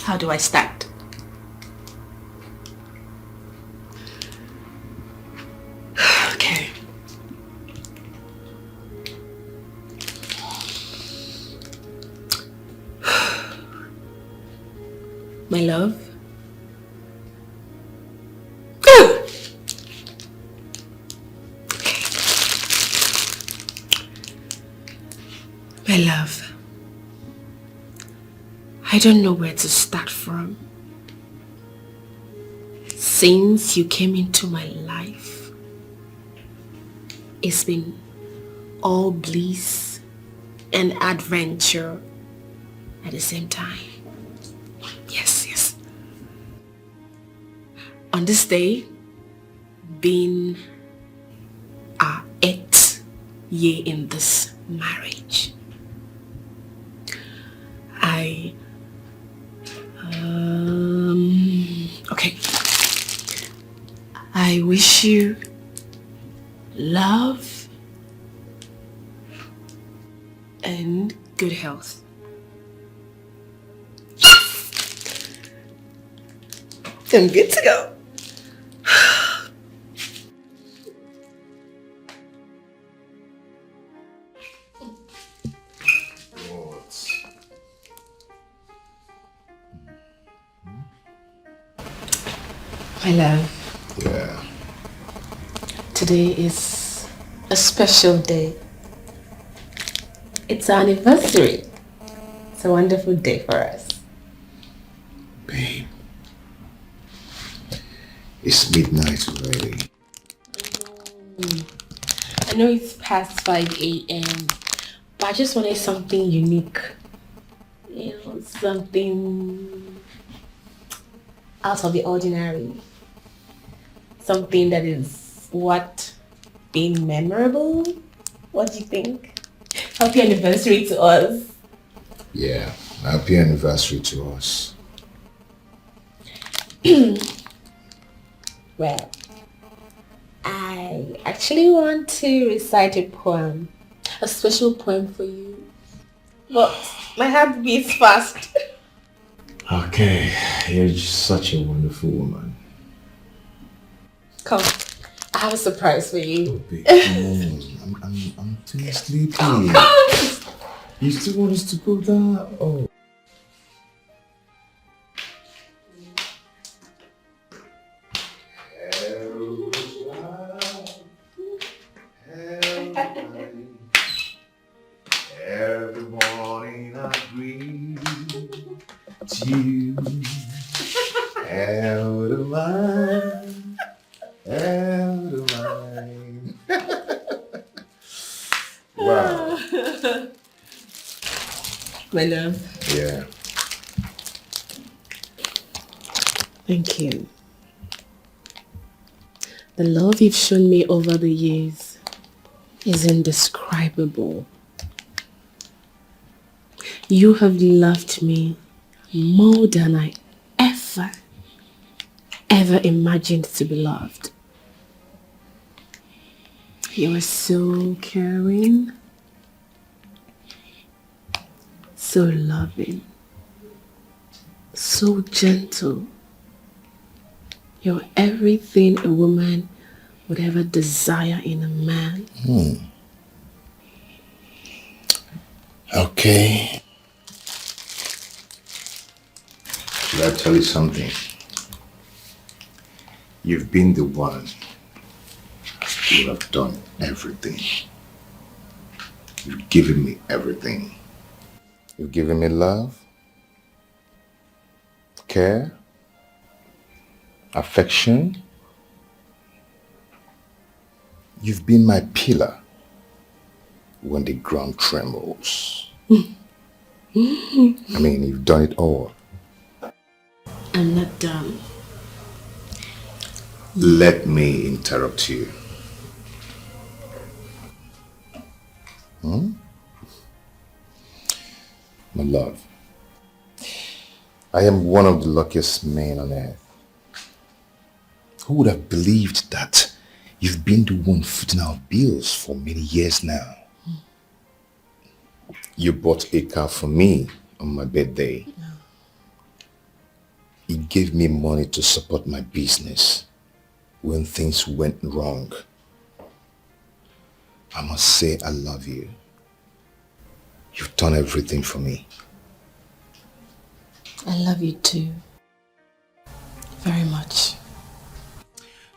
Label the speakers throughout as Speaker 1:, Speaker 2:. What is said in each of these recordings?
Speaker 1: How do I start? Okay. My love. My love, I don't know where to start from. Since you came into my life, it's been all bliss and adventure at the same time. Yes. On this day, being our 8th year in this marriage, okay. I wish you love and good health. Yes! I'm good to go. My love.
Speaker 2: Yeah.
Speaker 1: Today is a special day. It's our anniversary. It's a wonderful day for us.
Speaker 2: Babe. It's midnight already.
Speaker 1: I know it's past 5 a.m. but I just wanted something unique. You know, something out of the ordinary. Something that is being memorable. What do you think? Happy anniversary to us.
Speaker 2: Yeah, happy anniversary to us.
Speaker 1: Well, I actually want to recite a poem. A special poem for you. But my heart beats fast.
Speaker 2: Okay, you're just such a wonderful woman.
Speaker 1: Come, I have a surprise for you.
Speaker 2: Oh, babe, come on. I'm too sleepy.
Speaker 1: Come.
Speaker 2: You still want us to go down? Oh. Every morning I greet you. Out of mine. Out of mine. Wow.
Speaker 1: My love.
Speaker 2: Yeah.
Speaker 1: Thank you. The love you've shown me over the years is indescribable. You have loved me more than I ever imagined to be loved. You are so caring, so loving, so gentle. You're everything a woman would ever desire in a man.
Speaker 2: Okay. Should I tell you something? You've been the one. You have done everything. You've given me everything. You've given me love, care, affection. You've been my pillar when the ground trembles. I mean, you've done it all.
Speaker 1: I'm not done.
Speaker 2: Let me interrupt you. My love, I am one of the luckiest men on earth. Who would have believed that you've been the one footing our bills for many years now? You bought a car for me on my birthday. He gave me money to support my business when things went wrong. I must say I love you. You've done everything for me.
Speaker 1: I love you too. Very much.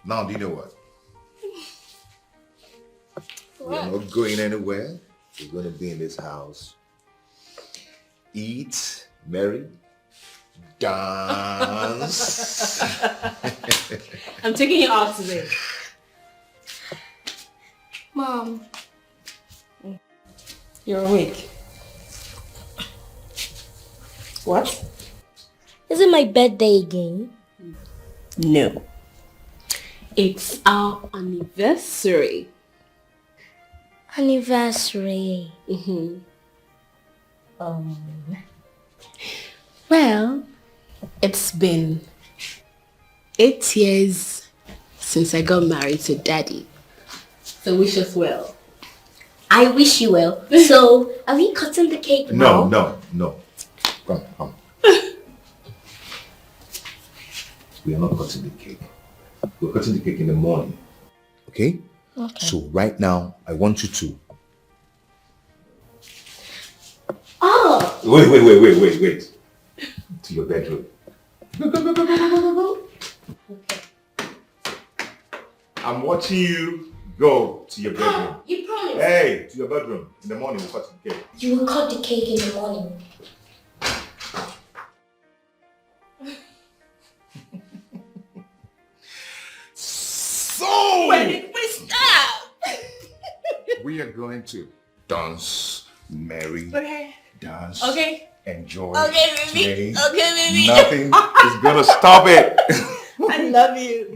Speaker 2: Now, do you know what? We're not going anywhere. We're going to be in this house. Eat, marry, dance.
Speaker 1: I'm taking you out today.
Speaker 3: Mom.
Speaker 1: You're awake. What?
Speaker 3: Is it my birthday again?
Speaker 1: No. It's our anniversary.
Speaker 3: Anniversary.
Speaker 1: Well, it's been 8 years since I got married to Daddy. So wish us well.
Speaker 3: I wish you well. So, are we cutting the cake now?
Speaker 2: No. Come. We are not cutting the cake. We're cutting the cake in the morning. Okay?
Speaker 3: Okay.
Speaker 2: So right now, I want you to...
Speaker 3: Oh!
Speaker 2: Wait. To your bedroom. Go.
Speaker 3: Okay.
Speaker 2: I'm watching you go to your bedroom.
Speaker 3: You promised.
Speaker 2: Hey, to your bedroom. In the morning, we'll cut the cake.
Speaker 3: You will cut the cake in the morning.
Speaker 2: So!
Speaker 1: When did we stop?
Speaker 2: We are going to dance, marry,
Speaker 1: Okay.
Speaker 2: dance,
Speaker 1: Okay.
Speaker 2: enjoy.
Speaker 1: Okay, baby.
Speaker 2: Today.
Speaker 1: Okay, baby.
Speaker 2: Nothing is gonna stop it.
Speaker 1: I love you.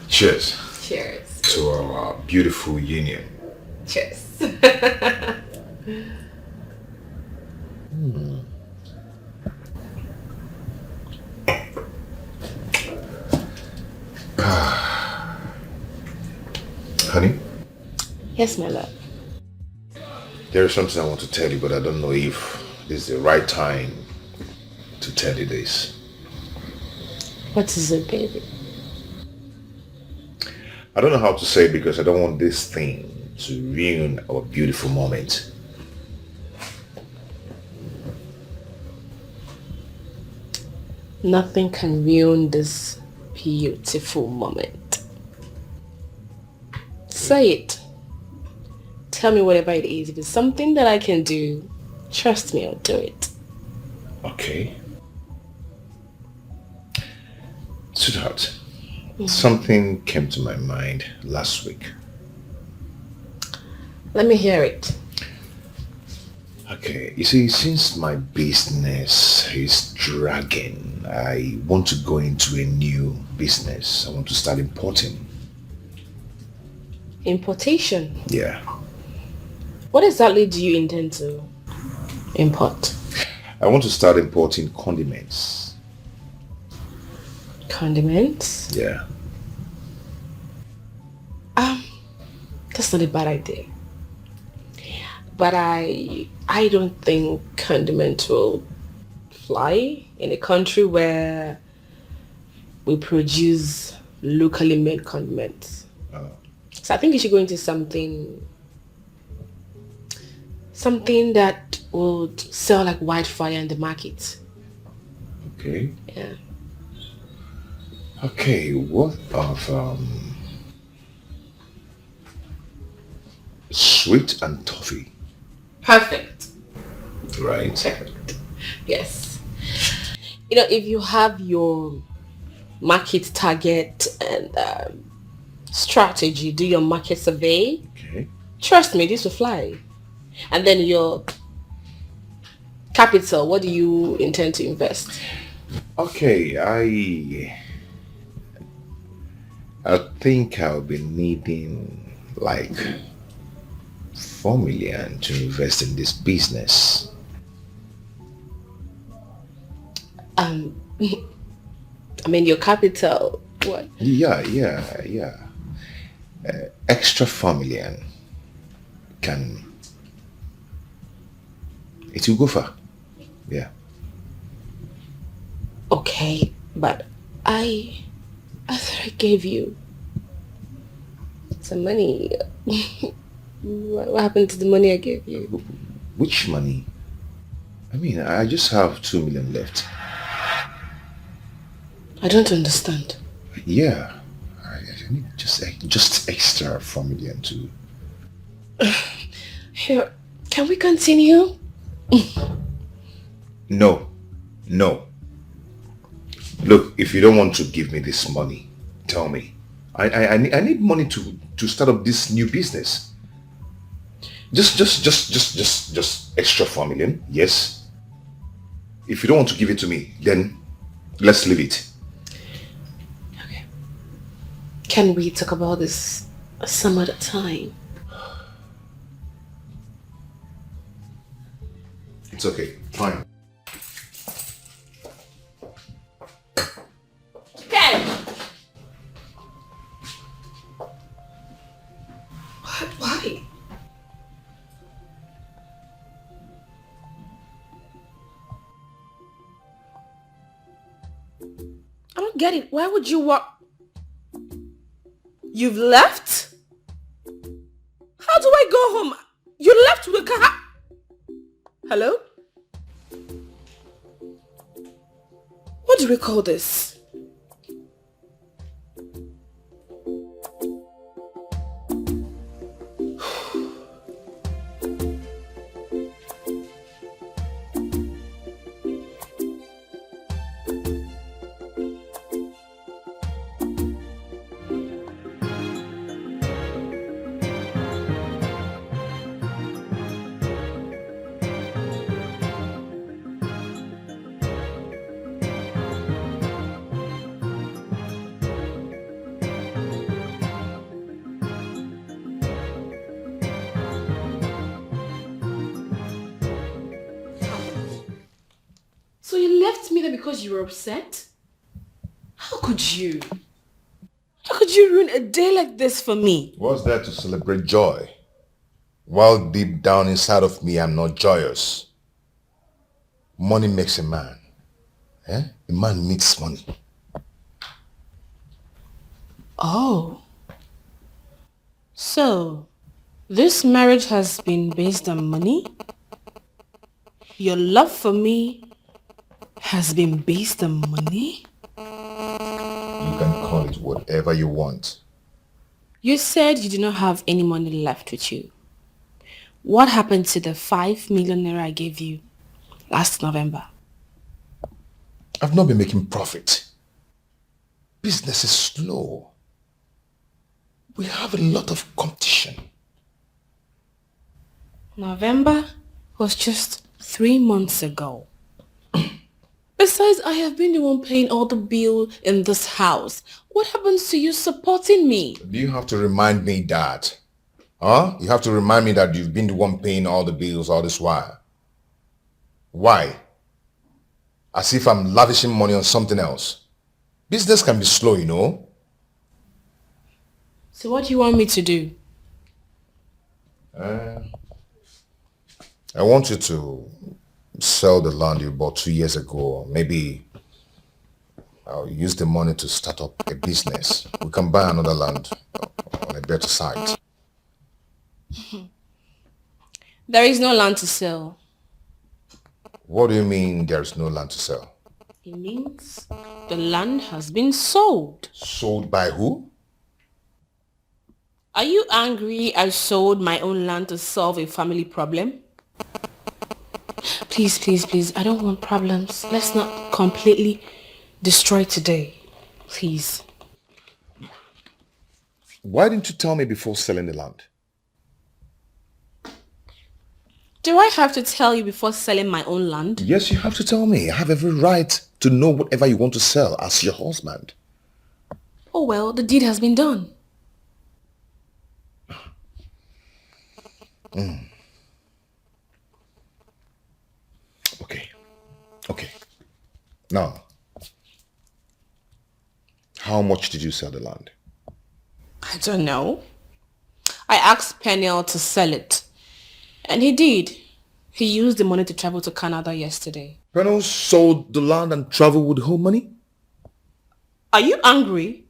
Speaker 2: Cheers
Speaker 1: Cheers.
Speaker 2: to our beautiful union.
Speaker 1: Cheers.
Speaker 2: Honey,
Speaker 1: Yes, my love.
Speaker 2: there is something I want to tell you, but I don't know if this is the right time to tell you this.
Speaker 1: What is it, baby?
Speaker 2: I don't know how to say it because I don't want this thing to ruin our beautiful moment.
Speaker 1: Nothing can ruin this beautiful moment. Say it. Tell me whatever it is. If it's something that I can do, trust me, I'll do it.
Speaker 2: Okay. Sweetheart, something came to my mind last week.
Speaker 1: Let me hear it.
Speaker 2: Okay, you see, since my business is dragging, I want to go into a new business. I want to start importing.
Speaker 1: Importation.
Speaker 2: Yeah.
Speaker 1: What exactly do you intend to import?
Speaker 2: I want to start importing condiments.
Speaker 1: Condiments?
Speaker 2: Yeah.
Speaker 1: That's not a bad idea. But I don't think condiments will fly in a country where we produce locally made condiments. So I think you should go into something that would sell like wildfire in the market.
Speaker 2: Okay.
Speaker 1: Yeah.
Speaker 2: Okay, what of sweet and toffee?
Speaker 1: Perfect.
Speaker 2: Right.
Speaker 1: Perfect. Yes. You know, if you have your market target and strategy, do your market survey,
Speaker 2: Okay.
Speaker 1: trust me, this will fly. And then your capital, what do you intend to invest?
Speaker 2: Okay, I think I'll be needing like 4 million to invest in this business.
Speaker 1: I mean, your capital. What?
Speaker 2: Yeah. Extra familiar can... It will go far. Yeah.
Speaker 1: Okay, but I thought I gave you some money. What happened to the money I gave you?
Speaker 2: Which money? I mean, I just have 2 million left.
Speaker 1: I don't understand.
Speaker 2: Yeah. I need just extra 4 million too.
Speaker 1: Here, can we continue?
Speaker 2: No. Look, if you don't want to give me this money, tell me. I need money to start up this new business. Just extra 4 million, yes. If you don't want to give it to me, then let's leave it.
Speaker 1: Okay. Can we talk about this some other time?
Speaker 2: It's okay, fine.
Speaker 1: Ken! Why? I don't get it. Why would you walk? You've left? How do I go home? You left with a car? Hello? What do we call this? So you left me there because you were upset? How could you? How could you ruin a day like this for me?
Speaker 2: What's there to celebrate joy? While deep down inside of me, I'm not joyous. Money makes a man. Eh? A man needs money.
Speaker 1: Oh. So, this marriage has been based on money? Your love for me has been based on money?
Speaker 2: You can call it whatever you want.
Speaker 1: You said you did not have any money left with you. What happened to the 5 million naira I gave you last November?
Speaker 2: I've not been making profit. Business is slow. We have a lot of competition.
Speaker 1: November was just 3 months ago. Besides, I have been the one paying all the bill in this house. What happens to you supporting me?
Speaker 2: Do you have to remind me that? Huh? You have to remind me that you've been the one paying all the bills all this while. Why? As if I'm lavishing money on something else. Business can be slow, you know.
Speaker 1: So what do you want me to do?
Speaker 2: I want you to sell the land you bought 2 years ago. Maybe I'll use the money to start up a business. We can buy another land on a better site.
Speaker 1: There is no land to sell.
Speaker 2: What do you mean there's no land to sell?
Speaker 1: It means the land has been sold.
Speaker 2: Sold by who?
Speaker 1: Are you angry I sold my own land to solve a family problem? Please, I don't want problems. Let's not completely destroy today. Please.
Speaker 2: Why didn't you tell me before selling the land?
Speaker 1: Do I have to tell you before selling my own land?
Speaker 2: Yes, you have to tell me. I have every right to know whatever you want to sell as your husband.
Speaker 1: Oh well, the deed has been done.
Speaker 2: Okay. Now, How much did you sell the land?
Speaker 1: I don't know. I asked Peniel to sell it. And he did. He used the money to travel to Canada yesterday.
Speaker 2: Peniel sold the land and traveled with whole money?
Speaker 1: Are you angry?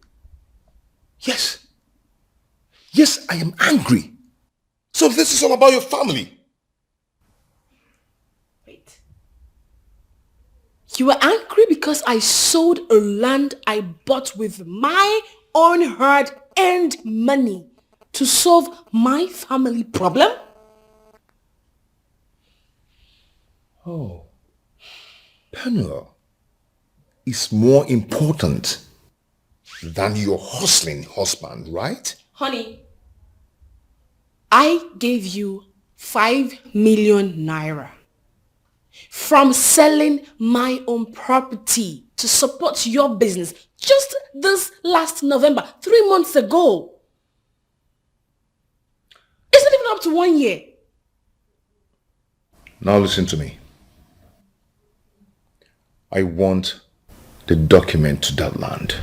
Speaker 2: Yes. Yes, I am angry. So this is all about your family.
Speaker 1: Wait. You are angry because I sold a land I bought with my own hard-earned money to solve my family problem?
Speaker 2: Oh. Peniel is more important than your hustling husband, right?
Speaker 1: Honey, I gave you 5 million naira from selling my own property to support your business just this last November, 3 months ago. It's not even up to 1 year.
Speaker 2: Now listen to me. I want the document to that land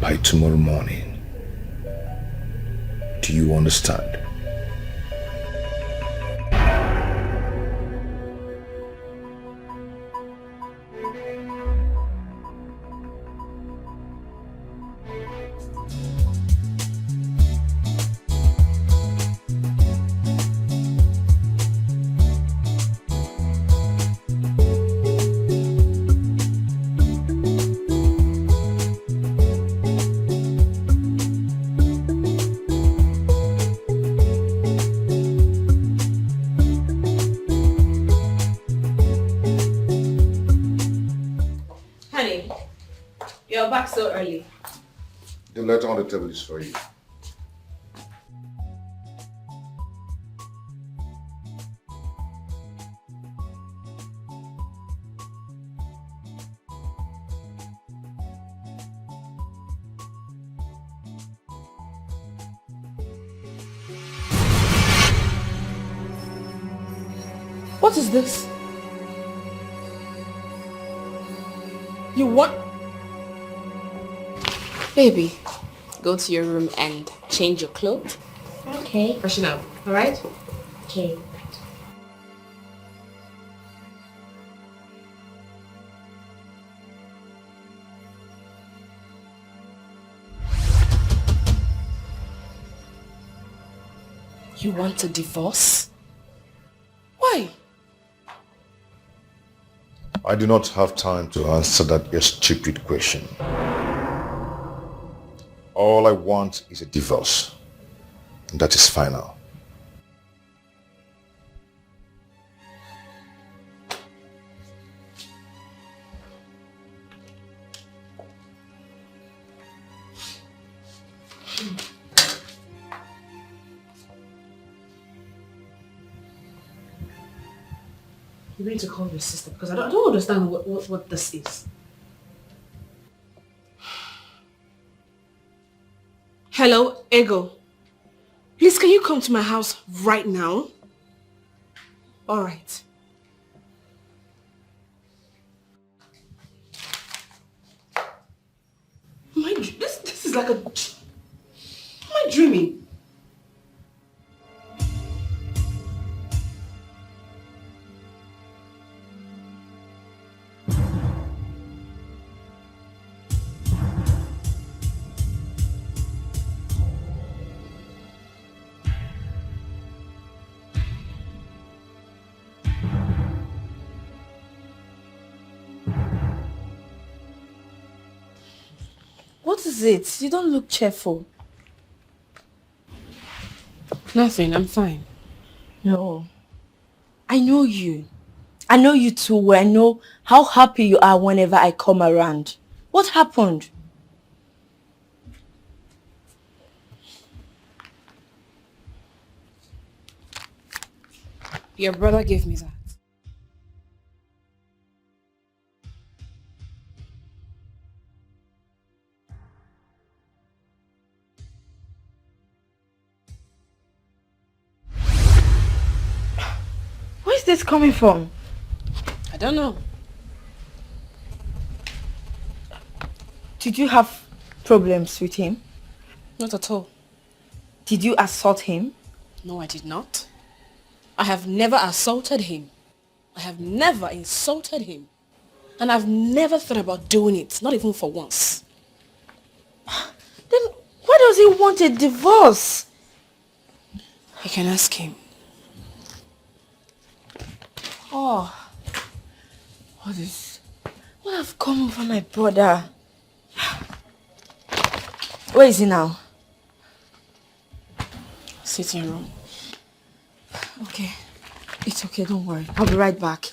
Speaker 2: by tomorrow morning. Do you understand?
Speaker 1: You're back so early.
Speaker 2: The letter on the table is for you.
Speaker 1: What is this? You want... Baby, go to your room and change your clothes.
Speaker 3: Okay.
Speaker 1: Freshen up, alright?
Speaker 3: Okay.
Speaker 1: You want a divorce? Why?
Speaker 2: I do not have time to answer that your stupid question. All I want is a divorce. And that is final.
Speaker 1: You need to call your sister because I don't understand what this is. Hello, Ego. Please, can you come to my house right now? Alright. This is like a... Am I dreaming? What is it? You don't look cheerful. Nothing, I'm fine.
Speaker 4: No. I know you. I know you too well. I know how happy you are whenever I come around. What happened?
Speaker 1: Your brother gave me that.
Speaker 4: Where is this coming from?
Speaker 1: I don't know.
Speaker 4: Did you have problems with him?
Speaker 1: Not at all.
Speaker 4: Did you assault him?
Speaker 1: No, I did not. I have never assaulted him. I have never insulted him. And I've never thought about doing it, not even for once.
Speaker 4: Then why does he want a divorce?
Speaker 1: I can ask him.
Speaker 4: Oh, what have come over my brother? Where is he now?
Speaker 1: Sitting room.
Speaker 4: Okay. It's okay, don't worry. I'll be right back.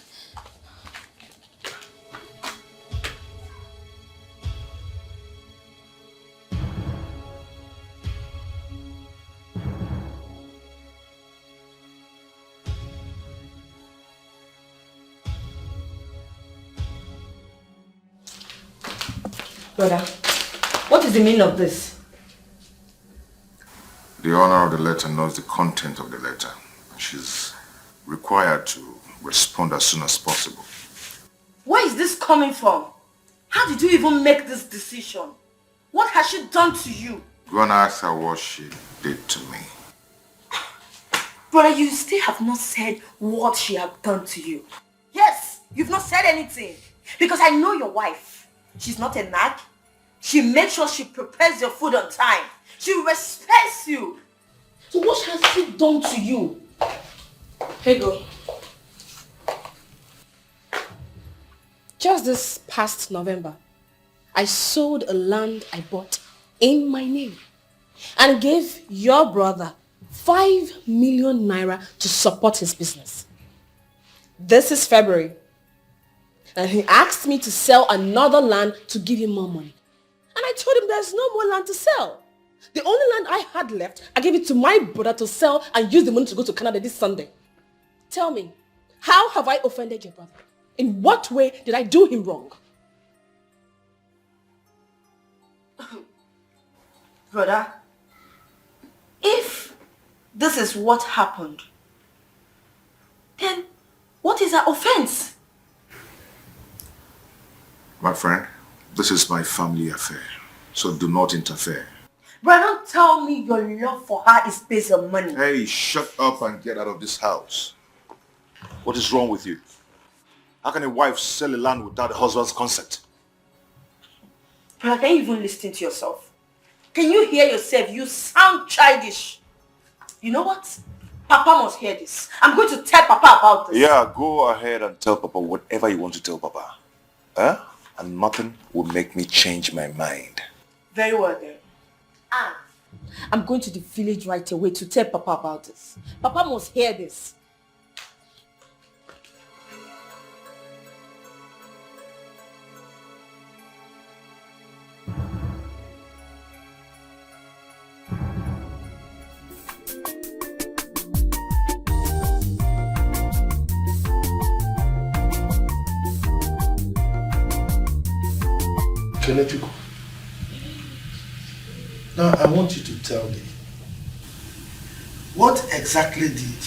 Speaker 4: Brother, what is the meaning of this?
Speaker 2: The owner of the letter knows the content of the letter. She's required to respond as soon as possible.
Speaker 4: Where is this coming from? How did you even make this decision? What has she done to you?
Speaker 2: Go and ask her what she did to me.
Speaker 4: Brother, you still have not said what she has done to you. Yes, you've not said anything. Because I know your wife. She's not a nag. She makes sure she prepares your food on time. She respects you. So what has she done to you?
Speaker 1: Here you go. Just this past November, I sold a land I bought in my name and gave your brother 5 million naira to support his business. This is February, and he asked me to sell another land to give him more money. And I told him there's no more land to sell. The only land I had left, I gave it to my brother to sell and use the money to go to Canada this Sunday. Tell me, how have I offended your brother? In what way did I do him wrong?
Speaker 4: Brother, if this is what happened, then what is her offense?
Speaker 2: My friend, this is my family affair, so do not interfere.
Speaker 4: Brother, don't tell me your love for her is based on money.
Speaker 2: Hey, shut up and get out of this house. What is wrong with you? How can a wife sell a land without a husband's consent?
Speaker 4: Brother, can you even listen to yourself? Can you hear yourself? You sound childish. You know what? Papa must hear this. I'm going to tell Papa about this.
Speaker 2: Yeah, go ahead and tell Papa whatever you want to tell Papa. Huh? And nothing will make me change my mind.
Speaker 4: Very well then. And I'm going to the village right away to tell Papa about this. Papa must hear this.
Speaker 5: Can I let you go? Now I want you to tell me, what exactly did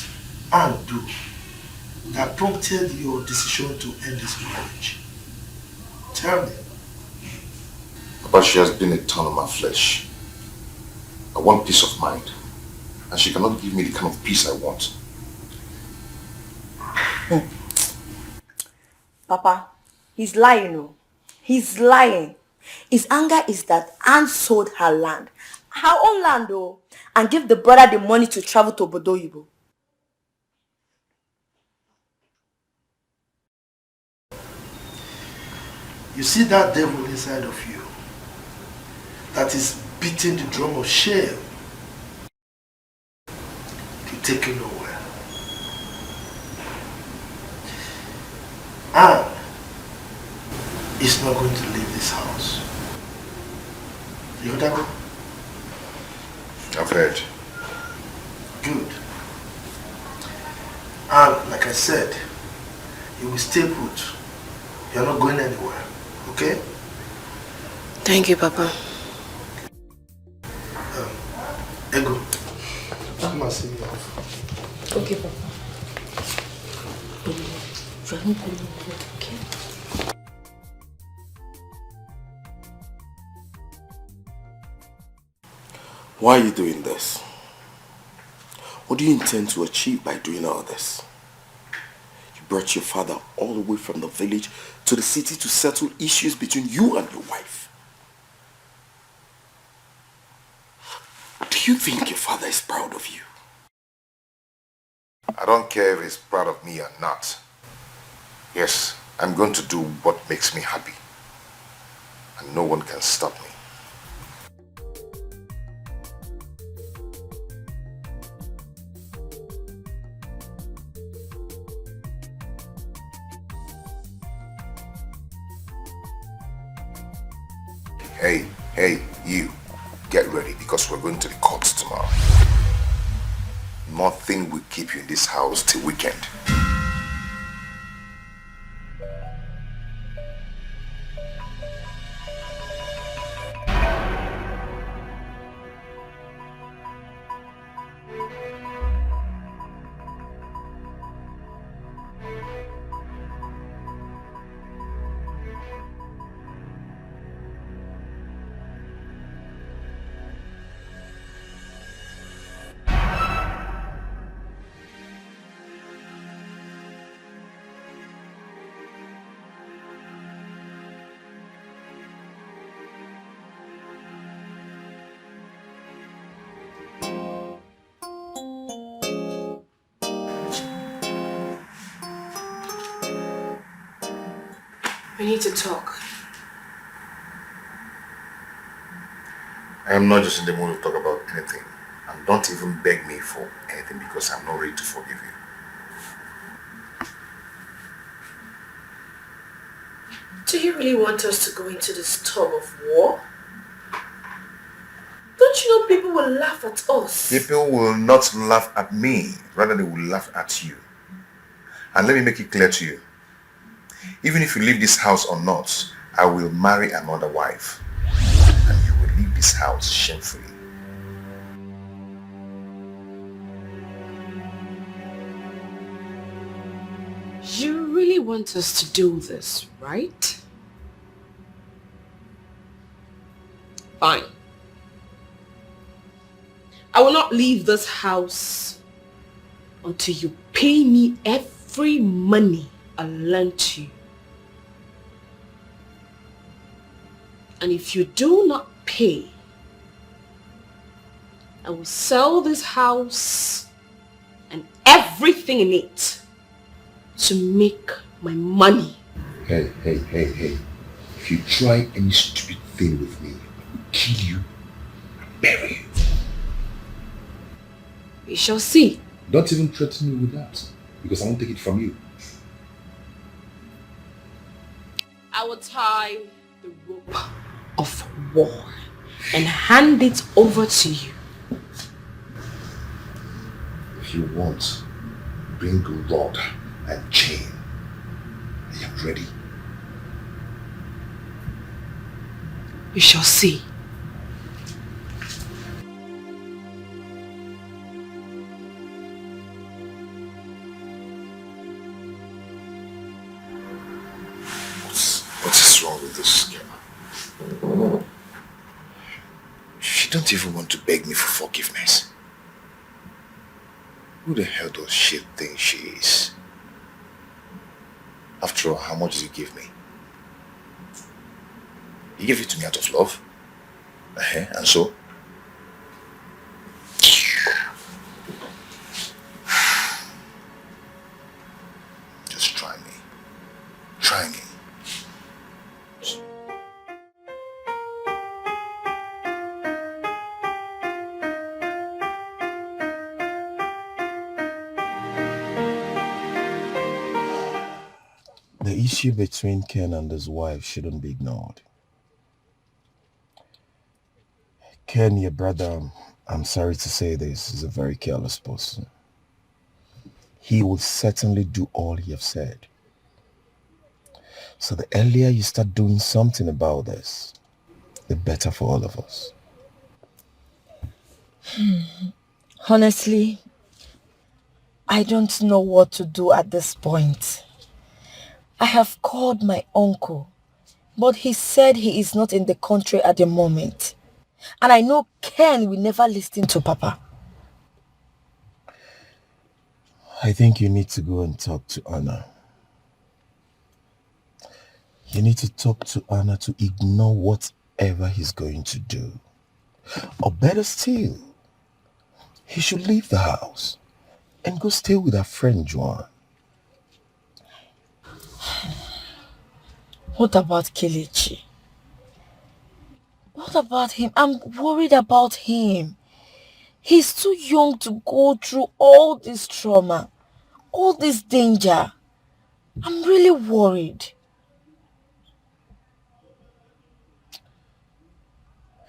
Speaker 5: Anne do that prompted your decision to end this marriage? Tell me.
Speaker 2: But she has been a thorn on my flesh. I want peace of mind, and she cannot give me the kind of peace I want.
Speaker 4: Papa, he's lying, no? He's lying. His anger is that Anne sold her land, her own land though, and gave the brother the money to travel to Bodoyibo.
Speaker 5: You see that devil inside of you that is beating the drum of shame to take you nowhere. Anne is not going to leave this house. You heard that?
Speaker 2: I've heard.
Speaker 5: Good. And like I said, you will stay put. You're not going anywhere. Okay?
Speaker 1: Thank you, Papa.
Speaker 5: Ego, come and see me off.
Speaker 1: Okay, Papa. You are not going to okay?
Speaker 5: Why are you doing this? What do you intend to achieve by doing all this? You brought your father all the way from the village to the city to settle issues between you and your wife. Do you think your father is proud of you?
Speaker 2: I don't care if he's proud of me or not. Yes, I'm going to do what makes me happy. And no one can stop me. Hey, you. Get ready because we're going to the courts tomorrow. Nothing will keep you in this house till weekend.
Speaker 1: We need to talk.
Speaker 2: I am not just in the mood to talk about anything. And don't even beg me for anything because I'm not ready to forgive you.
Speaker 1: Do you really want us to go into this tug of war? Don't you know people will laugh at us?
Speaker 2: People will not laugh at me, rather they will laugh at you. And let me make it clear to you. Even if you leave this house or not, I will marry another wife. And you will leave this house shamefully.
Speaker 1: You really want us to do this, right? Fine. I will not leave this house until you pay me every money I lent you. And if you do not pay, I will sell this house and everything in it to make my money.
Speaker 2: Hey. If you try any stupid thing with me, I will kill you and bury you.
Speaker 1: We shall see.
Speaker 2: Don't even threaten me with that, because I won't take it from you.
Speaker 1: I will tie the rope of war and hand it over to you.
Speaker 2: If you want, bring a rod and chain. I am ready.
Speaker 1: We shall see.
Speaker 2: What is wrong with this girl? She don't even want to beg me for forgiveness. Who the hell does she think she is? After all, how much did you give me? You gave it to me out of love. And so? Just try me. Try me.
Speaker 6: The issue between Ken and his wife shouldn't be ignored. Ken, your brother, I'm sorry to say this, is a very careless person. He will certainly do all he has said. So the earlier you start doing something about this, the better for all of us.
Speaker 7: Honestly, I don't know what to do at this point. I have called my uncle, but he said he is not in the country at the moment. And I know Ken will never listen to Papa.
Speaker 6: I think you need to go and talk to Anna. You need to talk to Anna to ignore whatever he's going to do. Or better still, he should leave the house and go stay with her friend Joan.
Speaker 7: What about Kelechi? What about him? I'm worried about him. He's too young to go through all this trauma, all this danger. I'm really worried.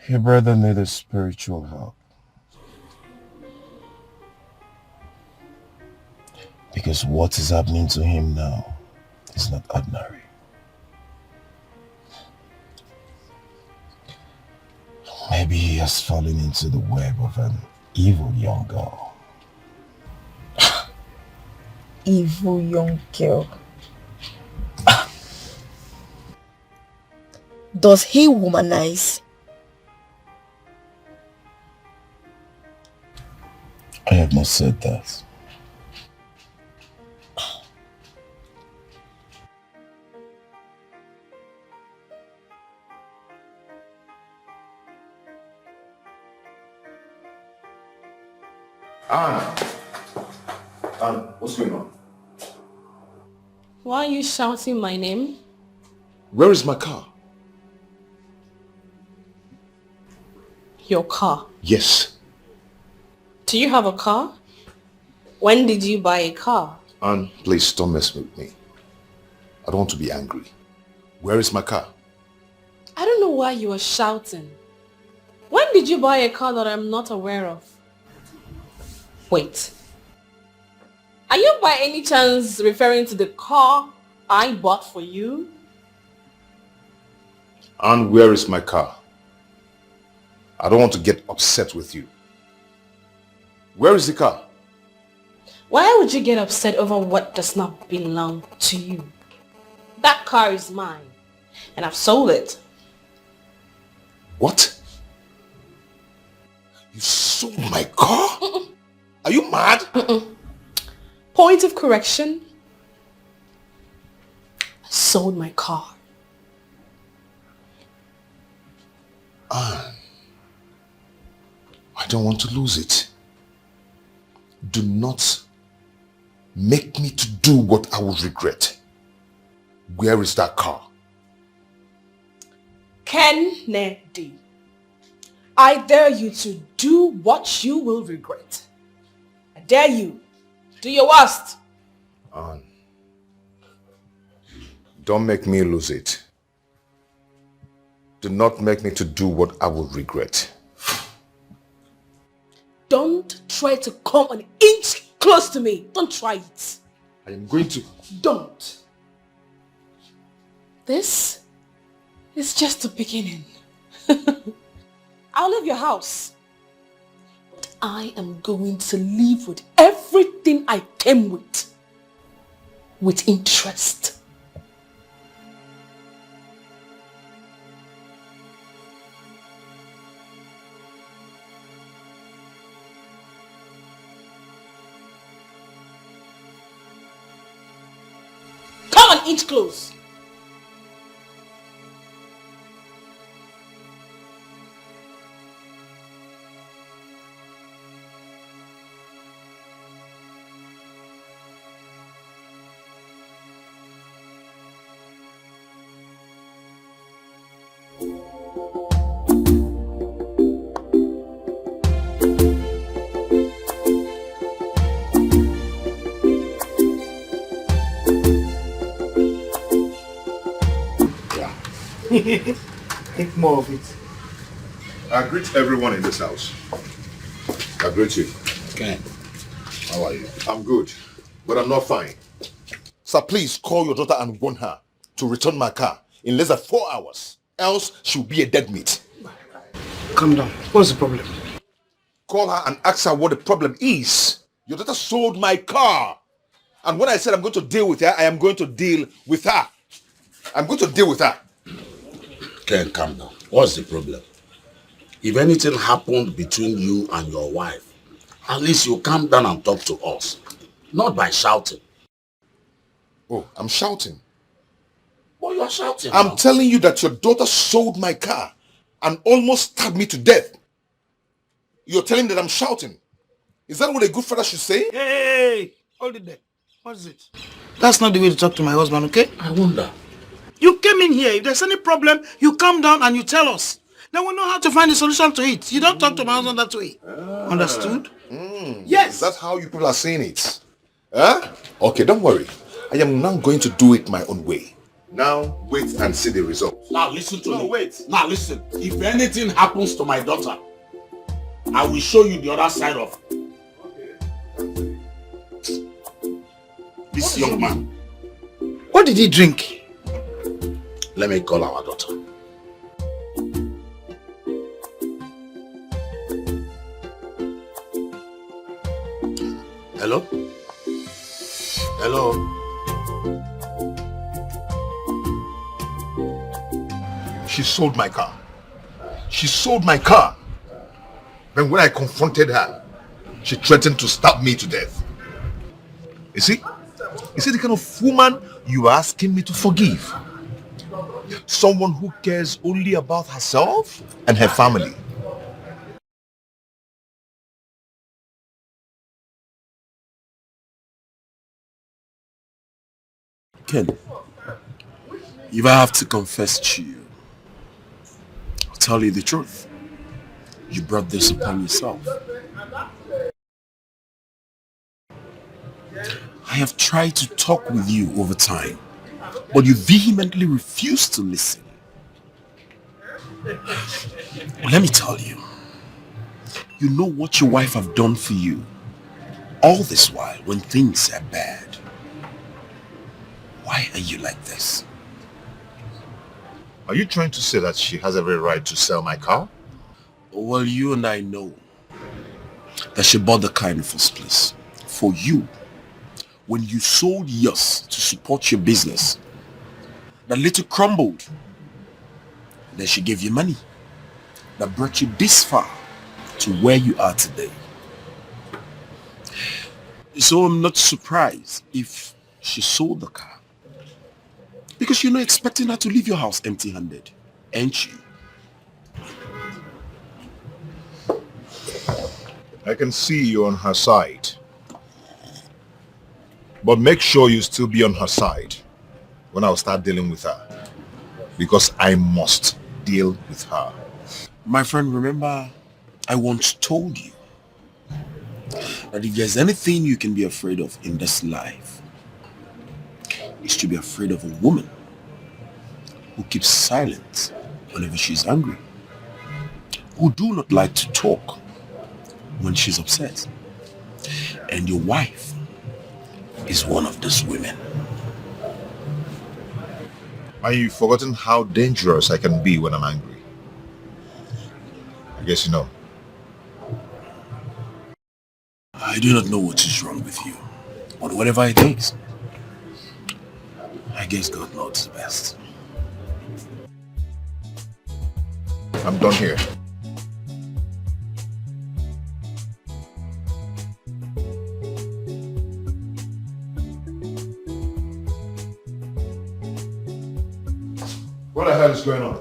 Speaker 6: Your brother needs spiritual help. Because what is happening to him now is not ordinary. Maybe he has fallen into the web of an evil young girl.
Speaker 7: Evil young girl. Does he womanize?
Speaker 6: I have not said that.
Speaker 2: Anne, what's going on?
Speaker 1: Why are you shouting my name?
Speaker 2: Where is my car?
Speaker 1: Your car.
Speaker 2: Yes.
Speaker 1: Do you have a car? When did you buy a car?
Speaker 2: Anne, please don't mess with me. I don't want to be angry. Where is my car?
Speaker 1: I don't know why you are shouting. When did you buy a car that I'm not aware of? Wait. Are you by any chance referring to the car I bought for you?
Speaker 2: Anne, where is my car? I don't want to get upset with you. Where is the car?
Speaker 1: Why would you get upset over what does not belong to you? That car is mine, and I've sold it.
Speaker 2: What? You sold my car? Are you mad?
Speaker 1: Point of correction. I sold my car.
Speaker 2: Anne, I don't want to lose it. Do not make me to do what I would regret. Where is that car?
Speaker 1: Kennedy, I dare you to do what you will regret. I dare you. Do your worst.
Speaker 2: Anne, don't make me lose it. Do not make me to do what I will regret.
Speaker 1: Don't try to come an inch close to me. Don't try it.
Speaker 2: I am going to...
Speaker 1: Don't. This is just the beginning. I'll leave your house. But I am going to leave with everything I came with. With interest. Come on, inch close.
Speaker 8: Think more of it.
Speaker 2: I greet everyone in this house. I greet you.
Speaker 8: Okay.
Speaker 2: How are you? I'm good, but I'm not fine. Sir, please call your daughter and warn her to return my car in less than 4 hours. Else she'll be a dead meat.
Speaker 8: Calm down. What's the problem?
Speaker 2: Call her and ask her what the problem is. Your daughter sold my car. And when I said I'm going to deal with her, I am going to deal with her. I'm going to deal with her.
Speaker 9: Ken, calm down. What's the problem? if anything happened between you and your wife, at least you calm down and talk to us. Not by shouting.
Speaker 2: Oh, I'm shouting.
Speaker 9: But you're shouting.
Speaker 2: I'm telling you that your daughter sold my car and almost stabbed me to death. You're telling me that I'm shouting. Is that what a good father should say?
Speaker 8: Hey, hold it there. What is it? That's not the way to talk to my husband, okay?
Speaker 9: I wonder.
Speaker 8: You came in here. If there's any problem, you calm down and you tell us. Then we know how to find a solution to it. You don't talk to my husband that way. Understood?
Speaker 2: Yes. Is that how you people are saying it? Huh? Okay, don't worry. I am now going to do it my own way. Now, wait and see the results.
Speaker 9: Now listen to me.
Speaker 2: No, wait.
Speaker 9: Now listen. If anything happens to my daughter, I will show you the other side of this young man.
Speaker 8: What did he drink?
Speaker 9: Let me call our daughter. Hello? Hello?
Speaker 2: She sold my car. She sold my car. Then when I confronted her, she threatened to stab me to death. You see? You see the kind of woman you are asking me to forgive? Someone who cares only about herself and her family.
Speaker 5: Ken, if I have to confess to you, I'll tell you the truth. You brought this upon yourself. I have tried to talk with you over time, but you vehemently refuse to listen. Well, let me tell you, you know what your wife have done for you all this while when things are bad. Why are you like this?
Speaker 2: Are you trying to say that she has every right to sell my car?
Speaker 5: Well, you and I know that she bought the car in the first place for you. When you sold yours to support your business, that little crumbled. Then she gave you money that brought you this far to where you are today. So I'm not surprised if she sold the car. Because you're not expecting her to leave your house empty-handed, ain't you?
Speaker 2: I can see you on her side. But make sure you still be on her side when I'll start dealing with her. Because I must deal with her.
Speaker 5: My friend, remember, I once told you that if there's anything you can be afraid of in this life, it's to be afraid of a woman who keeps silent whenever she's angry, who do not like to talk when she's upset. And your wife is one of those women.
Speaker 2: Are you forgotten how dangerous I can be when I'm angry? I guess you know.
Speaker 5: I do not know what is wrong with you, but whatever it is, I guess God knows best.
Speaker 2: I'm done here. What the hell is going on?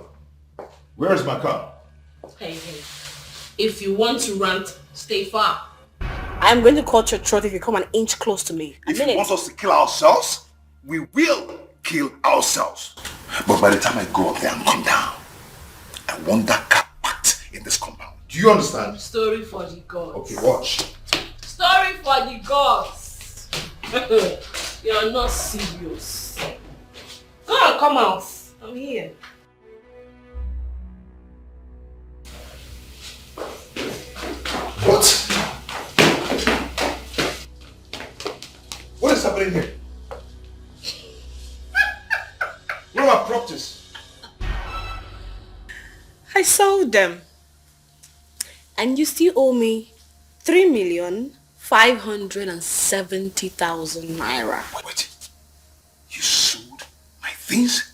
Speaker 2: Where is my car?
Speaker 1: Hey, if you want to rant, stay far.
Speaker 4: I'm going to cut your throat if you come an inch close to me.
Speaker 2: If you want us to kill ourselves, we will kill ourselves. But by the time I go up there and come down, I want that car packed in this compound. Do you understand?
Speaker 1: Story for the gods.
Speaker 2: Okay, watch.
Speaker 1: Story for the gods. You're not serious. Go on, come out. I'm here.
Speaker 2: What? What is happening here? Where are my properties?
Speaker 4: I sold them. And you still owe me 3,570,000 naira.
Speaker 2: Wait. You sold my things?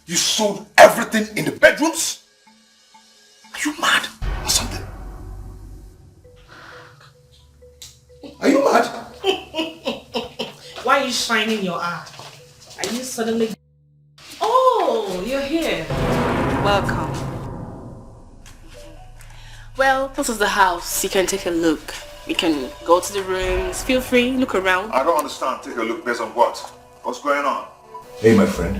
Speaker 2: You sold everything in the bedrooms? Are you you mad or something? Are you mad?
Speaker 1: Why are you shining your eye? Are you suddenly... Oh, you're here. Welcome. Well, this is the house. You can take a look. You can go to the rooms. Feel free, look around.
Speaker 2: I don't understand. Take a look based on what? What's going on? Hey, my friend.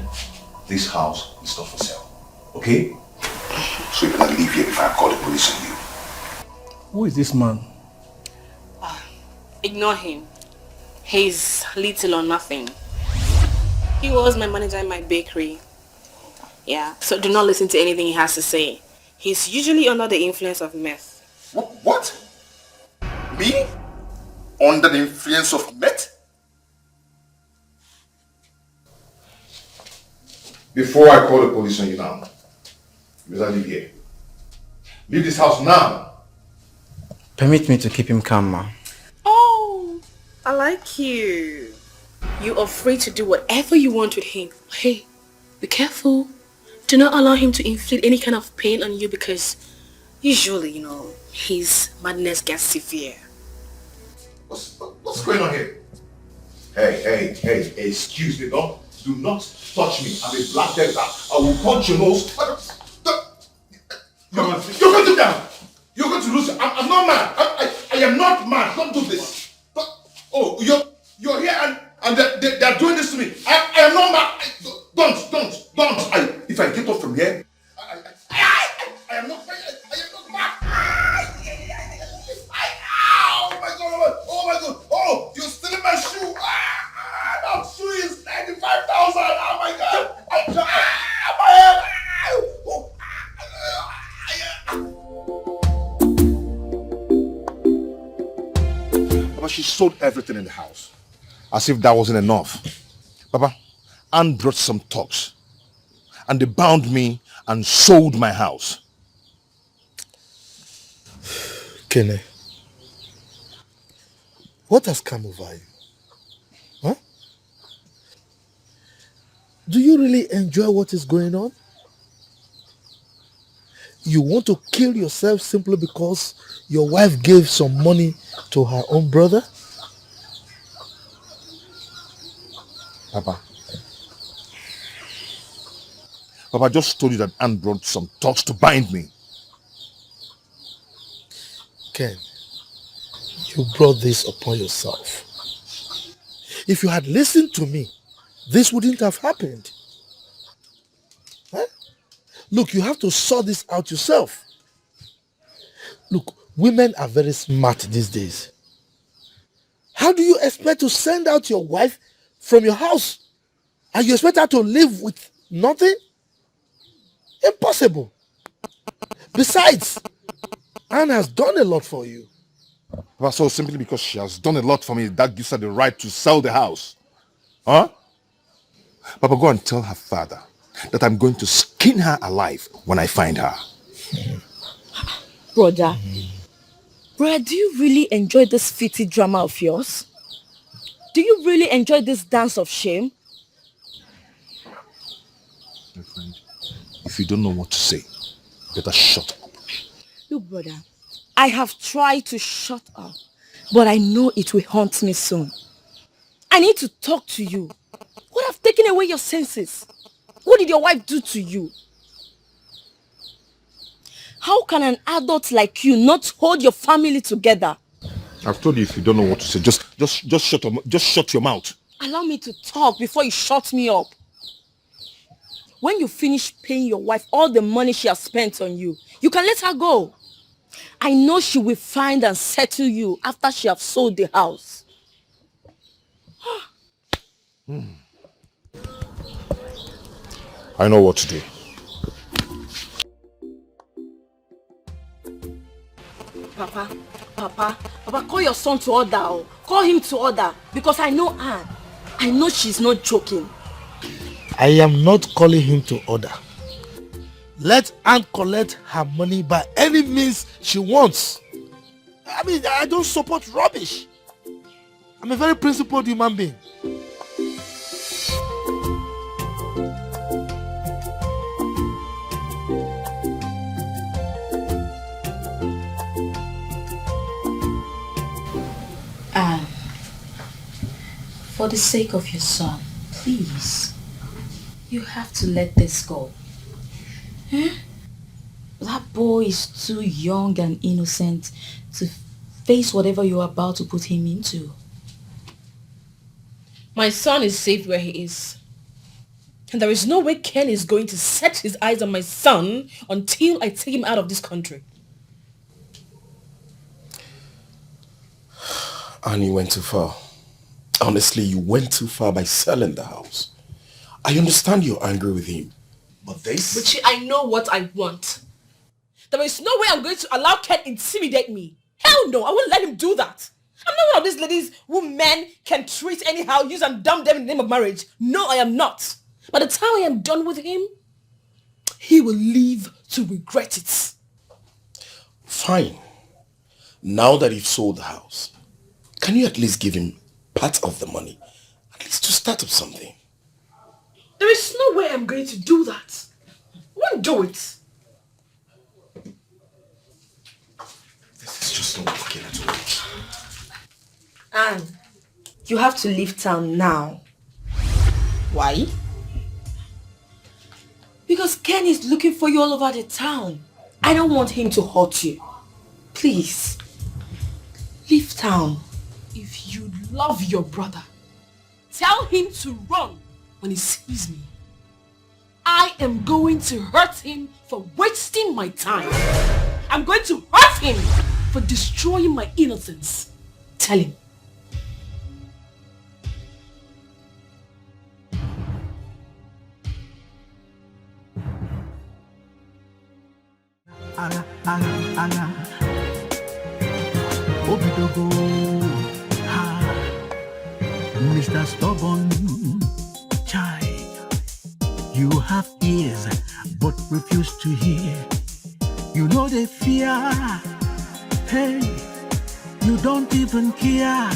Speaker 2: This house is not for sale. Okay? So you cannot leave here if I call the police on you.
Speaker 8: Who is this man?
Speaker 1: Ignore him. He's little or nothing. He was my manager in my bakery. Yeah, so do not listen to anything he has to say. He's usually under the influence of meth.
Speaker 2: What? Me? Under the influence of meth? Before I call the police on you now, you better leave here. Leave this house now.
Speaker 10: Permit me to keep him calm, ma.
Speaker 1: Oh, I like you. You are free to do whatever you want with him. Hey, be careful. Do not allow him to inflict any kind of pain on you because usually, you know, his madness gets severe.
Speaker 2: What's going on here? Hey, excuse me, do not touch me. I'm a black devil. I will punch your nose. You're going to down. You're going to lose. I'm not mad. I am not mad. Don't do this. Oh, you're here and they're doing this to me. I am not mad. Don't. If I get off from here, I am not mad. Oh my god. Oh, you're stealing my shoe. That shoe is 95,000. Oh my god. My head. Papa, she sold everything in the house. As if that wasn't enough. Papa, Anne brought some thugs. And they bound me and sold my house.
Speaker 6: Kene, what has come over you? Huh? Do you really enjoy what is going on? You want to kill yourself simply because your wife gave some money to her own brother?
Speaker 2: Papa, I just told you that Anne brought some thugs to bind me.
Speaker 6: Ken, you brought this upon yourself. If you had listened to me, this wouldn't have happened. Huh? Look, you have to sort this out yourself. Look, women are very smart these days. How do you expect to send out your wife from your house and you expect her to live with nothing? Impossible. Besides, Anne has done a lot for you.
Speaker 2: Papa, so simply because she has done a lot for me, that gives her the right to sell the house. Huh? Papa, go and tell her father that I'm going to skin her alive when I find her.
Speaker 7: Brother, do you really enjoy this fitty drama of yours? Do you really enjoy this dance of shame?
Speaker 2: My friend, if you don't know what to say, better shut up.
Speaker 7: Look, brother, I have tried to shut up, but I know it will haunt me soon. I need to talk to you. What have taken away your senses? What did your wife do to you? How can an adult like you not hold your family together?
Speaker 2: I've told you if you don't know what to say, just shut your mouth.
Speaker 7: Allow me to talk before you shut me up. When you finish paying your wife all the money she has spent on you, you can let her go. I know she will find and settle you after she has sold the house.
Speaker 2: I know what to do.
Speaker 7: Papa, call your son to order. Oh. Call him to order because I know Anne. I know she's not joking.
Speaker 6: I am not calling him to order. Let Anne collect her money by any means she wants. I mean, I don't support rubbish. I'm a very principled human being.
Speaker 1: For the sake of your son, please, you have to let this go. That boy is too young and innocent to face whatever you're about to put him into. My son is safe where he is. And there is no way Ken is going to set his eyes on my son until I take him out of this country.
Speaker 5: And you went too far. Honestly, you went too far by selling the house. I understand you're angry with him. But this...
Speaker 1: Richie, I know what I want. There is no way I'm going to allow Ken intimidate me. Hell no, I won't let him do that. I'm not one of these ladies who men can treat anyhow, use and dump them in the name of marriage. No, I am not. By the time I am done with him, he will live to regret it.
Speaker 5: Fine. Now that you've sold the house, can you at least give him part of the money? At least to start up something.
Speaker 1: There is no way I'm going to do that. I won't do it.
Speaker 5: This is just not working at all.
Speaker 4: Anne, you have to leave town now.
Speaker 1: Why? Because Ken is looking for you all over the town. I don't want him to hurt you. Please, leave town. If you love your brother, tell him to run when he sees me. I am going to hurt him for wasting my time. I'm going to hurt him for destroying my innocence. Tell him.
Speaker 11: Obidogo, Mr. Stubborn, child. You have ears, but refuse to hear. You know the fear. Hey, you don't even care.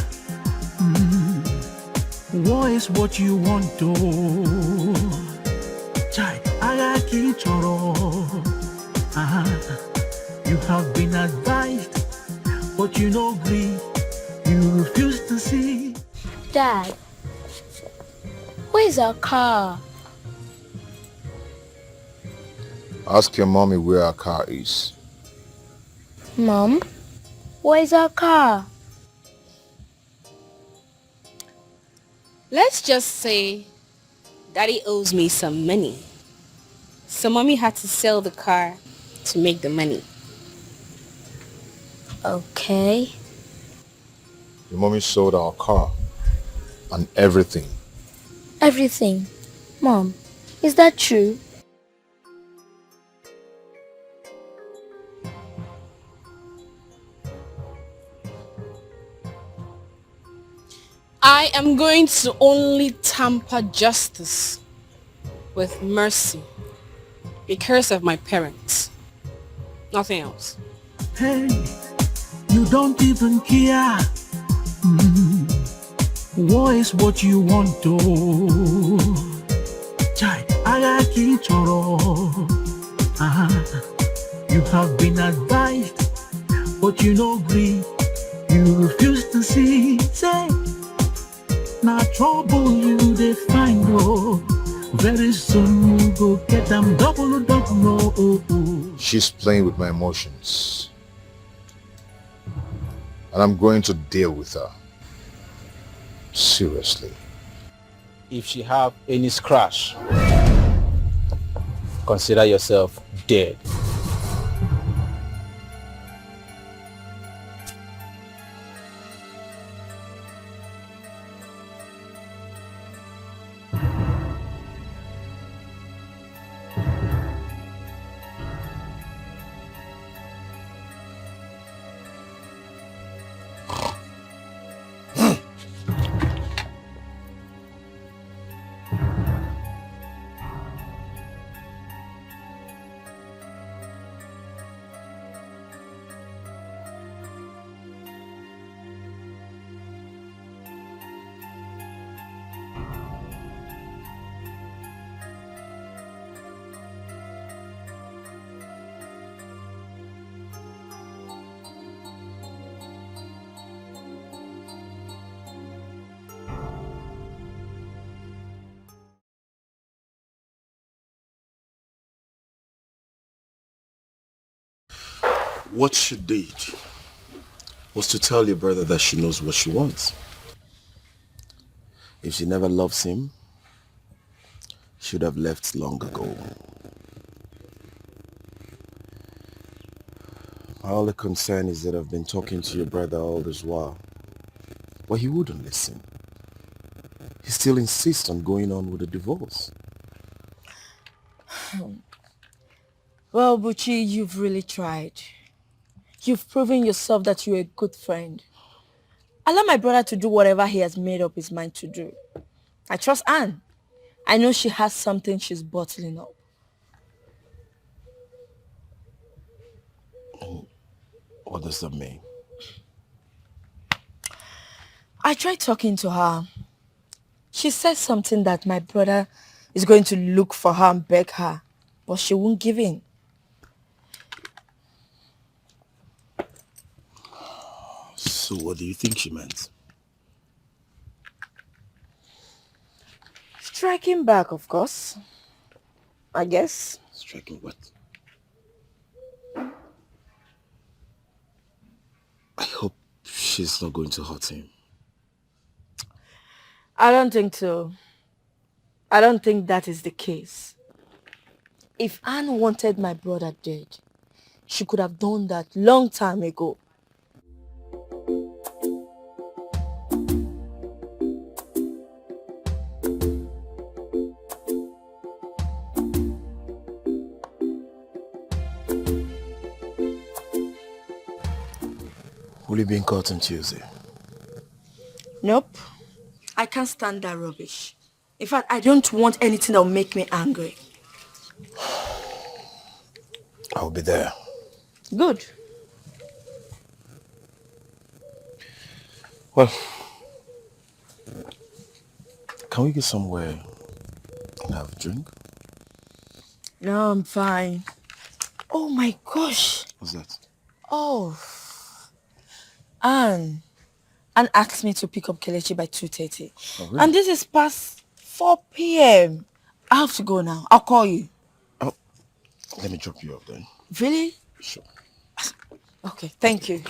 Speaker 11: War is what you want to. Child, Agaki Choro. You have been advised, but you know agree. You refuse to see.
Speaker 3: Dad, where's our car?
Speaker 2: Ask your mommy where our car is.
Speaker 3: Mom, where's our car?
Speaker 1: Let's just say Daddy owes me some money. So Mommy had to sell the car to make the money.
Speaker 3: Okay.
Speaker 2: Your mommy sold our car and everything.
Speaker 3: Everything. Mom, is that true?
Speaker 1: I am going to only tamper justice with mercy because of my parents. Nothing else.
Speaker 11: Hey, you don't even care. War is what you want to. Chai, Agaki Choro. You have been advised, but you know agree. You refuse to see. Say, now trouble you they find. Oh, very soon you go get them double.
Speaker 2: She's playing with my emotions. And I'm going to deal with her. Seriously.
Speaker 10: If she have any scratch, consider yourself dead.
Speaker 6: What she did was to tell your brother that she knows what she wants. If she never loves him, she would have left long ago. My only concern is that I've been talking to your brother all this while, but he wouldn't listen. He still insists on going on with the divorce.
Speaker 7: Well, Buchi, you've really tried. You've proven yourself that you're a good friend. Allow my brother to do whatever he has made up his mind to do. I trust Anne. I know she has something she's bottling up.
Speaker 6: What does that mean?
Speaker 7: I tried talking to her. She said something that my brother is going to look for her and beg her, but she won't give in.
Speaker 6: So what do you think she meant?
Speaker 7: Striking back, of course. I guess.
Speaker 6: Striking what? I hope she's not going to hurt him.
Speaker 7: I don't think so. I don't think that is the case. If Anne wanted my brother dead, she could have done that long time ago.
Speaker 6: Will you be in court on Tuesday?
Speaker 7: Nope. I can't stand that rubbish. In fact, I don't want anything that will make me angry.
Speaker 6: I'll be there.
Speaker 7: Good.
Speaker 6: Well, can we get somewhere and have a drink?
Speaker 7: No, I'm fine. Oh my gosh.
Speaker 6: What's that?
Speaker 7: Oh. Anne asked me to pick up Kelechi by 2:30.
Speaker 6: Oh, really?
Speaker 7: And this is past 4 p.m. I have to go now. I'll call you.
Speaker 6: Oh, let me drop you off then.
Speaker 7: Really?
Speaker 6: Sure.
Speaker 7: Okay, thank you.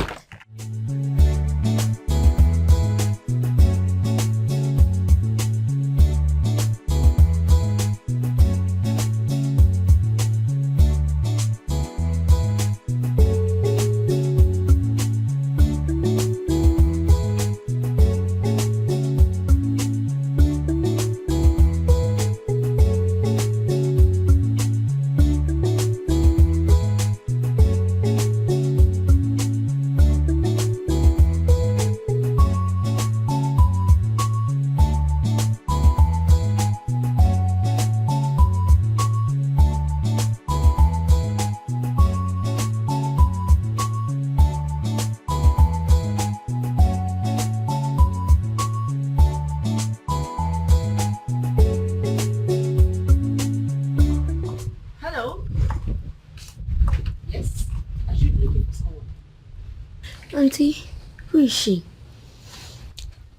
Speaker 3: Auntie, who is she?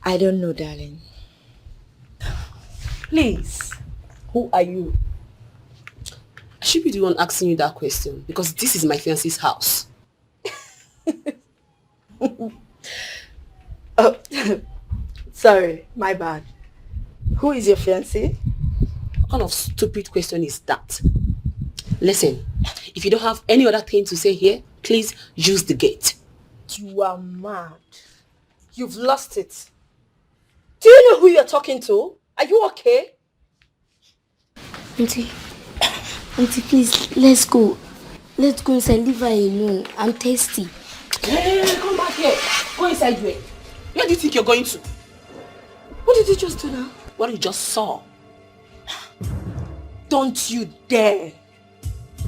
Speaker 7: I don't know, darling. Please, who are you?
Speaker 1: I should be the one asking you that question because this is my fiance's house.
Speaker 7: Oh, sorry, my bad. Who is your fiancé?
Speaker 1: What kind of stupid question is that? Listen, if you don't have any other thing to say here, please use the gate.
Speaker 7: You are mad. You've lost it. Do you know who you're talking to? Are you okay?
Speaker 3: Auntie, please, let's go. Let's go inside. Leave her alone. I'm thirsty.
Speaker 1: Hey, come back here. Go inside where? Where do you think you're going to?
Speaker 7: What did you just do now?
Speaker 1: What you just saw.
Speaker 7: Don't you dare.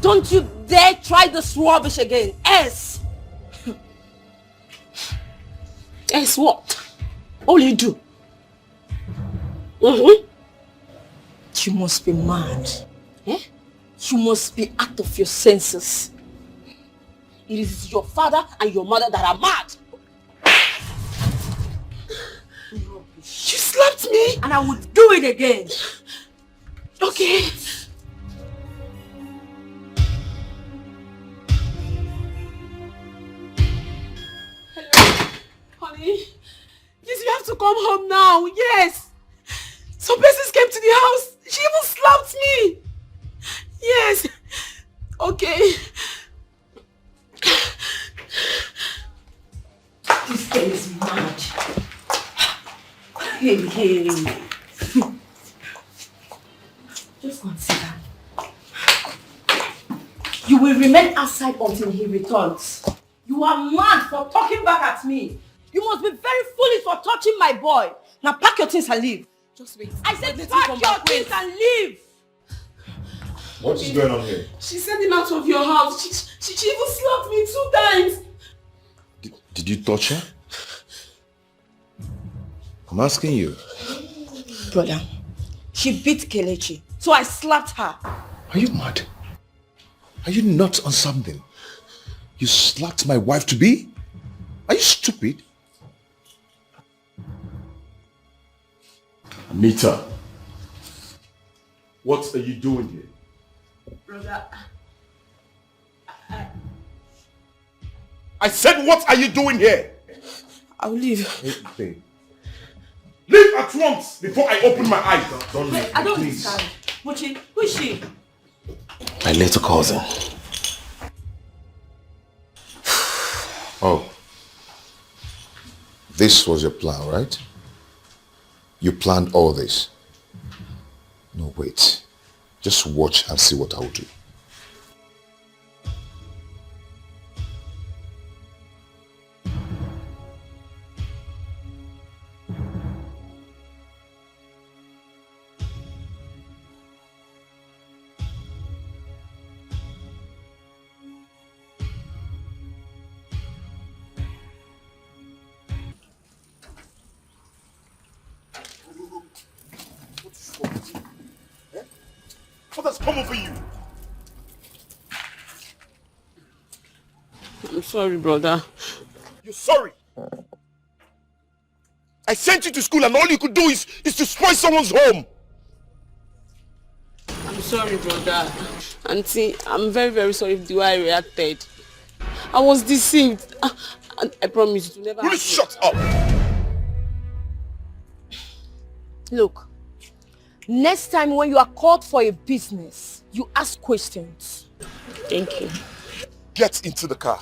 Speaker 7: Don't you dare try this rubbish again. S.
Speaker 1: S what? What will you do? Mm-hmm.
Speaker 7: You must be mad.
Speaker 1: Eh?
Speaker 7: You must be out of your senses.
Speaker 1: It is your father and your mother that are mad. You slapped me.
Speaker 7: And I would do it again.
Speaker 1: Okay.
Speaker 7: come home now. Yes. Some persons came to the house. She even slapped me. Yes. Okay.
Speaker 4: This girl is mad. Hey. Just go and sit down. You will remain outside until he returns. You are mad for talking back at me.
Speaker 7: You must be very foolish for touching my boy. Now pack your things and leave. Just wait. I said pack your things and leave.
Speaker 2: What is going on here?
Speaker 7: She sent him out of your house. She even slapped me 2 times.
Speaker 2: Did you touch her? I'm asking you.
Speaker 7: Brother, she beat Kelechi, so I slapped her.
Speaker 2: Are you mad? Are you not on something? You slapped my wife to be? Are you stupid?
Speaker 5: Anita, what are you doing here?
Speaker 7: Brother,
Speaker 5: I said, what are you doing here?
Speaker 7: I'll leave.
Speaker 2: Hey.
Speaker 5: Leave at once before I open my eyes. Don't leave.
Speaker 7: I don't
Speaker 5: please.
Speaker 7: understand. Mochi, who is she?
Speaker 5: My little cousin.
Speaker 2: Oh. This was your plan, right? You planned all this. No, wait. Just watch and see what I will do.
Speaker 5: What has come over you?
Speaker 7: I'm sorry, brother.
Speaker 5: You're sorry? I sent you to school and all you could do is to spoil someone's home.
Speaker 7: I'm sorry, brother. Auntie, I'm very, very sorry for the way I reacted. I was deceived. And I promise it will never
Speaker 5: Will you shut up?
Speaker 7: Look, next time when you are called for a business, you ask questions. Thank you.
Speaker 5: Get into the car.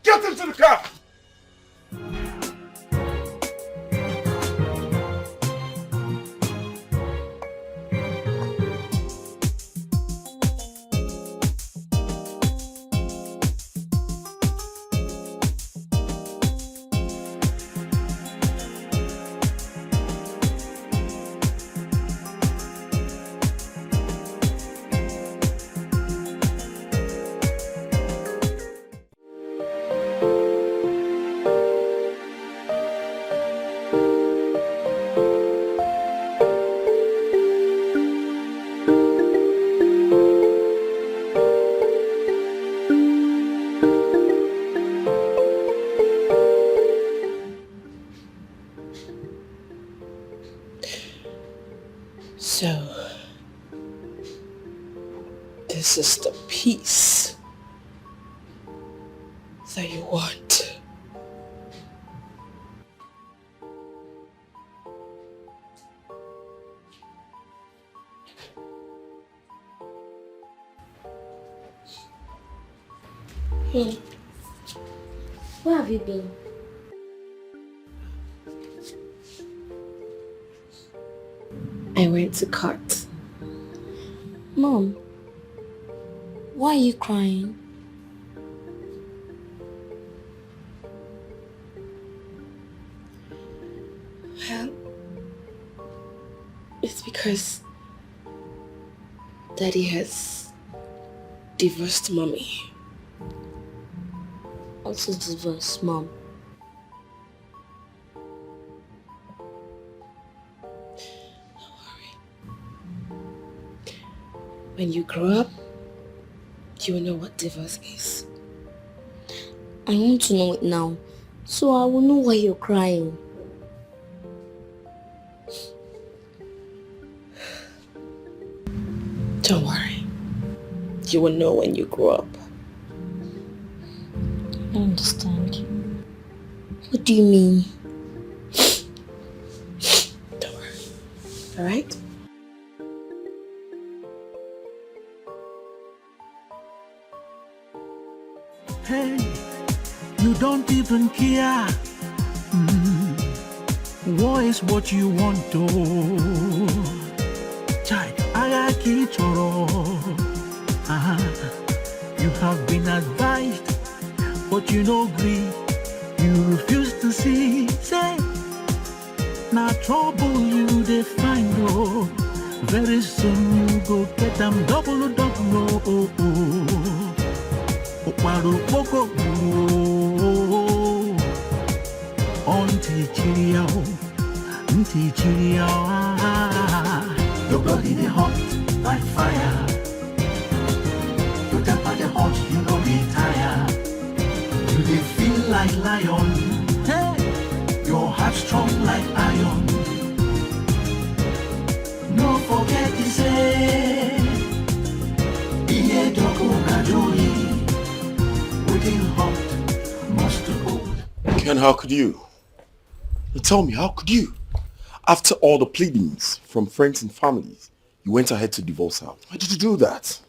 Speaker 5: Get into the car!
Speaker 7: So, this is the peace that you want.
Speaker 3: Hey, where have you been?
Speaker 1: I went to court.
Speaker 3: Mom, why are you crying?
Speaker 1: Well, it's because Daddy has divorced Mommy.
Speaker 3: Also divorce, Mom.
Speaker 1: When you grow up, you will know what divorce is.
Speaker 3: I want to know it now, so I will know why you're crying.
Speaker 1: Don't worry. You will know when you grow up.
Speaker 3: I understand you. What do you mean?
Speaker 11: Hey, you don't even care. War is what you want to. Chai, Agaki Choro. You have been advised, but you no agree. You refuse to see. Say, now trouble you they find oh. Very soon you go get them double. Your body they hot like fire. Your temper they hot, you know they tire. You they feel like lion. Hey, your heart strong like iron. No forget to say, Iye doko kajoi. Within hot, must hold.
Speaker 5: Ken, how could you? Tell me, how could you? After all the pleadings from friends and families, you went ahead to divorce her. Why did you do that?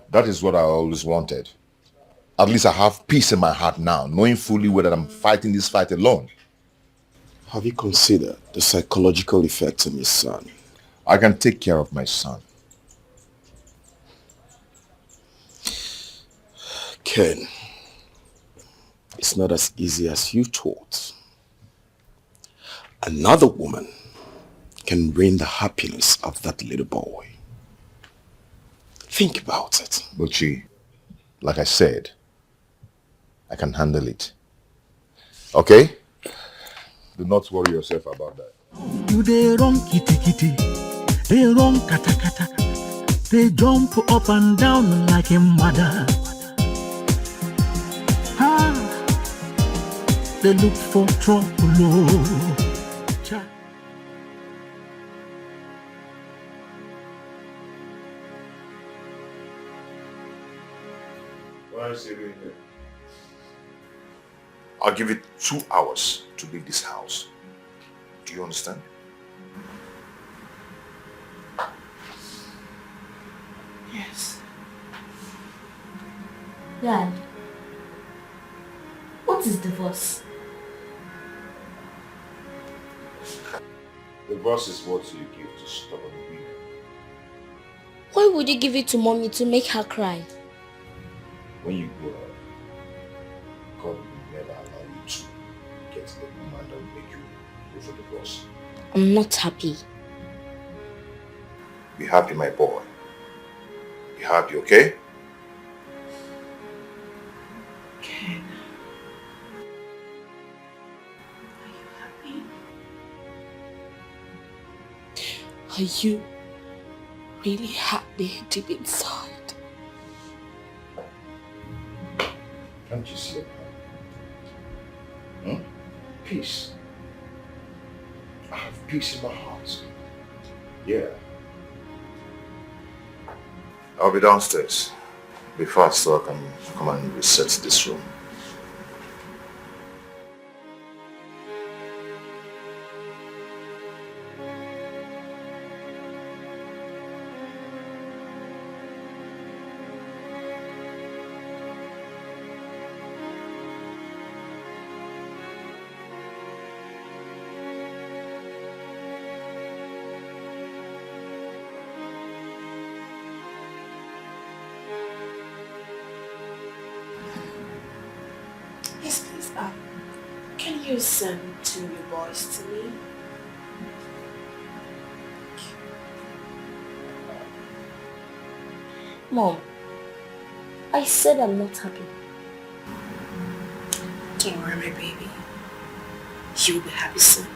Speaker 2: That is what I always wanted. At least I have peace in my heart now, knowing fully well that I'm fighting this fight alone.
Speaker 5: Have you considered the psychological effects on your son?
Speaker 2: I can take care of my son.
Speaker 5: Ken, it's not as easy as you thought. Another woman can ruin the happiness of that little boy. Think about it.
Speaker 2: Luchy, like I said, I can handle it. Okay? Do not worry yourself about that.
Speaker 11: You they wrong kitty kitty, they wrong kata kata, they jump up and down like a mother. They look for trouble.
Speaker 2: What is he doing here? I'll give it 2 hours to leave this house. Do you understand?
Speaker 3: Yes. Dad, what is divorce?
Speaker 2: Divorce is what you give to stubborn women.
Speaker 3: Why would you give it to mommy to make her cry?
Speaker 2: When you grow up, God will never allow you to get the woman that will make you go for divorce.
Speaker 3: I'm not happy.
Speaker 2: Be happy, my boy. Be happy, okay?
Speaker 1: Ken, are you happy? Are you really happy deep inside?
Speaker 2: Can't you see it? Peace. I have peace in my heart. Yeah. I'll be downstairs. Be fast so I can come and reset this room.
Speaker 1: Yes, please. Can you send 2 new boys to me?
Speaker 3: Mom, I said I'm not happy.
Speaker 1: Don't worry, my baby. You will be happy soon.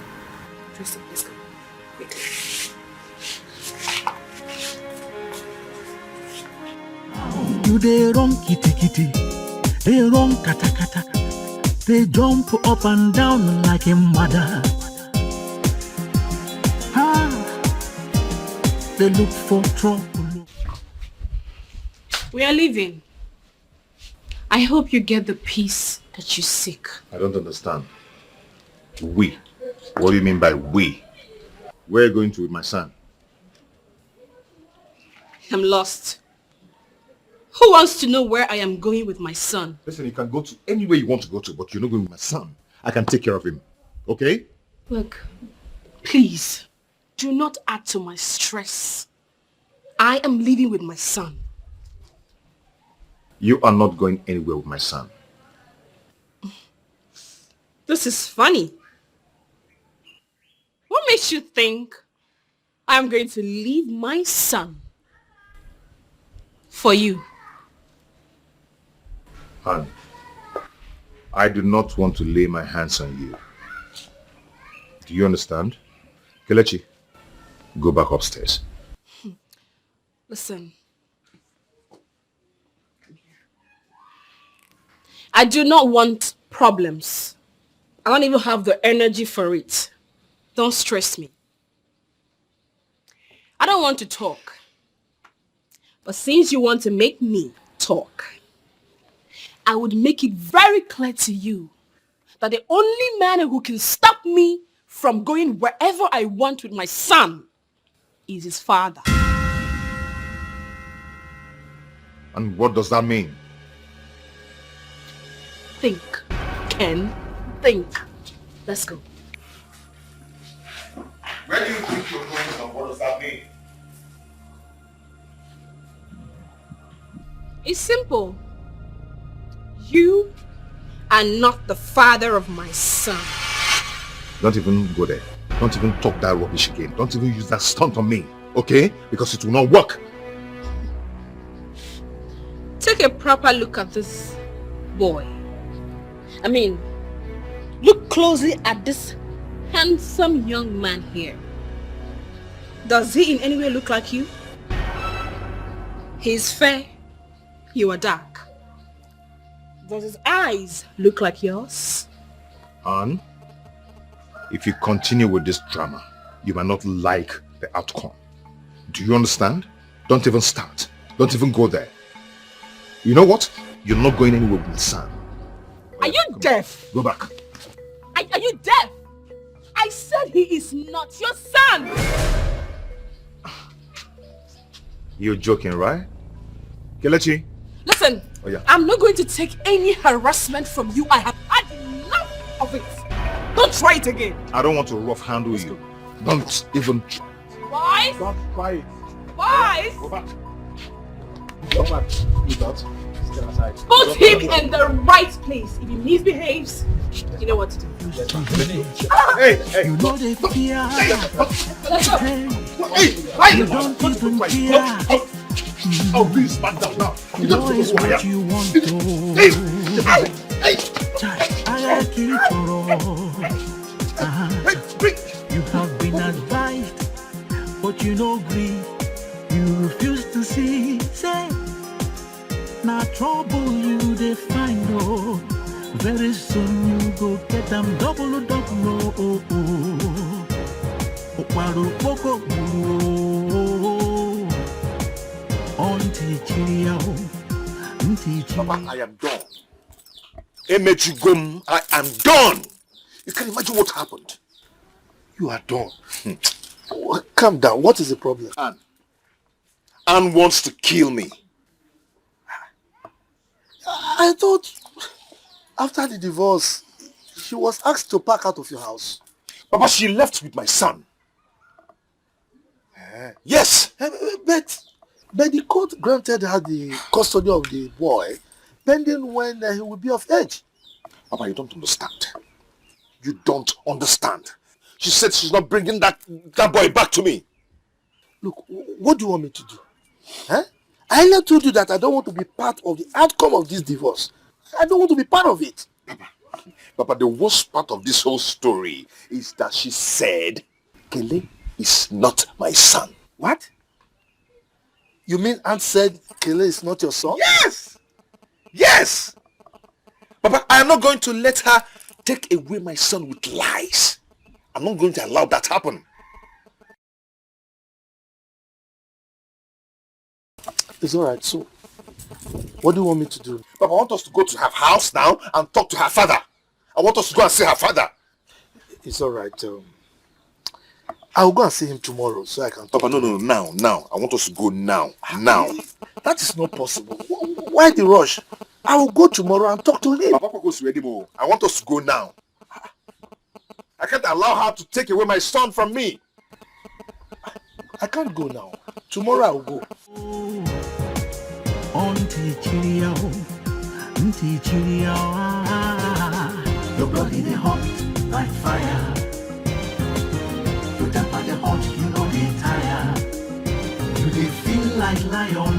Speaker 1: First up, let's go. Quickly.
Speaker 11: You they wrong kitty kitty, they wrong kata kata, they jump up and down like a mother. They look for trouble.
Speaker 1: We are leaving. I hope you get the peace that you seek.
Speaker 2: I don't understand. We? What do you mean by we? Where are you going to with my son?
Speaker 1: I'm lost.
Speaker 7: Who wants to know where I am going with my son?
Speaker 2: Listen, you can go to anywhere you want to go to, but you're not going with my son. I can take care of him. Okay?
Speaker 7: Look, please, do not add to my stress. I am leaving with my son.
Speaker 2: You are not going anywhere with my son.
Speaker 7: This is funny. What makes you think I'm going to leave my son for you?
Speaker 2: Han, I do not want to lay my hands on you. Do you understand? Kelechi, go back upstairs.
Speaker 7: Listen. I do not want problems. I don't even have the energy for it. Don't stress me. I don't want to talk. But since you want to make me talk, I would make it very clear to you that the only man who can stop me from going wherever I want with my son is his father.
Speaker 2: And what does that mean?
Speaker 7: Think, Ken. Think. Let's go.
Speaker 2: Where do you think you're going and what does that mean?
Speaker 7: It's simple. You are not the father of my son.
Speaker 2: Don't even go there. Don't even talk that rubbish again. Don't even use that stunt on me. Okay? Because it will not work.
Speaker 7: Take a proper look at this boy. I mean, look closely at this handsome young man here. Does he in any way look like you? He's fair. You are dark. Does his eyes look like yours?
Speaker 2: And if you continue with this drama, you might not like the outcome. Do you understand? Don't even start. Don't even go there. You know what? You're not going anywhere with Sam.
Speaker 7: Are you deaf?
Speaker 2: Go back.
Speaker 7: Are you deaf? I said he is not your son.
Speaker 2: You're joking, right? Kelechi.
Speaker 7: Listen,
Speaker 2: Oh, yeah.
Speaker 7: I'm not going to take any harassment from you. I have had enough of it. Don't try it again.
Speaker 2: I don't want to rough handle you. Don't even.
Speaker 7: Why?
Speaker 2: Don't try it.
Speaker 7: Why?
Speaker 2: Go back. Go back. You don't. Stay aside.
Speaker 7: Put him in the right place. If he misbehaves, you know what to do.
Speaker 2: Hey, hey.
Speaker 11: You know they fear.
Speaker 7: Let's go.
Speaker 2: Hey,
Speaker 11: You don't even care.
Speaker 2: Oh, please, back down now. You
Speaker 11: Know
Speaker 2: don't
Speaker 11: is
Speaker 2: know who I
Speaker 11: what
Speaker 2: am.
Speaker 11: you want to.
Speaker 2: Hey, hey,
Speaker 11: I like it for all.
Speaker 2: hey.
Speaker 11: You have been advised, but you no agree. You refuse to see. Say, now trouble you they find oh. Very soon you go get them double. Oh, oh. Okwaru poko
Speaker 5: Papa, I am done. Emechigum, I am done. You can imagine what happened.
Speaker 6: You are done. Calm down. What is the problem?
Speaker 5: Anne wants to kill me.
Speaker 6: I thought after the divorce, she was asked to pack out of your house.
Speaker 5: Papa, she left with my son. Yes.
Speaker 6: But the court granted her the custody of the boy pending when he will be of age.
Speaker 5: Papa, you don't understand. You don't understand. She said she's not bringing that boy back to me.
Speaker 6: Look, what do you want me to do? Huh? I earlier told you that I don't want to be part of the outcome of this divorce. I don't want to be part of it.
Speaker 5: Papa, the worst part of this whole story is that she said Kele is not my son.
Speaker 6: What? You mean Aunt said Kele is not your son?
Speaker 5: Yes! Yes! Papa, I am not going to let her take away my son with lies. I'm not going to allow that happen.
Speaker 6: It's alright, so what do you want me to do?
Speaker 5: Papa, I want us to go to her house now and talk to her father. I want us to go and see her father.
Speaker 6: It's alright. I'll go and see him tomorrow so I can talk.
Speaker 5: Papa, no, now. I want us to go now. Now.
Speaker 6: That is not possible. Why the rush? I will go tomorrow and talk to him.
Speaker 2: Papa goes ready, Mo. I want us to go now. I can't allow her to take away my son from me.
Speaker 6: I can't go now. Tomorrow I will go.
Speaker 11: Your body they hot like fire. You temper the hot, you know they tire. You they feel like lion.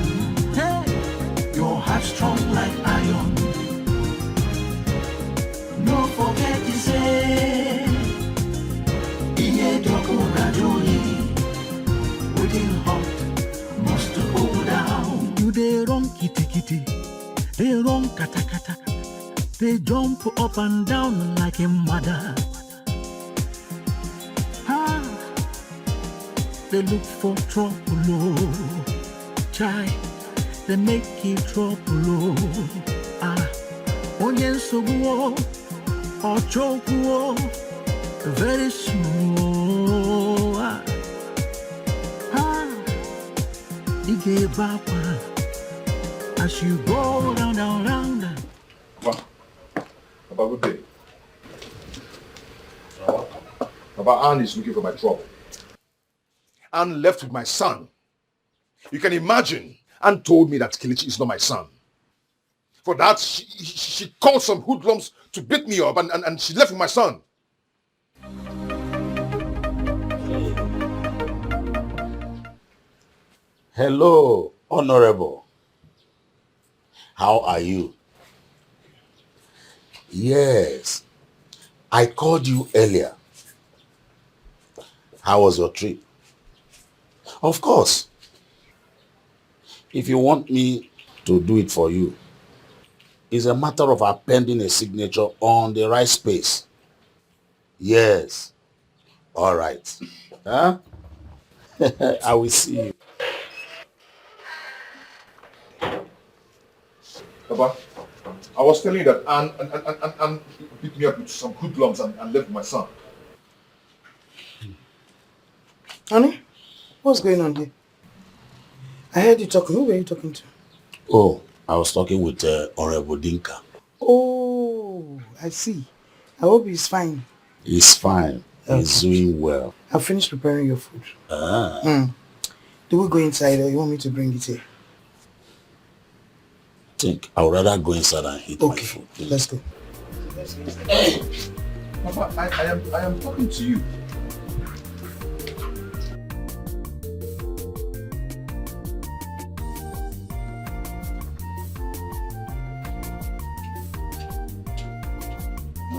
Speaker 11: Hey, your heart strong like iron. No forget to say, Iye doko rajoli. Within hot, must go down. You they run kitty kitty, they run kata kata. They jump up and down like a mother. Ah, they look for trouble, oh. Try, they make it trouble, oh. Ah, onye soguo, or chokuo, very soon. Ah, he gave up as you go round and round.
Speaker 2: Papa, good day. Papa, Anne is looking for my trouble. Anne left with my son. You can imagine, Anne told me that Kelechi is not my son. For that, she called some hoodlums to beat me up and she left with my son.
Speaker 9: Hello, Honorable. How are you? Yes, I called you earlier. How was your trip? Of course. If you want me to do it for you, it's a matter of appending a signature on the right space. Yes. All right. Huh? I will see you.
Speaker 2: Papa, I was telling you that Anne beat me up with some hoodlums and left with my son.
Speaker 8: Honey, what's going on here? I heard you talking. Who were you talking to?
Speaker 9: Oh, I was talking with Honorable Dinka.
Speaker 8: Oh, I see. I hope he's fine.
Speaker 9: He's fine.
Speaker 8: Okay.
Speaker 9: He's doing well.
Speaker 8: I've finished preparing your food.
Speaker 9: Ah.
Speaker 8: Do we go inside or you want me to bring it here?
Speaker 9: Think I would rather go inside and eat my food.
Speaker 8: Let's go.
Speaker 2: Hey, Papa, I am talking to you.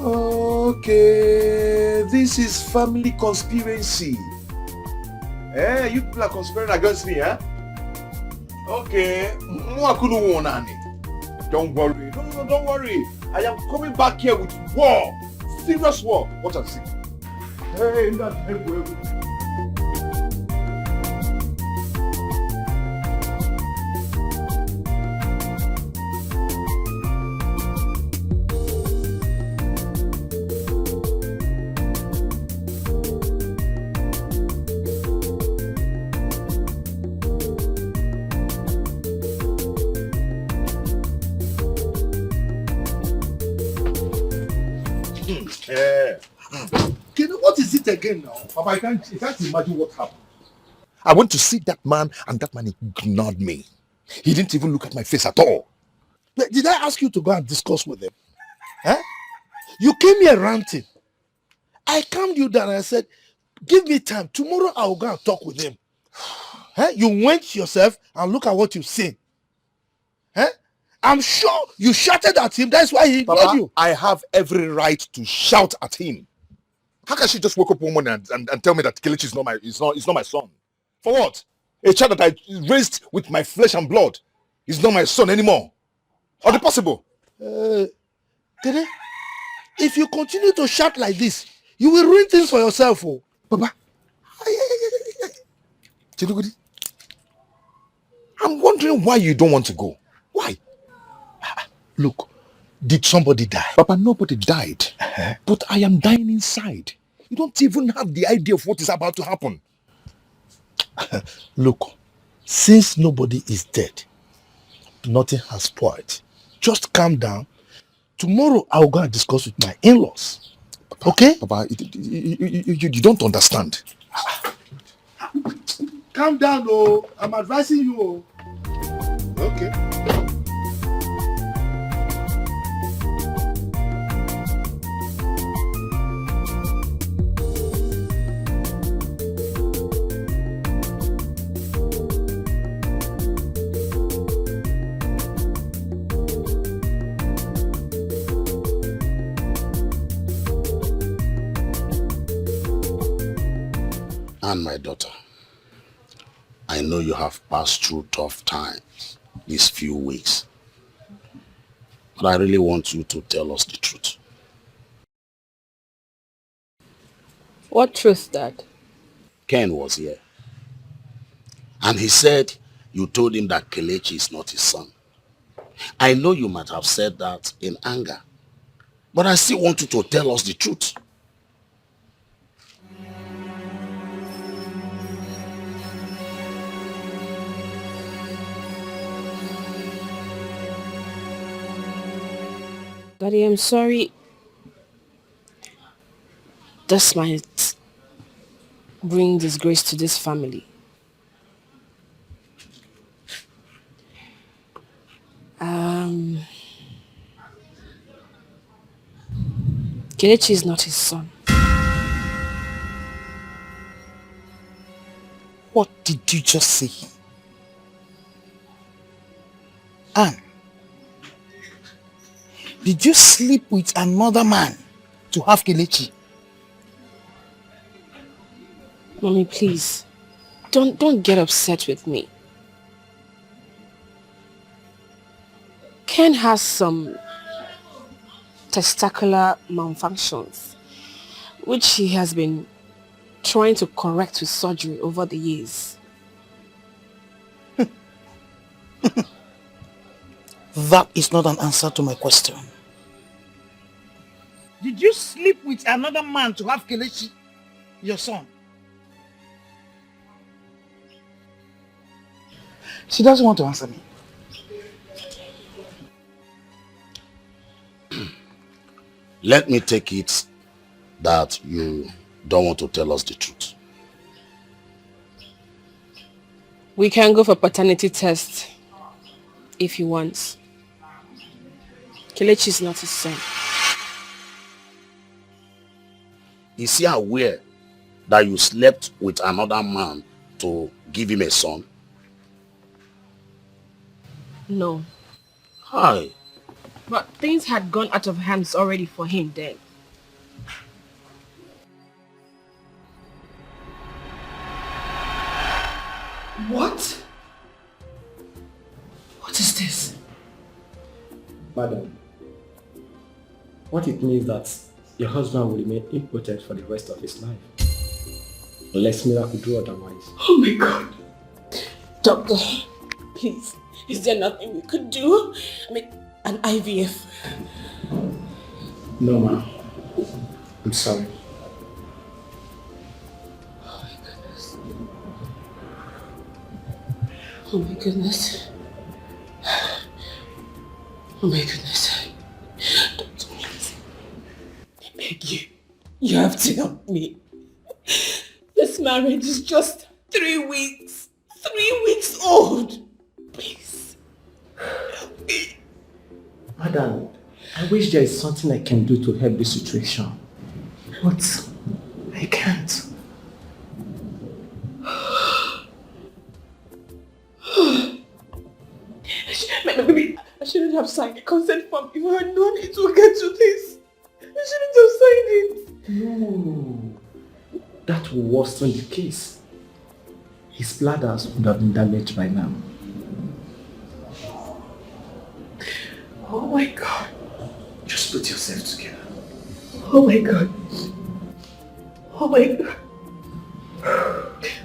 Speaker 6: Okay, this is family conspiracy. Eh, you people are conspiring against me, eh? Okay, don't worry. No, don't worry. I am coming back here with war, serious war. Watch and see. Hey,
Speaker 2: what is it again now? Papa, you can't imagine what happened. I went to see that man and that man ignored me. He didn't even look at my face at all.
Speaker 6: Did I ask you to go and discuss with him? Huh? You came here ranting. I calmed you down and I said, give me time. Tomorrow I will go and talk with him. Huh? You went yourself and look at what you've seen. Huh? I'm sure you shouted at him. That's why he ignored you.
Speaker 2: I have every right to shout at him. How can she just wake up one morning and tell me that Kelechi is not my son? For what? A child that I raised with my flesh and blood is not my son anymore. Are they possible?
Speaker 6: Dede, if you continue to shout like this, you will ruin things for yourself. Oh.
Speaker 2: Papa, I'm wondering why you don't want to go. Why?
Speaker 6: Look, did somebody die?
Speaker 2: Papa, nobody died. But I am dying inside. You don't even have the idea of what is about to happen.
Speaker 6: Look, since nobody is dead, nothing has spoiled. Just calm down. Tomorrow I'll go and discuss with my in-laws. Okay?
Speaker 2: Papa, you don't understand.
Speaker 6: Calm down, oh. I'm advising you, oh. Okay.
Speaker 9: And my daughter, I know you have passed through tough times these few weeks, but I really want you to tell us the truth.
Speaker 7: What truth, Dad?
Speaker 9: Ken was here, and he said you told him that Kelechi is not his son. I know you might have said that in anger, but I still want you to tell us the truth.
Speaker 7: Daddy, I'm sorry. This might bring disgrace to this family. Kelechi is not his son.
Speaker 8: What did you just say? Anne, did you sleep with another man to have Kelechi?
Speaker 7: Mommy, please. Don't get upset with me. Ken has some testicular malfunctions, which he has been trying to correct with surgery over the years.
Speaker 8: That is not an answer to my question. Did you sleep with another man to have Kelechi, your son? She doesn't want to answer me.
Speaker 9: Let me take it that you don't want to tell us the truth.
Speaker 7: We can go for paternity test if he wants. Kelechi is not his son.
Speaker 9: Is he aware that you slept with another man to give him a son?
Speaker 7: No.
Speaker 9: Hi.
Speaker 7: But things had gone out of hands already for him then.
Speaker 8: What? What is this?
Speaker 12: Madam, what it means that your husband will remain impotent for the rest of his life. Unless miracle do otherwise.
Speaker 1: Oh my God. Doctor, please, is there nothing we could do? I mean, an IVF.
Speaker 12: No, ma'am. I'm sorry.
Speaker 1: Oh my goodness. Oh my goodness. Oh my goodness. Doctor, please. I beg you. You have to help me. This marriage is just 3 weeks. 3 weeks old. Please. Help me.
Speaker 12: Madam, I wish there is something I can do to help this situation. But I can't.
Speaker 1: Maybe I shouldn't have signed the consent form if I had known it would get to this. I shouldn't have signed it.
Speaker 12: No. That will worsen the case. His bladders would have been damaged by now.
Speaker 1: Oh my God.
Speaker 12: Just put yourself together.
Speaker 1: Oh my God. Oh my God.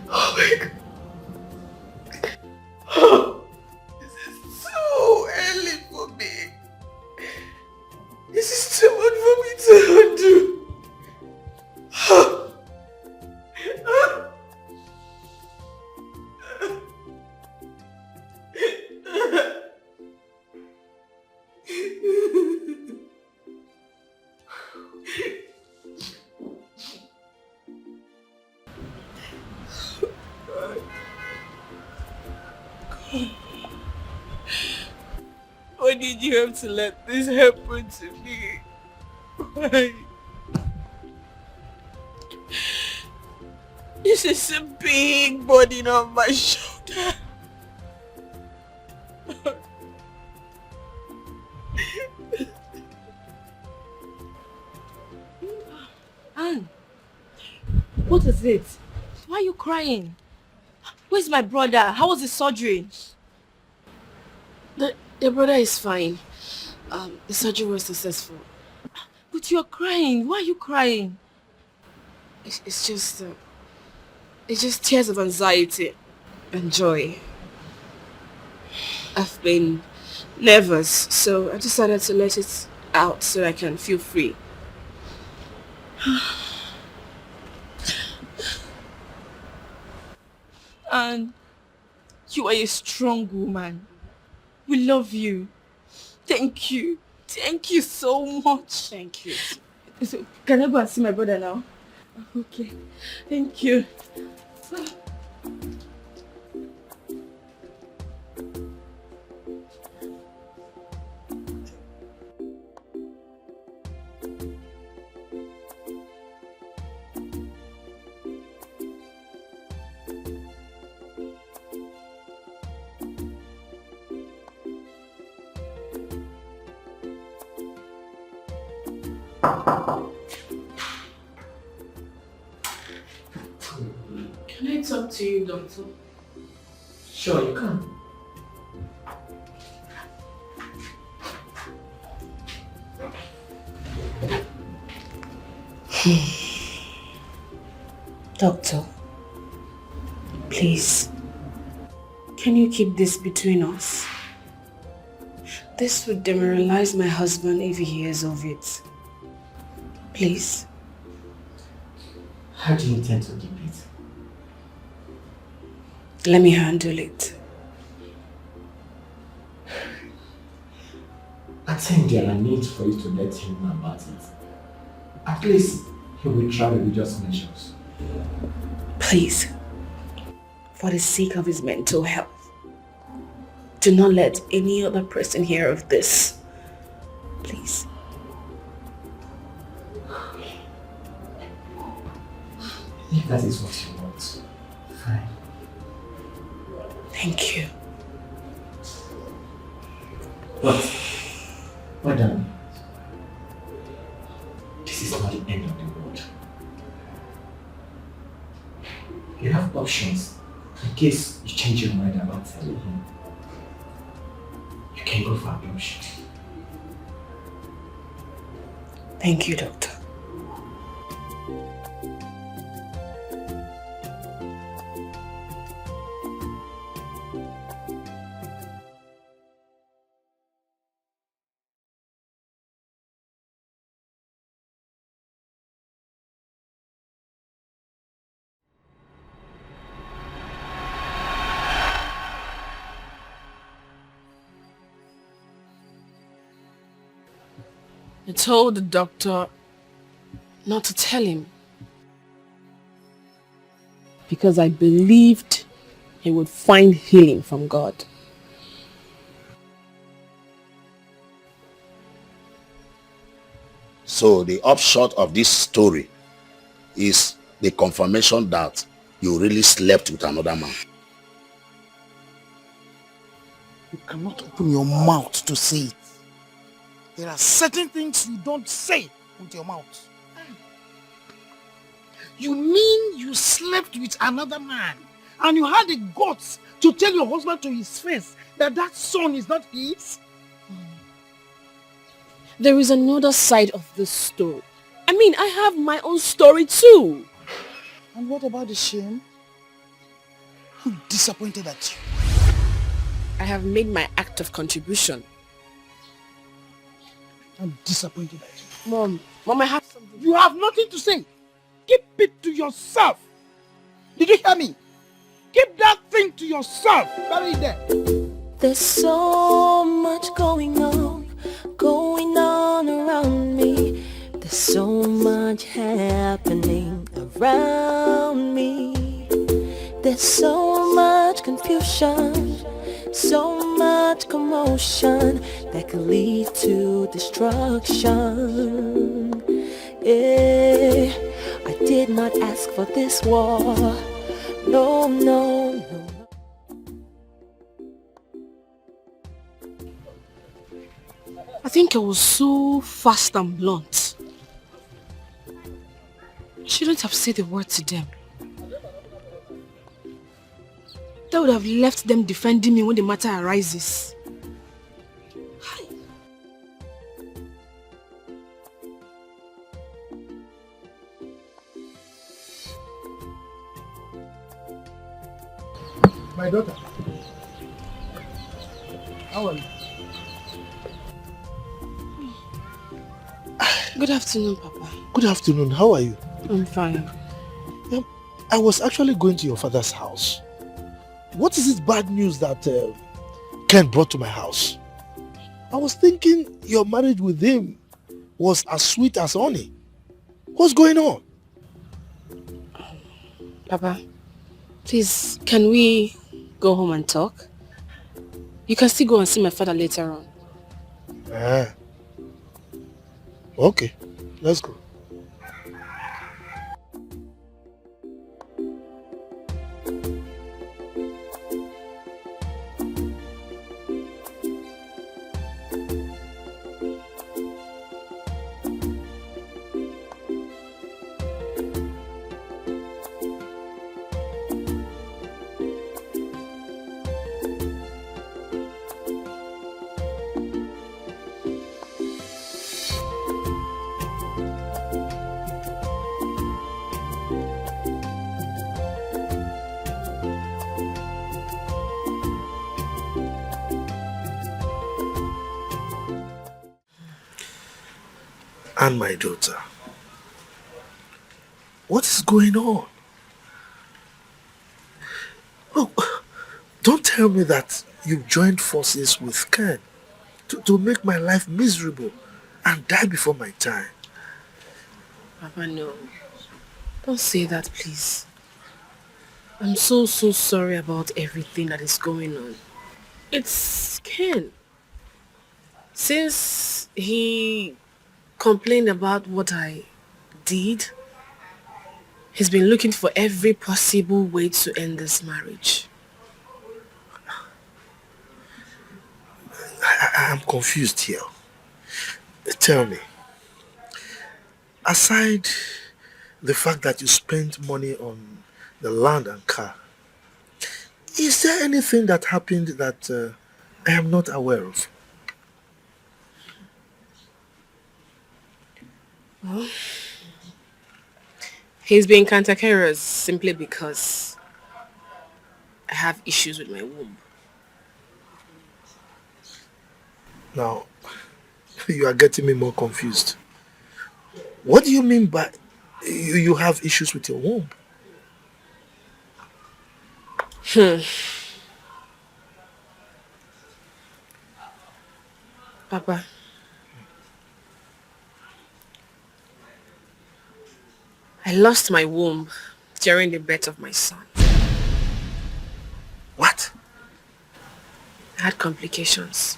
Speaker 1: Oh my God. Oh, this is too early for me. This is too much for me to undo.
Speaker 7: Why did you have to let this happen to me? Why? This is a big burden on my shoulder. Anne, what is it? Why are you crying? Where's my brother? How was the surgery?
Speaker 1: The brother is fine. The surgery was successful.
Speaker 7: But you're crying. Why are you crying?
Speaker 1: It's just tears of anxiety and joy. I've been nervous, so I decided to let it out so I can feel free.
Speaker 7: And you are a strong woman. We love you. Thank you. Thank you so much.
Speaker 1: Thank you.
Speaker 7: So, can I go and see my brother now? Okay. Thank you.
Speaker 1: Can I talk to you, doctor?
Speaker 12: Sure, you can.
Speaker 1: Doctor, please, can you keep this between us? This would demoralize my husband if he hears of it. Please.
Speaker 12: How do you intend to keep it?
Speaker 1: Let me handle it.
Speaker 12: I think there are needs for you to let him know about it. At least he will try religious measures.
Speaker 1: Please, for the sake of his mental health, do not let any other person hear of this. Please.
Speaker 12: If that is what you want, fine.
Speaker 1: Thank you.
Speaker 12: But, madam, this is not the end of the world. You have options in case you change your mind about telling him. You can go for adoption.
Speaker 1: Thank you, doctor. I told the doctor not to tell him because I believed he would find healing from God.
Speaker 9: So the upshot of this story is the confirmation that you really slept with another man.
Speaker 8: You cannot open your mouth to say it. There are certain things you don't say with your mouth. You mean you slept with another man and you had the guts to tell your husband to his face that that son is not his?
Speaker 1: There is another side of this story. I mean, I have my own story too.
Speaker 8: And what about the shame? I'm disappointed at you.
Speaker 1: I have made my act of contribution.
Speaker 8: I'm disappointed at you.
Speaker 1: Mom, I have something.
Speaker 8: You have nothing to say. Keep it to yourself. Did you hear me? Keep that thing to yourself. Bury it there.
Speaker 13: There's so much going on around me. There's so much happening around me. There's so much confusion, so much much commotion that could lead to destruction. Yeah, I did not ask for this war. No, no, no.
Speaker 7: I think I was so fast and blunt. I shouldn't have said a word to them. That would have left them defending me when the matter arises.
Speaker 8: My daughter. How are you?
Speaker 7: Good afternoon, Papa.
Speaker 8: Good afternoon. How are you?
Speaker 7: I'm fine.
Speaker 8: I was actually going to your father's house. What is this bad news that Ken brought to my house? I was thinking your marriage with him was as sweet as honey. What's going on?
Speaker 7: Papa, please, can we go home and talk? You can still go and see my father later on.
Speaker 8: Okay, let's go. And my daughter, what is going on? Look, don't tell me that you joined forces with Ken to make my life miserable and die before my time.
Speaker 7: Papa, no. Don't say that, please. I'm so sorry about everything that is going on. It's Ken. Since he complained about what I did, he's been looking for every possible way to end this marriage.
Speaker 8: I'm confused here. Tell me, aside the fact that you spent money on the land and car, is there anything that happened that I am not aware of?
Speaker 7: Well, he's being cantankerous simply because I have issues with my womb.
Speaker 8: Now, you are getting me more confused. What do you mean by you have issues with your womb?
Speaker 7: Papa, I lost my womb during the birth of my son.
Speaker 8: What?
Speaker 7: I had complications.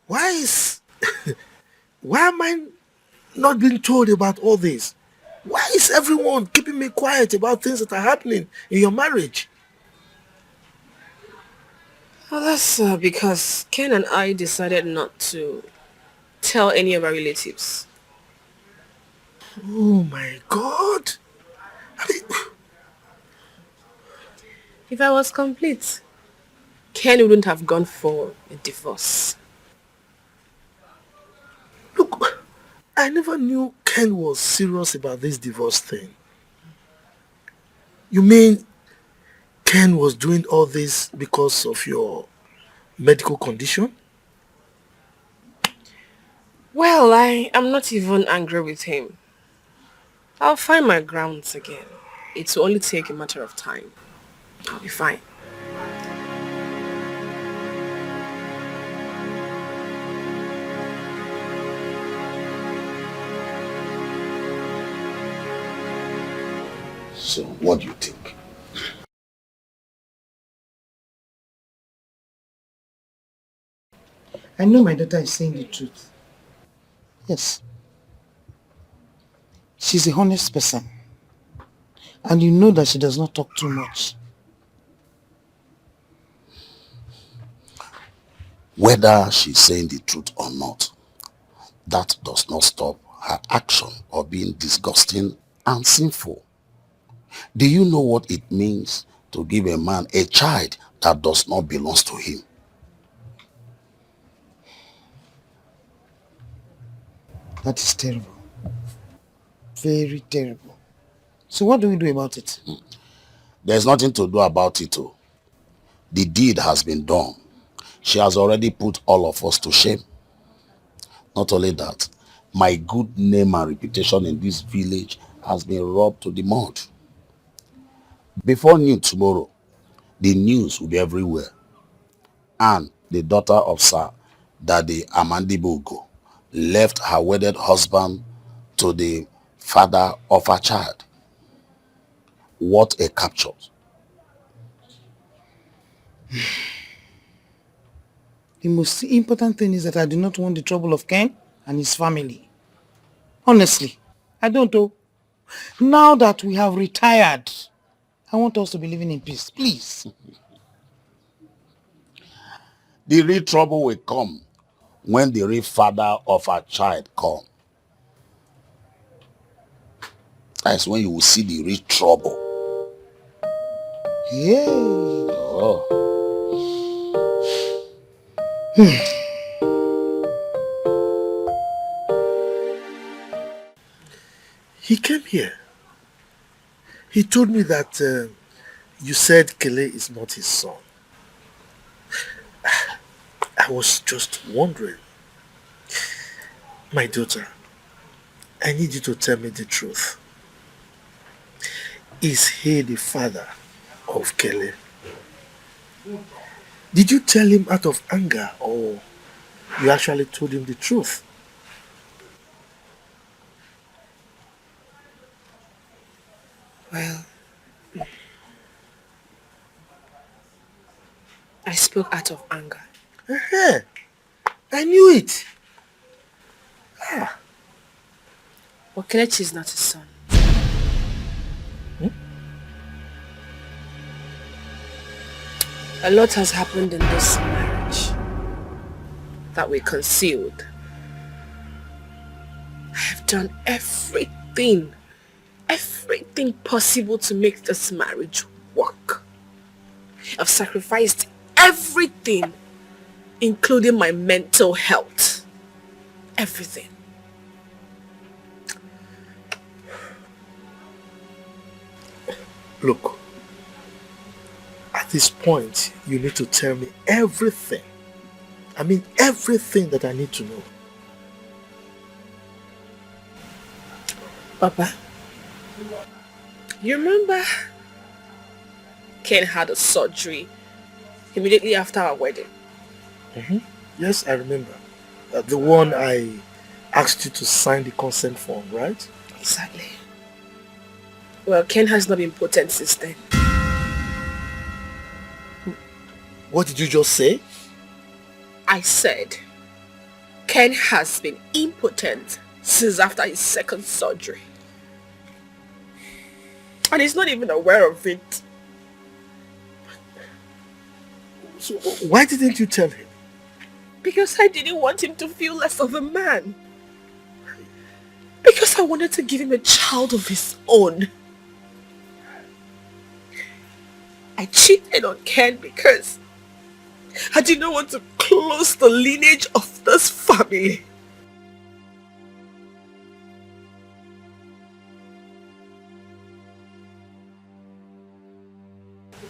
Speaker 8: Why am I not being told about all this? Why is everyone keeping me quiet about things that are happening in your marriage?
Speaker 7: Well, that's because Ken and I decided not to tell any of our relatives.
Speaker 8: Oh my God!
Speaker 7: If I was complete, Ken wouldn't have gone for a divorce.
Speaker 8: Look, I never knew Ken was serious about this divorce thing. You mean Ken was doing all this because of your medical condition?
Speaker 7: Well, I am not even angry with him. I'll find my grounds again. It will only take a matter of time. I'll be fine.
Speaker 2: So what do you think?
Speaker 8: I know my daughter is saying the truth. Yes. She's a honest person. And you know that she does not talk too much.
Speaker 9: Whether she's saying the truth or not, that does not stop her action of being disgusting and sinful. Do you know what it means to give a man a child that does not belong to him?
Speaker 8: That is terrible. Very terrible. So what do we do about it?
Speaker 9: There's nothing to do about it. Oh. The deed has been done. She has already put all of us to shame. Not only that, my good name and reputation in this village has been rubbed to the mud. Before noon tomorrow, the news will be everywhere. And the daughter of Sir Daddy Amandibogo left her wedded husband to the father of her child. What a capture.
Speaker 8: The most important thing is that I do not want the trouble of Ken and his family. Honestly, I don't know. Now that we have retired, I want us to be living in peace, please.
Speaker 9: The real trouble will come when the real father of her child comes. That's when you will see the real trouble.
Speaker 8: Yeah.
Speaker 9: Oh.
Speaker 8: He came here. He told me that you said Kele is not his son. I was just wondering. My daughter, I need you to tell me the truth. Is he the father of Kele? Did you tell him out of anger or you actually told him the truth?
Speaker 1: Well, I spoke out of anger.
Speaker 8: I knew it.
Speaker 1: But Kelechi is not his son. A lot has happened in this marriage that we concealed. I have done everything possible to make this marriage work. I've sacrificed everything, including my mental health. Everything.
Speaker 8: Look, at this point, you need to tell me everything. I mean everything that I need to know.
Speaker 1: Papa, you remember Ken had a surgery immediately after our wedding?
Speaker 8: Yes, I remember. The one I asked you to sign the consent form, right?
Speaker 1: Exactly. Well, Ken has not been potent since then.
Speaker 8: What did you just say?
Speaker 1: I said Ken has been impotent since after his second surgery. And he's not even aware of it.
Speaker 8: So why didn't you tell him?
Speaker 1: Because I didn't want him to feel less of a man. Because I wanted to give him a child of his own. I cheated on Ken because I did not want to close the lineage of this family.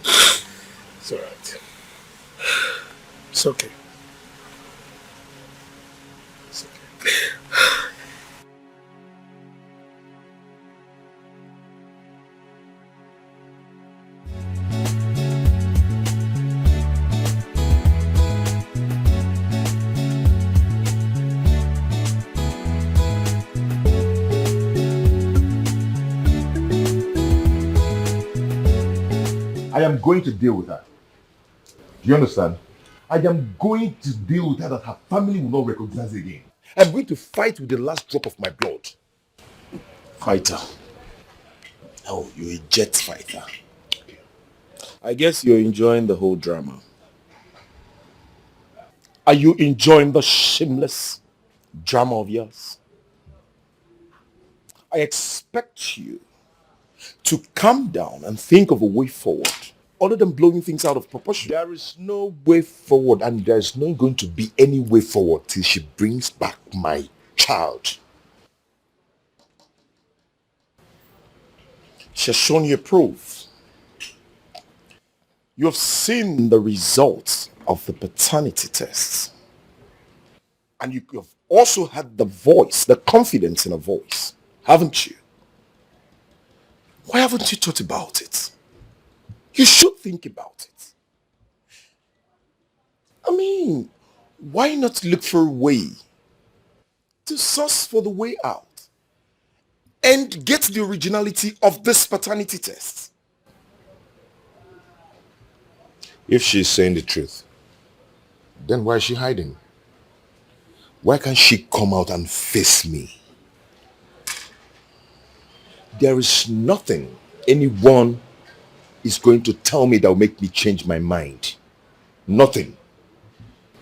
Speaker 8: It's alright. It's okay. It's okay.
Speaker 2: I am going to deal with her. Do you understand? I am going to deal with her that her family will not recognize again. I'm going to fight with the last drop of my blood.
Speaker 9: Fighter. Oh, you're a jet fighter. I guess you're enjoying the whole drama. Are you enjoying the shameless drama of yours? I expect you to calm down and think of a way forward other than blowing things out of proportion.
Speaker 2: There is no way forward, and there's not going to be any way forward till she brings back my child.
Speaker 9: She has shown you proof. You have seen the results of the paternity tests. And you have also had the voice, the confidence in a voice, haven't you? Why haven't you thought about it? You should think about it. I mean, why not look for a way to source for the way out and get the originality of this paternity test?
Speaker 2: If she's saying the truth, then why is she hiding? Why can't she come out and face me? There is nothing anyone is going to tell me that will make me change my mind. Nothing.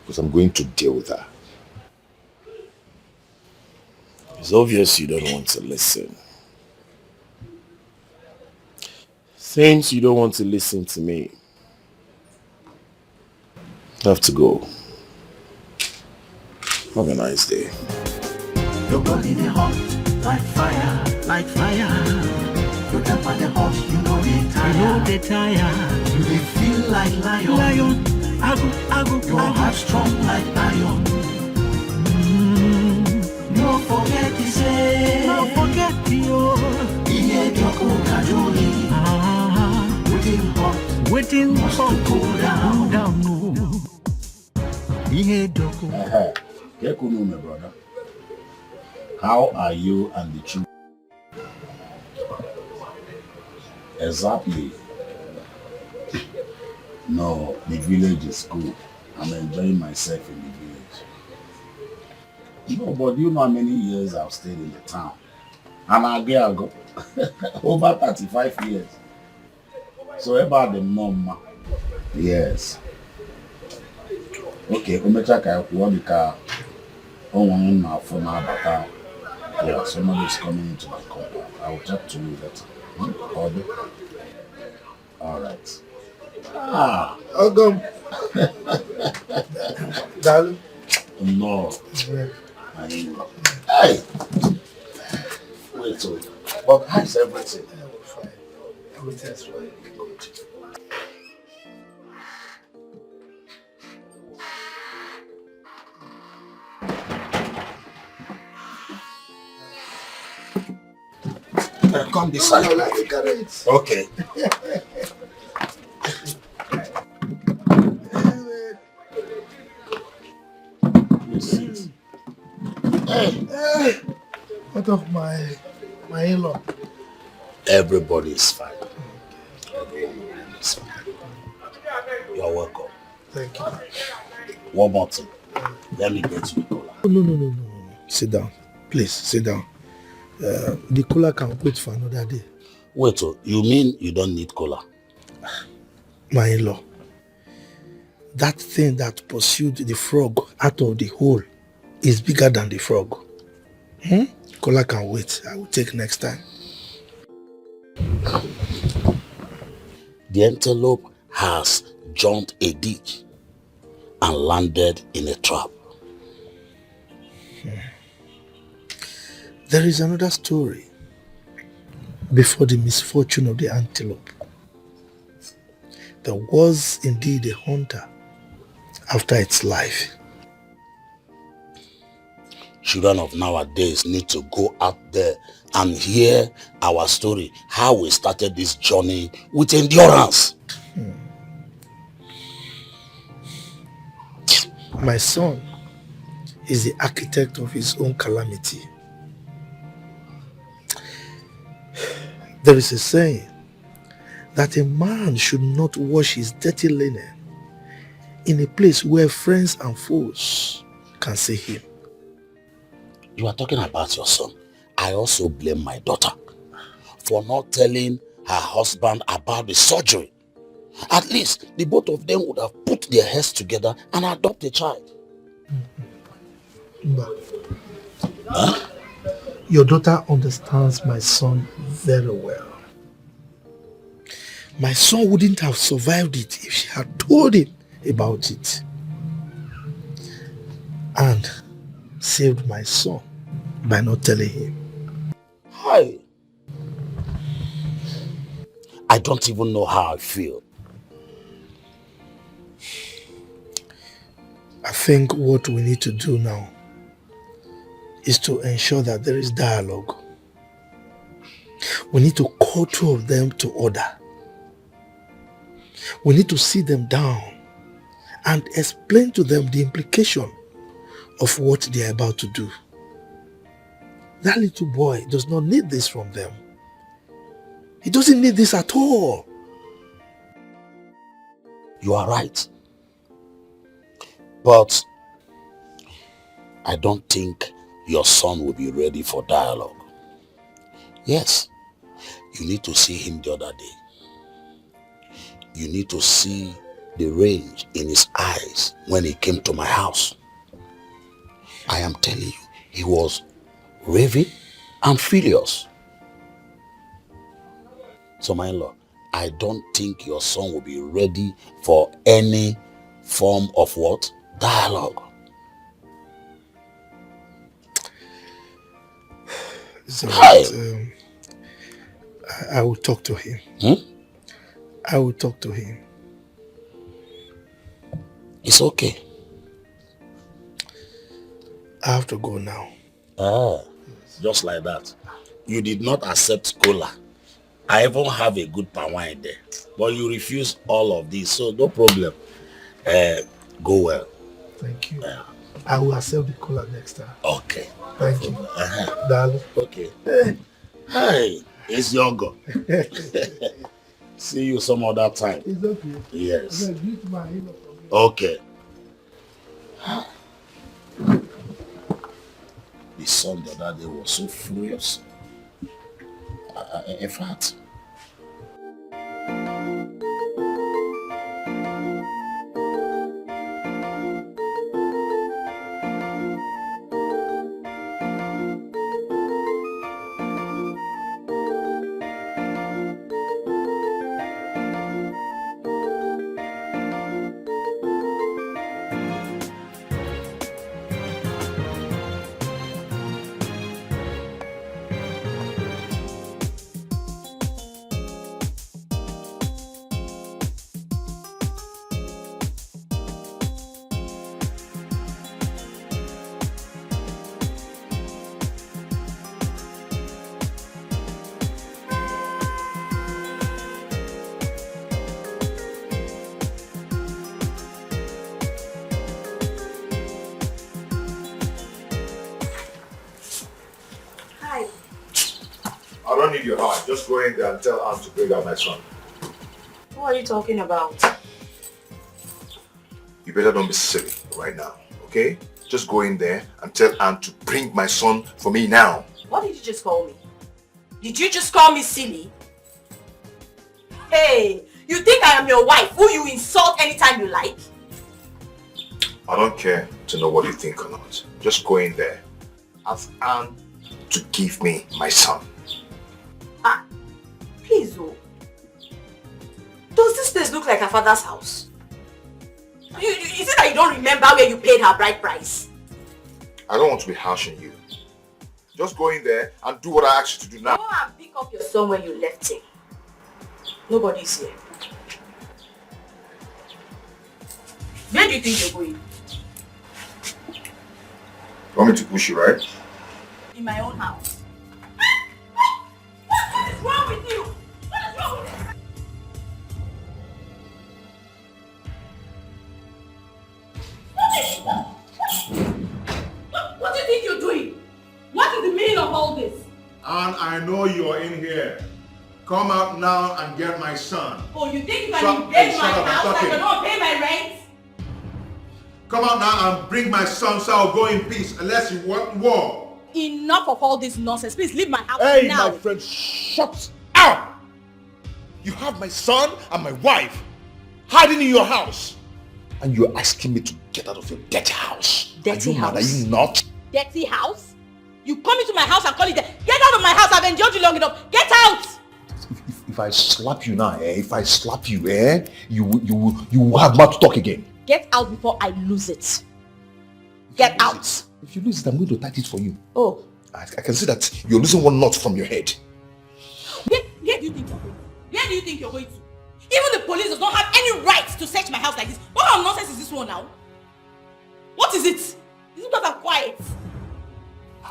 Speaker 2: Because I'm going to deal with her.
Speaker 9: It's obvious you don't want to listen. Since you don't want to listen to me, I have to go. Have a nice day.
Speaker 11: Your body they hot like fire, like fire. Your temper they hot, you know they tire. You know they tire. You they feel like lion. Lion, I go. Your heart strong like iron. No forget to say. No forget you. Iye doko kajuli. Waiting hot. Waiting hot to cool down. Down no. Iye doko.
Speaker 9: Kekuno, my brother. How are you and the children? Exactly. No, the village is cool. I'm enjoying myself in the village. No, but you know how many years I've stayed in the town? And I go over 35 years. So about the mom. Yes. Okay, umechaka kuwa bika. Oh, one now for now, but yeah, somebody is coming into my compound. I will talk to you later. Order. All right.
Speaker 8: Welcome. Darling.
Speaker 9: No.
Speaker 8: Yeah.
Speaker 9: Hey. Wait till. But how's everything?
Speaker 8: Fine. Everything's fine. Good.
Speaker 9: Come this side. Okay.
Speaker 8: What of my in-law?
Speaker 9: Everybody is fine. Everyone is fine. You're welcome.
Speaker 8: Thank you.
Speaker 9: One more thing. Let me get you a cola.
Speaker 8: No. Sit down. Please, sit down. The cola can wait for another day.
Speaker 9: Wait, you mean you don't need cola?
Speaker 8: My in-law. That thing that pursued the frog out of the hole is bigger than the frog. Cola can wait. I will take next time.
Speaker 9: The antelope has jumped a ditch and landed in a trap.
Speaker 8: There is another story before the misfortune of the antelope. There was indeed a hunter after its life.
Speaker 9: Children of nowadays need to go out there and hear our story, how we started this journey with endurance.
Speaker 8: My son is the architect of his own calamity. There is a saying that a man should not wash his dirty linen in a place where friends and foes can see him.
Speaker 9: You are talking about your son. I also blame my daughter for not telling her husband about the surgery. At least the both of them would have put their heads together and adopt a child.
Speaker 8: Mba. Huh? Your daughter understands my son very well. My son wouldn't have survived it if she had told him about it. And saved my son by not telling him.
Speaker 9: Hi. I don't even know how I feel.
Speaker 8: I think what we need to do now is to ensure that there is dialogue. We need to call two of them to order. We need to sit them down and explain to them the implication of what they are about to do. That little boy does not need this from them. He doesn't need this at all.
Speaker 9: You are right. But I don't think your son will be ready for dialogue. Yes, you need to see him the other day. You need to see the rage in his eyes when he came to my house. I am telling you, he was raving and furious. So my in-law, I don't think your son will be ready for any form of what? Dialogue.
Speaker 8: So I will talk to him. I will talk to him.
Speaker 9: It's okay.
Speaker 8: I have to go now.
Speaker 9: Ah, just like that. You did not accept cola. I even have a good palm wine there. But you refuse all of this, so no problem. Go well.
Speaker 8: Thank you. I will accept the cola next time.
Speaker 9: Okay.
Speaker 8: Thank you. Darling.
Speaker 9: Okay. Hi, it's Yongo. See you some other time.
Speaker 8: It's okay.
Speaker 9: Yes.
Speaker 8: Okay.
Speaker 9: Okay. The son the other day was so furious. In fact,
Speaker 2: I don't need your heart. Just go in there and tell Anne to bring out my son.
Speaker 4: What are you talking about?
Speaker 2: You better don't be silly right now, okay? Just go in there and tell Anne to bring my son for me now.
Speaker 4: What did you just call me? Did you just call me silly? Hey, you think I am your wife who you insult anytime you like?
Speaker 2: I don't care to know what you think or not. Just go in there. Ask Anne to give me my son.
Speaker 4: Please, oh. Does this place look like her father's house? Is it that you don't remember where you paid her bride price?
Speaker 2: I don't want to be harsh on you. Just go in there and do what I asked you to do now.
Speaker 4: Go and pick up your son where you left him. Nobody's here. Where do you think you're going?
Speaker 2: You want me to push you, right?
Speaker 4: In my own house. What is wrong with you? What is wrong with you? What do you think you're doing? What is the meaning of all this?
Speaker 2: And I know you are in here. Come out now and get my son.
Speaker 4: Oh, you think you can invade my house and you don't pay my rent?
Speaker 2: Come out now and bring my son so I'll go in peace unless you want war.
Speaker 7: Enough of all this nonsense. Please leave my house
Speaker 2: Hey,
Speaker 7: now.
Speaker 2: my friend, shut up! You have my son and my wife hiding in your house. And you're asking me to get out of your dirty house.
Speaker 7: Dirty
Speaker 2: Are you
Speaker 7: house?
Speaker 2: mad? Are you not?
Speaker 7: Dirty house? You come into my house and call it there. Get out of my house. I've enjoyed you long enough. Get out!
Speaker 2: If I slap you now, if I slap you, you will have mouth to talk again.
Speaker 7: Get out before I lose it. Get out.
Speaker 2: If you lose it, I'm going to tight it for you.
Speaker 7: Oh.
Speaker 2: I can see that you're losing one knot from your head.
Speaker 7: Where do you think you're going? Where do you think you're going to? Even the police does not have any right to search my house like this. What kind of nonsense is this one now? What is it? Is it because I'm quiet?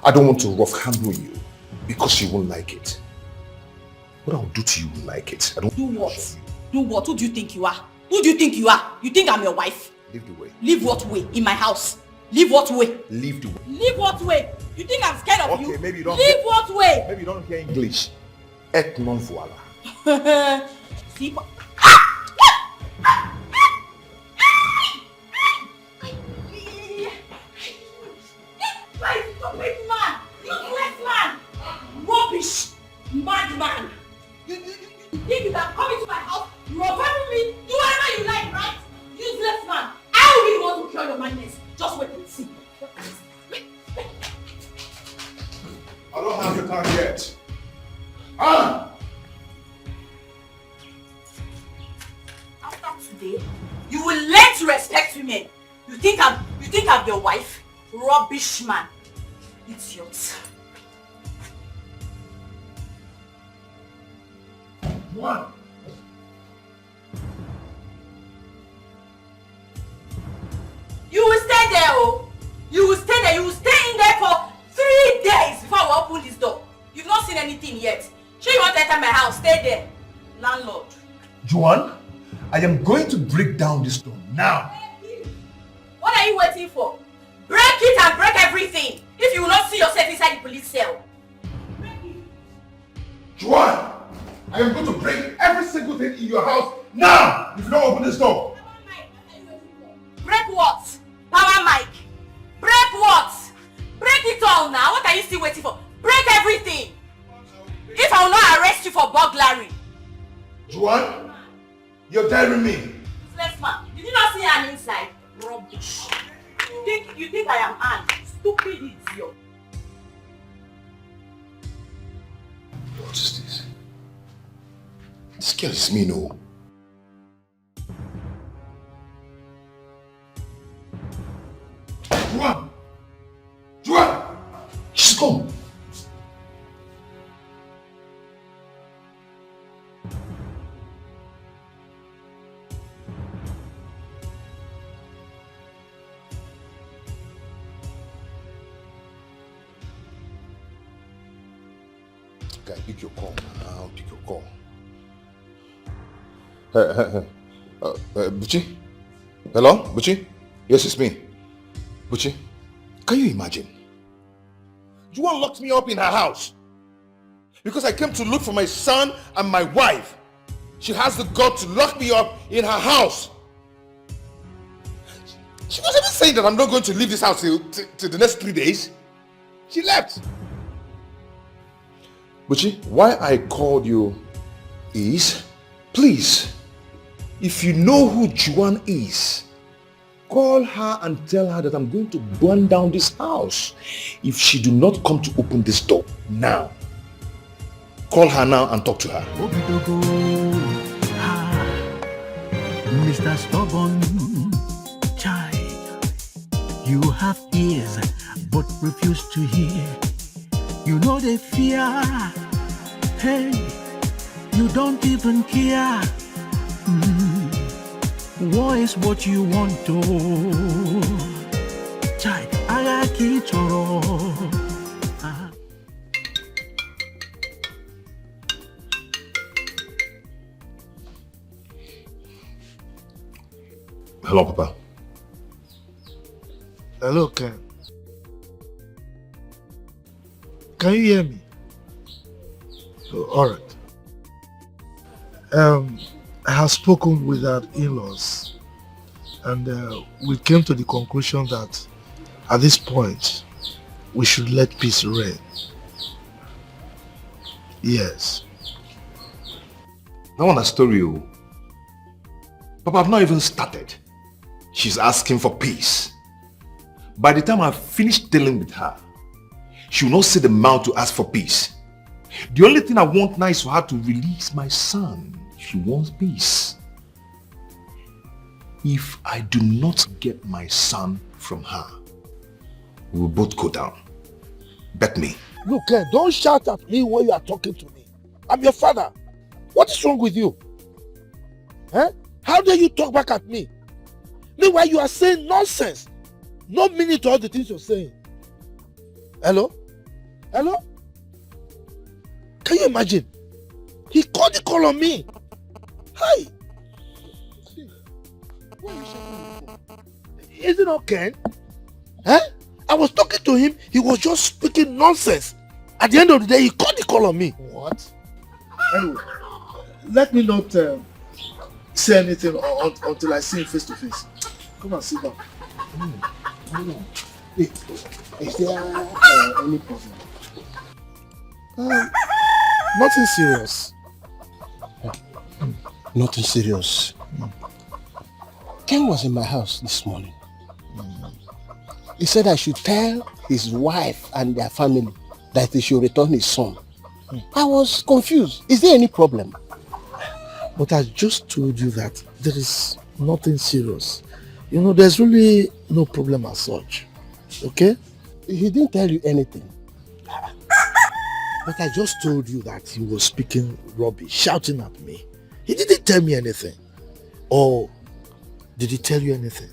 Speaker 2: I don't want to rough handle you because you won't like it. What I'll do to you will like it. I don't
Speaker 7: do what? Do what? Who do you think you are? Who do you think you are? You think I'm your wife?
Speaker 2: Leave the way.
Speaker 7: Leave what way? In my house? Leave what way?
Speaker 2: Leave the way.
Speaker 7: Leave what way? You think I'm scared of you?
Speaker 2: Okay, maybe you don't.
Speaker 7: Leave what way?
Speaker 2: Maybe you don't hear English. Et non voilà.
Speaker 7: See what? Stupid man! Useless man! Rubbish! Madman! You think you can come into my house, robber me, do whatever you like, right? Useless man! I will be the one to cure your madness. Just wait and see.
Speaker 2: I don't have your time yet.
Speaker 7: After today, you will learn to respect women. You think I'm your wife? Rubbish man. Idiot.
Speaker 2: One.
Speaker 7: You will stay there, oh. You will stay there. You will stay in there for 3 days before I open this door. You've not seen anything yet. Sure you want to enter my house? Stay there. Landlord.
Speaker 2: Juan, I am going to break down this door now.
Speaker 7: What are you waiting for? Break it and break everything. If you will not see yourself inside the police cell.
Speaker 2: Juan, I am going to break every single thing in your house now if you don't open this door.
Speaker 7: Break what? Power mic. Break what? Break it all now. What are you still waiting for? Break everything. If I will not arrest you for burglary.
Speaker 2: Juan, you're daring me.
Speaker 7: Useless man. Did you not see Anne inside? Rubbish. You think I am Anne? Stupid idiot.
Speaker 2: What is this? This girl is me, no. Juan! Juan! She's gone. Guy, pick your call now. Pick your call. Buchi? Hello? Buchi? Yes, it's me. Buchi, can you imagine? Juan locked me up in her house because I came to look for my son and my wife. She has the guts to lock me up in her house. She was even saying that I'm not going to leave this house till the next 3 days. She left. Buchi, why I called you is, please, if you know who Juan is, call her and tell her that I'm going to burn down this house if she do not come to open this door now. Call her now and talk to her.
Speaker 11: Mr. Stubborn, child, you have ears but refuse to hear. You know they fear. Hey, you don't even care. War is what you want to. Chai, agaki choro.
Speaker 2: Hello, Papa.
Speaker 8: Hello, Ken. Can you hear me? Oh, all right. I have spoken with our in-laws And we came to the conclusion that at this point, we should let peace reign. Yes.
Speaker 2: That one a story, oh. Papa, I've not even started. She's asking for peace. By the time I finish dealing with her, she will not see the mouth to ask for peace. The only thing I want now is for her to release my son. She wants peace. If I do not get my son from her, we will both go down. Bet me.
Speaker 8: Look, don't shout at me when you are talking to me. I'm your father. What is wrong with you? Eh? How dare you talk back at me? Meanwhile, you are saying nonsense. No meaning to all the things you're saying. Hello? Hello? Can you imagine? He called the call on me. Hi. What are you shouting for? Is it okay? Eh? I was talking to him. He was just speaking nonsense. At the end of the day, he called the call on me. What? Anyway, let me not say anything until I see him face to face. Come and sit down.
Speaker 12: Is there any problem?
Speaker 8: Nothing serious.
Speaker 6: Nothing serious. Ken was in my house this morning. He said I should tell his wife and their family that he should return his son. I was confused. Is there any problem?
Speaker 8: But I just told you that there is nothing serious. You know, there's really no problem as such. Okay?
Speaker 6: He didn't tell you anything.
Speaker 8: But I just told you that he was speaking rubbish, shouting at me. He didn't tell me anything. Or did he tell you anything?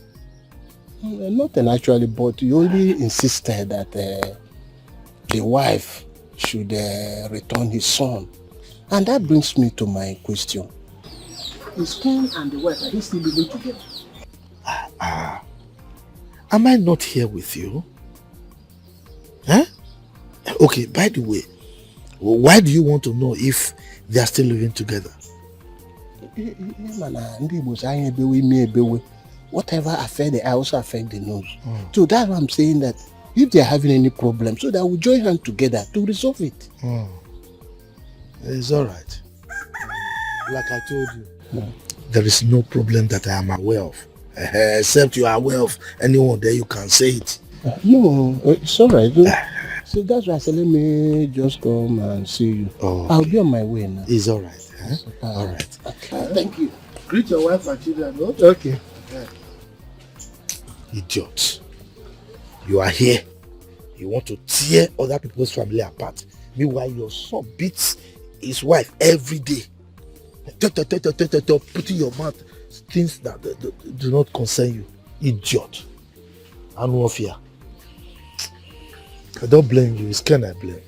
Speaker 6: Nothing actually, but you only insisted that the wife should return his son. And that brings me to my question.
Speaker 12: Is Ken and the wife, are they still living together?
Speaker 8: Am I not here with you? Huh? Okay, by the way, why do you want to know if they are still living together?
Speaker 6: Whatever affect the eye also affect the nose. So that's why I'm saying that if they're having any problem, so that we join hands together to resolve it.
Speaker 8: It's alright. Like I told you, there is no problem that I am aware of. Except you are aware of anyone there, you can say it.
Speaker 6: No, it's alright. So that's why I said, let me just come and see you.
Speaker 8: Okay.
Speaker 6: I'll be on my way now.
Speaker 8: It's alright. Alright.
Speaker 6: Thank you.
Speaker 8: Greet your wife and children. Okay. Idiot. You are here. You want to tear other people's family apart. Meanwhile, your son beats his wife every day. Putting your mouth things that do not concern you. Idiot. And no fear. I don't blame you. It's Ken I blame.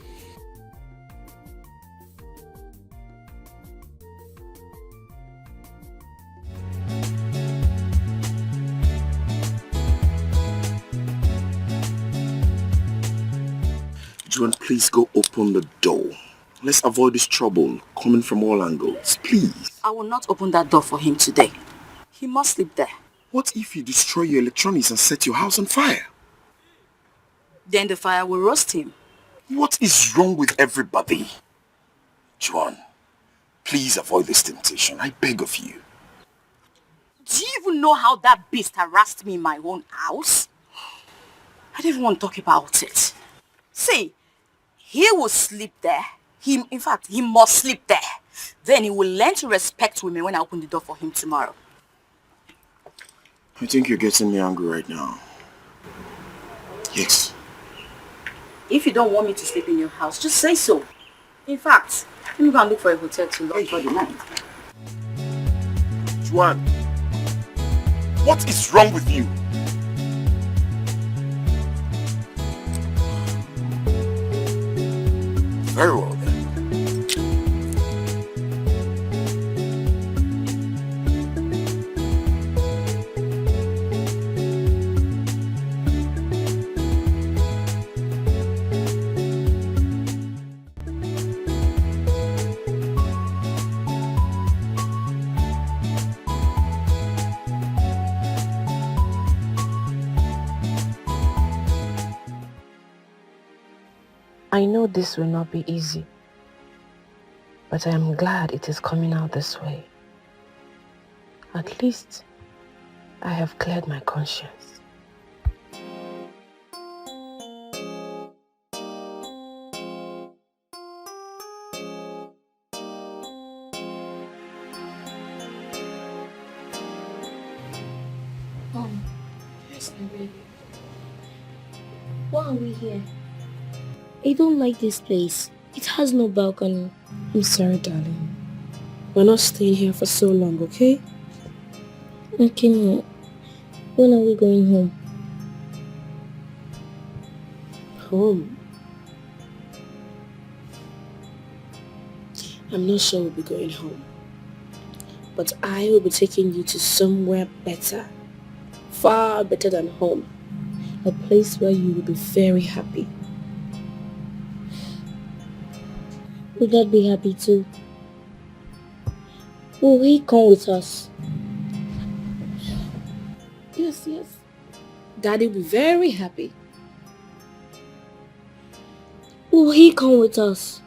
Speaker 5: Juan, please go open the door. Let's avoid this trouble coming from all angles, please.
Speaker 4: I will not open that door for him today. He must sleep there.
Speaker 5: What if you destroy your electronics and set your house on fire?
Speaker 4: Then the fire will roast him.
Speaker 5: What is wrong with everybody? Juan, please avoid this temptation. I beg of you.
Speaker 4: Do you even know how that beast harassed me in my own house? I don't even want to talk about it. See, he will sleep there. In fact, he must sleep there. Then he will learn to respect women when I open the door for him tomorrow.
Speaker 5: I think you're getting me angry right now. Yes.
Speaker 4: If you don't want me to sleep in your house, just say so. In fact, let me go and look for a hotel to lodge for the night.
Speaker 5: Juan, what is wrong with you? Very well then.
Speaker 1: I know this will not be easy, but I am glad it is coming out this way. At least, I have cleared my conscience.
Speaker 3: Yes, my baby. Why are we here? I don't like this place. It has no balcony.
Speaker 1: I'm sorry, darling. We're not staying here for so long, okay?
Speaker 3: Okay, Mom. When are we going home?
Speaker 1: Home? I'm not sure we'll be going home. But I will be taking you to somewhere better. Far better than home. A place where you will be very happy.
Speaker 3: Would Dad be happy too? Will he come with us?
Speaker 1: Yes. Daddy will be very happy.
Speaker 3: Will he come with us?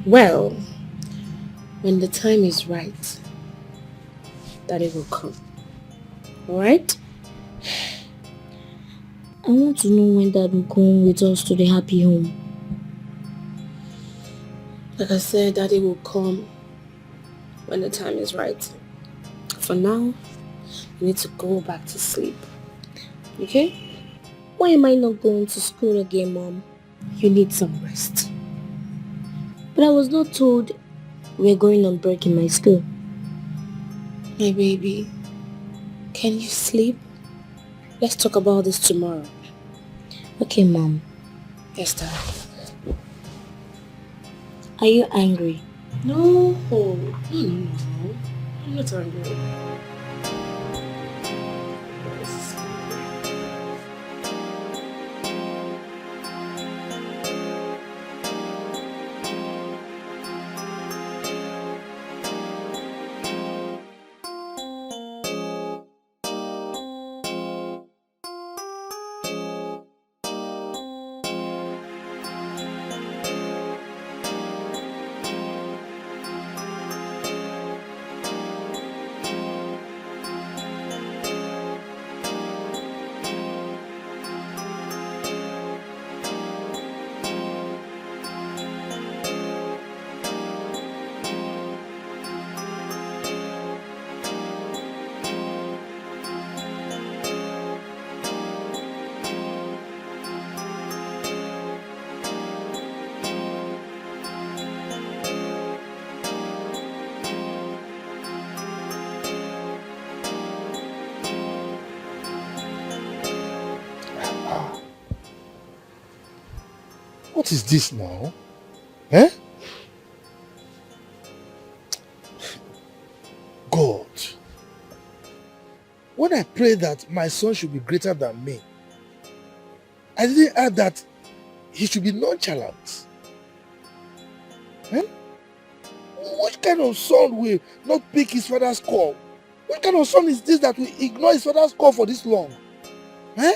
Speaker 1: Well, when the time is right, Daddy will come. Alright?
Speaker 3: I want to know when Dad will come with us to the happy home.
Speaker 1: Like I said, Daddy will come when the time is right. For now, you need to go back to sleep. Okay?
Speaker 3: Why am I not going to school again, Mom?
Speaker 1: You need some rest.
Speaker 3: But I was not told we're going on break in my school.
Speaker 1: My baby, can you sleep? Let's talk about this tomorrow.
Speaker 3: Okay, Mom.
Speaker 1: Yes, Dad.
Speaker 3: Are you angry?
Speaker 1: No. I'm not angry.
Speaker 8: What is this now? Eh? God, when I pray that my son should be greater than me, I didn't add that he should be nonchalant. Eh? What kind of son will not pick his father's call? What kind of son is this that will ignore his father's call for this long? Eh?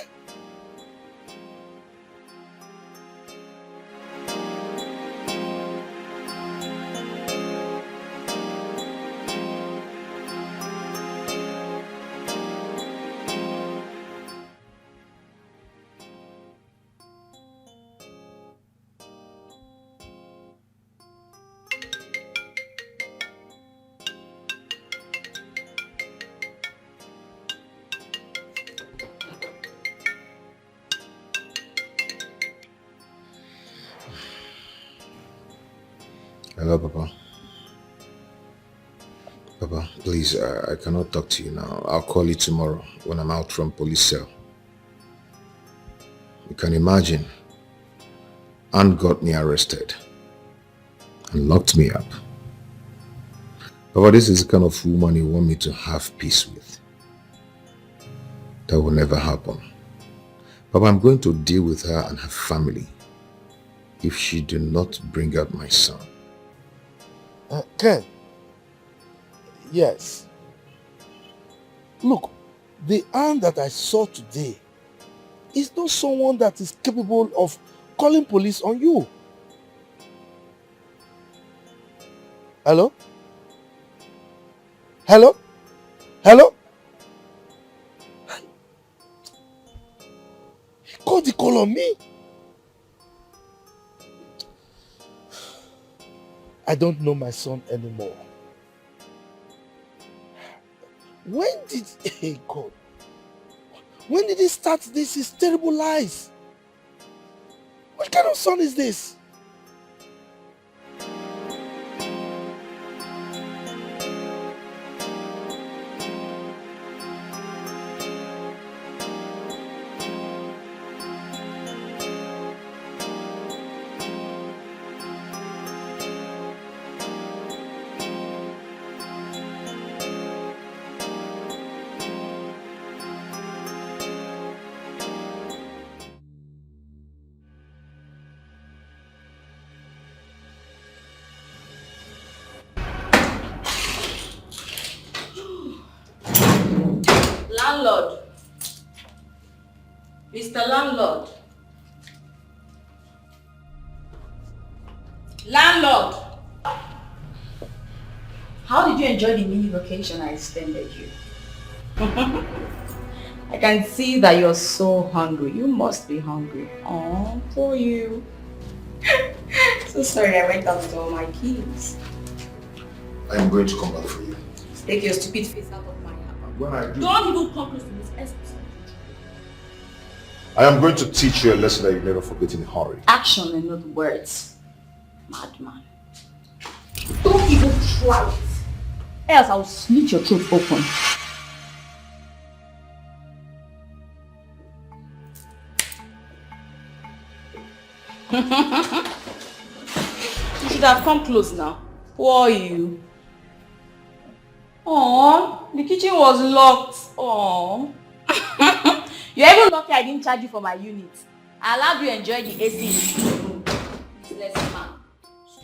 Speaker 2: Hello, Papa. Papa, please, I cannot talk to you now. I'll call you tomorrow when I'm out from police cell. You can imagine, Aunt got me arrested and locked me up. Papa, this is the kind of woman you want me to have peace with. That will never happen. Papa, I'm going to deal with her and her family if she do not bring out my son.
Speaker 8: Ken, yes. Look, the aunt that I saw today is not someone that is capable of calling police on you. Hello? Hello? Hello? He called the call on me. I don't know my son anymore. When did hey God? When did he start this? His terrible lies. What kind of son is this?
Speaker 7: Landlord. Mr. Landlord. Landlord.
Speaker 4: How did you enjoy the mini vacation I extended you? I can see that you're so hungry. You must be hungry. Oh, poor you. So sorry I went out with all my keys.
Speaker 2: I am going to come back for you.
Speaker 4: Take your stupid face out of my house.
Speaker 2: When I do,
Speaker 7: Don't even come close to this episode.
Speaker 2: I am going to teach you a lesson that you never forget in a hurry.
Speaker 4: Action and not words. Madman. Don't even try it. Else I'll slit your throat open.
Speaker 7: You should have come close now. Who are you? Oh, the kitchen was locked. Oh. You're even lucky I didn't charge you for my unit. I allowed you to enjoy the AC in the room. Useless man.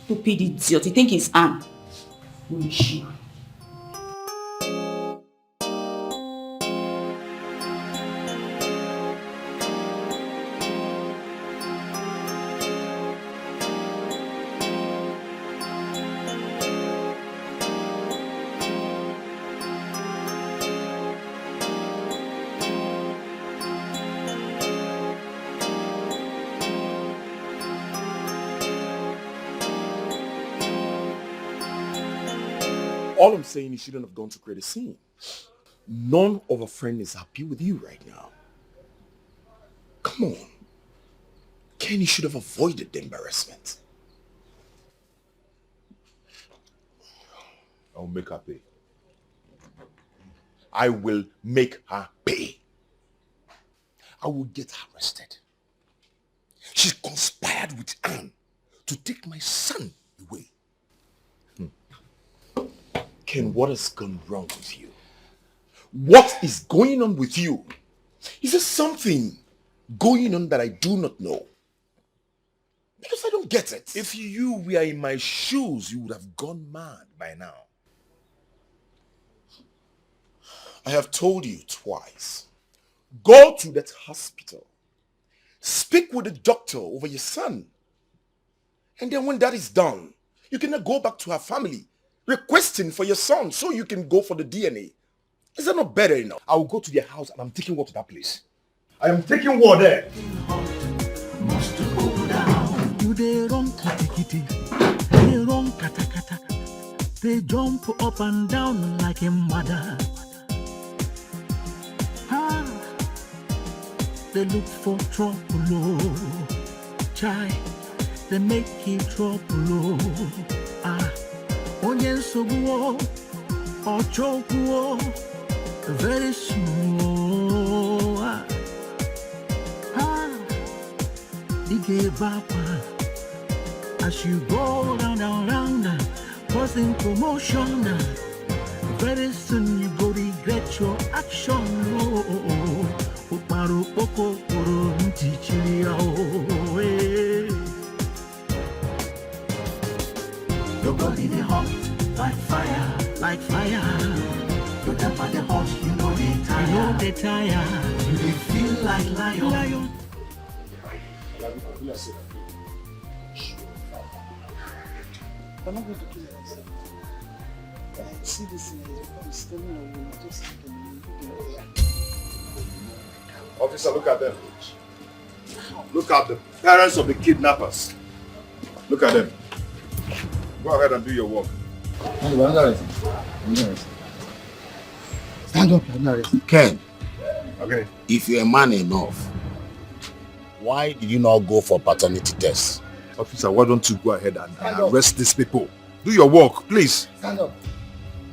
Speaker 7: Stupid idiot. You think it's Anne? Foolish you.
Speaker 5: All I'm saying, you shouldn't have gone to create a scene. None of our friend is happy with you right now. Come on. Kenny should have avoided the embarrassment.
Speaker 2: I'll make her pay.
Speaker 5: I will make her pay. I will get her arrested. She conspired with Anne to take my son away. Ken, what has gone wrong with you? What is going on with you? Is there something going on that I do not know? Because I don't get it.
Speaker 2: If you were in my shoes, you would have gone mad by now.
Speaker 5: I have told you twice. Go to that hospital. Speak with the doctor over your son. And then when that is done, you can go back to her family, requesting for your son so you can go for the DNA. Is that not better enough?
Speaker 2: I will go to their house and I'm taking war to that place. I am taking war there.
Speaker 11: You they run kitty kitty, they run kata kata, they jump up and down like a mother. They look for trouble, oh. Chai, they make it trouble, oh. Onye soguo, or chokuo, very soon, oh. It gave up as you go round, causing commotion. Very soon you go regret your action, oh. Uparu poko puru ntichiria, oh. Your body they hot like fire, like fire. Your temper they hot, you know they tire. You know they tire. You they feel like lion.
Speaker 8: I'm not going to kill myself. I see this is telling on just
Speaker 2: Officer, look at them. Look at the parents of the kidnappers. Look at them. Go ahead and do your work.
Speaker 8: Stand up, I'm not arrested.
Speaker 9: Ken,
Speaker 2: okay.
Speaker 9: If you're a man enough, why did you not go for paternity test?
Speaker 2: Officer, why don't you go ahead and arrest these people? Do your work, please.
Speaker 8: Stand up.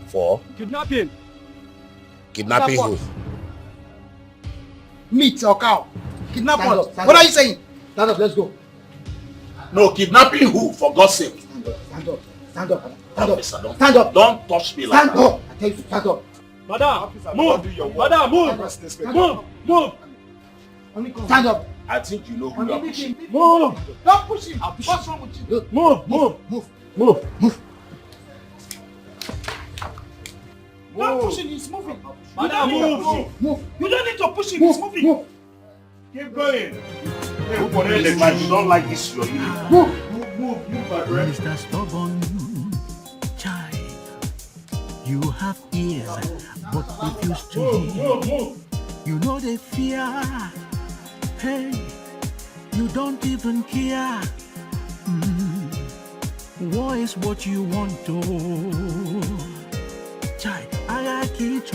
Speaker 9: For?
Speaker 12: Kidnapping.
Speaker 9: Kidnapping who?
Speaker 8: Meat or cow? Kidnap what? What are you saying? Stand up, let's go.
Speaker 9: No, kidnapping who? For God's sake.
Speaker 8: Stand up. Stand up. Stand up.
Speaker 9: Officer,
Speaker 8: Stand up.
Speaker 9: Don't touch me like
Speaker 8: Stand
Speaker 9: that.
Speaker 8: up. I tell you, stand up.
Speaker 12: Madam,
Speaker 2: Officer,
Speaker 12: move.
Speaker 2: do your work.
Speaker 12: Madam, move.
Speaker 2: Arrest these people.
Speaker 12: Move. Move.
Speaker 8: Stand up.
Speaker 9: I think you know who you are pushing.
Speaker 12: Move.
Speaker 8: Don't push him. What's wrong with you?
Speaker 12: Move. Move.
Speaker 8: Move.
Speaker 12: Don't push him. He's moving. Madam, move. You don't need to push him. He's moving.
Speaker 8: Move.
Speaker 2: Keep going.
Speaker 9: You don't like this, you're leaving.
Speaker 2: Move, my friend.
Speaker 11: Mr. Stubborn child, you have ears but refuse to hear. You know they fear. Hey, you don't even care. War is what you want to. Child, I it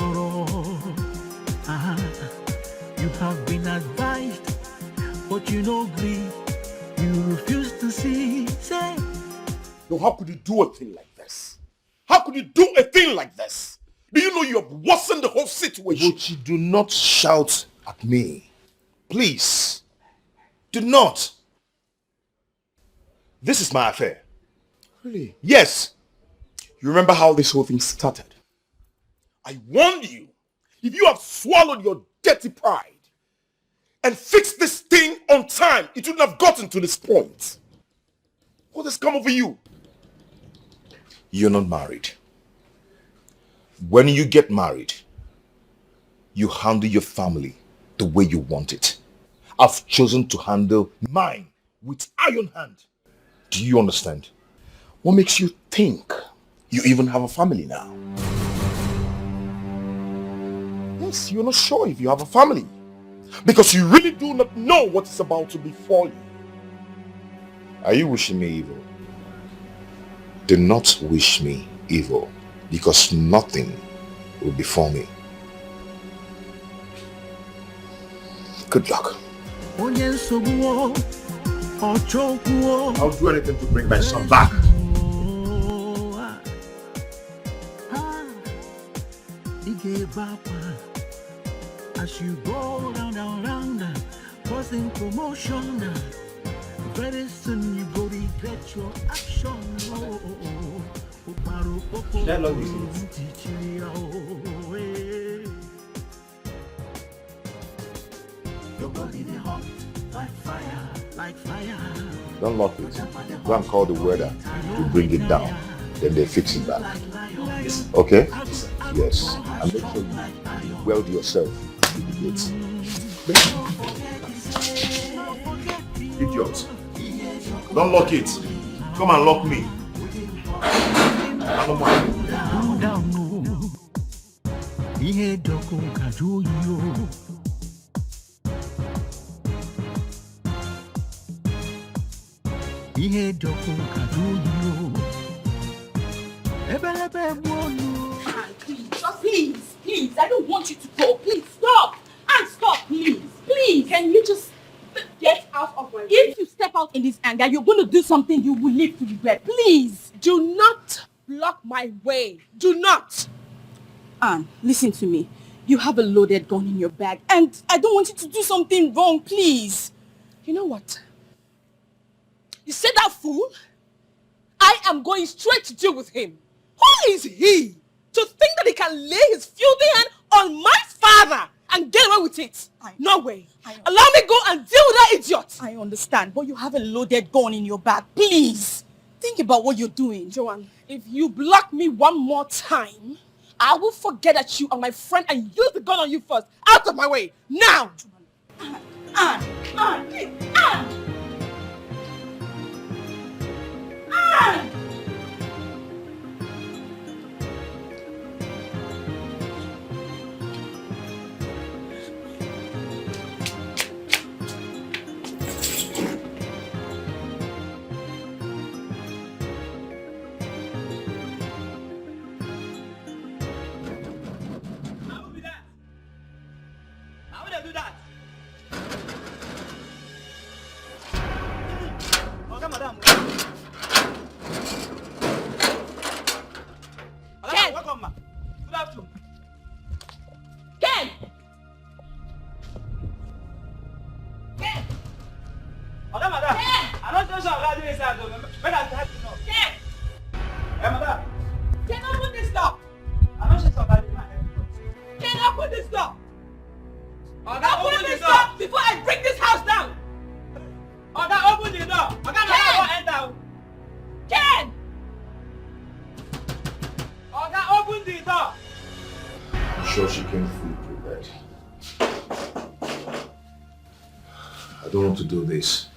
Speaker 11: You have been advised, but you no agree. You refuse to see. Say,
Speaker 9: No, how could you do a thing like this? How could you do a thing like this? Do you know you have worsened the whole situation?
Speaker 2: Uchi, do not shout at me. Please. Do not. This is my affair.
Speaker 9: Really?
Speaker 2: Yes.
Speaker 9: You remember how this whole thing started? I warned you. If you have swallowed your dirty pride and fixed this thing on time, it wouldn't have gotten to this point. What has come over you?
Speaker 2: You're not married. When you get married, you handle your family the way you want it. I've chosen to handle mine with iron hand. Do you understand? What makes you think you even have a family now? Yes, you're not sure if you have a family.
Speaker 9: Because you really do not know what is about to befall you.
Speaker 2: Are you wishing me evil? Do not wish me evil, because nothing will befall me. Good luck.
Speaker 11: I'll
Speaker 2: do anything to bring my son back.
Speaker 11: As you go round, causing commotion. Very soon you go regret your action.
Speaker 12: Should I log this
Speaker 11: Your body they hot like fire.
Speaker 2: Don't lock it. Go and call the welder to bring it down. Then they fix it back. Okay? Yes. And make sure you weld yourself to the gates. Idiot. Don't lock it. Come and lock me. I don't mind.
Speaker 7: Please, I don't want you to go. Please, stop. And stop, please. Please. Can you just get out of my way? If you step out in this anger, you're going to do something you will live to regret. Please. Do not block my way. Do not. Anne, listen to me. You have a loaded gun in your bag, and I don't want you to do something wrong, please. You know what? You said that fool? I am going straight to deal with him. Who is he to think that he can lay his filthy hand on my father and get away with it? No way. Allow me go and deal with that idiot. I understand, but you have a loaded gun in your bag. Please, think about what you're doing. Joanne, if you block me one more time, I will forget that you are my friend and use the gun on you first. Out of my way, now!
Speaker 2: Sure she came fully prepared. I don't want to do this.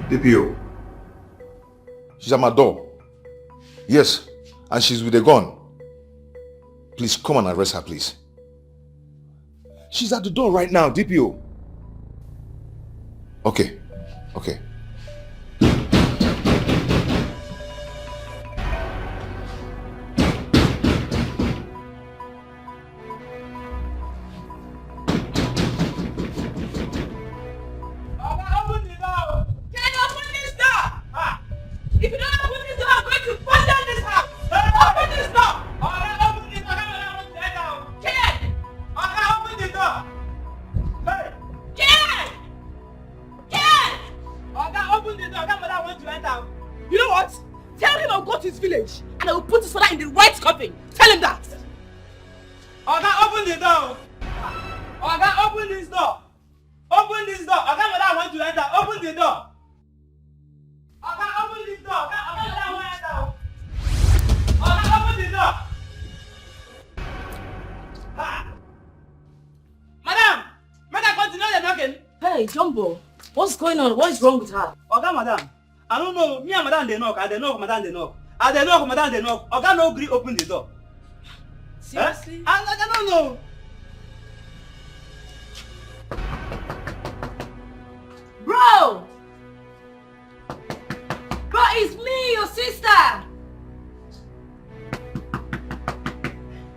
Speaker 2: DPO. She's at my door. Yes, and she's with a gun. Please come and arrest her, please. She's at the door right now, DPO. Okay.
Speaker 7: What's going on? What is wrong with her?
Speaker 14: Oga, madam. I don't know. Me and madam they knock. Madam they knock. Oga no gree open the door.
Speaker 7: Seriously?
Speaker 14: I don't know.
Speaker 7: Bro! Bro, it's me, your sister!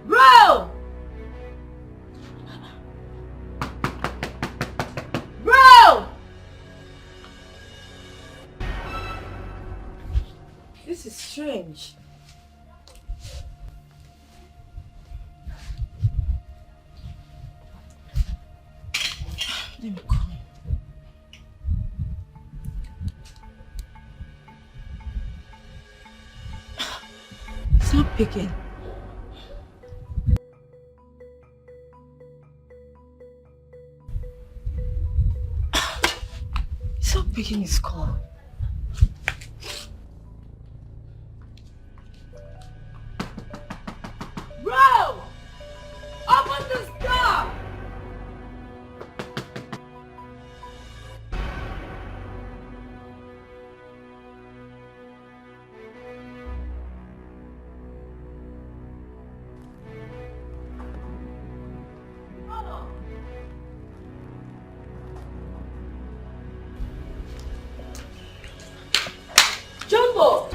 Speaker 7: Bro! Bro! This is strange. Let me come. It's not picking. It's not picking his call. Bro! Open this door! Jumbo!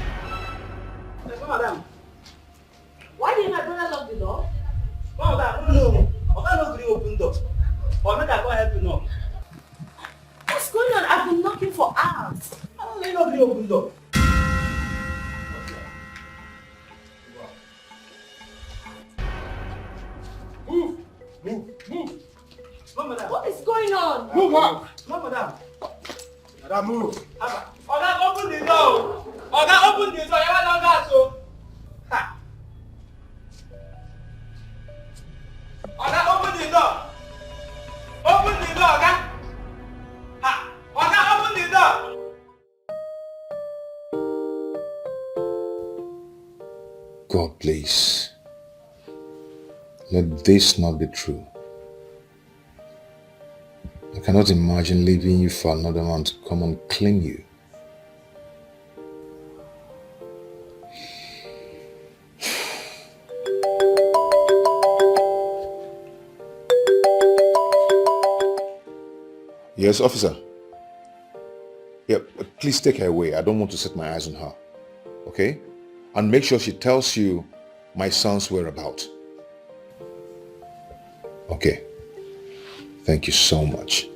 Speaker 14: Yes, madam.
Speaker 7: Why did my brother lock the door?
Speaker 14: Madam, no. Oga no gree open door. Or make I go help you knock.
Speaker 7: What's going on? I've been knocking for hours.
Speaker 14: I don't know gree open door. Move. No, madam.
Speaker 7: What is going on?
Speaker 14: Move up. No, madam. Madam, move. Oga, open the door. Oga, open the door. You want to go? Ha. Oga, open the door. Open the door, Oga. Ha. Oga, open the door.
Speaker 2: God, please. Let this not be true. I cannot imagine leaving you for another man to come and claim you. Yes, officer. Yeah, please take her away. I don't want to set my eyes on her. Okay? And make sure she tells you my son's whereabouts. Okay. Thank you so much.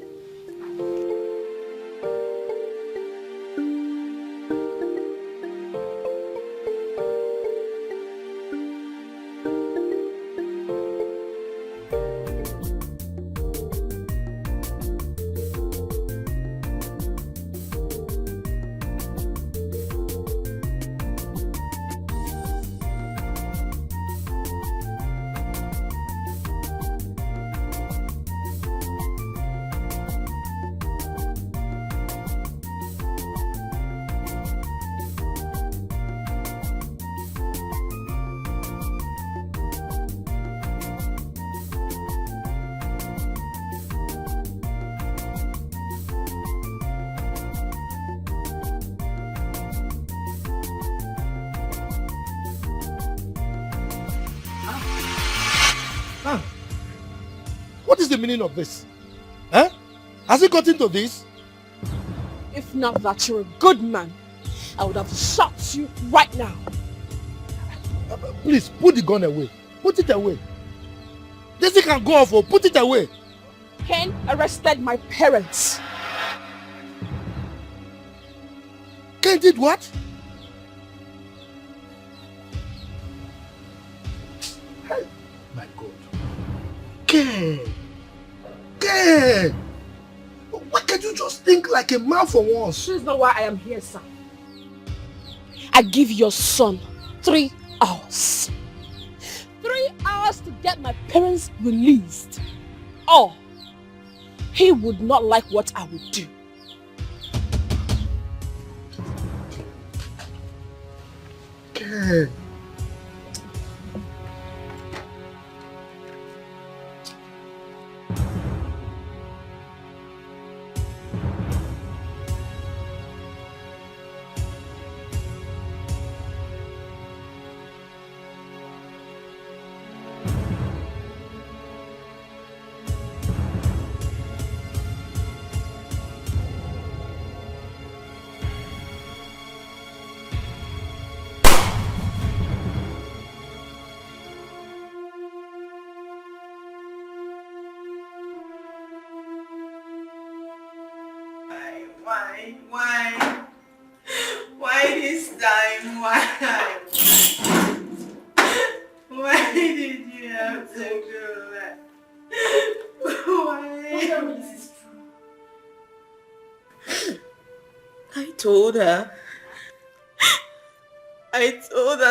Speaker 8: What is the meaning of this? Huh? Has it got into this?
Speaker 7: If not that you're a good man, I would have shot you right now.
Speaker 8: Please, put the gun away. Put it away. This thing can go off. Oh, put it away.
Speaker 7: Ken arrested my parents.
Speaker 8: Ken did what? Hey, my God. Ken. Ken. Why can't you just think like a man for once?
Speaker 7: This is not why I am here, sir. I give your son 3 hours. 3 hours to get my parents released. Or he would not like what I would do.
Speaker 8: Ken.
Speaker 4: Why this time? Why did you have to do that? Why? Tell me this is true. I told her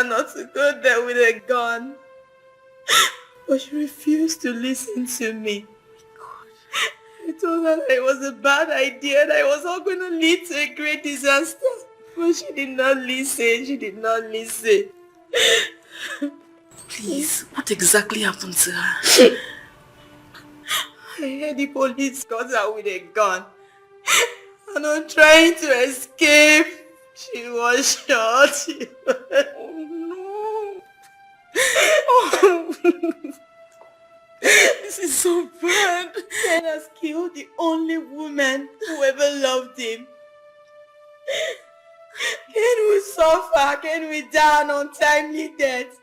Speaker 4: not to go there with a gun. But she refused to listen to me. I told her that it was a bad idea, that it was all going to lead to a great disaster. But she did not listen. She did not listen. Please, what exactly happened to her? I heard the police got her with a gun. And on trying to escape, she was shot. Oh no. Oh. This is so bad. Ken has killed the only woman who ever loved him. Ken will suffer. Ken will die an untimely death.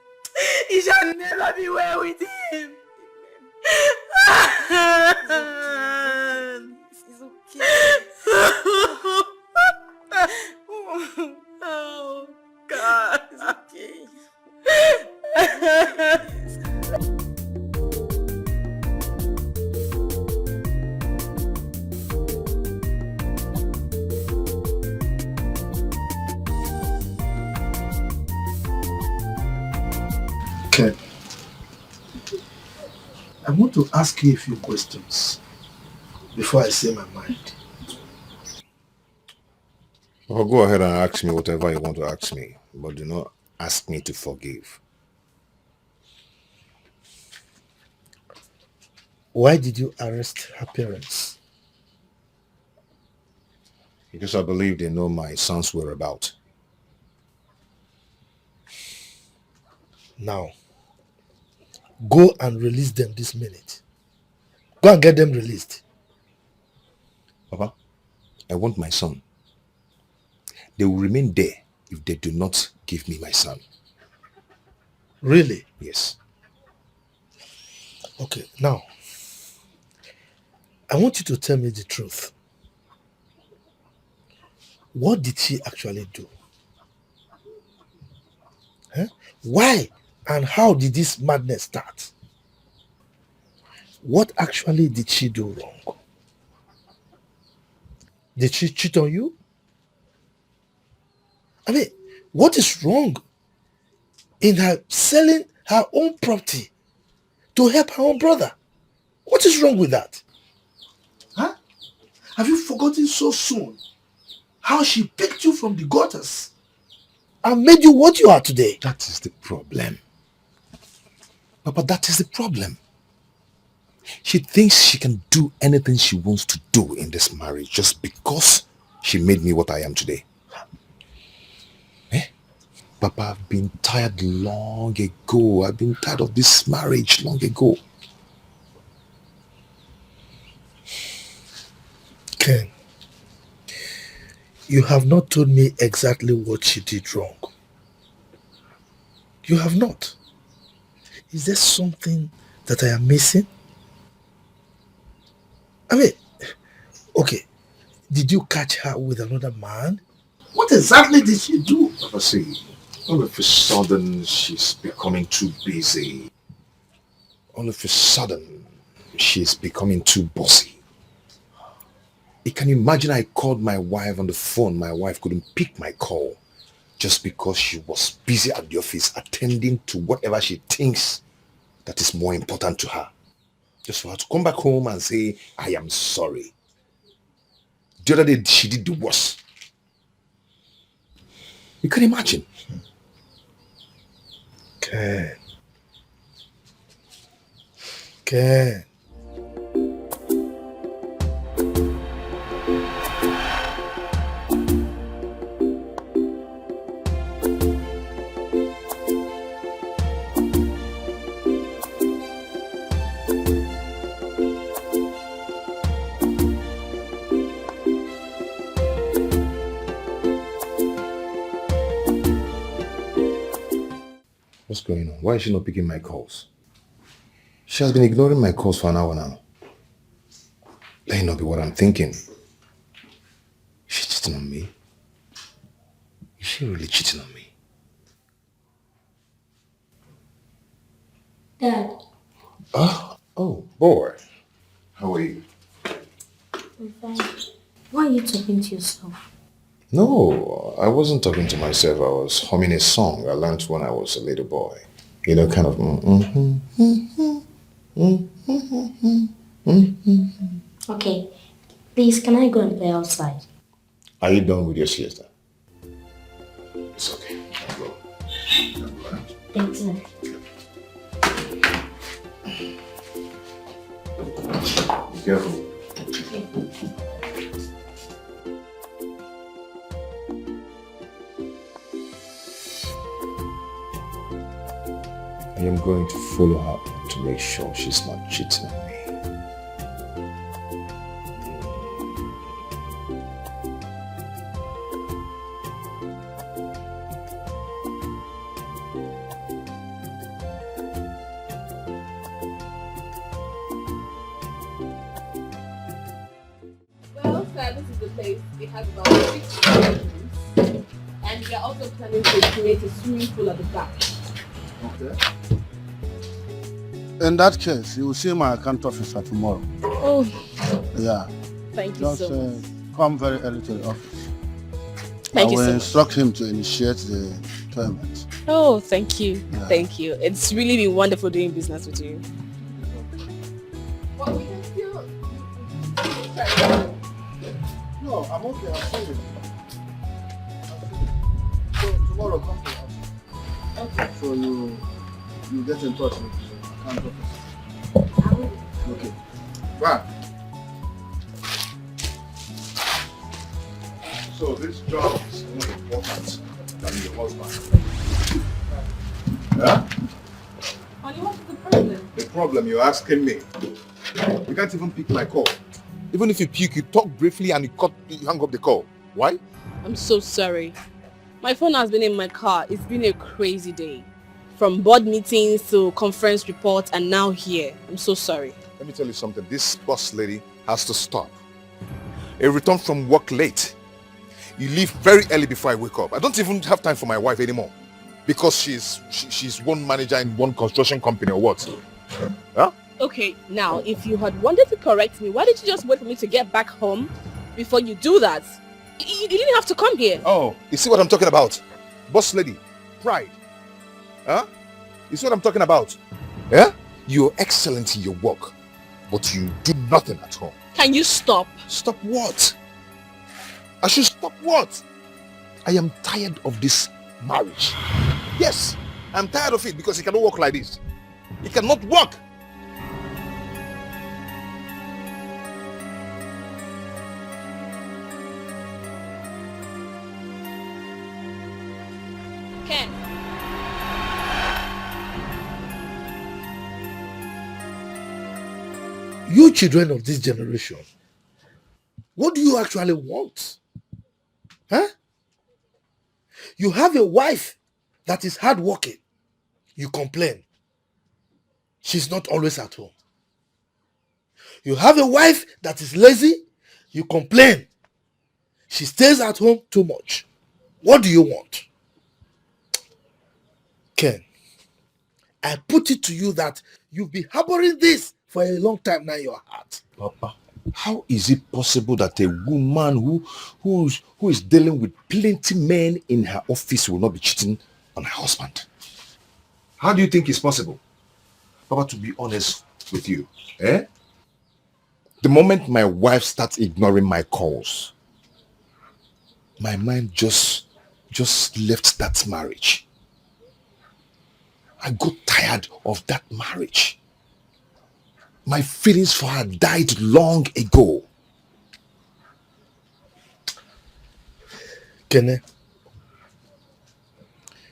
Speaker 4: He shall never be well with him. This is okay. Oh God. It's okay.
Speaker 8: Ken, I want to ask you a few questions before I say my mind.
Speaker 2: Well, go ahead and ask me whatever you want to ask me, but do not ask me to forgive.
Speaker 8: Why did you arrest her parents?
Speaker 2: Because I believe they know my son's whereabouts.
Speaker 8: Now, go and release them this minute. Go and get them released.
Speaker 2: Papa, I want my son. They will remain there if they do not give me my son.
Speaker 8: Really?
Speaker 2: Yes.
Speaker 8: Okay, now, I want you to tell me the truth. What did she actually do? Huh? Why and how did this madness start? What actually did she do wrong? Did she cheat on you? I mean, what is wrong in her selling her own property to help her own brother? What is wrong with that? Huh? Have you forgotten so soon how she picked you from the gutters and made you what you are today?
Speaker 2: That is the problem. Papa, that is the problem. She thinks she can do anything she wants to do in this marriage just because she made me what I am today. Papa, I've been tired long ago. I've been tired of this marriage long ago.
Speaker 8: Ken, you have not told me exactly what she did wrong. You have not. Is there something that I am missing? I mean, okay, did you catch her with another man? What exactly did she do?
Speaker 2: Papa, see, all of a sudden she's becoming too busy. All of a sudden she's becoming too bossy. You can imagine I called my wife on the phone. My wife couldn't pick my call just because she was busy at the office attending to whatever she thinks that is more important to her. Just for her to come back home and say, I am sorry. The other day she did the worst. You can imagine.
Speaker 8: Ken.
Speaker 2: What's going on? Why is she not picking my calls? She has been ignoring my calls for an hour now. Let it not be what I'm thinking. She's cheating on me. Is she really cheating on me?
Speaker 3: Dad.
Speaker 2: Oh, boy. How are you?
Speaker 3: I'm fine. Why are you talking to yourself?
Speaker 2: No, I wasn't talking to myself. I was humming a song I learned when I was a little boy. You know, kind of.
Speaker 3: Okay, please, can I go and play outside?
Speaker 2: Are you done with your siesta? It's okay. I'll go.
Speaker 3: Thanks, sir.
Speaker 2: Be careful. I am going to follow her to make sure she's not cheating on me.
Speaker 1: Well, sir, this is the place. It has about 6 bedrooms. And we are also planning to create a swimming pool at the back.
Speaker 8: Okay. In that case, you will see my account officer tomorrow.
Speaker 1: Oh,
Speaker 8: Yeah.
Speaker 1: thank you
Speaker 8: Just
Speaker 1: so much.
Speaker 8: come very early to the office.
Speaker 1: Thank
Speaker 8: I
Speaker 1: you
Speaker 8: will
Speaker 1: so much.
Speaker 8: instruct him to initiate the payment.
Speaker 1: Oh, thank you.
Speaker 8: Yeah.
Speaker 1: Thank you. It's really been wonderful doing business with you. Well, we can still...
Speaker 8: No, I'm okay. I'll see you. So tomorrow, come to the office.
Speaker 1: Okay.
Speaker 8: So you get in touch with the account officer. Okay.
Speaker 2: Fine. So this job is more important than your husband. Yeah?
Speaker 7: Honey, what's the problem?
Speaker 2: The problem you're asking me. You can't even pick my call. Even if you pick, you talk briefly and you hang up the call. Why?
Speaker 7: I'm so sorry. My phone has been in my car. It's been a crazy day. From board meetings to conference reports and now here. I'm so sorry.
Speaker 2: Let me tell you something. This boss lady has to stop. I return from work late. You leave very early before I wake up. I don't even have time for my wife anymore. Because she's one manager in one construction company or what? Huh?
Speaker 7: Okay, now, if you had wanted to correct me, why did you just wait for me to get back home before you do that? You didn't have to come here.
Speaker 2: Oh, you see what I'm talking about? Boss lady, pride. Huh? You see what I'm talking about? Yeah? You're excellent in your work, but you do nothing at home.
Speaker 7: Can you stop?
Speaker 2: Stop what? I should stop what? I am tired of this marriage. Yes, I'm tired of it because it cannot work like this. It cannot work.
Speaker 7: Ken.
Speaker 8: You children of this generation, what do you actually want? Huh? You have a wife that is hardworking. You complain. She's not always at home. You have a wife that is lazy. You complain. She stays at home too much. What do you want? Ken, I put it to you that you've been harboring this for a long time now in your heart.
Speaker 2: Papa, how is it possible that a woman who is dealing with plenty men in her office will not be cheating on her husband? How do you think it's possible? Papa, to be honest with you, the moment my wife starts ignoring my calls, my mind just left that marriage. I got tired of that marriage. My feelings for her died long ago.
Speaker 8: Kene,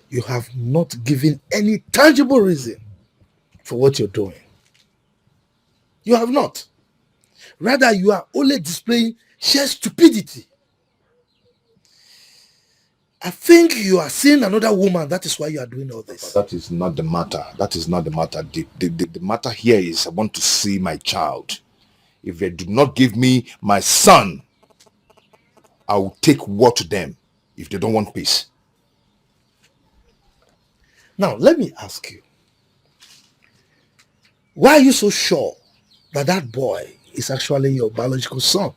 Speaker 8: you have not given any tangible reason for what you're doing. You have not. Rather, you are only displaying sheer stupidity. I think you are seeing another woman. That is why you are doing all this.
Speaker 2: That is not the matter. That is not the matter. The matter here is I want to see my child. If they do not give me my son, I will take war to them if they don't want peace.
Speaker 8: Now, let me ask you. Why are you so sure that that boy is actually your biological son?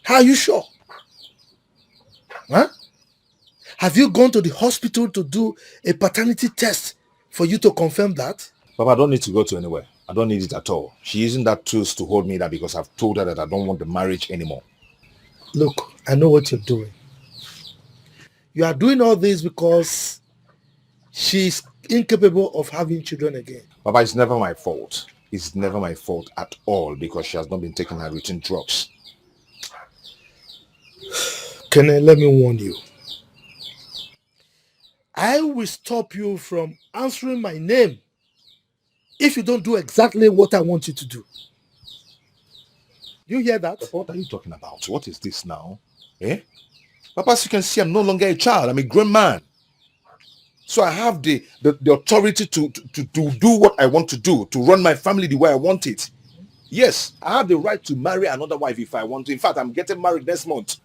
Speaker 8: How are you sure? Huh? Have you gone to the hospital to do a paternity test for you to confirm that?
Speaker 2: Papa, I don't need to go to anywhere. I don't need it at all. She using that tools to hold me that because I've told her that I don't want the marriage anymore.
Speaker 8: Look, I know what you're doing. You are doing all this because she's incapable of having children again.
Speaker 2: Papa, it's never my fault. It's never my fault at all because she has not been taking her routine drugs.
Speaker 8: Kene, let me warn you. I will stop you from answering my name if you don't do exactly what I want you to do. You hear that?
Speaker 2: What are you talking about? What is this now? Papa, as you can see, I'm no longer a child. I'm a grown man. So I have the authority to do what I want to do, to run my family the way I want it. Yes, I have the right to marry another wife if I want to. In fact, I'm getting married next month.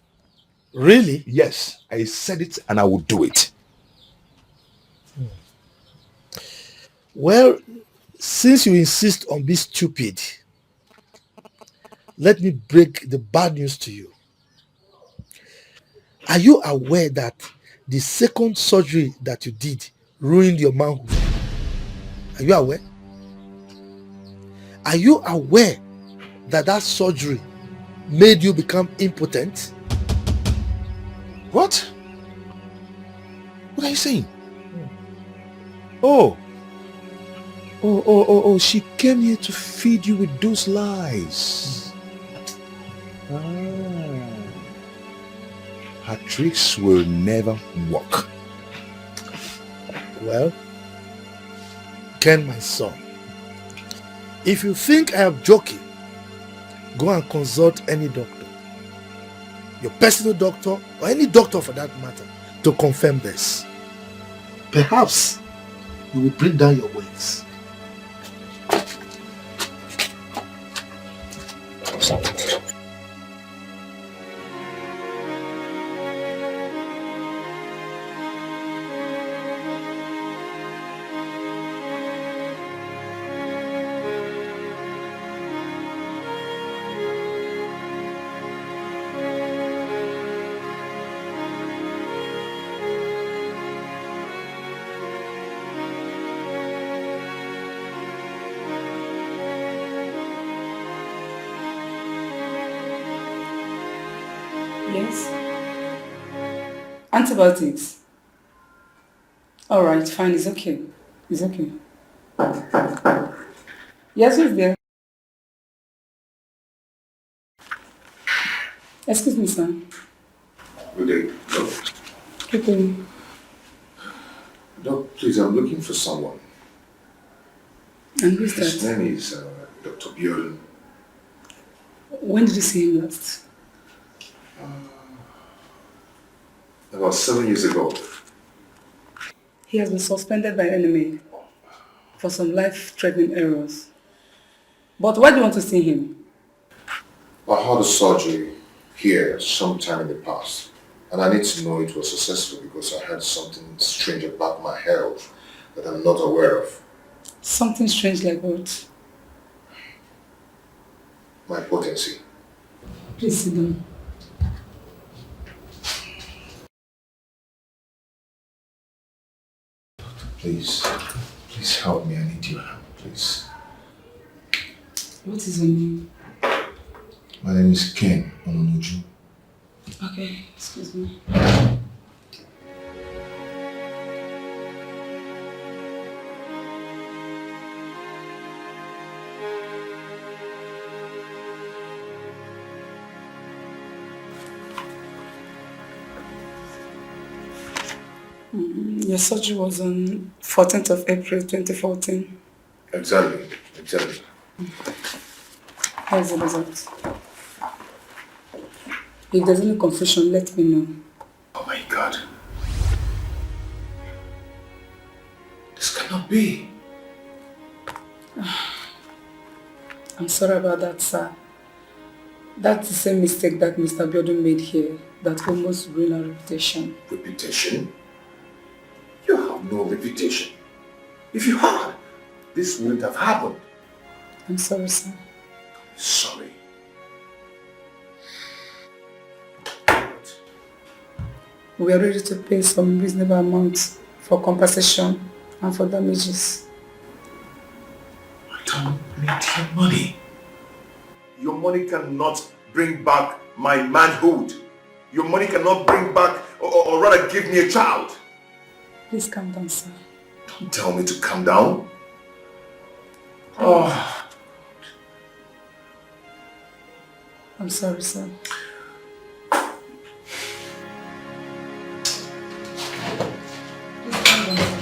Speaker 8: Really?
Speaker 2: Yes, I said it and I will do it.
Speaker 8: Well, since you insist on being stupid, let me break the bad news to you. Are you aware that the second surgery that you did ruined your manhood? Are you aware? Are you aware that that surgery made you become impotent?
Speaker 2: What? What are you saying? Oh, Oh, she came here to feed you with those lies. Her tricks will never work.
Speaker 8: Well, Ken, my son, if you think I am joking, go and consult any doctor, your personal doctor or any doctor for that matter, to confirm this. Perhaps you will bring down your weights.
Speaker 15: Yes. Antibiotics. All right, fine. It's okay. It's okay. Yes, who's there? Excuse me, sir.
Speaker 2: Good day. Doc.
Speaker 15: Good day.
Speaker 2: Doc, please, I'm looking for someone.
Speaker 15: And who's that?
Speaker 2: His name is Dr. Bjorn.
Speaker 15: When did you see him last?
Speaker 2: About 7 years ago.
Speaker 15: He has been suspended by NNEBE for some life-threatening errors. But why do you want to see him?
Speaker 2: I had a surgery here sometime in the past, and I need to know it was successful because I had something strange about my health that I'm not aware of.
Speaker 15: Something strange like what?
Speaker 2: My potency.
Speaker 15: Please sit down.
Speaker 2: Please help me. I need your help, please.
Speaker 15: What is your name?
Speaker 2: My name is Ken Ononuju.
Speaker 15: Okay, excuse me. Your surgery was on 14th of April 2014.
Speaker 2: Exactly.
Speaker 15: Here's the result. If there's any confusion, let me know.
Speaker 2: Oh my God. This cannot be.
Speaker 15: I'm sorry about that, sir. That's the same mistake that Mr. Biodu made here that almost ruined our reputation.
Speaker 2: Reputation? You have no reputation. If you had, this wouldn't have happened.
Speaker 15: I'm sorry, sir.
Speaker 2: Sorry.
Speaker 15: We are ready to pay some reasonable amounts for compensation and for damages.
Speaker 2: I don't need your money. Your money cannot bring back my manhood. Your money cannot bring back, or rather give me a child.
Speaker 15: Please calm down, sir.
Speaker 2: Don't tell me to calm down. Oh.
Speaker 15: I'm sorry, sir. Please calm down, sir.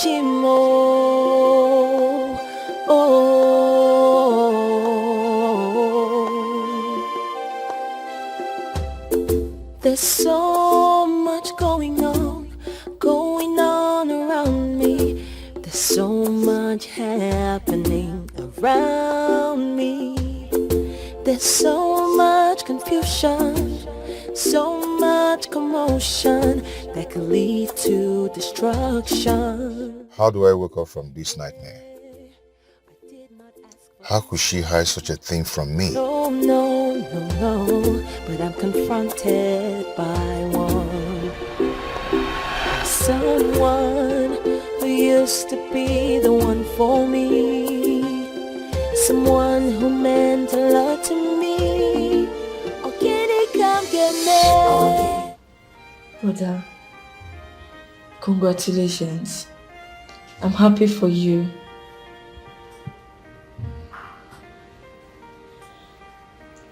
Speaker 13: Chimo, there's so much going on around me. There's so much happening around me. There's so much confusion, so much commotion that could lead to destruction.
Speaker 2: How do I wake up from this nightmare? How could she hide such a thing from me?
Speaker 13: No, but I I'm confronted by one. Someone who used to be the one for me. Someone who meant a lot to me. Oh, can he come get me?
Speaker 15: Brother, congratulations. I'm happy for you.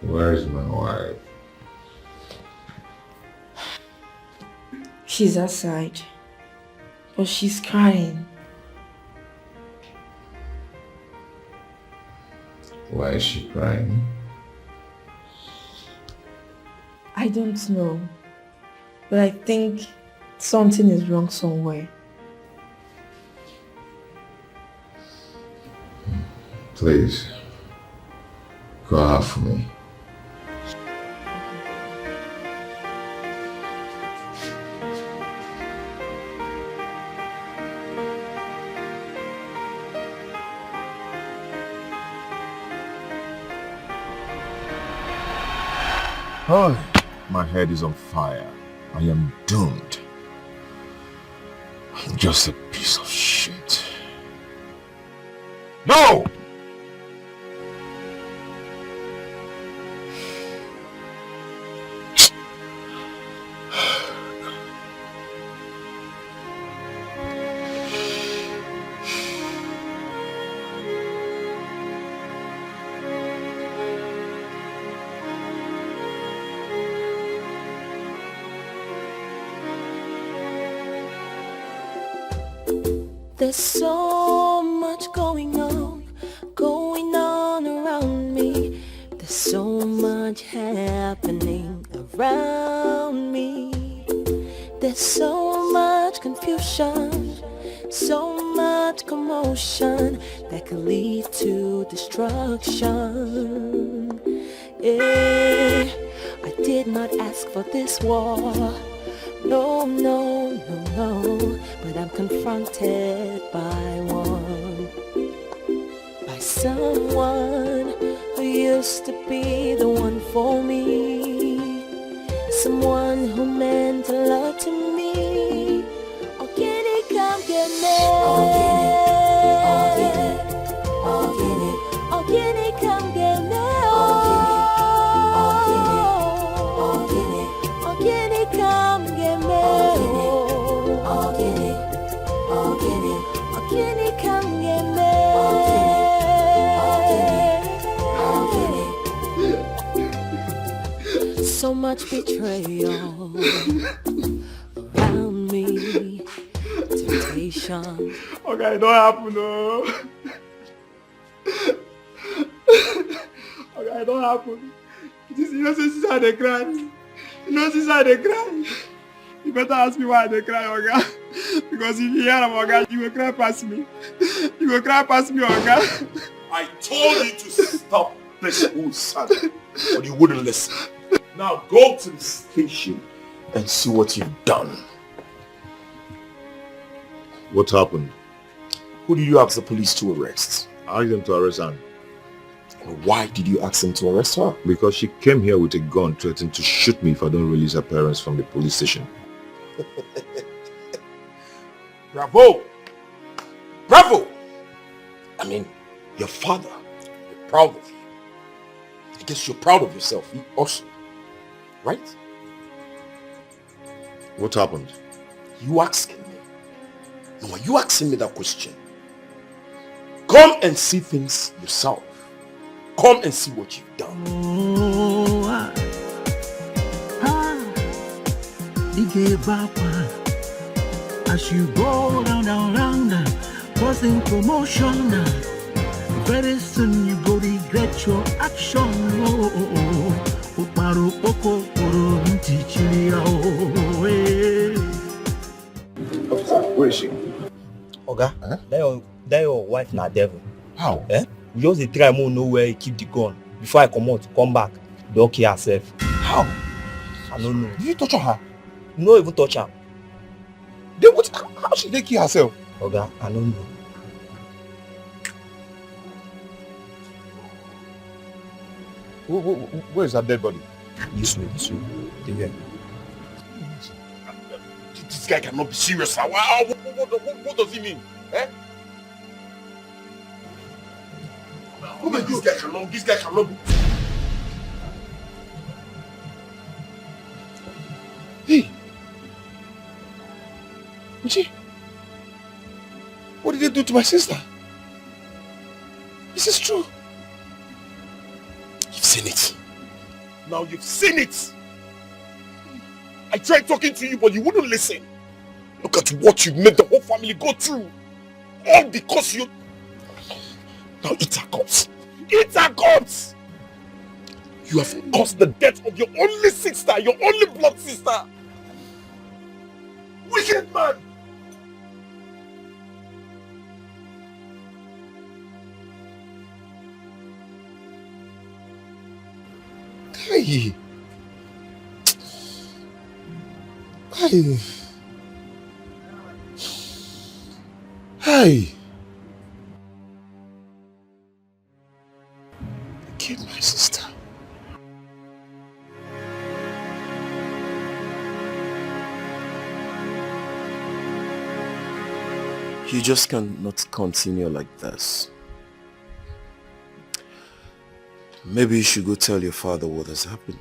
Speaker 2: Where is my wife?
Speaker 15: She's outside, but she's crying.
Speaker 2: Why is she crying?
Speaker 15: I don't know, but I think something is wrong somewhere.
Speaker 2: Please, go out for me. Oh, my head is on fire. I am doomed. I'm just a piece of shit. No!
Speaker 13: There's so much going on around me. There's so much happening around me. There's so much confusion, so much commotion that could lead to destruction. Yeah, I did not ask for this war. No, no, no, no, but I'm confronted by one. By someone who used to be the one for me. Someone who meant a lot to me. Oh, can he come get me? Oh, get it, oh, get it, oh, get it, oh, can he come get me? Oh, get it, oh, get it, oh, can he come get me? Oh, get it, oh, get it, oh, can he come get me? So much betrayal around me, temptation.
Speaker 14: Okay, it don't happen, no. Okay, it don't happen. You know, since I dey cry. You know, since I dey cry. You better ask me why I dey cry, Oga. Because if you hear am, Oga, you will cry past me. You will cry past me, Oga.
Speaker 9: I told you to stop this bullshit, but you wouldn't listen. Now go to the station and see what you've done.
Speaker 2: What happened?
Speaker 9: Who did you ask the police to arrest?
Speaker 2: I asked them to arrest Anne.
Speaker 9: Why did you ask them to arrest her?
Speaker 2: Because she came here with a gun threatening to shoot me if I don't release her parents from the police station.
Speaker 9: Bravo! Bravo! I mean, your father, you're proud of you. I guess you're proud of yourself, you also. Right?
Speaker 2: What happened?
Speaker 9: You asking me? No, are you asking me that question? Come and see things yourself. Come and see what you've done.
Speaker 11: As you go round, causing commotion. Very soon you go regret your action.
Speaker 2: Where is she?
Speaker 12: Oga, that your wife na devil.
Speaker 2: How?
Speaker 12: We just dey try more know where he keep the gun. Before I come back, don't kill herself.
Speaker 2: How?
Speaker 12: I don't know.
Speaker 2: Did you torture her?
Speaker 12: No even touch her.
Speaker 2: Then what? How she dey kill herself?
Speaker 12: Oga, I don't know.
Speaker 2: Where is her dead body?
Speaker 6: Listen. Yeah.
Speaker 9: This guy cannot be serious. What does he mean? Eh? This guy cannot be.
Speaker 6: Hey! Uchi! What did they do to my sister? This is true.
Speaker 9: You've seen it. Now you've seen it. I tried talking to you, but you wouldn't listen. Look at what you made the whole family go through. All because you... Now eat our guts. Eat our guts! You have caused the death of your only sister, your only blood sister. Wicked man!
Speaker 6: Hey! Hey! Hey! Killed my sister.
Speaker 5: You just cannot continue like this. Maybe you should go tell your father what has happened.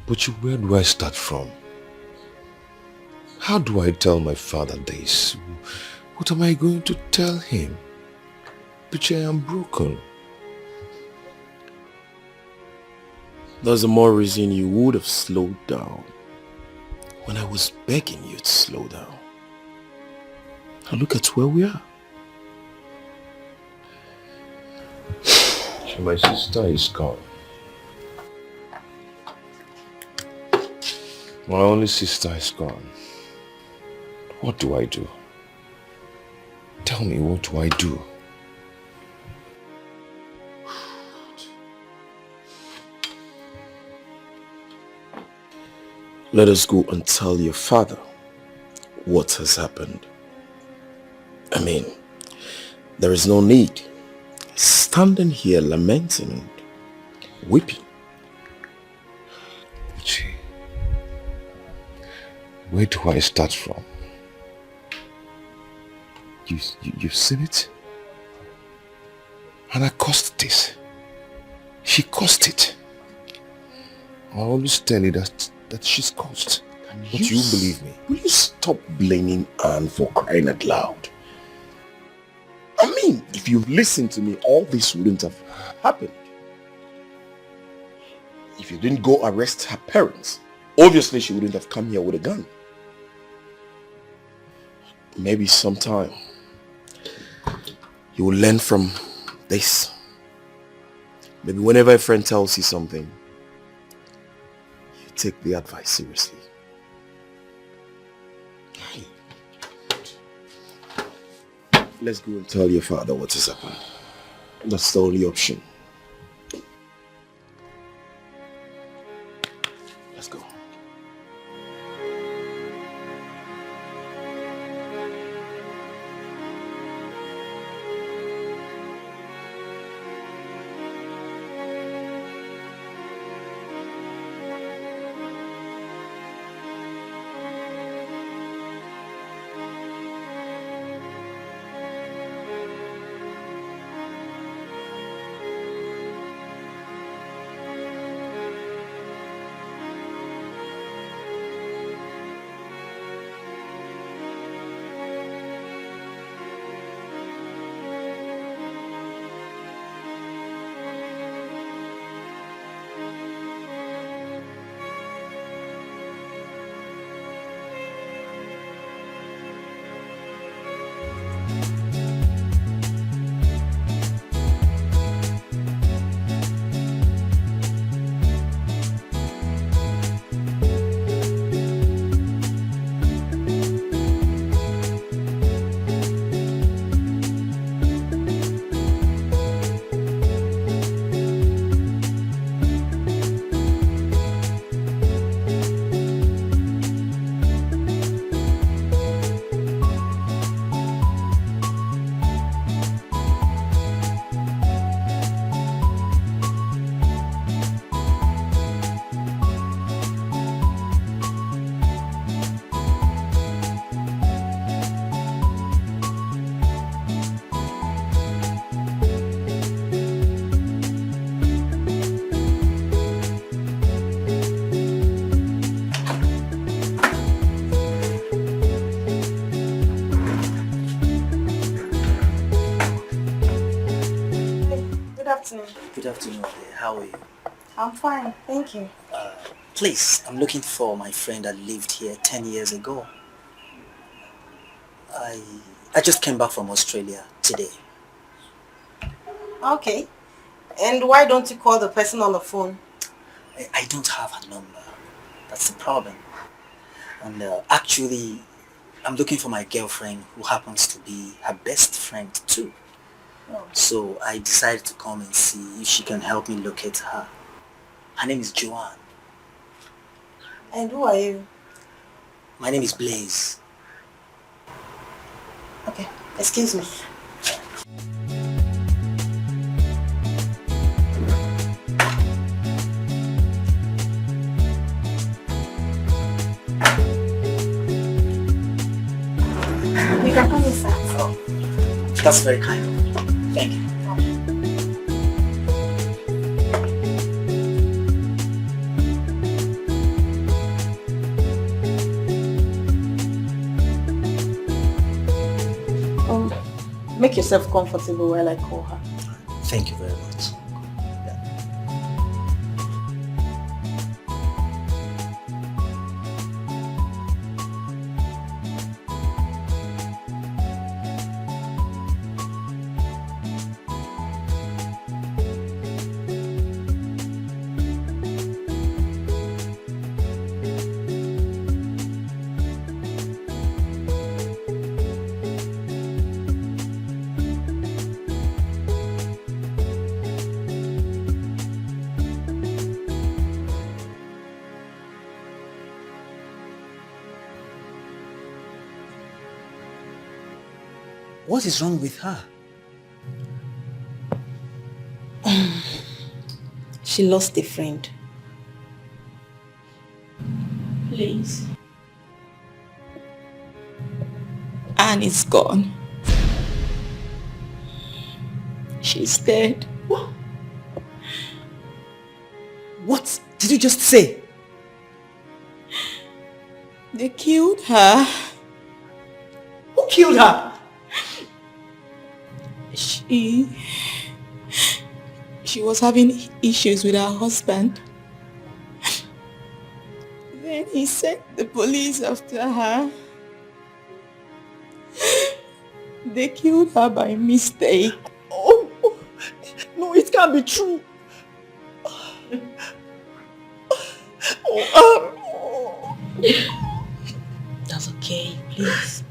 Speaker 6: Buchi, where do I start from? How do I tell my father this? What am I going to tell him? Buchi, I am broken.
Speaker 5: There's a more reason you would have slowed down when I was begging you to slow down. Now look at where we are.
Speaker 6: My sister is gone. My only sister is gone. What do I do? Tell me, what do I do?
Speaker 5: Let us go and tell your father what has happened. I mean, there is no need standing here lamenting and weeping.
Speaker 6: Gee, where do I start from? You've seen it? And I caused this. She caused it. I always tell you that she's caused. But you believe me.
Speaker 5: Will you stop blaming Anne for crying out loud? I mean, if you listened to me, all this wouldn't have happened. If you didn't go arrest her parents, obviously she wouldn't have come here with a gun. Maybe sometime you will learn from this. Maybe whenever a friend tells you something, you take the advice seriously. Let's go and tell your father what has happened. That's the only option. Let's go.
Speaker 16: Good afternoon. How are you?
Speaker 4: I'm fine, thank you.
Speaker 16: Please, I'm looking for my friend that lived here 10 years ago. I just came back from Australia today.
Speaker 4: Okay. And why don't you call the person on the phone?
Speaker 16: I don't have her number. That's the problem. And actually, I'm looking for my girlfriend who happens to be her best friend too.
Speaker 4: Oh.
Speaker 16: So I decided to come and see if she can help me locate her. Her name is Joanne.
Speaker 4: And who are you?
Speaker 16: My name is Blaze.
Speaker 4: Okay, excuse me. You can come inside.
Speaker 16: Oh, that's very kind of you. Thank you.
Speaker 4: Make yourself comfortable while I call her.
Speaker 16: Thank you very much. What is wrong with her?
Speaker 4: She lost a friend.
Speaker 17: Please. Anne is gone. She's dead.
Speaker 16: What did you just say?
Speaker 17: They killed her.
Speaker 16: Who killed her?
Speaker 17: She was having issues with her husband. Then he sent the police after her. They killed her by mistake.
Speaker 16: Oh, no, it can't be true.
Speaker 17: That's okay, please.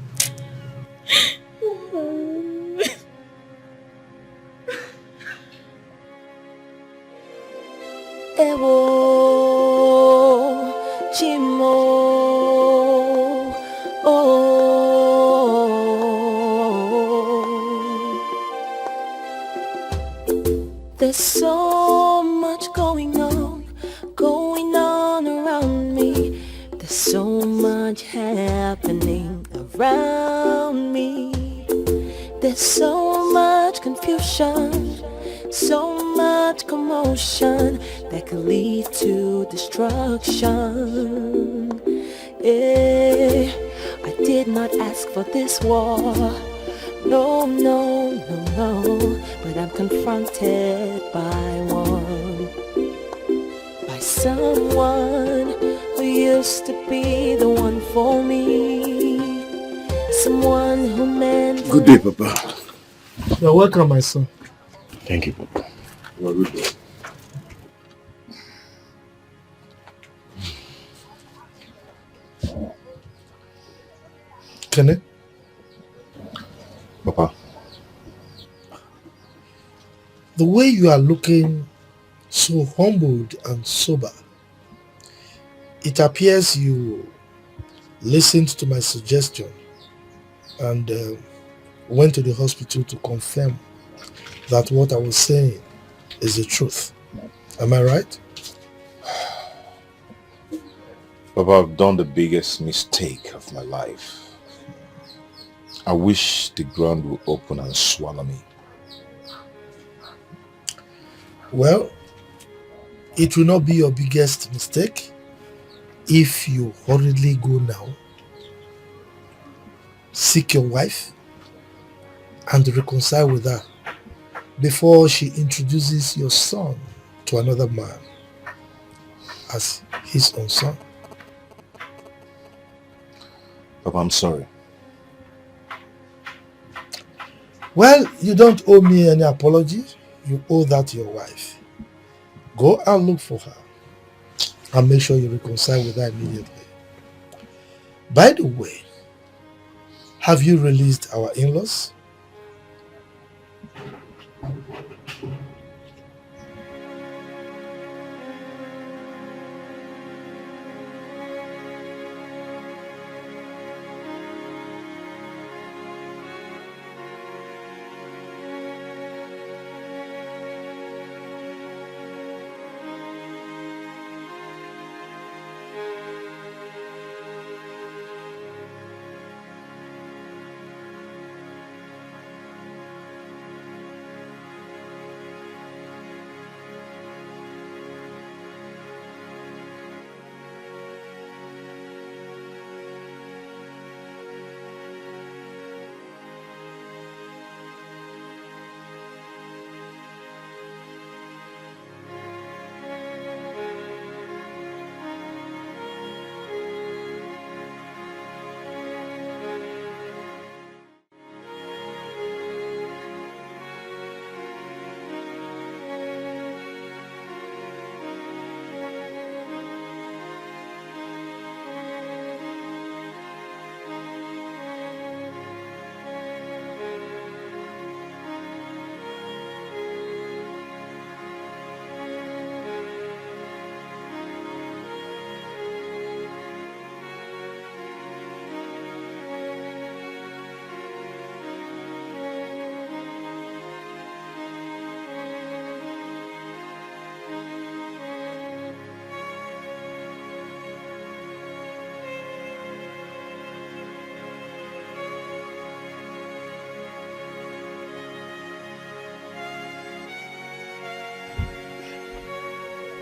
Speaker 13: Ewo Chimo There's so much going on around me. There's so much happening around me. There's so much confusion, so much commotion that could lead to destruction. I did not ask for this war. No, no, no, no. But I'm confronted by one. By someone who used to be the one for me. Someone who meant...
Speaker 8: Good day, Papa. You're welcome, my son.
Speaker 2: Thank you, Papa. You are good boy.
Speaker 8: Kenny?
Speaker 2: Papa.
Speaker 8: The way you are looking so humbled and sober, it appears you listened to my suggestion and went to the hospital to confirm that what I was saying is the truth. Am I right?
Speaker 2: Papa, I've done the biggest mistake of my life. I wish the ground would open and swallow me.
Speaker 8: Well, it will not be your biggest mistake if you hurriedly go now, seek your wife, and reconcile with her before she introduces your son to another man as his own son.
Speaker 2: Papa, I'm sorry.
Speaker 8: Well, you don't owe me any apology. You owe that to your wife. Go and look for her and make sure you reconcile with her immediately. By the way, have you released our in-laws?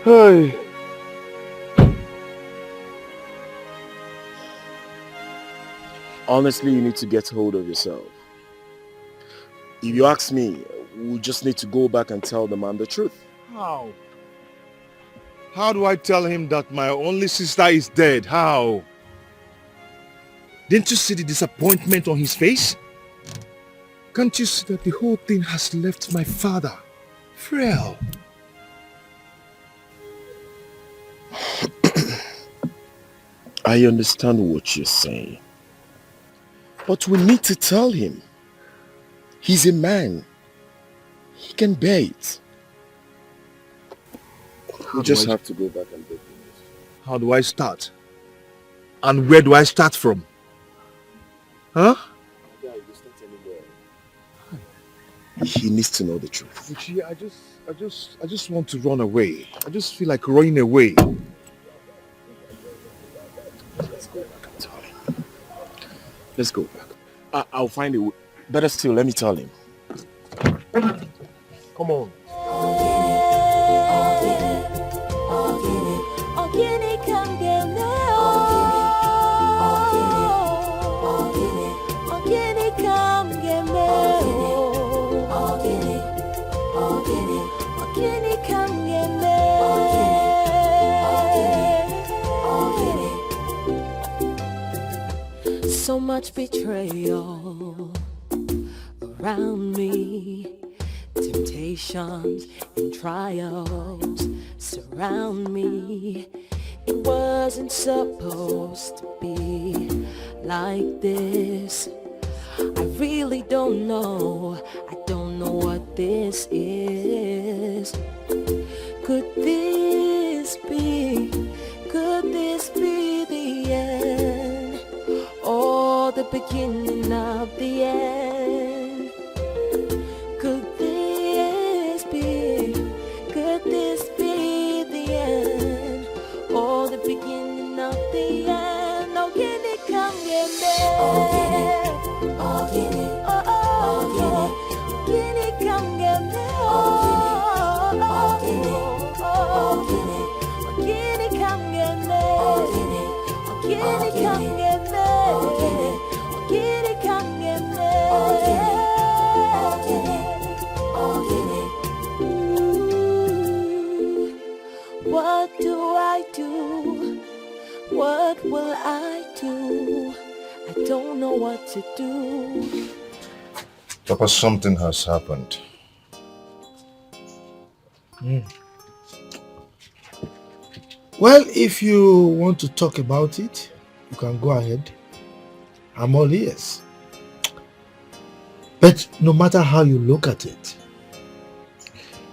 Speaker 9: Hey. Honestly, you need to get hold of yourself. If you ask me, we just need to go back and tell the man the truth.
Speaker 6: How? How do I tell him that my only sister is dead? How? Didn't you see the disappointment on his face? Can't you see that the whole thing has left my father frail?
Speaker 9: I understand what you're saying. But we need to tell him. He's a man. He can bear it. We just have to go back and break the news.
Speaker 6: How do I start? And where do I start from? Huh?
Speaker 9: He needs to know the truth.
Speaker 6: Luchy, I just want to run away. I just feel like running away.
Speaker 9: Let's go back and tell him. Let's go back. I'll find a way. Better still, let me tell him.
Speaker 6: Come on.
Speaker 13: So much betrayal around me, temptations and trials surround me. It wasn't supposed to be like this. I really don't know, I don't know what this is. Could this be the end? Or the beginning of the end? Could this be the end? Or the beginning of the end? Oh, can it come get me? Oh, can it? Oh, can it? Can it come get me? Oh, can it? Oh, can it? Can it come get me? Oh, can it come get me? Get it. I do? What will I do? I don't know what to do.
Speaker 2: Papa, something has happened.
Speaker 8: Well, if you want to talk about it, you can go ahead. I'm all ears. But no matter how you look at it,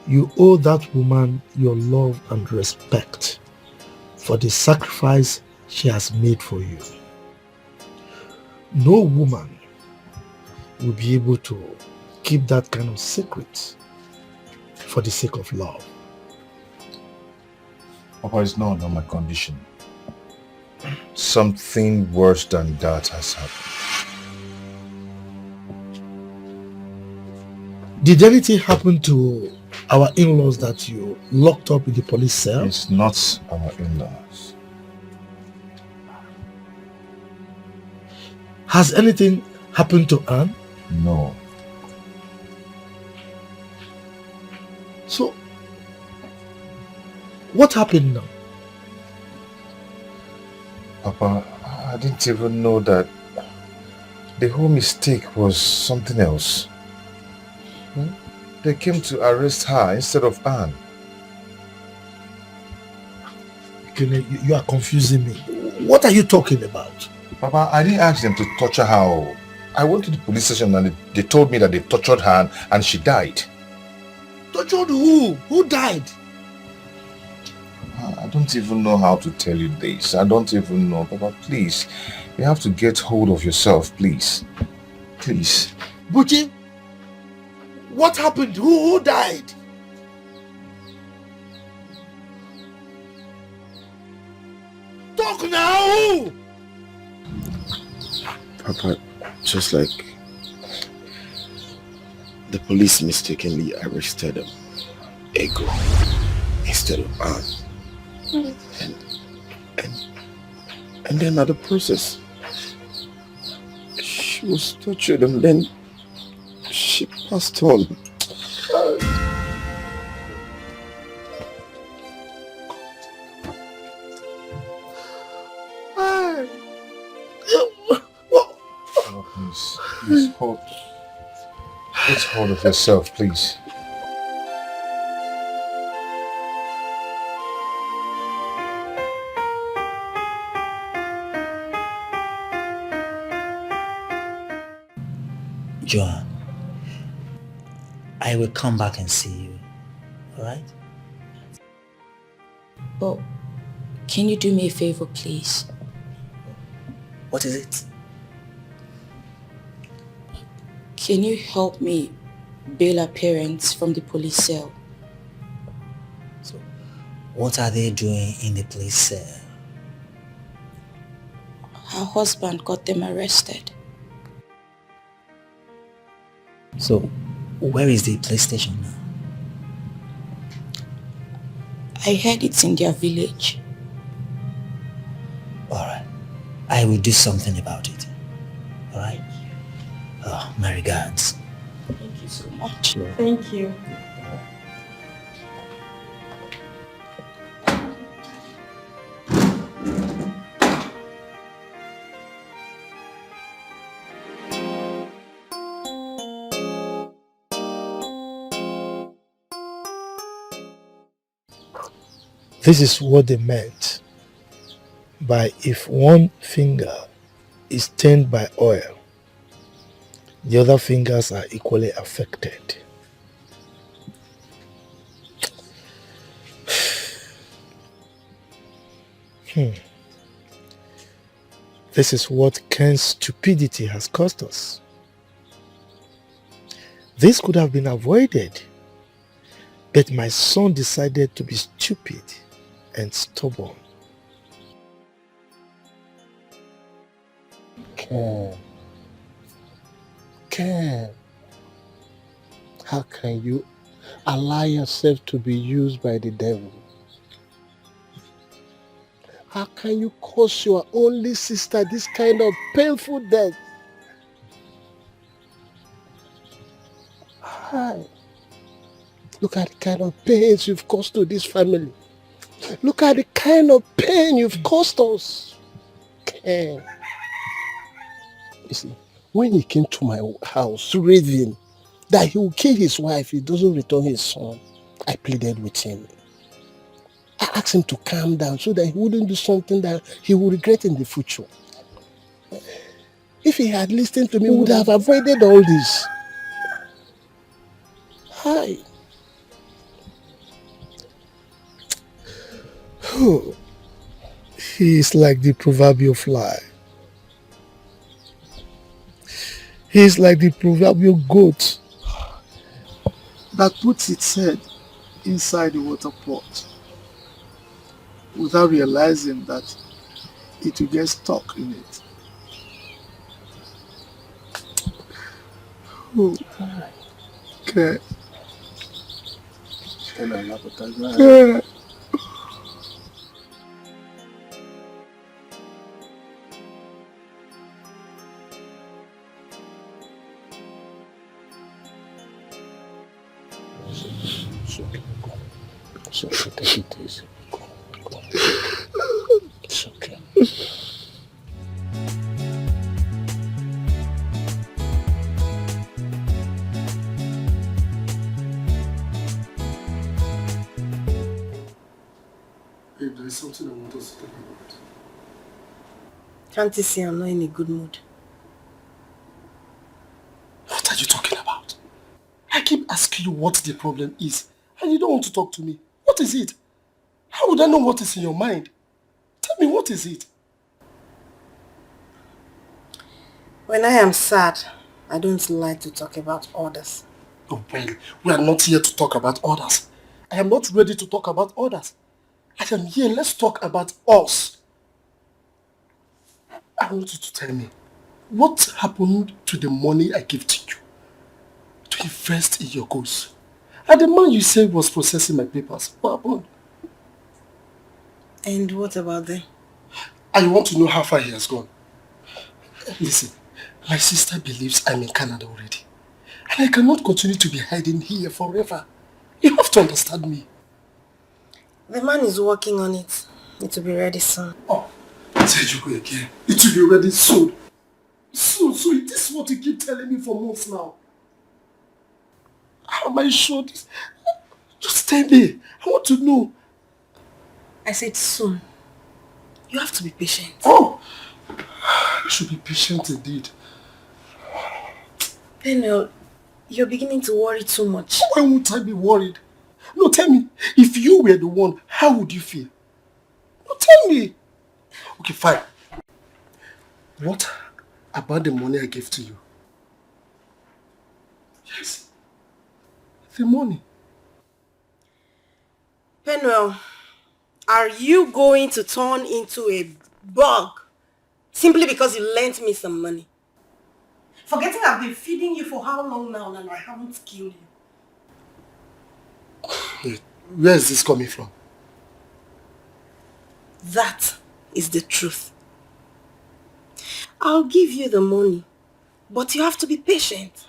Speaker 8: you owe that woman your love and respect for the sacrifice she has made for you. No woman will be able to keep that kind of secret for the sake of love.
Speaker 2: Papa, it's not on my condition. Something worse than that has happened.
Speaker 8: Did anything happen to our in-laws that you locked up in the police cell?
Speaker 2: It's not our in-laws.
Speaker 8: Has anything happened to Anne?
Speaker 2: No.
Speaker 8: So, what happened now?
Speaker 2: Papa, I didn't even know that the whole mistake was something else. They came to arrest her instead of Anne.
Speaker 8: You are confusing me. What are you talking about?
Speaker 2: Papa, I didn't ask them to torture her. I went to the police station and they told me that they tortured her and she died.
Speaker 8: Tortured who? Who died?
Speaker 2: I don't even know how to tell you this. I don't even know. Papa, please. You have to get hold of yourself, please. Please.
Speaker 8: Buchi, what happened? Who died? Talk now!
Speaker 5: Papa, just like the police mistakenly arrested Ego instead of Anne. And then at the process, she was tortured and then she passed on.
Speaker 2: Please hold. Get hold of yourself, please.
Speaker 16: Joan, I will come back and see you, alright?
Speaker 17: But can you do me a favor, please?
Speaker 16: What is it?
Speaker 17: Can you help me bail her parents from the police cell?
Speaker 16: So, what are they doing in the police cell?
Speaker 17: Her husband got them arrested.
Speaker 16: So, where is the police station now?
Speaker 17: I heard it's in their village.
Speaker 16: Alright, I will do something about it. Alright? Oh, my regards.
Speaker 17: Thank you so much.
Speaker 16: Sure.
Speaker 15: Thank you.
Speaker 8: This is what they meant by if one finger is stained by oil, the other fingers are equally affected. This is what Ken's stupidity has cost us. This could have been avoided, but my son decided to be stupid and stubborn.
Speaker 6: Ken, how can you allow yourself to be used by the devil? How can you cause your only sister this kind of painful death? Hi. Look at the kind of pains you've caused to this family.
Speaker 8: Look at the kind of pain you've caused us. Ken. You see, when he came to my house raving that he will kill his wife if he doesn't return his son, I pleaded with him. I asked him to calm down so that he wouldn't do something that he would regret in the future. If he had listened to me, we would have avoided all this. Hi. He is like the proverbial fly. He is like the proverbial goat that puts its head inside the water pot without realizing that it will get stuck in it. Oh, okay. Yeah. It's okay. Take it easy. It's okay.
Speaker 18: Babe, there is something I want us to talk about.
Speaker 4: Can't you see I'm not in a good mood?
Speaker 18: What are you talking about? I keep asking you what the problem is, and you don't want to talk to me. What is it? How would I know what is in your mind? Tell me, what is it?
Speaker 4: When I am sad, I don't like to talk about others.
Speaker 18: Oh, well, we are not here to talk about others. I am not ready to talk about others. I am here, let's talk about us. I want you to tell me, what happened to the money I gave to you to invest in your goals? And the man you said was processing my papers, what happened?
Speaker 4: And what about them?
Speaker 18: I want to know how far he has gone. Listen, my sister believes I'm in Canada already. And I cannot continue to be hiding here forever. You have to understand me.
Speaker 4: The man is working on it. It will be ready soon.
Speaker 18: Oh, said you go again. It will be ready soon. Soon, this is what you keep telling me for months now. How am I sure this? Just tell me. I want to know.
Speaker 4: I said soon. You have to be patient.
Speaker 18: Oh! I should be patient indeed.
Speaker 4: Daniel, you're beginning to worry too much.
Speaker 18: Why won't I be worried? No, tell me. If you were the one, how would you feel? No, tell me. Okay, fine. What about the money I gave to you? Yes. The money.
Speaker 4: Penuel, are you going to turn into a bug simply because you lent me some money? Forgetting I've been feeding you for how long now and I haven't killed you?
Speaker 18: Where is this coming from?
Speaker 4: That is the truth. I'll give you the money, but you have to be patient.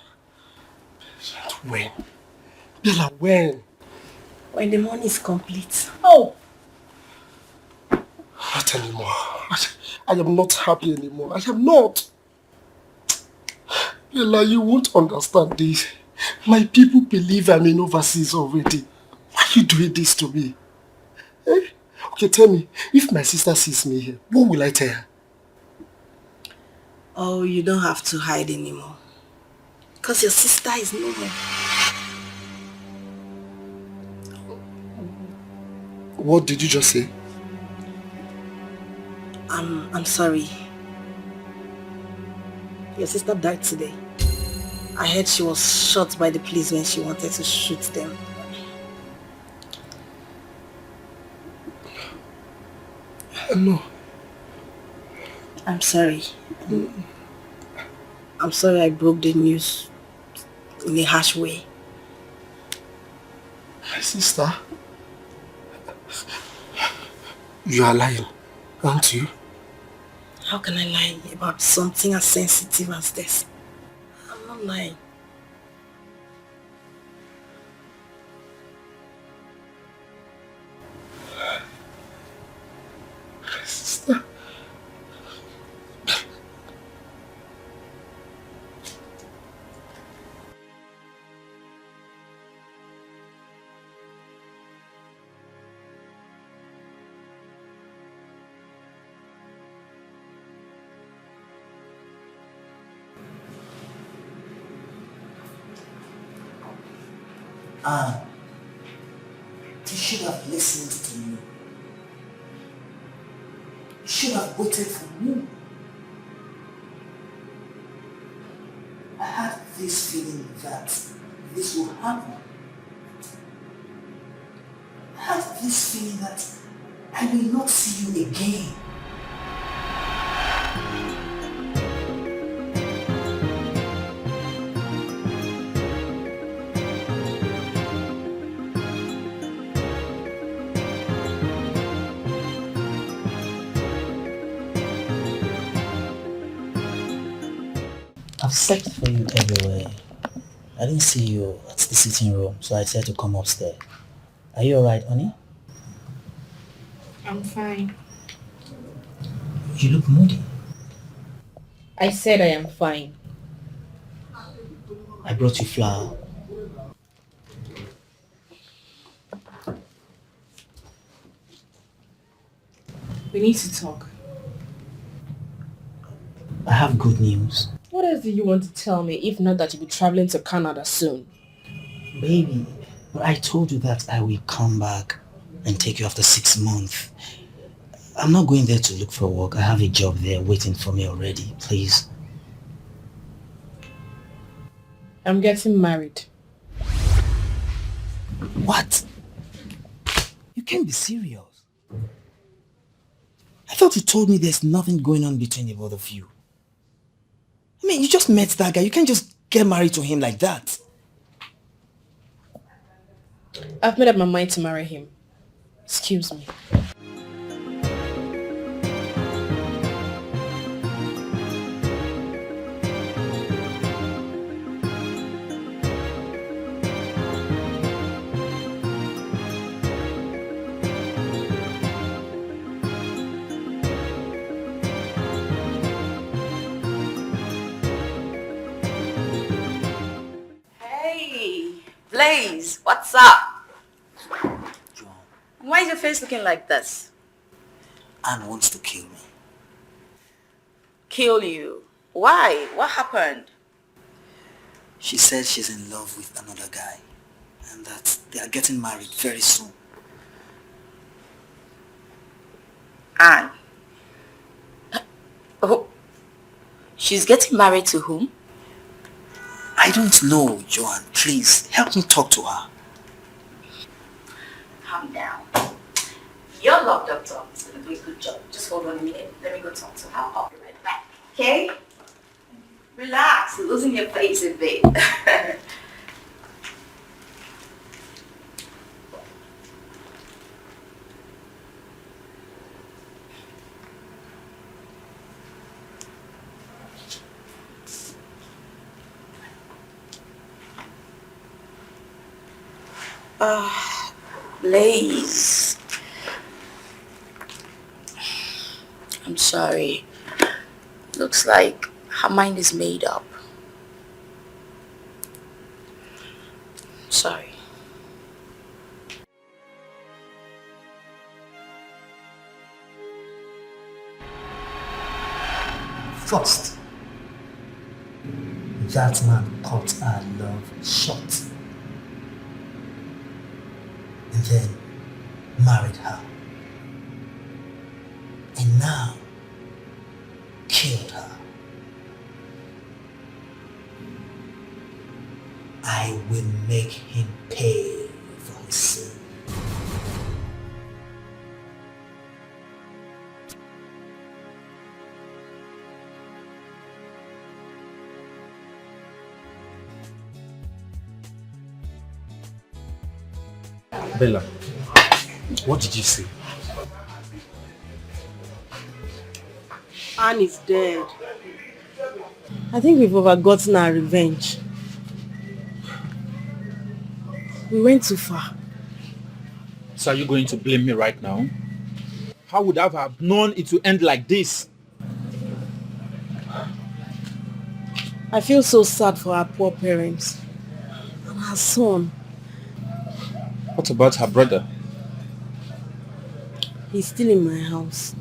Speaker 18: When? Bella, when?
Speaker 4: When the money is complete.
Speaker 18: Oh! Not anymore. I am not happy anymore. I am not. Bella, you won't understand this. My people believe I'm in overseas already. Why are you doing this to me? Eh? Okay, tell me, if my sister sees me here, what will I tell her?
Speaker 4: Oh, you don't have to hide anymore. Because your sister is no more.
Speaker 18: What did you just say?
Speaker 4: I'm sorry. Your sister died today. I heard she was shot by the police when she wanted to shoot them.
Speaker 18: No.
Speaker 4: I'm sorry. I'm sorry I broke the news in a harsh way.
Speaker 18: My sister? You are lying, aren't you?
Speaker 4: How can I lie about something as sensitive as this? I'm not lying.
Speaker 16: Anne, you should have listened to me. You should have waited for me. I had this feeling that this will happen. I had this feeling that I will not see you again. I've searched for you everywhere. I didn't see you at the sitting room, so I said to come upstairs. Are you alright, honey?
Speaker 1: I'm fine.
Speaker 16: You look moody.
Speaker 1: I said I am fine.
Speaker 16: I brought you flour.
Speaker 1: We need to talk.
Speaker 16: I have good news.
Speaker 1: What else do you want to tell me if not that you'll be traveling to Canada soon?
Speaker 16: Baby, I told you that I will come back and take you after 6 months. I'm not going there to look for work. I have a job there waiting for me already. Please.
Speaker 1: I'm getting married.
Speaker 16: What? You can't be serious. I thought you told me there's nothing going on between the both of you. I mean, you just met that guy. You can't just get married to him like that.
Speaker 1: I've made up my mind to marry him. Excuse me.
Speaker 19: Blaze, what's up? Why is your face looking like this?
Speaker 16: Anne wants to kill me.
Speaker 19: Kill you? Why? What happened?
Speaker 16: She says she's in love with another guy and that they are getting married very soon.
Speaker 19: Anne? Oh, she's getting married to whom?
Speaker 16: I don't know, Joanne. Please, help me talk to her.
Speaker 19: Calm down. You're locked up, Tom. It's going to do a good job. Just hold on a minute. Let me go talk to her. I'll be right back. Okay? Relax. You're losing your face a bit. Blaze. I'm sorry. Looks like her mind is made up. Sorry.
Speaker 16: First, that man cut her love short. And then married her. And now killed her. I will make him pay for his sin.
Speaker 12: Bella, what did you say?
Speaker 4: Anne is dead.
Speaker 1: I think we've overgotten our revenge. We went too far.
Speaker 10: So are you going to blame me right now? How would I have known it would end like this?
Speaker 7: I feel so sad for her poor parents and her son.
Speaker 10: What about her brother?
Speaker 7: He's still in my house.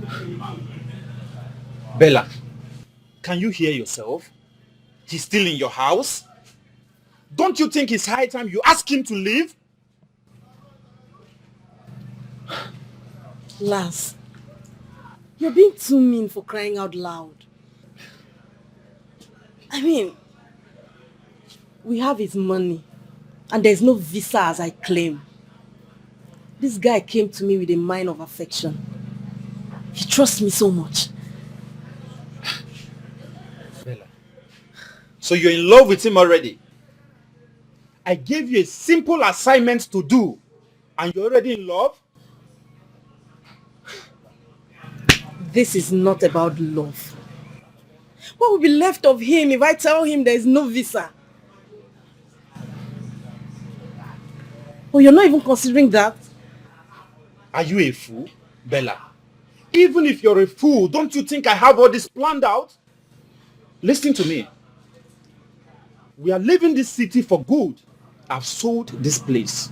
Speaker 10: Bella, can you hear yourself? He's still in your house? Don't you think it's high time you ask him to leave?
Speaker 7: Lars, you're being too mean for crying out loud. I mean, we have his money and there's no visa as I claim. This guy came to me with a mind of affection. He trusts me so much.
Speaker 10: Bella, so you're in love with him already? I gave you a simple assignment to do and you're already in love?
Speaker 7: This is not about love. What will be left of him if I tell him there is no visa? Oh, you're not even considering that?
Speaker 10: Are you a fool, Bella? Even if you're a fool, don't you think I have all this planned out? Listen to me. We are leaving this city for good. I've sold this place.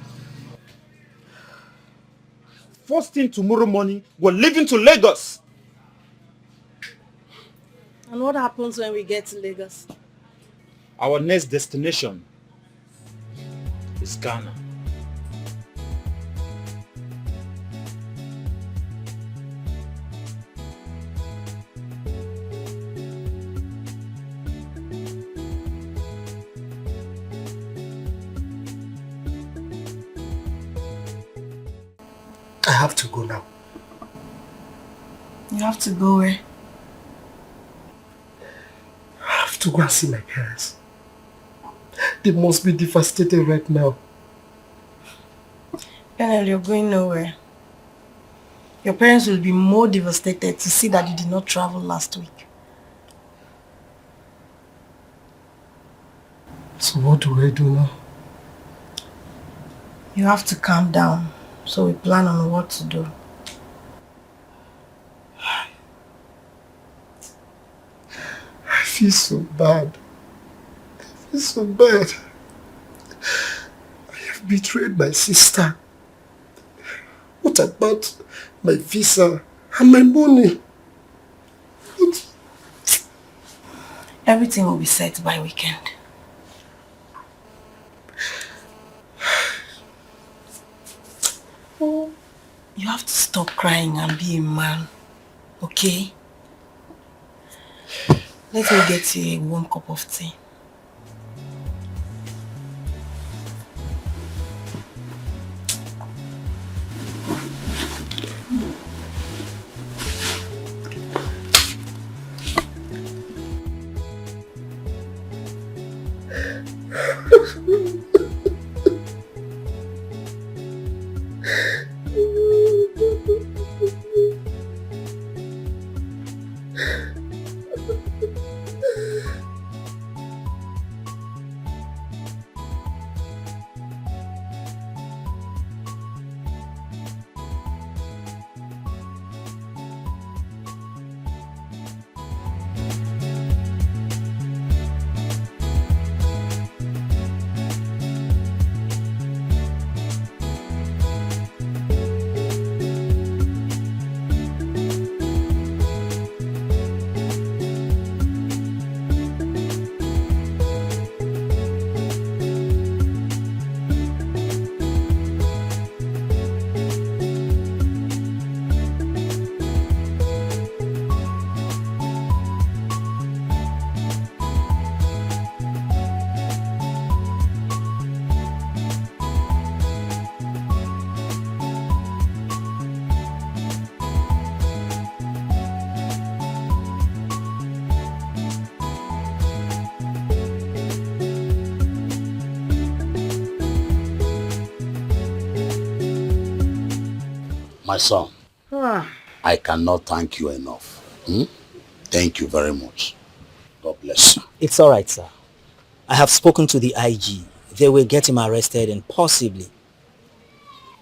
Speaker 10: First thing tomorrow morning, we're leaving to Lagos.
Speaker 7: And what happens when we get to Lagos?
Speaker 10: Our next destination is Ghana.
Speaker 18: I have to go now.
Speaker 7: You have to go where?
Speaker 18: I have to go and see my parents. They must be devastated right now.
Speaker 7: Penel, you're going nowhere. Your parents will be more devastated to see that you did not travel last week.
Speaker 18: So what do I do now?
Speaker 7: You have to calm down, so we plan on what to do.
Speaker 18: I feel so bad. I feel so bad. I have betrayed my sister. What about my visa and my money?
Speaker 7: Everything will be set by weekend. You have to stop crying and be a man, okay? Let me get you a warm cup of tea.
Speaker 9: My son, I cannot thank you enough. Thank you very much. God bless you.
Speaker 16: It's all right, sir. I have spoken to the IG. They will get him arrested and possibly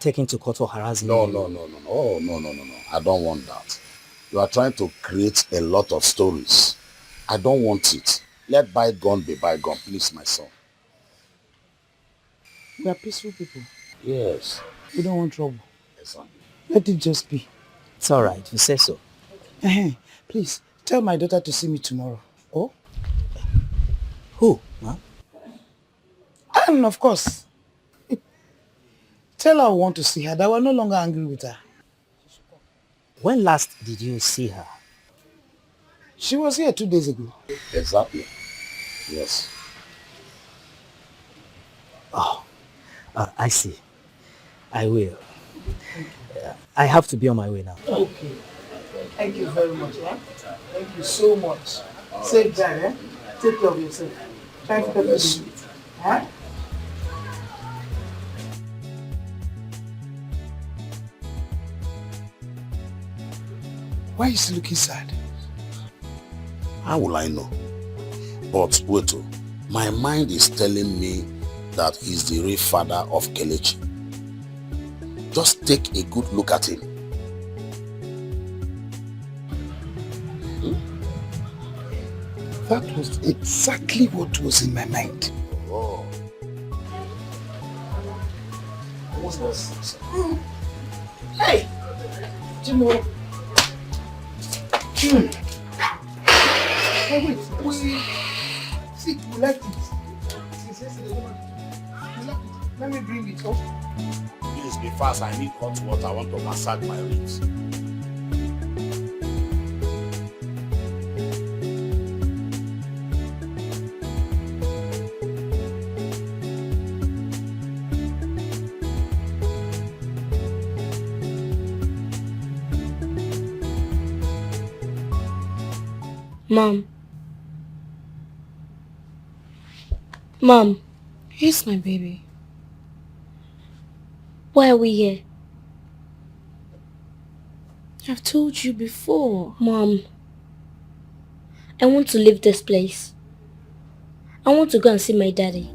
Speaker 16: taken to court for harassing
Speaker 9: No,
Speaker 16: you.
Speaker 9: no. Oh, no. I don't want that. You are trying to create a lot of stories. I don't want it. Let bygone be bygone, please, my son.
Speaker 20: We are peaceful people.
Speaker 9: Yes.
Speaker 20: We don't want trouble.
Speaker 9: Exactly.
Speaker 20: Let it just be.
Speaker 16: It's all right. You say so.
Speaker 20: Please, tell my daughter to see me tomorrow. Oh?
Speaker 16: Who? Huh?
Speaker 20: And of course, tell her I want to see her, that we're no longer angry with her.
Speaker 16: When last did you see her?
Speaker 20: She was here 2 days ago.
Speaker 9: Exactly. Yes.
Speaker 16: Oh, I see. I will. I have to be on my way now.
Speaker 20: Okay. Thank you very much. Yeah? Thank you so much. Safe drive, eh? Take care of yourself. Try to get this. Huh? Why is he looking sad?
Speaker 9: How will I know? But wait, my mind is telling me that he's the real father of Kelechi. Just take a good look at him.
Speaker 20: That was exactly what was in my mind.
Speaker 9: Oh.
Speaker 20: What's this? Hey! Jimo! Hey, wait. See, we like it. Since yesterday, we like it. Let me bring it up.
Speaker 9: Please be fast. I need hot water. I want to massage my ribs.
Speaker 3: Mom,
Speaker 1: Here's my baby.
Speaker 3: why are we here?
Speaker 1: I've told you before.
Speaker 3: Mom, I want to leave this place. I want to go and see my daddy.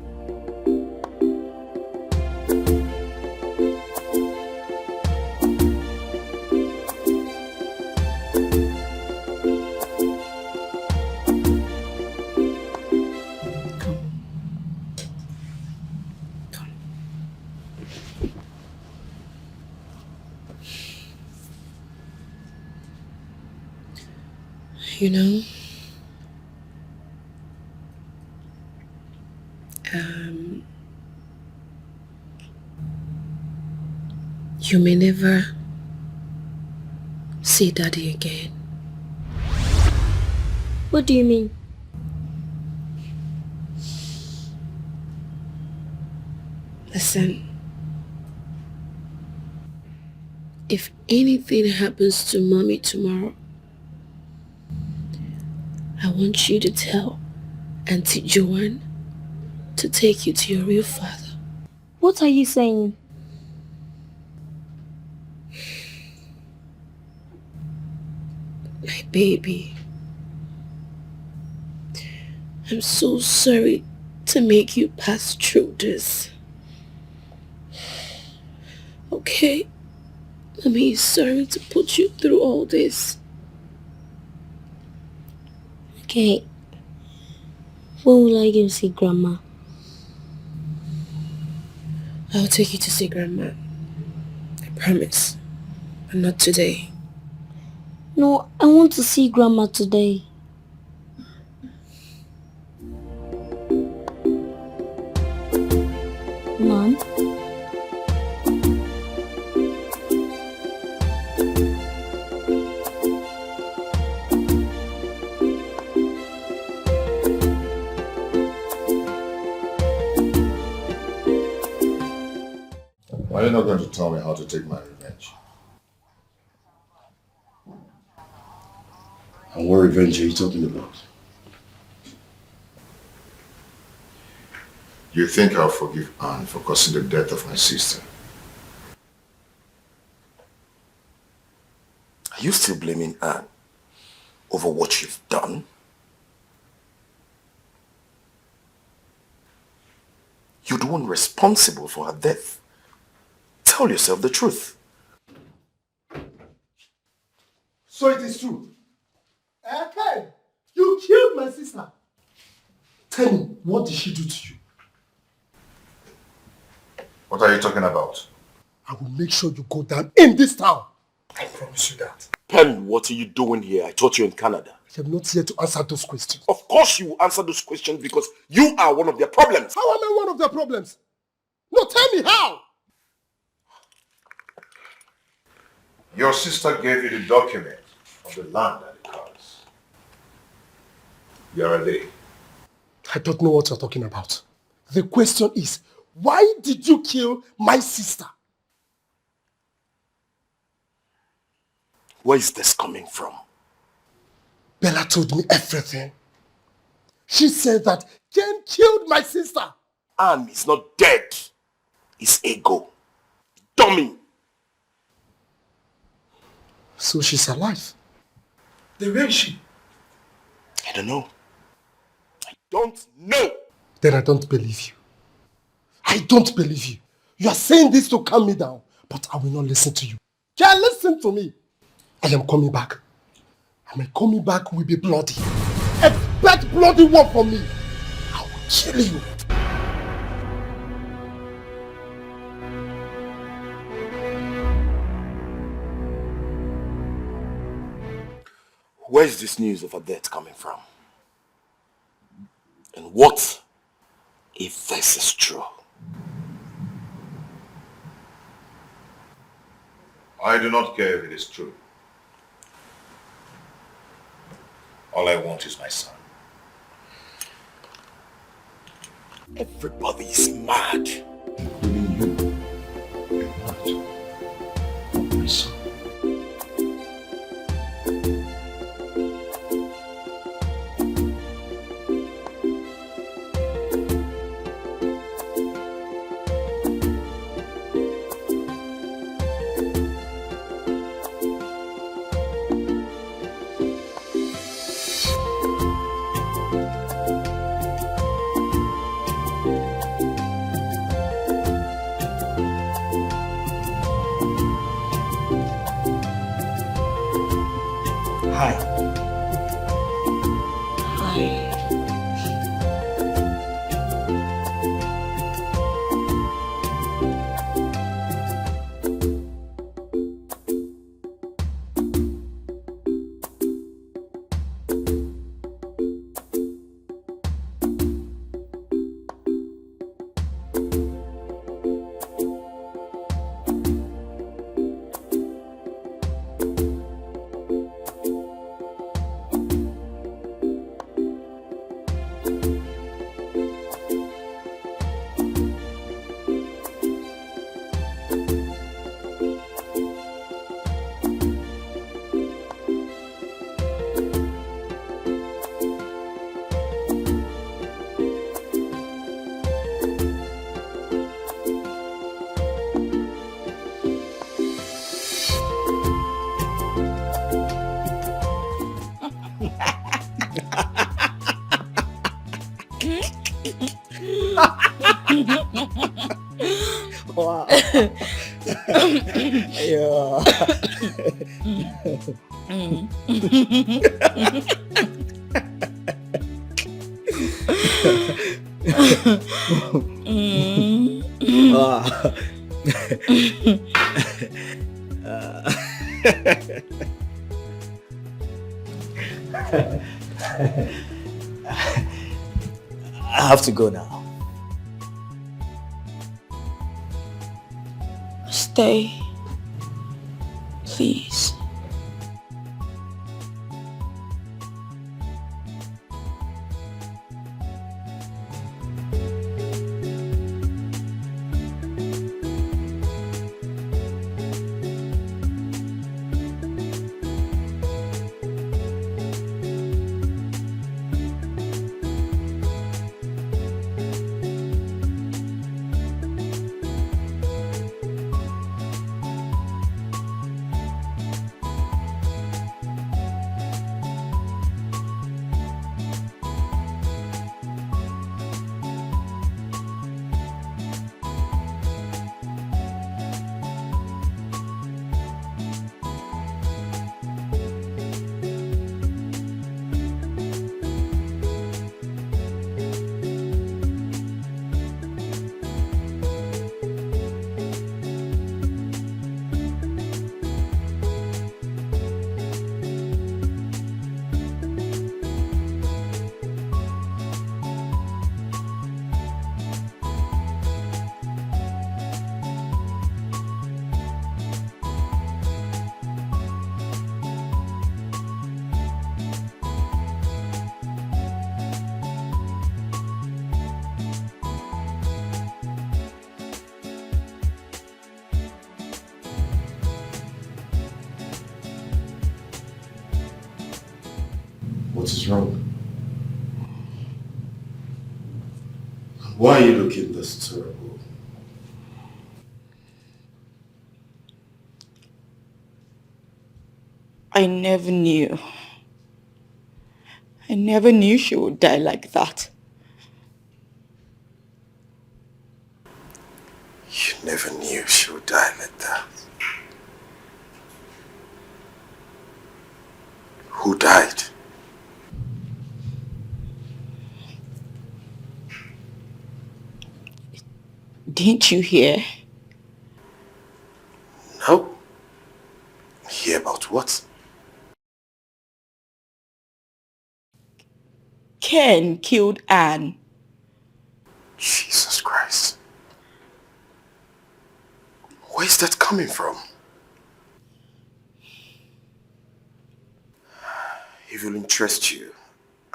Speaker 1: You know, you may never see Daddy again.
Speaker 3: What do you mean?
Speaker 1: Listen, if anything happens to Mommy tomorrow, I want you to tell Auntie Joanne to take you to your real father.
Speaker 3: What are you saying?
Speaker 1: My baby, I'm so sorry to make you pass through this. Okay? Mommy is sorry to put you through all this.
Speaker 3: Okay. When will I go see Grandma?
Speaker 1: I'll take you to see Grandma. I promise. But not today.
Speaker 3: No, I want to see Grandma today. Mom?
Speaker 2: Why are you not going to tell me how to take my revenge? And what revenge are you talking about? You think I'll forgive Anne for causing the death of my sister?
Speaker 5: Are you still blaming Anne over what you've done? You're the one responsible for her death. Tell Tell yourself the truth.
Speaker 18: So it is true. Okay, you killed my sister. Tell me, what did she do to you?
Speaker 2: What are you talking about?
Speaker 18: I will make sure you go down in this town. I promise you that.
Speaker 5: Pen, what are you doing here? I thought you were in Canada.
Speaker 18: I am not here to answer those questions.
Speaker 5: Of course you will answer those questions because you are one of their problems.
Speaker 18: How am I one of their problems? No, tell me how.
Speaker 2: Your sister gave you the document of the land and the cars. Where are they?
Speaker 18: I don't know what you're talking about. The question is, why did you kill my sister?
Speaker 5: Where is this coming from?
Speaker 18: Bella told me everything. She said that Ken killed my sister.
Speaker 5: Anne is not dead. It's ego. Dummy.
Speaker 18: So she's alive. Then where is she?
Speaker 5: I don't know. I don't know.
Speaker 18: Then I don't believe you. I don't believe you. You are saying this to calm me down, but I will not listen to you. Ken, listen to me. I am coming back. And my coming back will be bloody. Expect bloody one from me. I will kill you.
Speaker 5: Where is this news of her death coming from? And what if this is true?
Speaker 2: I do not care if it is true. All I want is my son.
Speaker 5: Everybody is mad.
Speaker 2: Including you. You're not. Not my son.
Speaker 16: Hi.
Speaker 1: Hi.
Speaker 16: Wow. Yeah. Wow. I have to go now.
Speaker 17: Stay. Please.
Speaker 2: What is wrong? Why are you looking this terrible?
Speaker 17: I never knew. I never knew she would die like that.
Speaker 5: You never knew she would die like that. Who died?
Speaker 17: Didn't you hear?
Speaker 5: No. Hear about what?
Speaker 17: Ken killed Anne.
Speaker 5: Jesus Christ. Where's that coming from? It will interest you.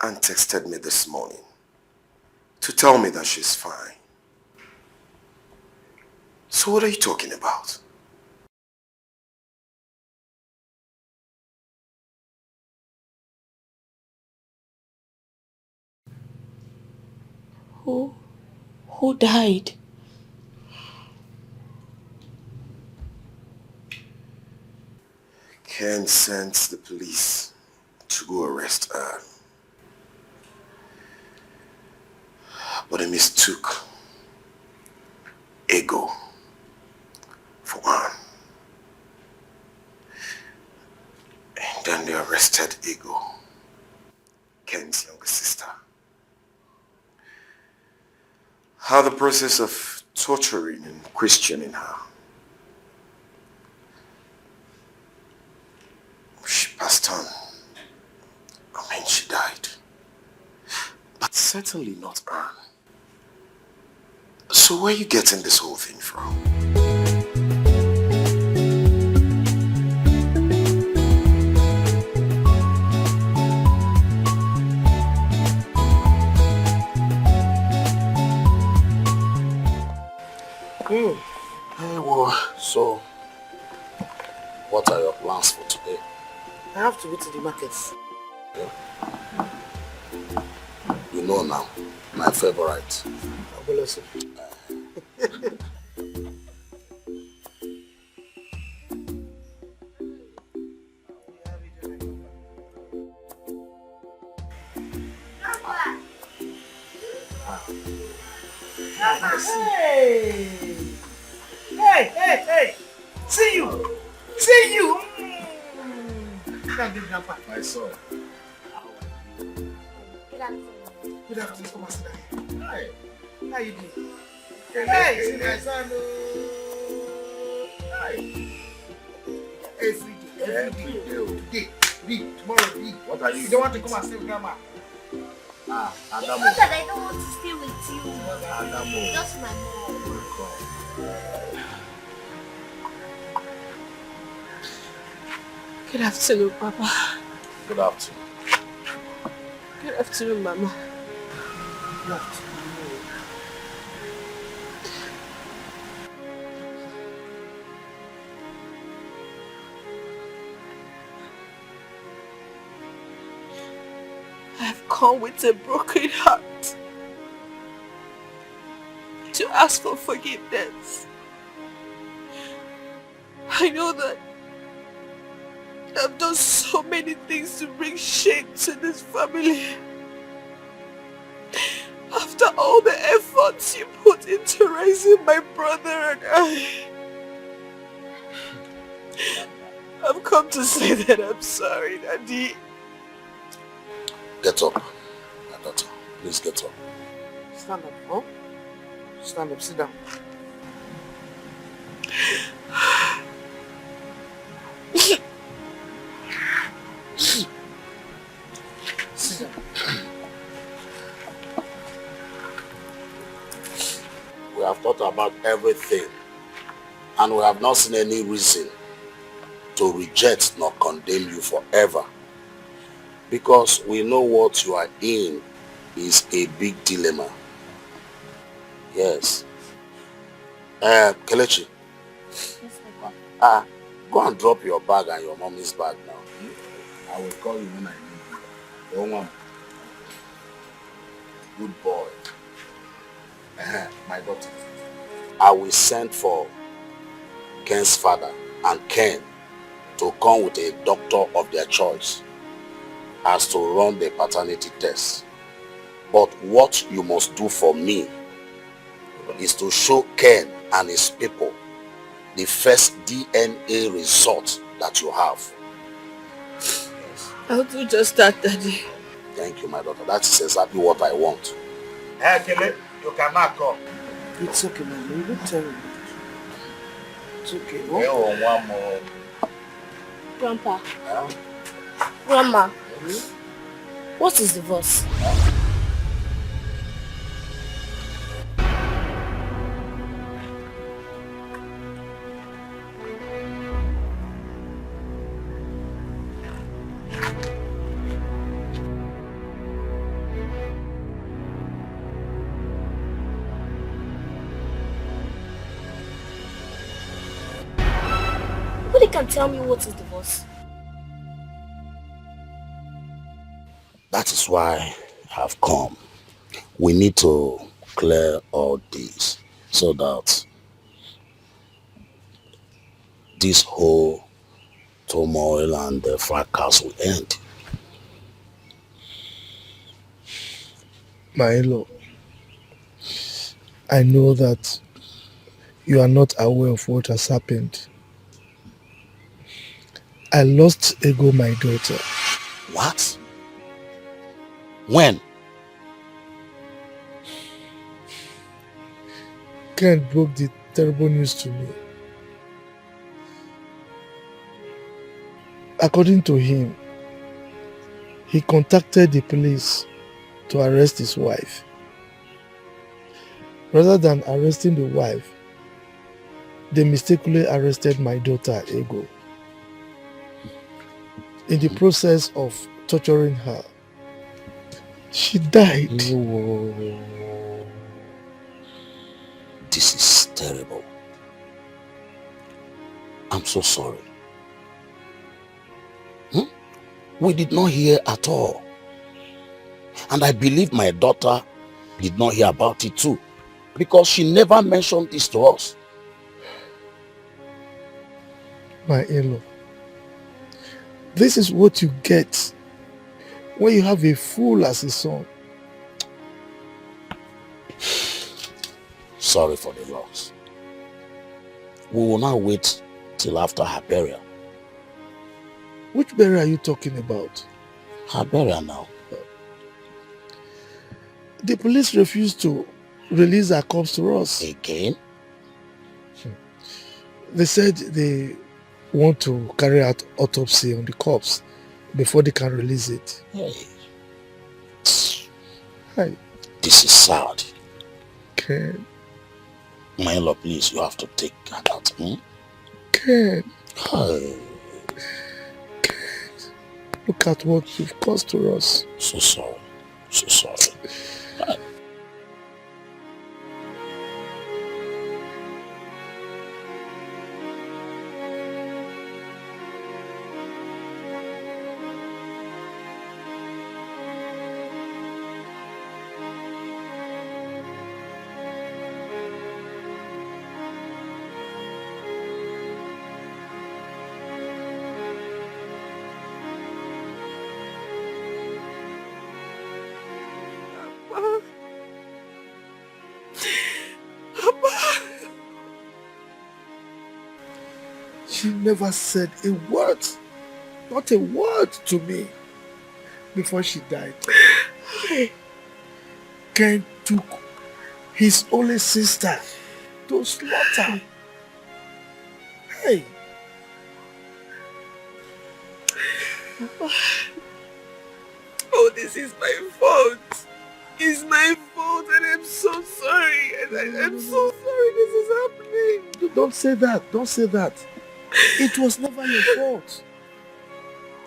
Speaker 5: Anne texted me this morning to tell me that she's fine. So what are you talking about?
Speaker 17: Who died?
Speaker 5: Ken sent the police to go arrest Anne. But they mistook Ego for Anne. And then they arrested Ego, Ken's younger sister. How the process of torturing and questioning her. She passed on. I mean, she died. But certainly not Anne. So where are you getting this whole thing from?
Speaker 9: Hey, well, so what are your plans for today?
Speaker 20: I have to go to the markets.
Speaker 9: You know now, my favorite.
Speaker 20: Abolose. Hey! Hey! See you! See you! Grandpa.
Speaker 9: My son.
Speaker 20: Good afternoon. Good afternoon. Come and sit down here.
Speaker 9: Hi.
Speaker 20: How you doing? Hey, see my son. Hi. Every day. Today. Tomorrow.
Speaker 9: What are you?
Speaker 20: You don't want to come and stay with Grandma?
Speaker 3: It's not that I don't want to stay with you.
Speaker 9: Adamo.
Speaker 3: Just my mom.
Speaker 17: Good afternoon, Papa.
Speaker 9: Good afternoon.
Speaker 17: Good afternoon, Mama.
Speaker 20: Good afternoon.
Speaker 17: I've come with a broken heart to ask for forgiveness. I know that I've done so many things to bring shame to this family. After all the efforts you put into raising my brother and I, I've come to say that I'm sorry, Daddy.
Speaker 9: Get up, my daughter. Please get up.
Speaker 20: Stand up, huh? Stand up, sit down. Sit down.
Speaker 9: We have thought about everything and we have not seen any reason to reject nor condemn you forever. Because we know what you are in is a big dilemma. Yes. Kelechi. Go and drop your bag and your mommy's bag now. I will call you when I need you. Woman. Good boy. My daughter. I will send for Ken's father and Ken to come with a doctor of their choice as to run the paternity test. But what you must do for me is to show Ken and his people the first DNA result that you have.
Speaker 17: I'll do just that, Daddy.
Speaker 9: Thank you, my daughter. That is exactly what I want.
Speaker 10: Hey, Kele, you cannot come.
Speaker 20: It's okay, man. You don't tell me. It's okay.
Speaker 9: Oh, one more.
Speaker 3: Grandpa. Grandma. What is divorce? Nobody can tell me what is divorce.
Speaker 9: That is why I have come. We need to clear all this so that this whole turmoil and the fracas will end.
Speaker 8: My in-law, I know that you are not aware of what has happened. I lost Ego, my daughter.
Speaker 9: What? When?
Speaker 8: Ken broke the terrible news to me. According to him, he contacted the police to arrest his wife. Rather than arresting the wife, they mistakenly arrested my daughter, Ego. In the process of torturing her, she died.
Speaker 9: This is terrible. I'm so sorry. We did not hear at all. And I believe my daughter did not hear about it too, because she never mentioned this to us.
Speaker 8: My in-law, this is what you get when you have a fool as a son.
Speaker 9: Sorry for the loss. We will now wait till after her burial.
Speaker 8: Which burial are you talking about?
Speaker 9: Her burial now.
Speaker 8: The police refused to release her corpse to us.
Speaker 9: Again?
Speaker 8: They said they want to carry out autopsy on the corpse before they can release it.
Speaker 9: Hey. This is sad.
Speaker 8: Ken.
Speaker 9: My love, please, you have to take her out.
Speaker 8: Ken.
Speaker 9: Hey.
Speaker 8: Ken. Look at what you've caused to us.
Speaker 9: So sorry. So sorry.
Speaker 8: She never said a word, not a word to me before she died. Ken took his only sister to slaughter. Hey.
Speaker 17: Oh, this is my fault. It's my fault and I'm so sorry. And I'm so sorry this is happening.
Speaker 8: Don't say that. Don't say that. It was never your fault.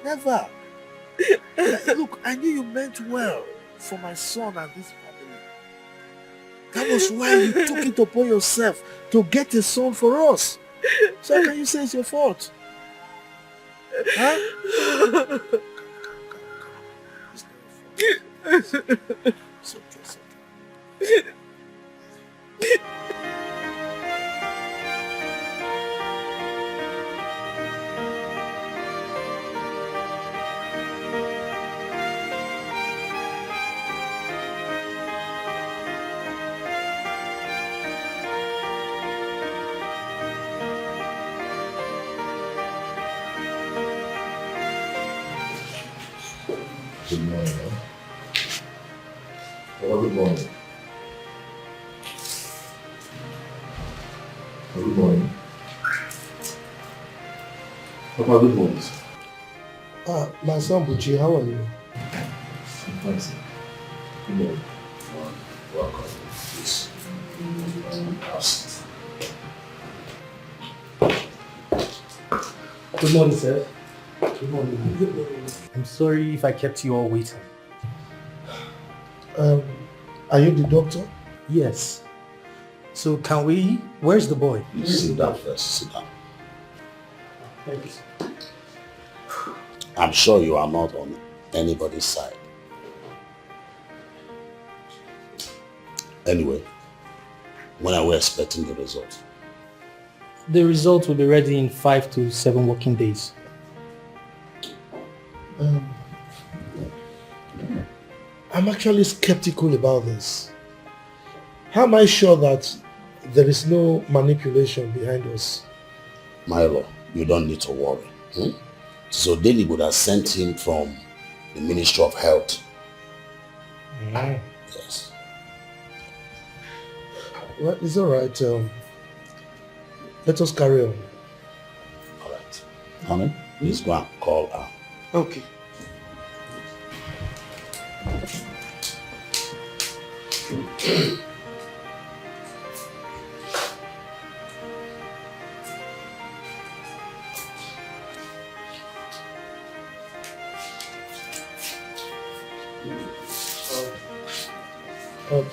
Speaker 8: Never. Look, I knew you meant well for my son and this family. That was why you took it upon yourself to get a son for us. So how can you say it's your fault? Huh?
Speaker 9: It's okay.
Speaker 2: Good morning. Well, good morning. Good morning. Papa, good morning.
Speaker 8: My son Buchi, how are you?
Speaker 2: I'm fine, sir. Good morning. Welcome. Please.
Speaker 12: Good morning, sir.
Speaker 8: Good morning.
Speaker 12: Good morning. I'm sorry if I kept you all waiting.
Speaker 8: Are you the doctor?
Speaker 12: Yes. So where's the boy?
Speaker 9: Sit down first, sit down.
Speaker 12: Thank you, sir.
Speaker 9: I'm sure you are not on anybody's side. Anyway, when are we expecting the result?
Speaker 12: The result will be ready in 5 to 7 working days.
Speaker 8: I'm actually skeptical about this. How am I sure that there is no manipulation behind us?
Speaker 9: Milo, you don't need to worry. So Daily would have sent him from the Ministry of Health. Yes.
Speaker 8: Well, it's alright. Let us carry on.
Speaker 9: Alright. Honey, please go and call her.
Speaker 8: Okay.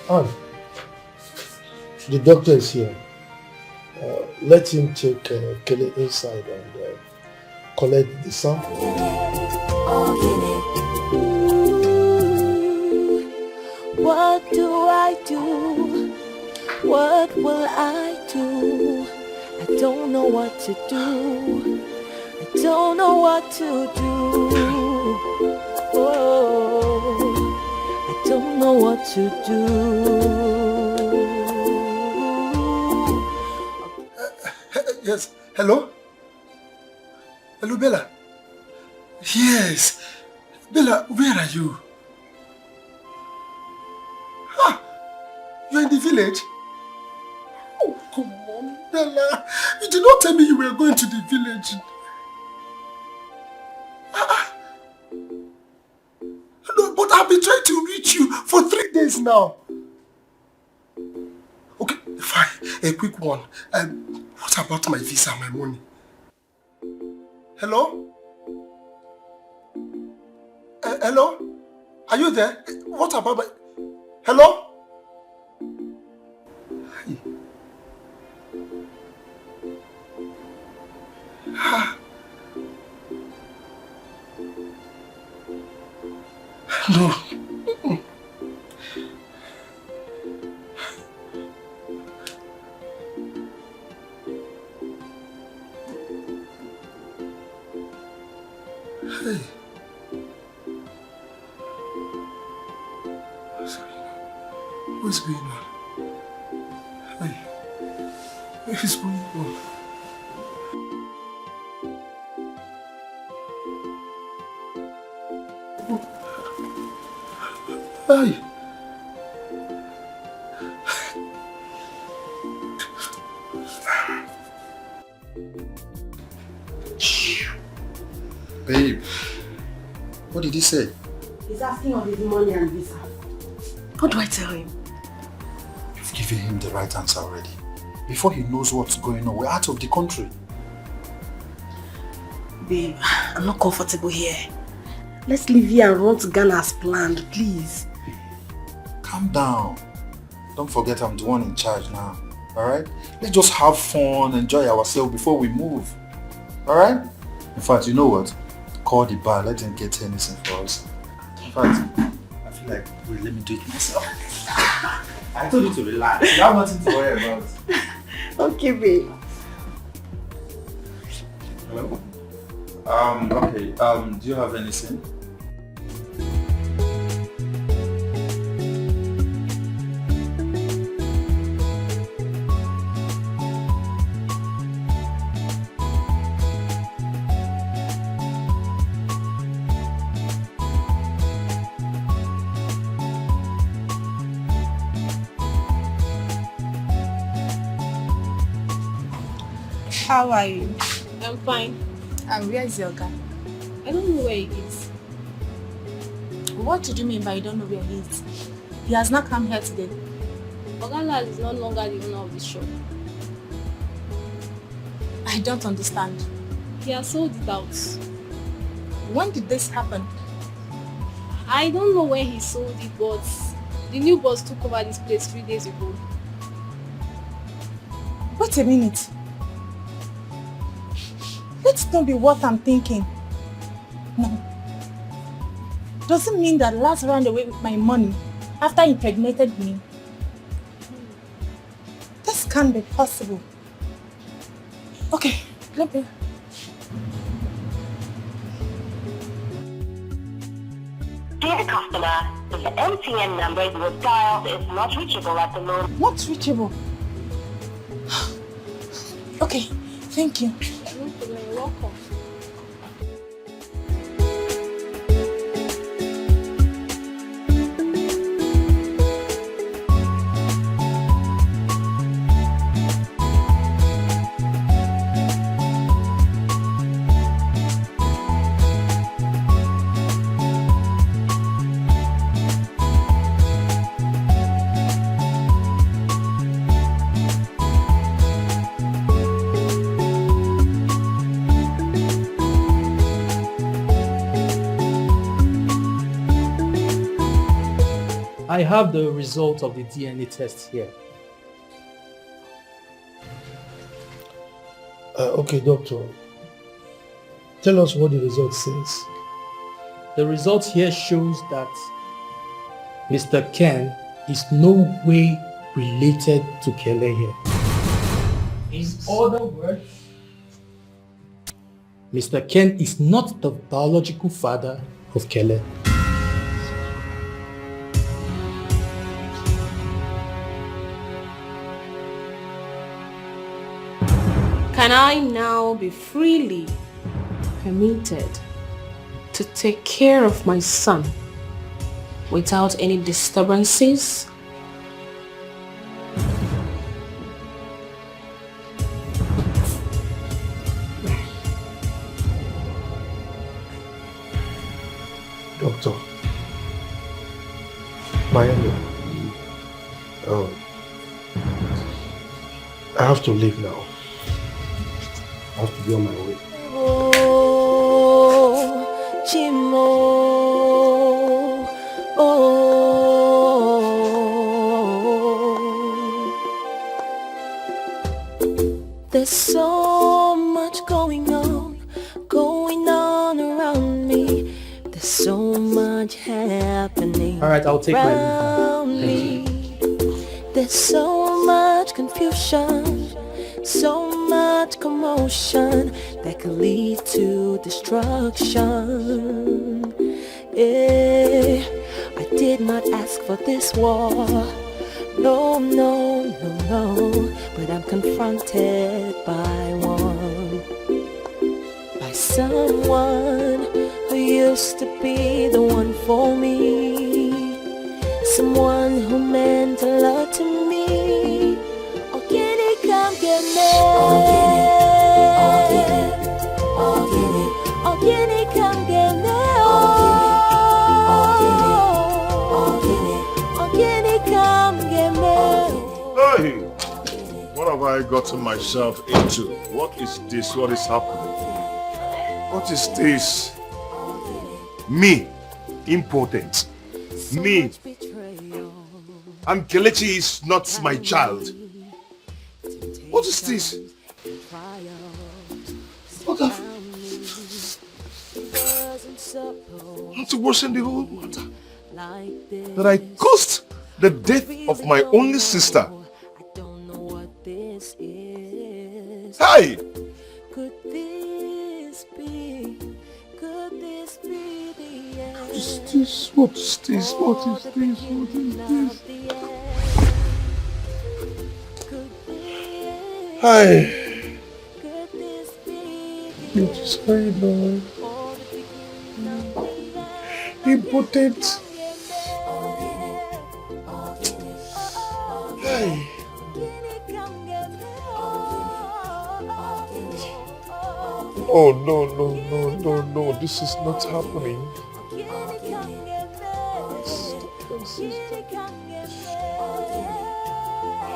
Speaker 8: Anne, the doctor is here. Let him take Kelly inside and collect the sample.
Speaker 13: What do I do? What will I do? I don't know what to do. I don't know what to do. Oh, I don't know what to do.
Speaker 18: Yes, hello? Hello, Bella? Yes. Bella, where are you? You're in the village? Oh, come on, Bella. You did not tell me you were going to the village. No, but I've been trying to reach you for 3 days now. Okay, fine. A quick one. What about my visa and my money? Hello? Hello? Are you there? What about my... Hello? No. Hey. What's going on? Hey. What is going on? Hey.
Speaker 2: Babe, what did he say?
Speaker 4: He's asking of his money and visa. What do I tell him?
Speaker 2: You've given him the right answer already. Before he knows what's going on, we're out of the country.
Speaker 4: Babe, I'm not comfortable here. Let's leave here and run to Ghana as planned, please.
Speaker 2: Calm down. Don't forget I'm the one in charge now. Alright? Let's just have fun, enjoy ourselves before we move. Alright? In fact, you know what? Call the bar, let them get anything for us. In fact, I
Speaker 10: feel like, wait, let me do it myself. I told you to relax. You have nothing to worry about.
Speaker 4: Okay, babe.
Speaker 10: Hello? Okay, do you have anything?
Speaker 15: How are you?
Speaker 1: I'm fine.
Speaker 15: And where is your guy?
Speaker 1: I don't know where he is.
Speaker 15: What do you mean by you don't know where he is? He has not come here today.
Speaker 1: Ogala is no longer the owner of the shop.
Speaker 15: I don't understand.
Speaker 1: He has sold it out.
Speaker 15: When did this happen?
Speaker 1: I don't know when he sold it, but the new boss took over this place 3 days ago.
Speaker 15: Wait a minute. Let's not be what I'm thinking. No. Doesn't mean that Lars ran away with my money after he impregnated me. This can't be possible. Okay, let me...
Speaker 21: Dear customer, the MTN number you have dialed is not reachable at the moment.
Speaker 15: Not reachable? Okay, thank you.
Speaker 1: No problem, you're welcome.
Speaker 12: I have the result of the DNA test here.
Speaker 8: Okay, doctor. Tell us what the result says.
Speaker 12: The result here shows that Mr. Ken is no way related to Kele here. In other words, Mr. Ken is not the biological father of Kele.
Speaker 1: Can I now be freely permitted to take care of my son without any disturbances?
Speaker 8: Doctor. Miami. I have to leave now. I have to be on my way.
Speaker 13: Oh, Chimo. Oh. There's so much going on around me. There's so much happening.
Speaker 12: All right, I'll take my
Speaker 13: leave. There's so much confusion, so much commotion that could lead to destruction. I did not ask for this war. No, no, no, no. But I'm confronted by one. By someone who used to be the one for me. Someone who meant a lot to me. Oh, can he come get me? Oh, can he? Oh, can he? Oh, can he come get me? Oh, can he come get me?
Speaker 2: Hey! What have I gotten myself into? What is this? What is happening? What is this? Me, impotent. Me. And Kelechi is not my child. What is this? What have... I'm to worsen the whole matter.
Speaker 6: that I caused the death of my only sister. Hey!
Speaker 13: Could this be? Could this be the end?
Speaker 6: What is this? What is this? What is this? What is this? Hey! What is going on? Impotent. Hey! Oh no, this is not happening.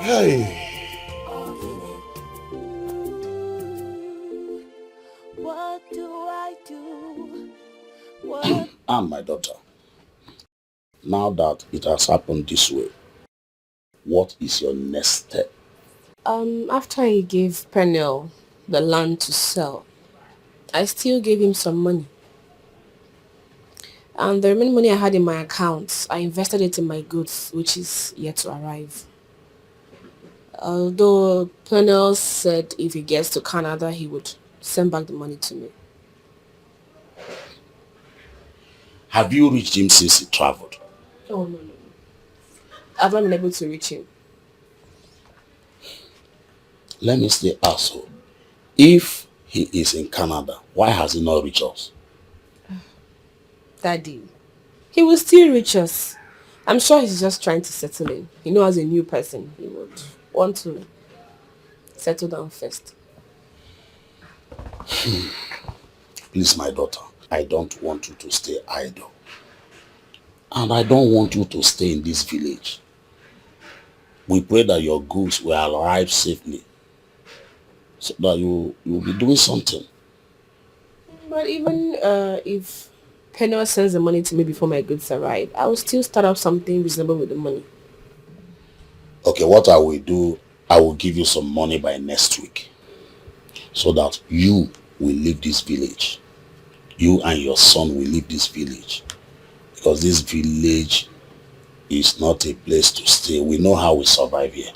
Speaker 6: Hey!
Speaker 13: What do I do?
Speaker 9: And my daughter, now that it has happened this way, what is your next step?
Speaker 1: After I gave Pernell the land to sell, I still gave him some money. And the remaining money I had in my accounts, I invested it in my goods, which is yet to arrive. Although Pernell said if he gets to Canada, he would send back the money to me.
Speaker 9: Have you reached him since he traveled?
Speaker 1: Oh, no. I've not been able to reach him.
Speaker 9: Let me stay asshole. If he is in Canada, why has he not reached us?
Speaker 1: Daddy, he will still reach us. I'm sure he's just trying to settle in. You know, as a new person, he would want to settle down first.
Speaker 9: Please, my daughter, I don't want you to stay idle. And I don't want you to stay in this village. We pray that your goods will arrive safely, so that you will be doing something.
Speaker 1: But even if Pernell sends the money to me before my goods arrive, I will still start up something reasonable with the money.
Speaker 9: Okay, what I will do, I will give you some money by next week, so that you will leave this village. You and your son will leave this village, because this village is not a place to stay. We know how we survive here.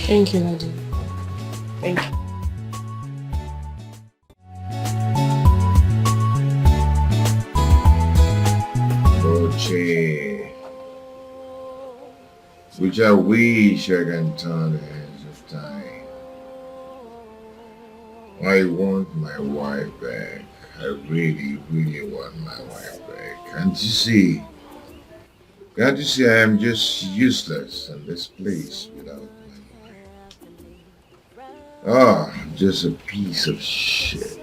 Speaker 1: Thank you, Daddy. Thank you.
Speaker 2: Luchi, which I wish I can turn the hands of time. I want my wife back. I really want my wife back. Can't you see? Can't you see I am just useless in this place without my wife? Ah, just a piece of shit.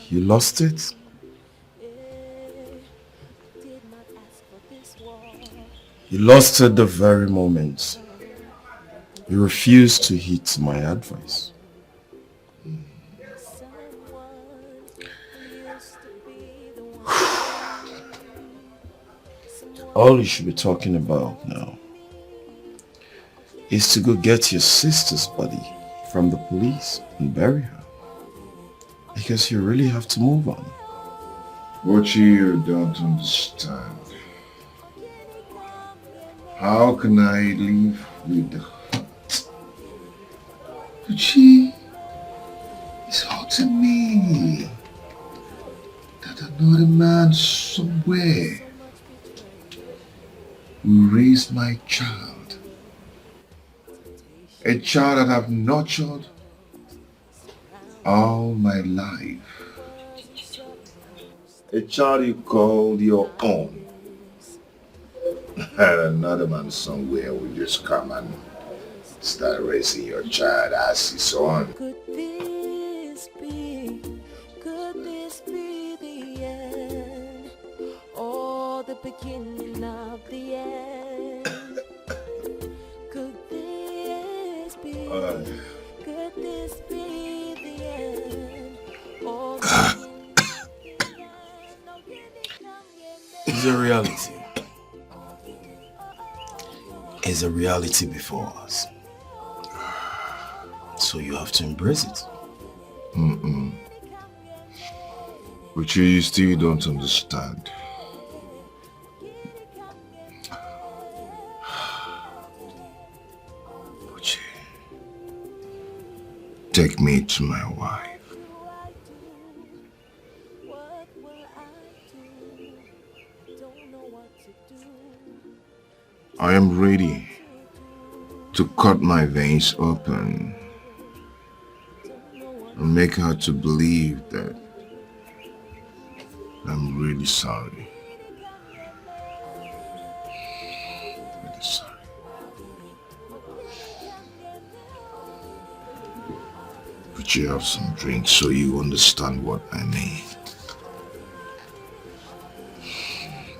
Speaker 6: You lost it? You lost it the very moment you refused to heed my advice. All you should be talking about now is to go get your sister's body from the police and bury her. Because you really have to move on.
Speaker 2: What you don't understand. How can I live with the hurt? But she is hurting me. That another man somewhere will raise my child. A child that I've nurtured all my life. A child you called your own. And another man somewhere will just come and start raising your child as his own.
Speaker 13: Could this be? Could this be the end? Or the beginning of the end? Could this be? Could this be the end? Or
Speaker 6: It's a reality. is a reality before us. So you have to embrace it.
Speaker 2: But you still don't understand. Uche, take me to my wife. I am ready to cut my veins open and make her to believe that I'm really sorry. Really sorry. But you have some drinks so you understand what I mean.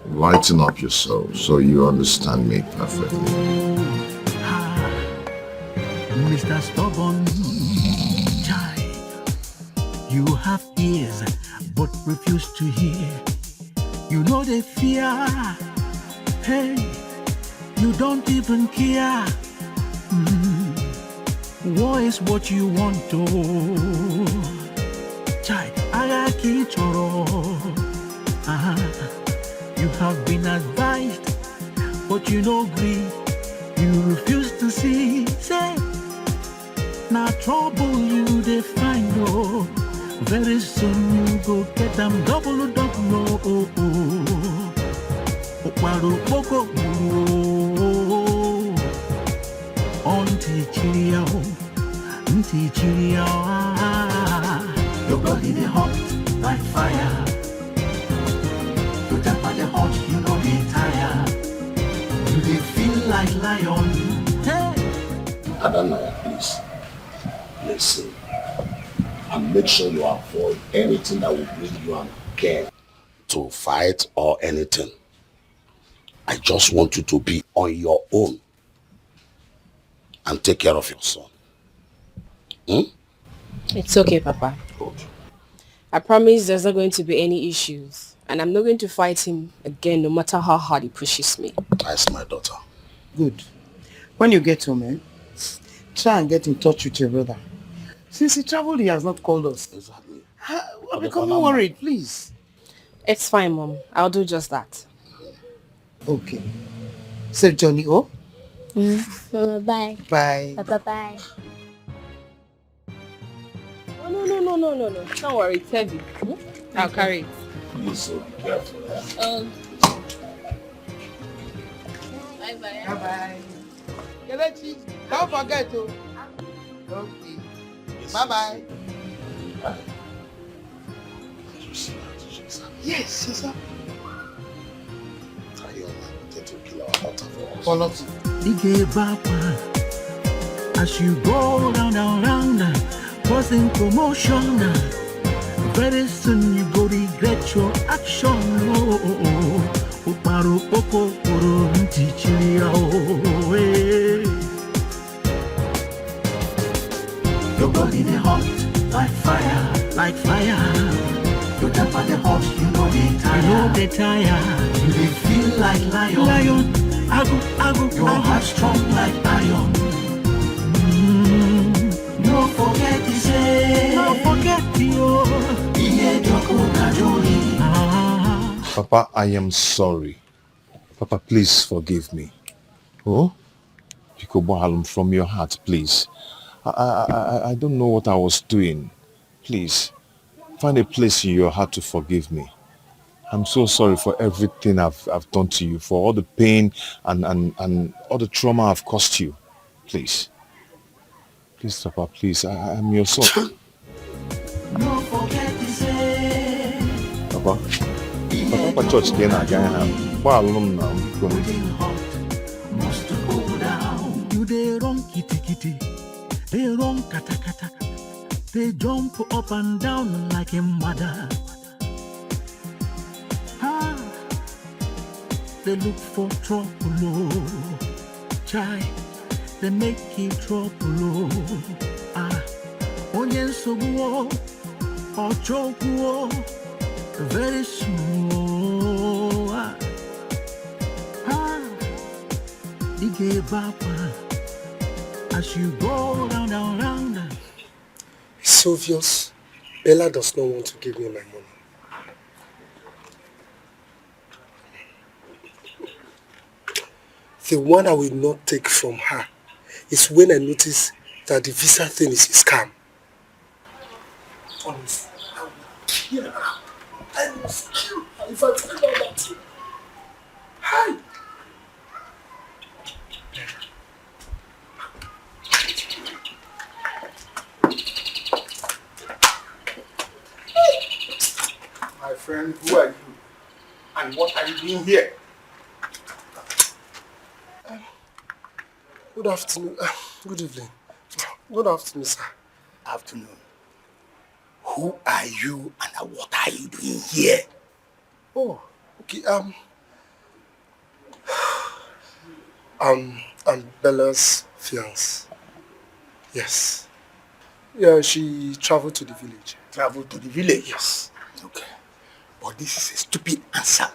Speaker 2: Lighten up yourself so you understand me perfectly.
Speaker 11: Mr. Stubborn, child, you have ears but refuse to hear. You know the fear. Hey, you don't even care. War is what you want to. Child, I kill choro. You have been advised, but you no agree. You refuse to see. Say, now trouble you they find oh. Very soon you go get them double. Your body they hot like fire. You tap at the hot, you know they tired. You they feel like lion. Hey.
Speaker 9: Adanaya, please. Listen. And make sure you avoid anything that will bring you and Ken to fight or anything. I just want you to be on your own and take care of your son.
Speaker 7: It's okay, Papa.
Speaker 9: Good.
Speaker 7: I promise there's not going to be any issues. And I'm not going to fight him again, no matter how hard he pushes me.
Speaker 9: That's my daughter.
Speaker 20: Good. When you get home, try and get in touch with your brother. Since he traveled, he has not called us.
Speaker 9: Exactly.
Speaker 20: I'm becoming worried, please.
Speaker 7: It's fine, Mom. I'll do just that.
Speaker 20: Okay. So, Johnny, oh?
Speaker 3: Bye.
Speaker 20: Bye.
Speaker 3: Bye.
Speaker 7: Oh, no. Don't worry, it's heavy. I'll carry it.
Speaker 9: Please, be careful.
Speaker 20: Bye. Bye. Kelechi, don't forget to. Okay. Bye. Yes, sir. Follow.
Speaker 11: As you go round, causing commotion. Very soon you go regret your action. Your body they hot like fire. You tap at the hot, you know they tired. You they feel like lion. Your heart strong like iron. No forget to say. No forget you.
Speaker 2: Papa, I am sorry. Papa, please forgive me. Oh? Pikobo from your heart, please. I don't know what I was doing. Please, find a place in your heart to forgive me. I'm so sorry for everything I've done to you, for all the pain and all the trauma I've caused you. Please. Please, Papa, please. I'm your son.
Speaker 11: No forget to say.
Speaker 2: Papa, church again.
Speaker 11: Must go down. You they run kitty. They run kata. They jump up and down like a mother. They look for trouble, child. They make it trouble. Onion so go or choke very soon. The give up as you go round and round.
Speaker 18: It's obvious. Bella does not want to give me my money. The one I will not take from her is when I notice that the visa thing is a scam. Honestly, I will kill her. I must kill her if I tell her that. Hi!
Speaker 10: My friend, who are you? And what are you doing here?
Speaker 18: Good afternoon. Good evening. Good afternoon, sir.
Speaker 9: Afternoon. Who are you and what are you doing here?
Speaker 18: Oh, okay. I'm Bella's fiance. Yes. Yeah, she traveled to the village.
Speaker 9: Traveled to the village?
Speaker 18: Yes.
Speaker 9: Okay. But this is a stupid answer.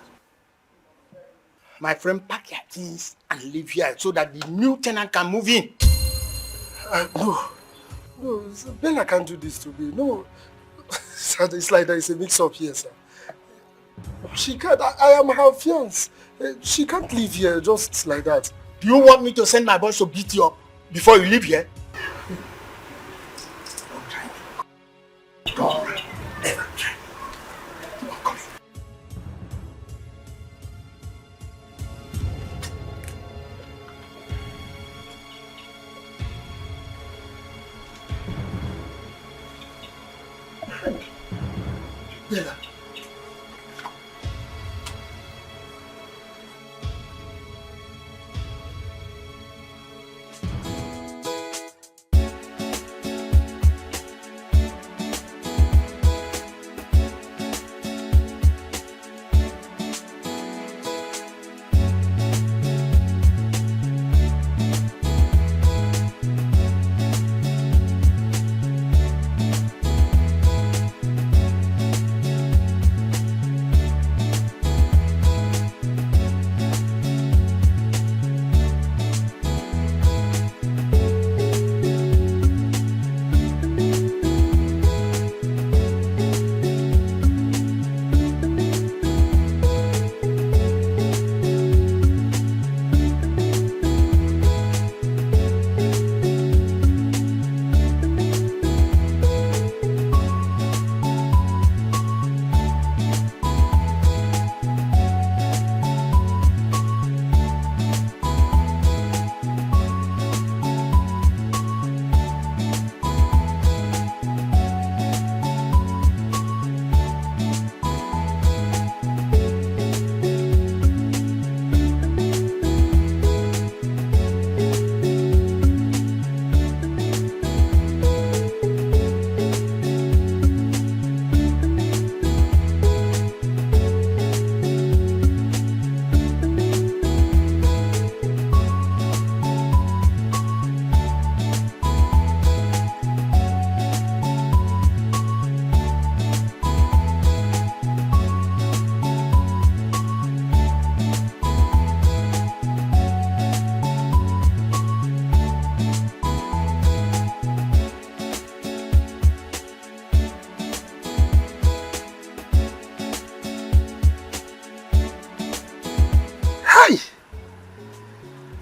Speaker 9: My friend, pack your things and leave here so that the new tenant can move in.
Speaker 18: No, Bella can't do this to me. No, sir, it's like there is a mix-up here, sir. She can't. I am her fiance. She can't live here just like that.
Speaker 9: Do you want me to send my boys to beat you up before you leave here? Don't try me. Don't ever try me.
Speaker 18: Bella.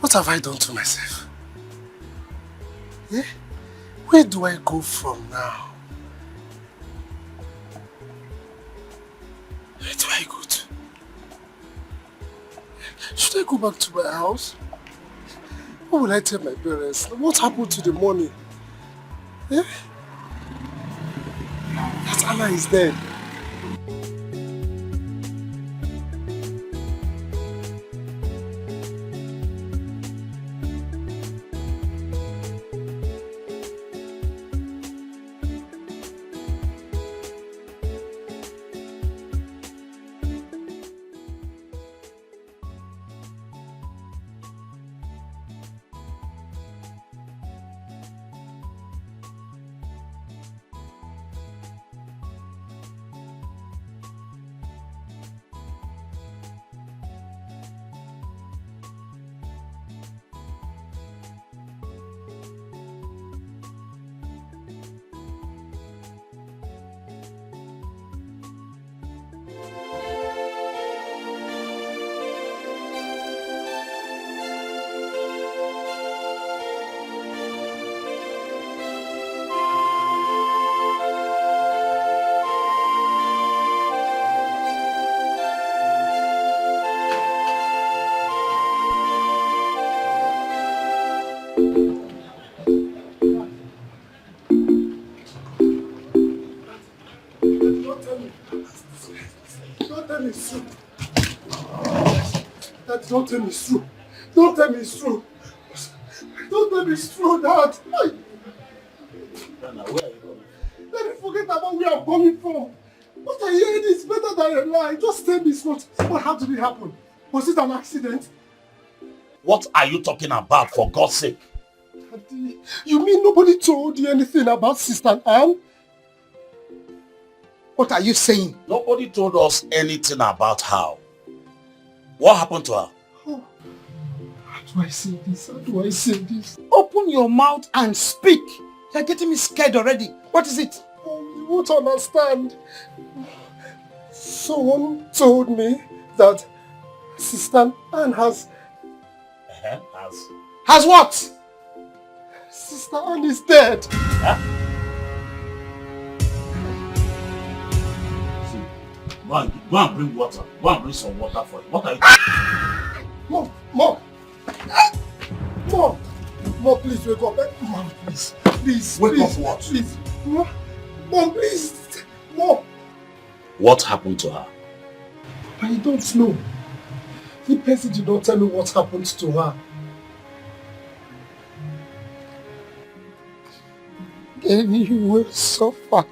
Speaker 18: What have I done to myself? Yeah? Where do I go from now? Where do I go to? Should I go back to my house? What will I tell my parents? What happened to the money? Yeah? That Anna is dead. Don't tell me. Don't tell me it's true. Dad, don't tell me it's true. Don't tell me it's true. Don't tell me it's true, Dad. Let me forget about where I'm coming from. What I heard is better than a lie. Just tell me it's not. What how did it happen? Was it an accident?
Speaker 9: What are you talking about, for God's sake?
Speaker 18: Daddy, you mean nobody told you anything about Sister Anne? What are you saying?
Speaker 9: Nobody told us anything about her. What happened to her?
Speaker 18: Oh, how do I say this? How do I say this?
Speaker 20: Open your mouth and speak. You're getting me scared already. What is it?
Speaker 18: Oh, you won't understand. Someone told me that Sister Anne has...
Speaker 20: Has what?
Speaker 18: Sister Anne is dead.
Speaker 9: Huh? Go and bring water. Go and bring some water for you. What are you
Speaker 18: Mom! Mom, please wake up. Mom, please.
Speaker 9: Wake
Speaker 18: please,
Speaker 9: up what?
Speaker 18: Please. Mom, please. Mom.
Speaker 9: What happened to her?
Speaker 18: I don't know. The person did not tell me what happened to her. Then you will suffer.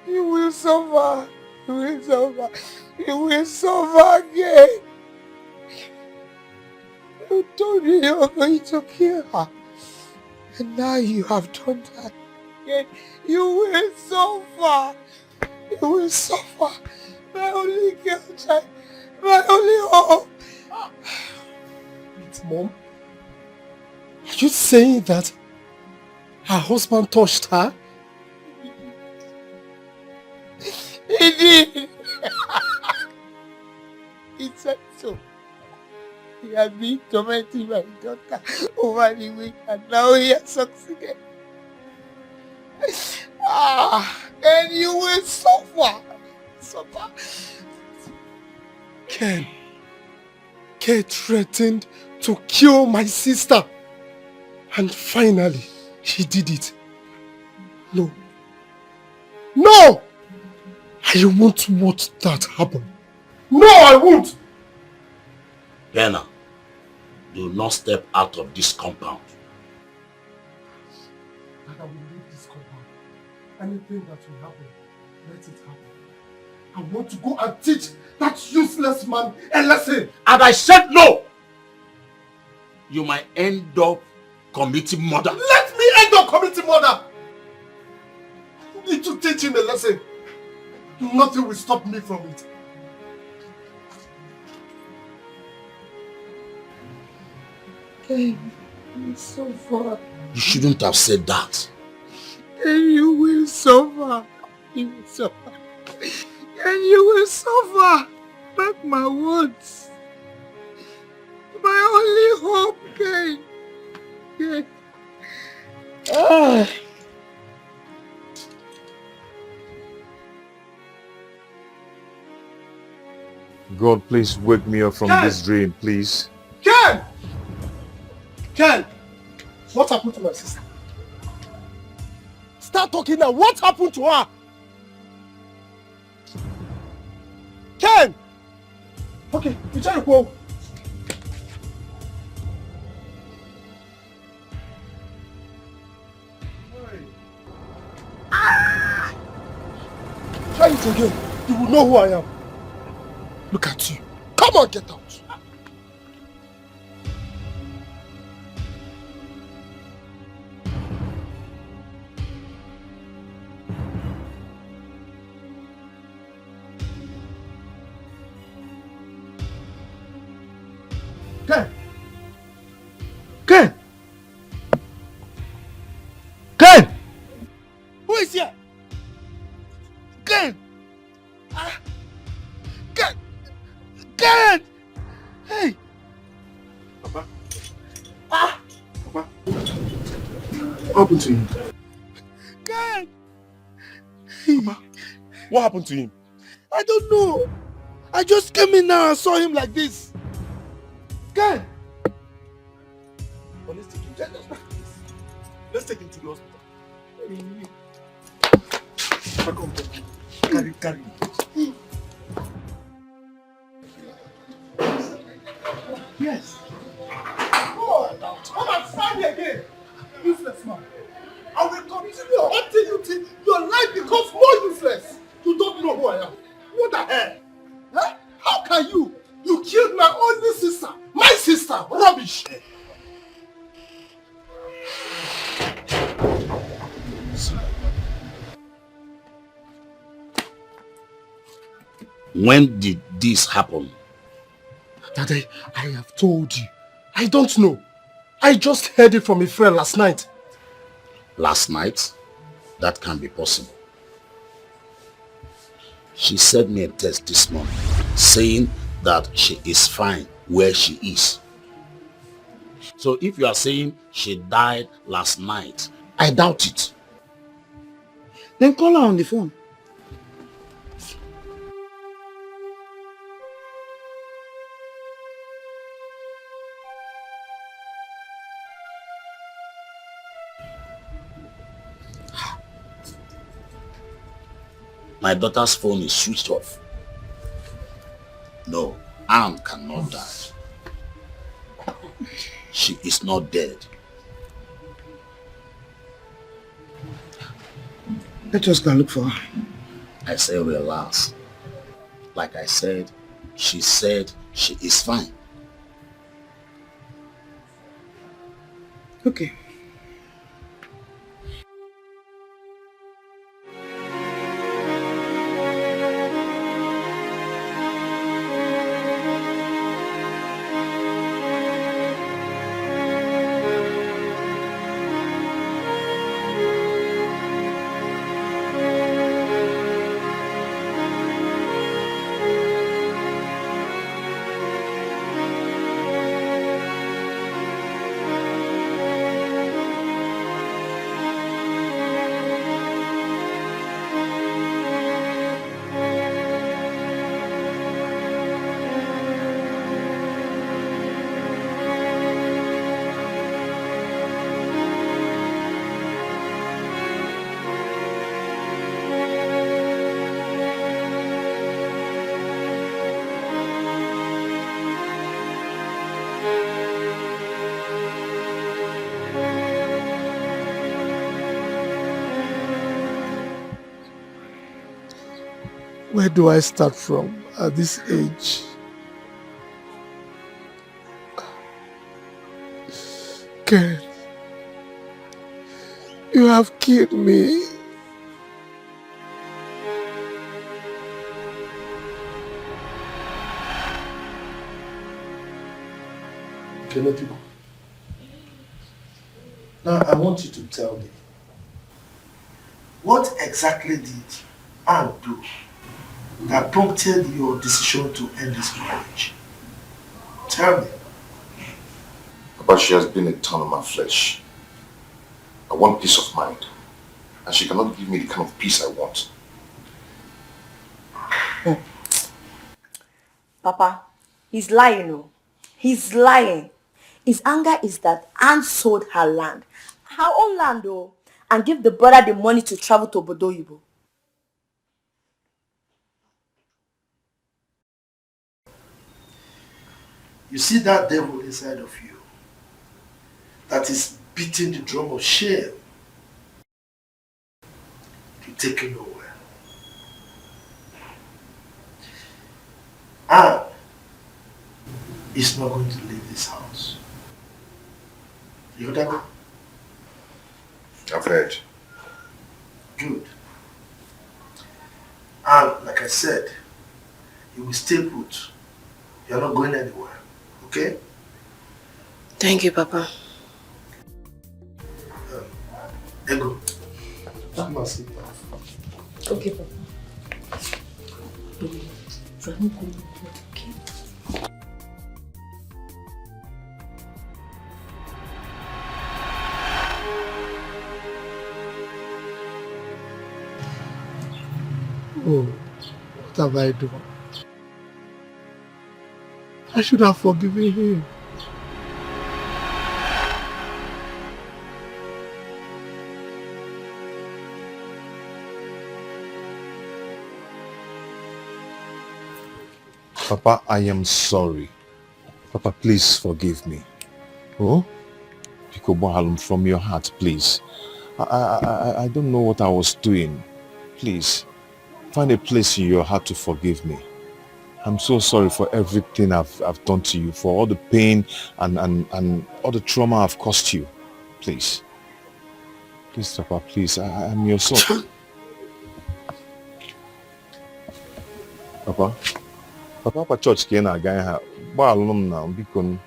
Speaker 18: You will suffer. You will suffer. You will suffer again. You told me you were going to kill her. And now you have done that again. You will suffer. You will suffer. My only girl child. My only hope. Wait, Mom. Are you saying that her husband touched her? He did. He said so. He had been tormenting my daughter over the week and now he has succeeded. And you will suffer. Ken threatened to kill my sister. And finally, he did it. No! I won't watch that happen. No, I won't!
Speaker 9: Benna, do not step out of this compound.
Speaker 18: And I will leave this compound. Anything that will happen, let it happen. I want to go and teach that useless man a lesson.
Speaker 9: And I said no! You might end up committing murder.
Speaker 18: Let me end up committing murder! I need to teach him a lesson. Nothing will stop me from it. Okay, you suffer.
Speaker 9: You shouldn't have said that.
Speaker 18: And you will suffer. You will suffer. And you will suffer. Mark my words. My only hope, Ken. Yeah.
Speaker 14: God, please wake me up from this dream, please.
Speaker 18: Ken! What happened to my sister? Start talking now. What happened to her? Ken! Okay, you try to go. Try it again. You will know who I am. Look at you. Come on, get out. Ken! Who is here? Ken! Ken! Hey!
Speaker 10: Papa. Papa. What happened to him?
Speaker 18: Ken!
Speaker 10: Papa, what happened to him?
Speaker 18: I don't know. I just came in now and saw him like this. Ken!
Speaker 8: let's take him. Let's take him to the hospital. Come. Carry. Yes. Come and stand here again. Useless man. I will continue until you think your life becomes more useless. You don't know who I am. What the hell? Huh? How can you? You killed my only sister. My sister. Rubbish.
Speaker 9: When did this happen?
Speaker 8: Daddy, I have told you. I don't know. I just heard it from a friend last night.
Speaker 9: Last night? That can be possible. She sent me a text this morning saying that she is fine where she is. So if you are saying she died last night, I doubt it.
Speaker 19: Then call her on the phone.
Speaker 9: My daughter's phone is switched off. No, Anne cannot die. She is not dead.
Speaker 19: Let us go and look for her.
Speaker 9: I say relax. Like I said, she said she is fine.
Speaker 19: Okay.
Speaker 8: Where do I start from at this age? Ken, you have killed me. Okay, now I want you to tell me, what exactly did Anne do that prompted your decision to end this marriage? Tell me.
Speaker 2: But she has been a thorn on my flesh. I want peace of mind, and she cannot give me the kind of peace I want.
Speaker 4: Papa, he's lying, no? He's lying. His anger is that Anne sold her land, her own land though, and give the brother the money to travel to Bodoyibo.
Speaker 8: You see that devil inside of you that is beating the drum of shame. You take it nowhere. Anne is not going to leave this house. You heard that?
Speaker 2: I've heard.
Speaker 8: Good. And like I said, you will stay put. You're not going anywhere. Okay?
Speaker 1: Thank you, Papa.
Speaker 8: Ego. Come and sit down.
Speaker 1: Okay, Papa.
Speaker 8: Oh, what have I done? I should have forgiven him.
Speaker 14: Papa, I am sorry. Papa, please forgive me. Oh? From your heart, please. I don't know what I was doing. Please, find a place in your heart to forgive me. I'm so sorry for everything I've done to you, for all the pain and all the trauma I've caused you. Please. Please, Papa, please. I'm your son. Papa? Papa, church ka ị na-aga ha. Gbaalụ m na biko.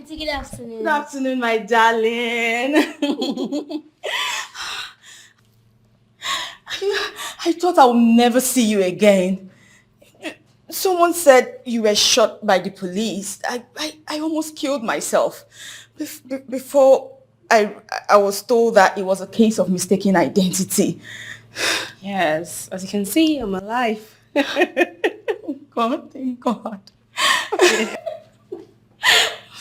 Speaker 3: Good afternoon.
Speaker 7: Good afternoon, my darling. I thought I would never see you again. Someone said you were shot by the police. I almost killed myself before I was told that it was a case of mistaken identity. Yes, as you can see, I'm alive. God, thank God.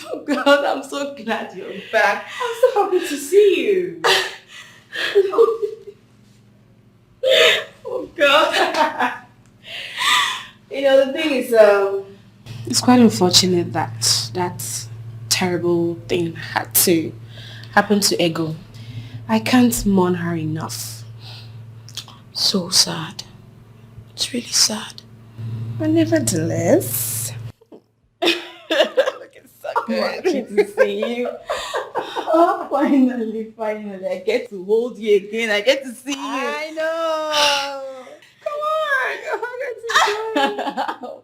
Speaker 7: Oh God, I'm so glad you're back. I'm so happy to see you. Oh God. You know, the thing is, it's quite unfortunate that that terrible thing had to happen to Ego. I can't mourn her enough. So sad. It's really sad. But nevertheless, looking so good. Happy to see you. Oh, finally, I get to hold you again. I get to see you. I know. Come on.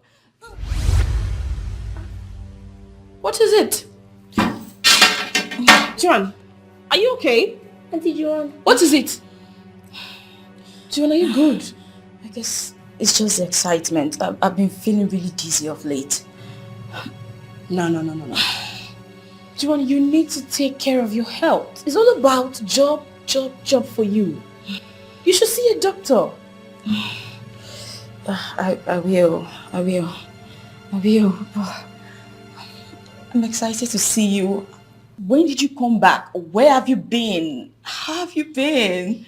Speaker 7: What is it? John, are you okay?
Speaker 3: Auntie Joan.
Speaker 7: What is it? John, are you good?
Speaker 4: I guess it's just the excitement. I've been feeling really dizzy of late.
Speaker 7: No. John, you need to take care of your health. It's all about job for you. You should see a doctor.
Speaker 4: I will. I'm excited to see you. When did you come back? Where have you been? How have you been?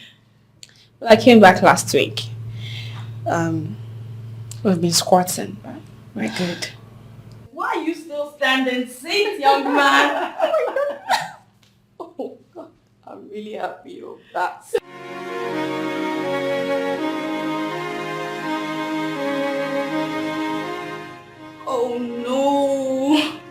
Speaker 7: Well, I came back last week. We've been squatting. We're good.
Speaker 4: Why are you still standing? Sit, young man. Oh my God. Oh God. I'm really happy of that. Oh no.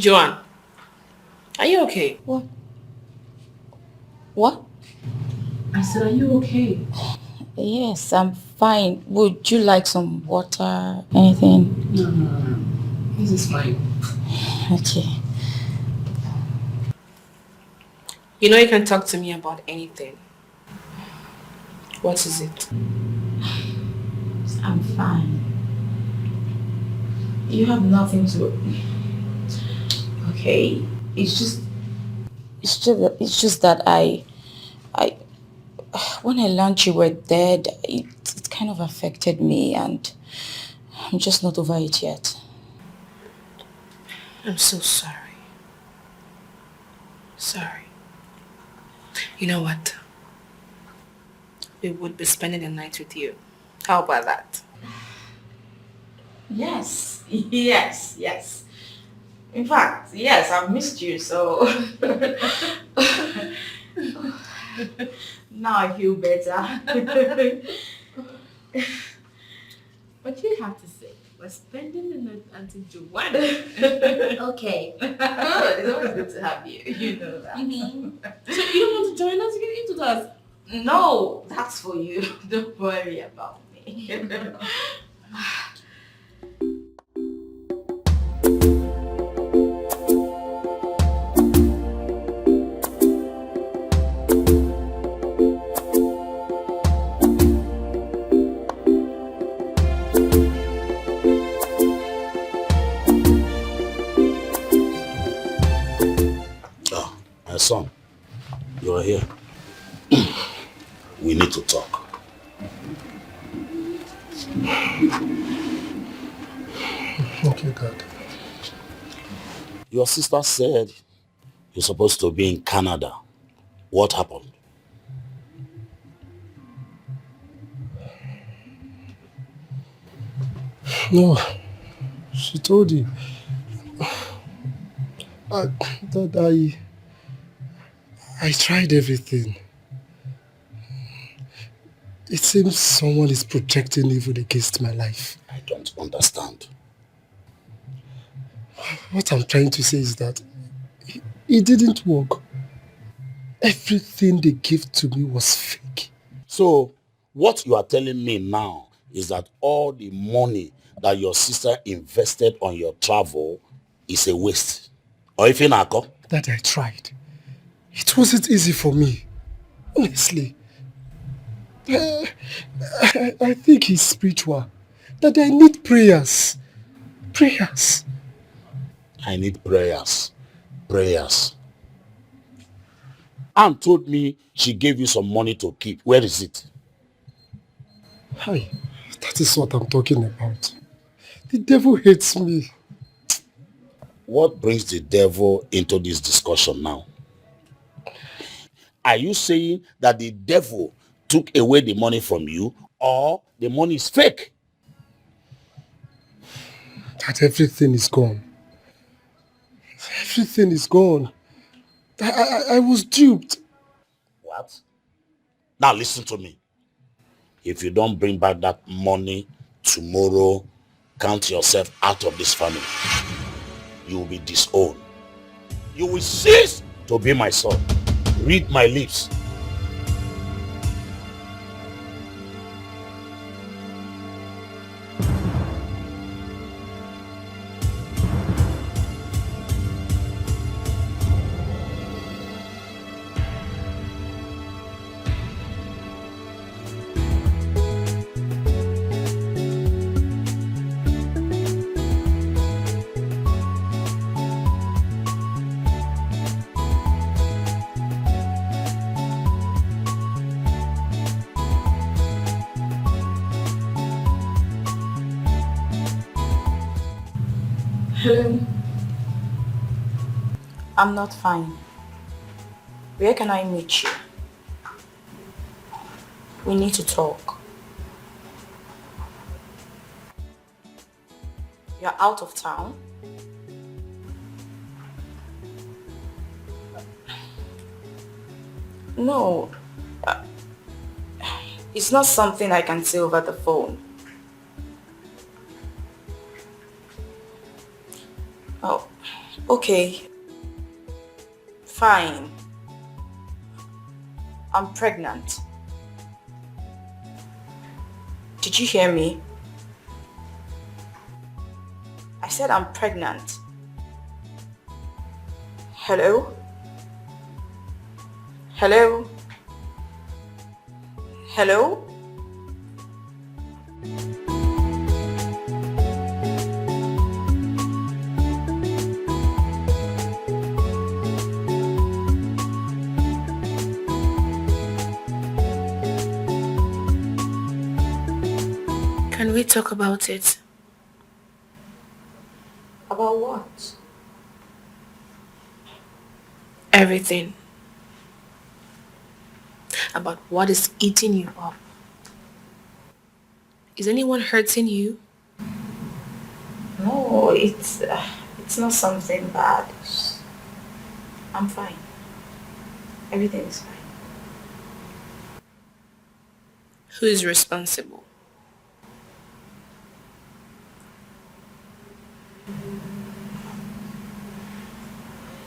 Speaker 1: Joanne, are you okay?
Speaker 7: What? What?
Speaker 1: I said, are you okay?
Speaker 7: Yes, I'm fine. Would you like some water? Anything?
Speaker 1: No. This is fine.
Speaker 7: Okay.
Speaker 1: You know you can talk to me about anything. What is it?
Speaker 7: I'm fine. You have nothing to... Okay. It's just that when I learned you were dead, it kind of affected me, and I'm just not over it yet.
Speaker 1: I'm so sorry. Sorry. You know what? We would be spending the night with you. How about that?
Speaker 7: Yes. Yes. In fact, yes, I've missed you, so... Now I feel better.
Speaker 1: But you have to say, we're spending the night until Joanne.
Speaker 7: Okay. Good. It's always good to have you. You know that.
Speaker 1: So you don't want to join us to get into that?
Speaker 7: No, that's for you. Don't worry about me.
Speaker 9: My son, you are here. We need to talk.
Speaker 18: Okay, Dad.
Speaker 9: Your sister said you're supposed to be in Canada. What happened?
Speaker 18: No, she told you. That I tried everything. It seems someone is projecting evil against my life.
Speaker 9: I don't understand.
Speaker 18: What I'm trying to say is that it didn't work. Everything they gave to me was fake.
Speaker 9: So, what you are telling me now is that all the money that your sister invested on your travel is a waste. Or if you not,
Speaker 18: that I tried. It wasn't easy for me. Honestly. I think he's spiritual. That I need prayers. Prayers.
Speaker 9: I need prayers. Prayers. Anne told me she gave you some money to keep. Where is it?
Speaker 18: Hi. That is what I'm talking about. The devil hates me.
Speaker 9: What brings the devil into this discussion now? Are you saying that the devil took away the money from you, or the money is fake?
Speaker 18: That everything is gone. Everything is gone. I was duped.
Speaker 9: What? Now listen to me. If you don't bring back that money tomorrow, count yourself out of this family. You will be disowned. You will cease to be my son. Read my lips.
Speaker 7: Hello. I'm not fine. Where can I meet you? We need to talk. You're out of town? No. It's not something I can say over the phone. Oh,
Speaker 4: Okay, fine. I'm pregnant. Did you hear me? I said I'm pregnant. Hello? Hello? Hello? Can we talk about it? About what? Everything. About what is eating you up. Is anyone hurting you? No, it's not something bad. I'm fine. Everything is fine. Who is responsible?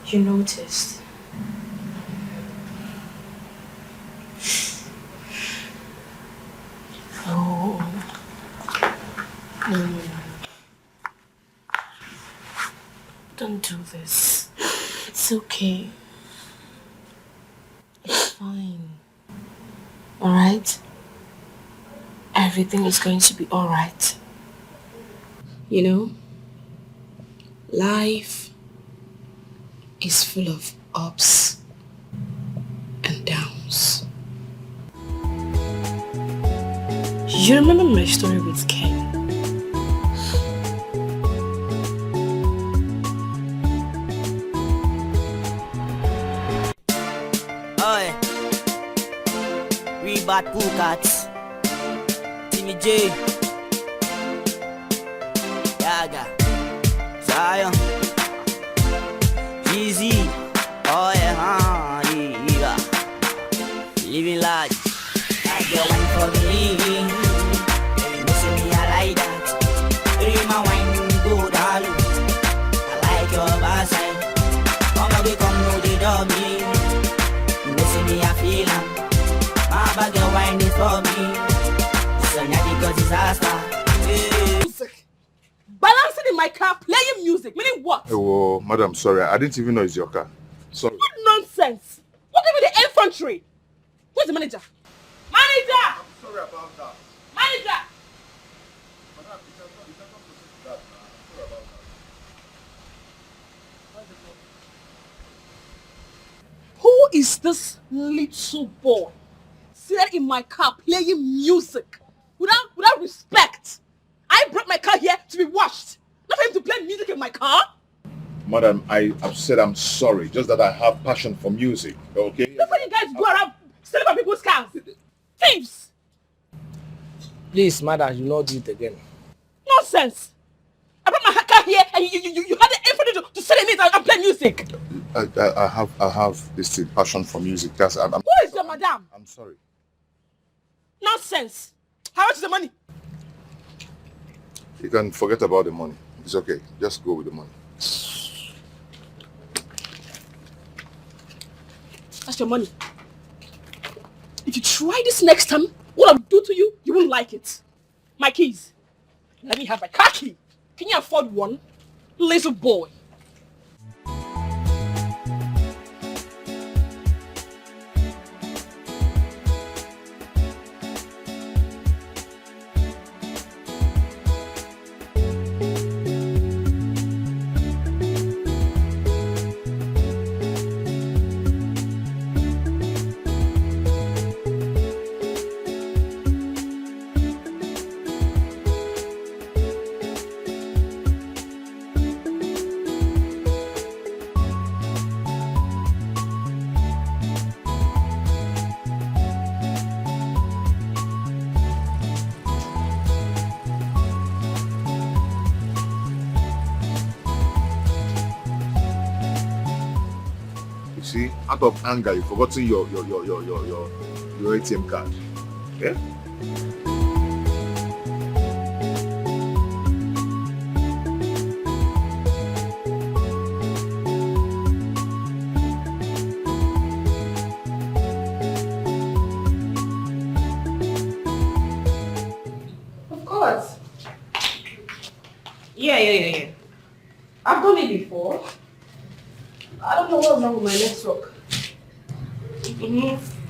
Speaker 4: You noticed. Oh. No. Don't do this. It's okay. It's fine. Alright? Everything is going to be alright. You know, life is full of ups and downs. You remember my story with Ken?
Speaker 16: Oi, we bad pool cats. Timmy J, Yaga, Zion, Easy. Oh yeah, yeah. Living large. I get one for me. You know see me, I like that. Dream my wine go down. I like your backside. Come on, we come know the dummy. You know see me, I feel am. My bag your wine is for me. So now because disaster.
Speaker 7: Music. Balancing in my car, playing music. Meaning what?
Speaker 2: Oh, madam, sorry. I didn't even know it's your car. Sorry.
Speaker 7: What nonsense? What gave you the infantry? Where's the manager? Manager!
Speaker 2: I'm sorry about that.
Speaker 7: Manager!
Speaker 2: Madam, you cannot proceed with that. I'm sorry about that.
Speaker 7: Who is this little boy sitting in my car playing music without respect? I brought my car here to be washed, not for him to play music in my car.
Speaker 2: Madam, I've said I'm sorry. Just that I have passion for music, okay?
Speaker 7: That's why you guys go around stealing from people's cars. Thieves!
Speaker 12: Please, madam, you not do it again.
Speaker 7: Nonsense! I brought my car here and you had the infantry to sit in it and play music.
Speaker 2: I have this passion for music. I'm
Speaker 7: Who is your madam?
Speaker 2: I'm sorry.
Speaker 7: Nonsense! How much is the money?
Speaker 2: You can forget about the money. It's okay. Just go with the money.
Speaker 7: That's your money. If you try this next time, what I'll do to you, you won't like it. My keys. Let me have my car key. Can you afford one? Little boy.
Speaker 2: See, out of anger, you've forgotten your ATM card. Yeah?
Speaker 1: course. Yeah. I've done it before. I don't know what's wrong with my network.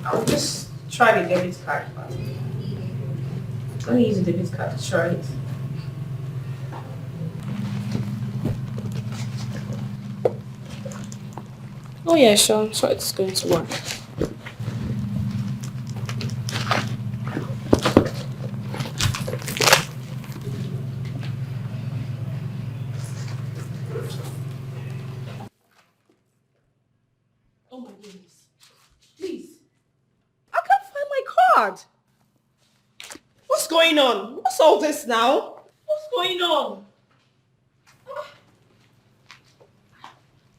Speaker 1: I'll just try the debit card. Let me use the debit card to try it. Oh yeah, sure. I'm sure it's going to work. Oh my goodness. Please. I can't find my card. What's going on? What's all this now? What's going on?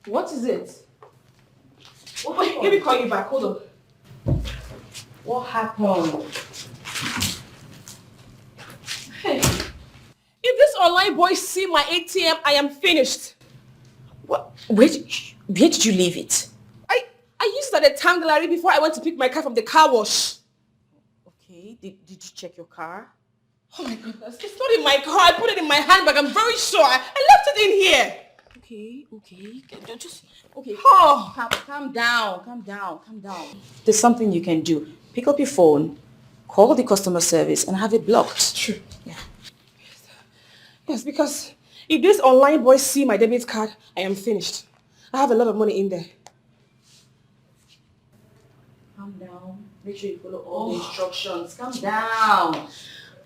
Speaker 1: What is it? Oh, wait, let me call you back. Hold on. What happened? Hey. If this online boy see my ATM, I am finished.
Speaker 7: What? Where did you leave it?
Speaker 1: I used it at the town gallery before I went to pick my car from the car wash.
Speaker 7: Okay, did you check your car?
Speaker 1: Oh my goodness, it's not in my car. I put it in my handbag. I'm very sure. I left it in here.
Speaker 7: Okay. Don't just... Okay.
Speaker 1: Oh.
Speaker 7: Calm down. There's something you can do. Pick up your phone, call the customer service and have it blocked.
Speaker 1: True. Yeah. Yes, because if this online boy see my debit card, I am finished. I have a lot of money in there.
Speaker 7: Calm down. Make sure you follow all the instructions. Calm down.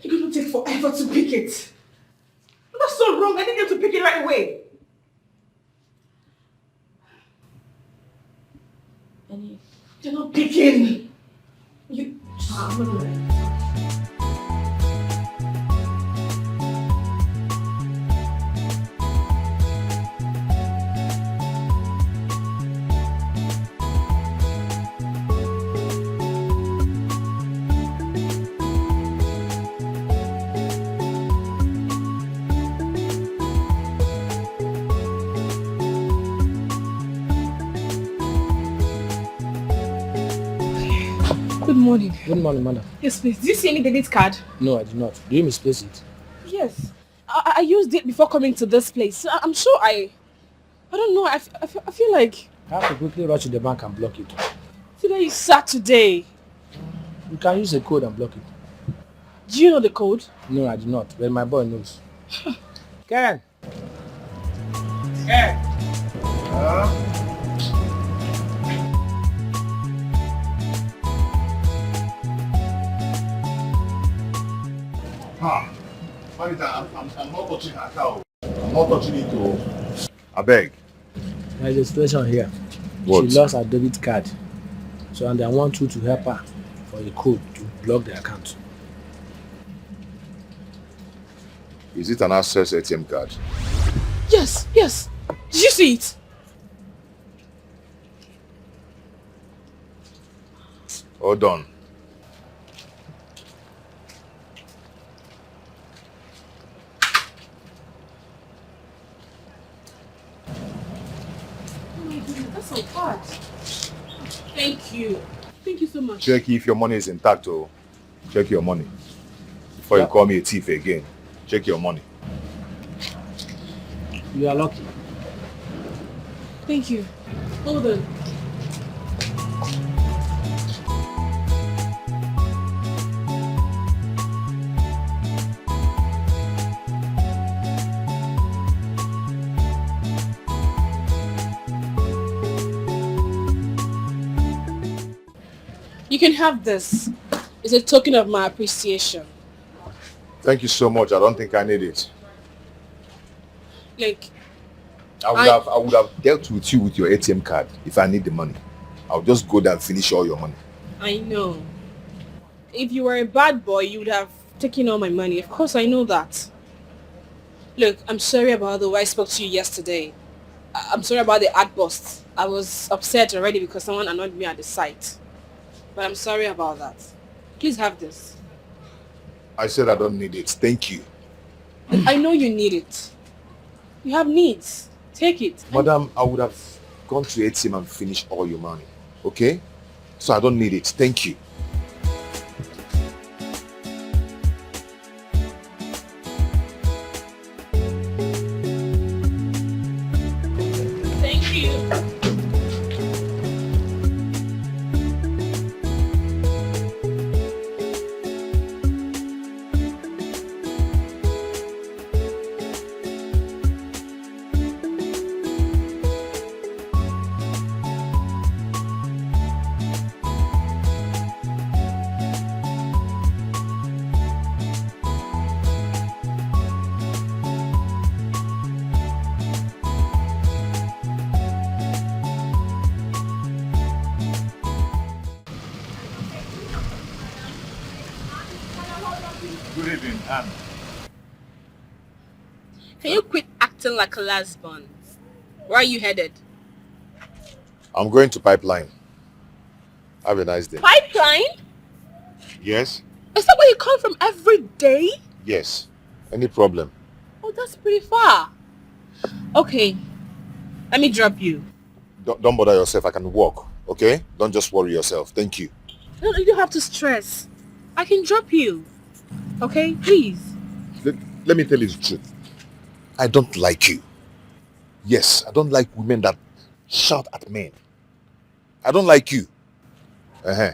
Speaker 1: You're going to take forever to pick it. That's so wrong. I need you to pick it right away. You're not picking. I'm not doing it. Good morning.
Speaker 19: Good morning, madam.
Speaker 1: Yes, please. Do you see any debit card?
Speaker 19: No, I did not. Do you misplace it?
Speaker 1: Yes. I used it before coming to this place. I'm sure I don't know. I feel like...
Speaker 19: I have to quickly rush to the bank and block it.
Speaker 1: Today is Saturday.
Speaker 19: You can use a code and block it.
Speaker 1: Do you know the code?
Speaker 19: No, I do not. But my boy knows.
Speaker 10: Karen.
Speaker 2: I'm not touching her cow. I'm not touching it too. I beg.
Speaker 19: There's a situation here.
Speaker 2: What?
Speaker 19: She lost her debit card. So and I want you to help her for a code to block the account.
Speaker 2: Is it an access ATM card?
Speaker 1: Yes. Did you see it?
Speaker 2: Hold on.
Speaker 1: Oh my goodness, that's so hard. Thank you. Thank you so much.
Speaker 2: Check if your money is intact, oh. Check your money. Before you call me a thief again. Check your money.
Speaker 19: You are lucky.
Speaker 1: Thank you. Hold on. You can have this. It's a token of my appreciation.
Speaker 2: Thank you so much. I don't think I need it.
Speaker 1: Like,
Speaker 2: I would have dealt with you with your ATM card if I need the money. I'll just go there and finish all your money.
Speaker 1: I know. If you were a bad boy, you would have taken all my money. Of course, I know that. Look, I'm sorry about the way I spoke to you yesterday. I'm sorry about the ad bust. I was upset already because someone annoyed me at the site. But I'm sorry about that. Please have this.
Speaker 2: I said I don't need it. Thank you.
Speaker 1: I know you need it. You have needs. Take it.
Speaker 2: Madam, I would have gone to ATM and finished all your money. Okay? So I don't need it. Thank you.
Speaker 14: Good evening, Anne.
Speaker 7: Can you quit acting like a lesbian? Where are you headed?
Speaker 2: I'm going to Pipeline. Have a nice day.
Speaker 7: Pipeline?
Speaker 2: Yes?
Speaker 7: Is that where you come from every day?
Speaker 2: Yes. Any problem?
Speaker 7: Oh, that's pretty far. Okay, let me drop you.
Speaker 2: Don't bother yourself. I can walk, okay? Don't just worry yourself. Thank you.
Speaker 7: No, you don't have to stress. I can drop you. Okay, please.
Speaker 2: Let me tell you the truth. I don't like you. Yes, I don't like women that shout at men. I don't like you. Uh-huh.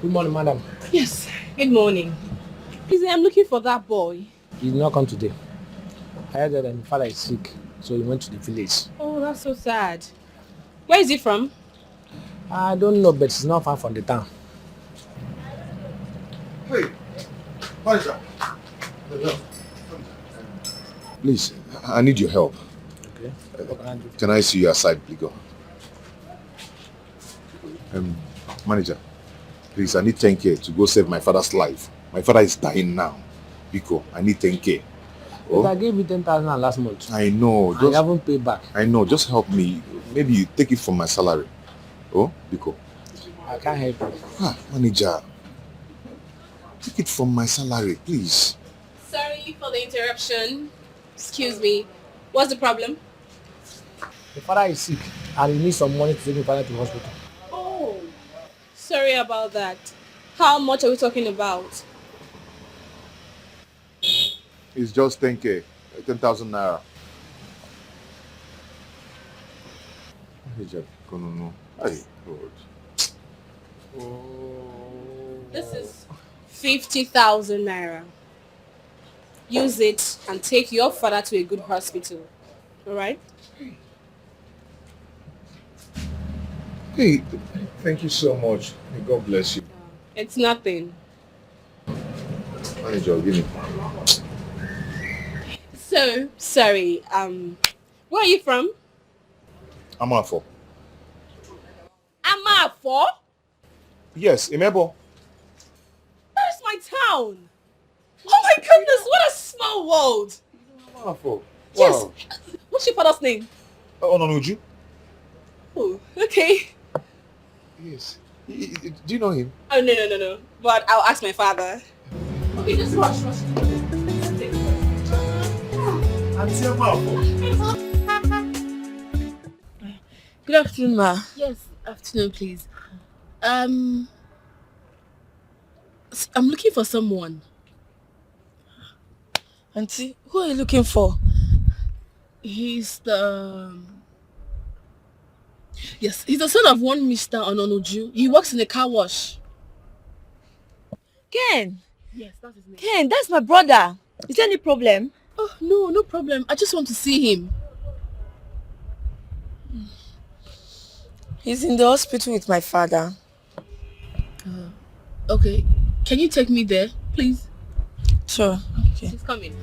Speaker 19: Good morning, madam.
Speaker 7: Yes, good morning. Please, I'm looking for that boy.
Speaker 19: He did not come today. I heard that my father is sick, so he went to the village.
Speaker 7: Oh, that's so sad. Where is he from?
Speaker 19: I don't know, but it's not far from the town.
Speaker 2: Hey, what is that? Please, I need your help.
Speaker 19: Okay.
Speaker 2: Can I see you aside, please? Go. Manager, please, I need 10K to go save my father's life. My father is dying now. Biko, I need 10K.
Speaker 19: Oh? I gave you 10,000 last month.
Speaker 2: I know.
Speaker 19: I haven't paid back.
Speaker 2: I know. Just help me. Maybe you take it from my salary. Oh, Biko.
Speaker 19: I can't help you.
Speaker 2: Manager. Take it from my salary, please.
Speaker 7: Sorry for the interruption. Excuse me. What's the problem?
Speaker 19: The father is sick and he needs some money to take my father to the hospital.
Speaker 7: Oh, sorry about that. How much are we talking about?
Speaker 2: It's just 10K. 10,000 naira. Manager, no. Hey, God.
Speaker 7: This is 50,000 naira. Use it and take your father to a good hospital. Alright?
Speaker 2: Hey, thank you so much. May God bless you.
Speaker 7: It's nothing.
Speaker 2: Manager, give me.
Speaker 7: So, sorry, where are you from?
Speaker 2: Amafo.
Speaker 7: Amafo?
Speaker 2: Yes, Imebo.
Speaker 7: Where's my town? Oh my goodness, what a small world!
Speaker 2: Amafo.
Speaker 7: Yes.
Speaker 2: Wow.
Speaker 7: What's your father's name?
Speaker 2: Ononuju.
Speaker 7: Oh, okay.
Speaker 2: Yes. Do you know him?
Speaker 7: Oh, no. But I'll ask my father. Okay, just rush.
Speaker 5: Good afternoon, ma.
Speaker 7: Yes, afternoon, please.
Speaker 5: I'm looking for someone. Auntie, who are you looking for? He's the... Yes, he's the son of one Mr. Ononuju. He works in a car wash.
Speaker 22: Ken!
Speaker 5: Yes, that's his name.
Speaker 22: Ken, that's my brother. Is there any problem?
Speaker 5: Oh, no problem. I just want to see him.
Speaker 22: He's in the hospital with my father.
Speaker 5: Okay. Can you take me there, please?
Speaker 22: Sure. Okay.
Speaker 7: He's coming.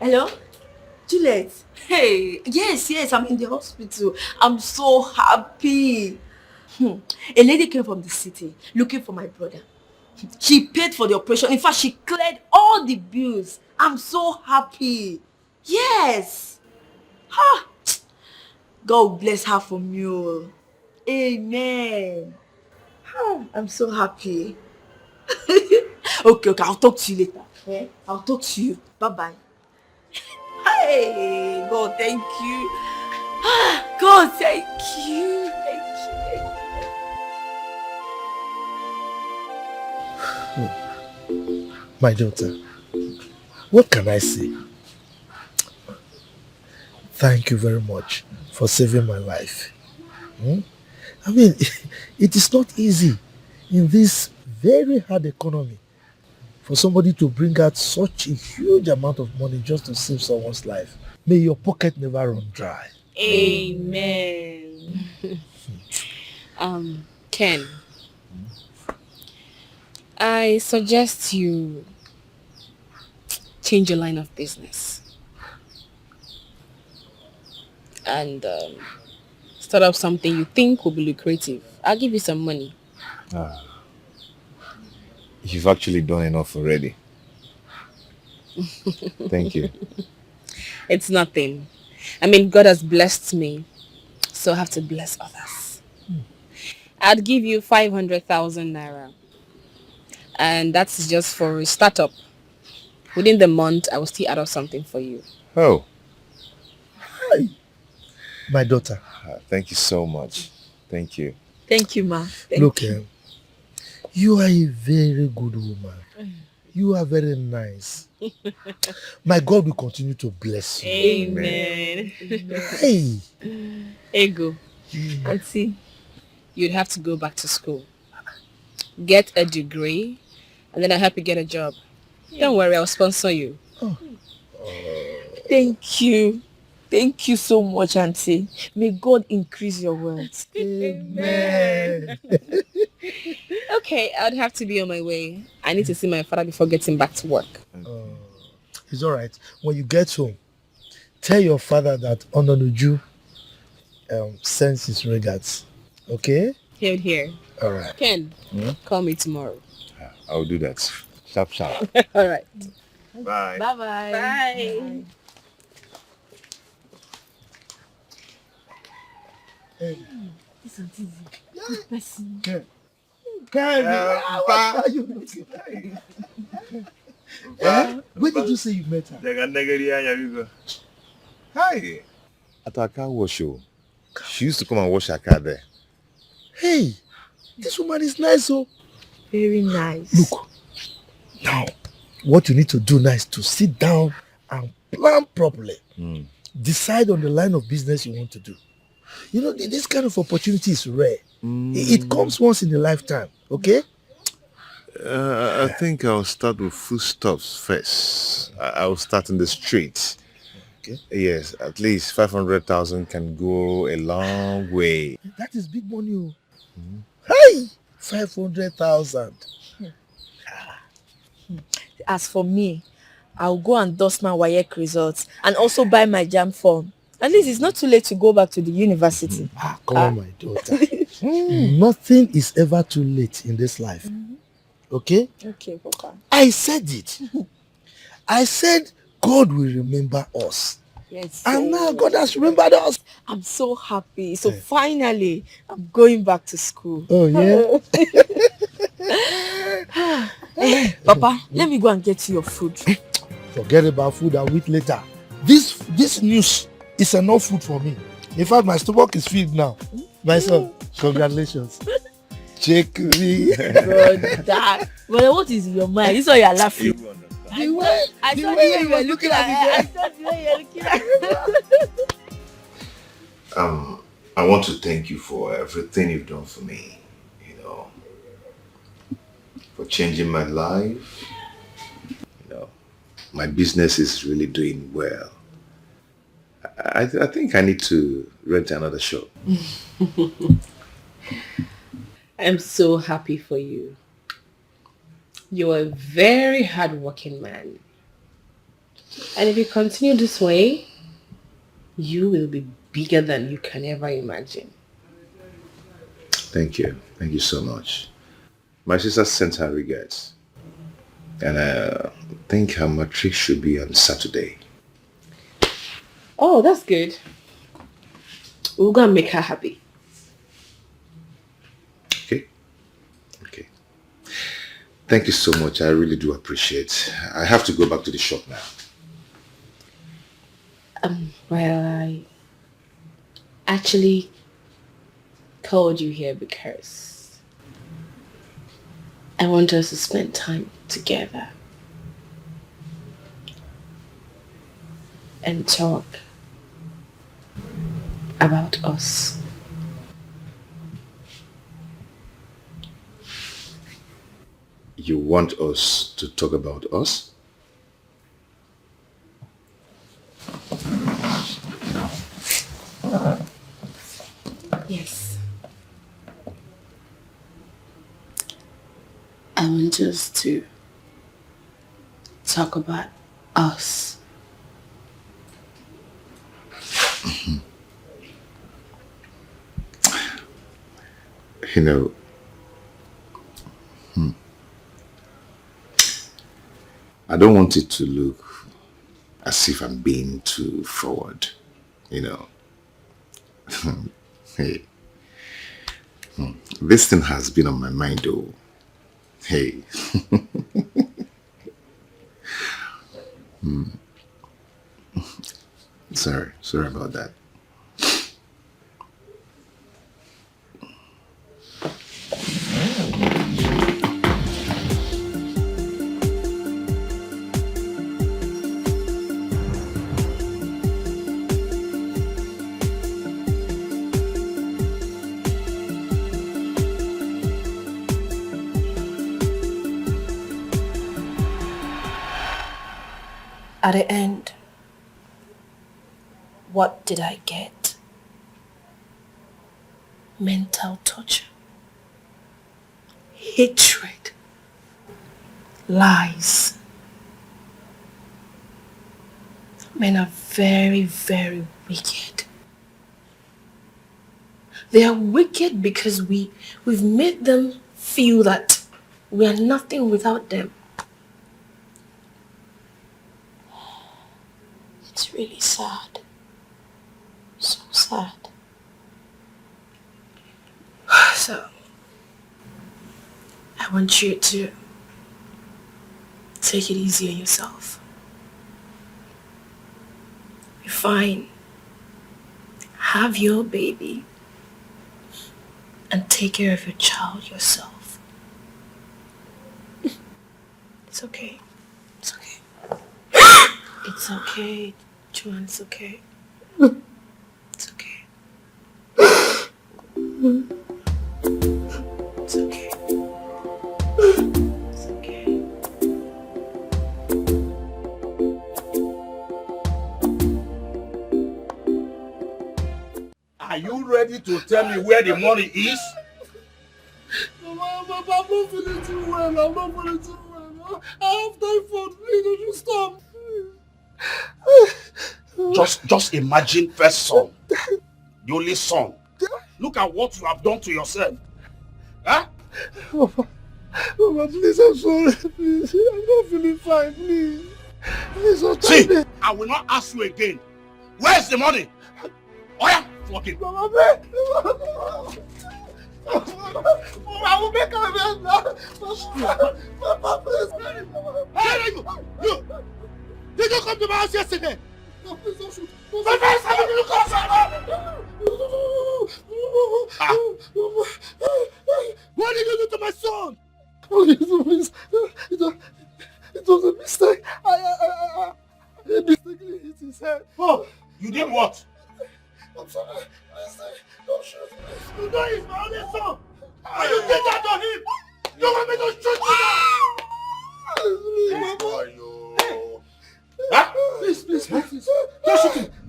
Speaker 4: Hello? Juliet? Hey, yes, I'm in the hospital. I'm so happy. A lady came from the city looking for my brother.
Speaker 7: She paid for the operation. In fact, she cleared all the bills. I'm so happy. Yes. Ha! God bless her for me. Oh. Amen. I'm so happy. Okay, I'll talk to you later. Yeah? I'll talk to you. Bye-bye. Hey, God, thank you. God, thank you. Thank you.
Speaker 8: My daughter, what can I say? Thank you very much for saving my life. I mean, it is not easy in this very hard economy for somebody to bring out such a huge amount of money just to save someone's life. May your pocket never run dry.
Speaker 1: Amen. Ken, I suggest you change your line of business and start up something you think will be lucrative. I'll give you some money.
Speaker 14: You've actually done enough already. Thank you.
Speaker 1: It's nothing. I mean, God has blessed me, so I have to bless others. I'd give you 500,000 naira. And that's just for a startup. Within the month, I will still add up something for you.
Speaker 14: Oh.
Speaker 8: Hi. My daughter.
Speaker 14: Thank you so much. Thank you.
Speaker 7: Thank you, ma.
Speaker 8: Look, you are a very good woman. You are very nice. My God will continue to bless you.
Speaker 1: Amen.
Speaker 8: Hey.
Speaker 1: Ego.
Speaker 7: Auntie.
Speaker 1: You'd have to go back to school. Get a degree, and then I'll help you get a job. Don't worry, I'll sponsor you.
Speaker 7: Thank you. Thank you so much, Auntie. May God increase your wealth.
Speaker 8: Amen.
Speaker 1: Okay, I'd have to be on my way. I need to see my father before getting back to work.
Speaker 8: It's all right. When you get home, tell your father that Ononuju sends his regards. Okay?
Speaker 1: Here.
Speaker 8: All right.
Speaker 1: Ken, call me tomorrow.
Speaker 14: I'll do that. Sharp.
Speaker 1: All right.
Speaker 14: Bye.
Speaker 7: Bye-bye.
Speaker 1: Bye.
Speaker 8: Hey.
Speaker 7: This auntie is a good person.
Speaker 8: What are you looking at? Where did you say you met her?
Speaker 14: Hi. At our car wash show. She used to come and wash her car there.
Speaker 8: Hey, this woman is nice, oh.
Speaker 7: Very nice.
Speaker 8: Look, now, what you need to do now is to sit down and plan properly. Decide on the line of business you want to do. You know, this kind of opportunity is rare. It comes once in a lifetime, okay?
Speaker 14: I think I'll start with foodstuffs first. I'll start in the street.
Speaker 8: Okay.
Speaker 14: Yes, at least 500,000 can go a long way.
Speaker 8: That is big money. Hey, 500,000.
Speaker 7: As for me, I'll go and dust my WAEC results and also buy my JAM form. At least it's not too late to go back to the university.
Speaker 8: Come on, my daughter. Nothing is ever too late in this life. Okay?
Speaker 7: Okay, Papa.
Speaker 8: I said it. I said God will remember us.
Speaker 7: Yes.
Speaker 8: And now God has remembered us.
Speaker 7: I'm so happy. So finally, I'm going back to school.
Speaker 8: Oh, yeah?
Speaker 7: Papa, let me go and get you your food.
Speaker 8: Forget about food, I'll eat later. This news is enough food for me. In fact, my stomach is filled now. My son, congratulations. Check me.
Speaker 7: God, Dad. Well, what is in your mind? This is why you are laughing.
Speaker 8: The way you were looking at me.
Speaker 7: I saw the way you were looking at me.
Speaker 2: I want to thank you for everything you've done for me. You know, for changing my life. You know, my business is really doing well. I think I need to rent another shop.
Speaker 1: I'm so happy for you. You're a very hardworking man. And if you continue this way, you will be bigger than you can ever imagine.
Speaker 2: Thank you. Thank you so much. My sister sent her regards. And I think her matric should be on Saturday.
Speaker 1: Oh, that's good. We're gonna make her happy.
Speaker 2: Okay. Thank you so much. I really do appreciate. I have to go back to the shop now.
Speaker 1: Well, I actually called you here because I want us to spend time together and talk about us.
Speaker 2: You want us to talk about us?
Speaker 1: Yes. I want us to talk about us.
Speaker 2: You know, I don't want it to look as if I'm being too forward, you know. Hey, this thing has been on my mind though. Hey. Sorry about that.
Speaker 1: At the end, what did I get? Mental torture, hatred, lies. Men are very, very wicked. They are wicked because we've made them feel that we are nothing without them. It's really sad. So sad. So, I want you to take it easy on yourself. Be fine. Have your baby and take care of your child yourself. It's okay. It's okay. It's okay, Joanne, it's okay. It's okay. It's okay. It's okay.
Speaker 9: Are you ready to tell me where the money is?
Speaker 18: Mama, I'm not feeling too well. I have typhoid. Please, don't you stop.
Speaker 9: Just imagine first son, the only son. Look at what you have done to yourself. Huh?
Speaker 18: Mama, please, I'm sorry. Please, I'm not feeling fine. Please, don't
Speaker 9: See,
Speaker 18: me.
Speaker 9: I will not ask you again. Where's the money? Oh yeah, fuck it.
Speaker 18: Mama, I will make a Mama, please.
Speaker 9: Hey, you! Did you come to my house yesterday?
Speaker 18: No, please don't shoot.
Speaker 9: My friends, how did you come What did you do to my son?
Speaker 18: Please. It was a mistake. I mistakenly hit his head.
Speaker 9: Oh, you did what?
Speaker 18: I'm sorry. Please, don't shoot.
Speaker 9: You know he's my only son. And you did that to him. You want me to shoot you now? Huh?
Speaker 18: Please.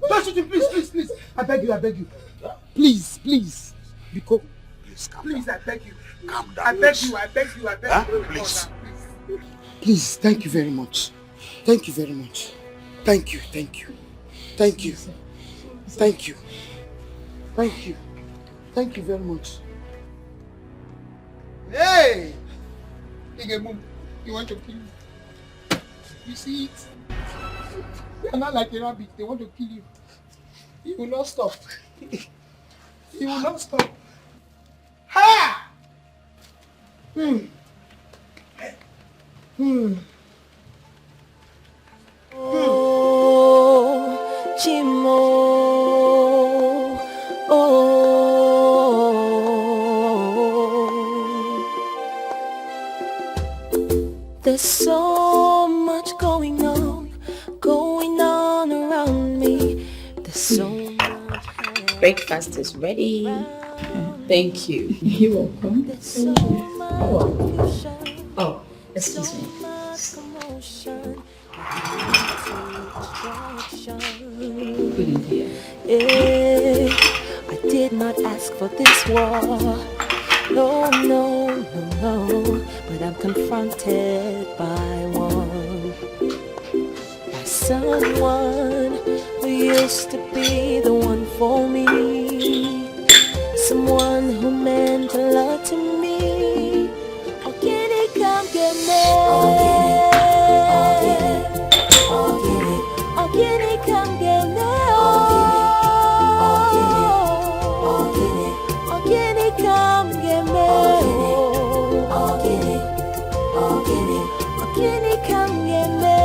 Speaker 18: Don't shoot him, please. I beg you. Please. Because, please, I beg you.
Speaker 9: Calm down.
Speaker 18: I beg you.
Speaker 9: Huh? Please.
Speaker 18: Please, thank you very much. Thank you. Thank you very much. Hey! Nigga, move. You want to kill you. You see it? They are not like a rabbit. They want to kill you. You will not stop. You will not stop. Ha!
Speaker 13: Oh, Chimo. Oh, there's so much going on around me. There's so much.
Speaker 1: Breakfast is ready. Thank you.
Speaker 15: You're welcome.
Speaker 1: Oh, excuse me.
Speaker 13: I did not ask for this war. No, no, no, no. But I'm confronted by one. By someone who used to be the one for me. Someone who meant a lot to me. Oh, can he come get me? Oh, can he come get me? Oh, can he come get me? Oh, can he come get me?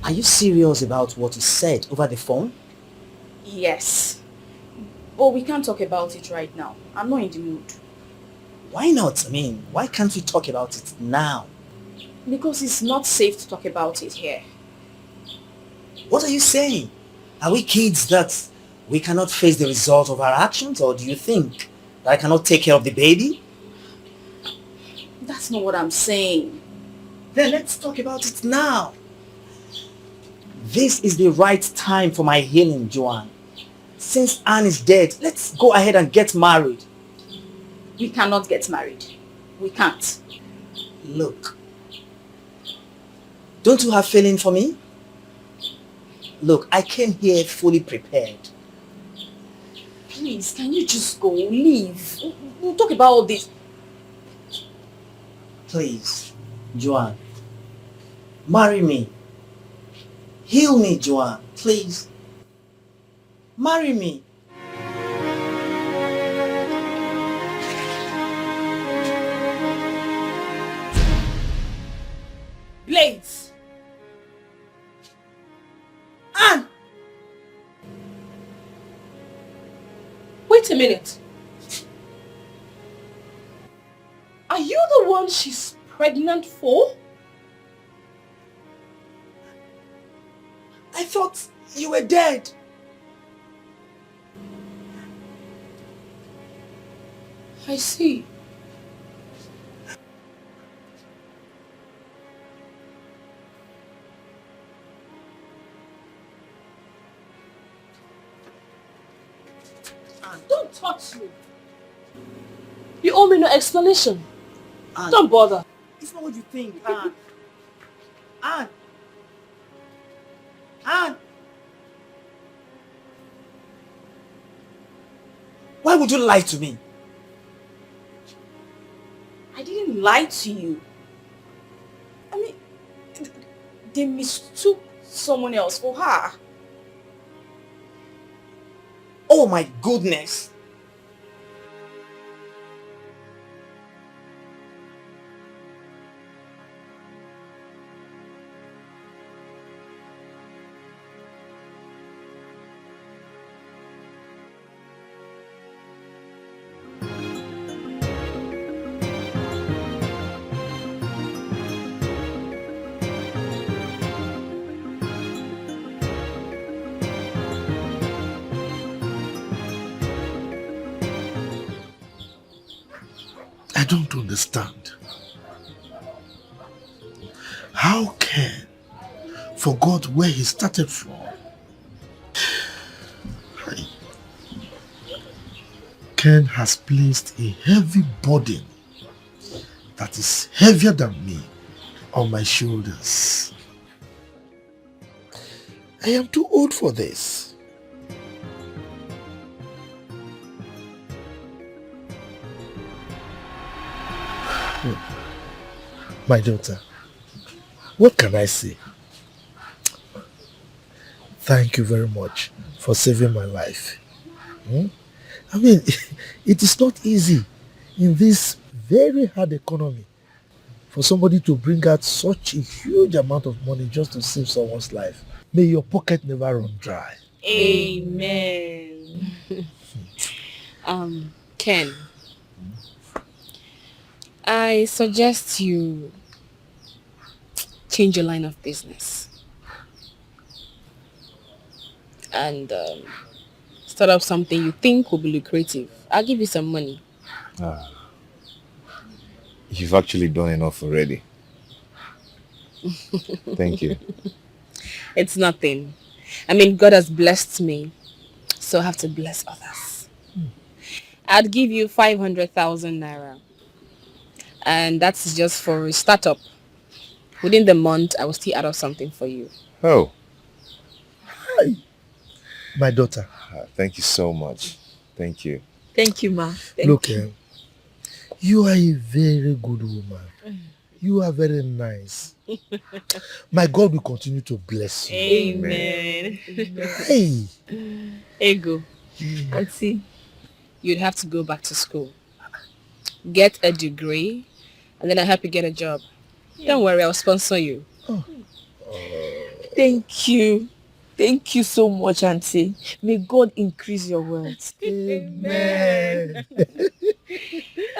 Speaker 17: Are you serious about what you said over the phone?
Speaker 7: Yes. But we can't talk about it right now. I'm not in the mood.
Speaker 17: Why not? I mean, why can't we talk about it now?
Speaker 7: Because it's not safe to talk about it here.
Speaker 17: What are you saying? Are we kids that we cannot face the result of our actions, or do you think that I cannot take care of the baby?
Speaker 7: That's not what I'm saying.
Speaker 17: Then let's talk about it now. This is the right time for my healing, Joanne. Since Anne is dead, let's go ahead and get married.
Speaker 7: We cannot get married. We can't.
Speaker 17: Look. Don't you have feeling for me? Look, I came here fully prepared.
Speaker 7: Please, can you just go? Leave. We'll talk about all this.
Speaker 17: Please, Joanne. Marry me. Heal me, Joanne. Please. Marry me.
Speaker 7: Blades! Anne!
Speaker 1: Wait a minute. Are you the one she's pregnant for?
Speaker 17: I thought you were dead.
Speaker 1: I see. Don't touch me. You owe me no explanation.
Speaker 17: Anne,
Speaker 1: don't bother.
Speaker 17: It's not what you think, Anne. Anne. Anne. Why would you lie to me?
Speaker 7: I didn't lie to you. I mean, they mistook someone else for her.
Speaker 17: Oh my goodness.
Speaker 8: I don't understand. How Ken forgot where he started from? Ken has placed a heavy burden that is heavier than me on my shoulders. I am too old for this. My daughter, what can I say? Thank you very much for saving my life. I mean, it is not easy in this very hard economy for somebody to bring out such a huge amount of money just to save someone's life. May your pocket never run dry.
Speaker 1: Amen. Ken, I suggest you change your line of business and start up something you think will be lucrative. I'll give you some money.
Speaker 14: You've actually done enough already. Thank you.
Speaker 1: It's nothing. I mean, God has blessed me, so I have to bless others. I'd give you 500,000 naira. And that's just for a startup. Within the month, I will still add up something for you.
Speaker 14: Oh.
Speaker 8: Hi. My daughter.
Speaker 14: Thank you so much. Thank you.
Speaker 22: Thank you, ma.
Speaker 8: Look, you are a very good woman. You are very nice. My God will continue to bless you.
Speaker 1: Amen.
Speaker 8: Hey.
Speaker 1: Ego.
Speaker 22: Auntie.
Speaker 1: You'd have to go back to school. Get a degree, and then I'll help you get a job. Don't worry, I'll sponsor you.
Speaker 22: Thank you. Thank you so much, Auntie. May God increase your wealth.
Speaker 8: Amen.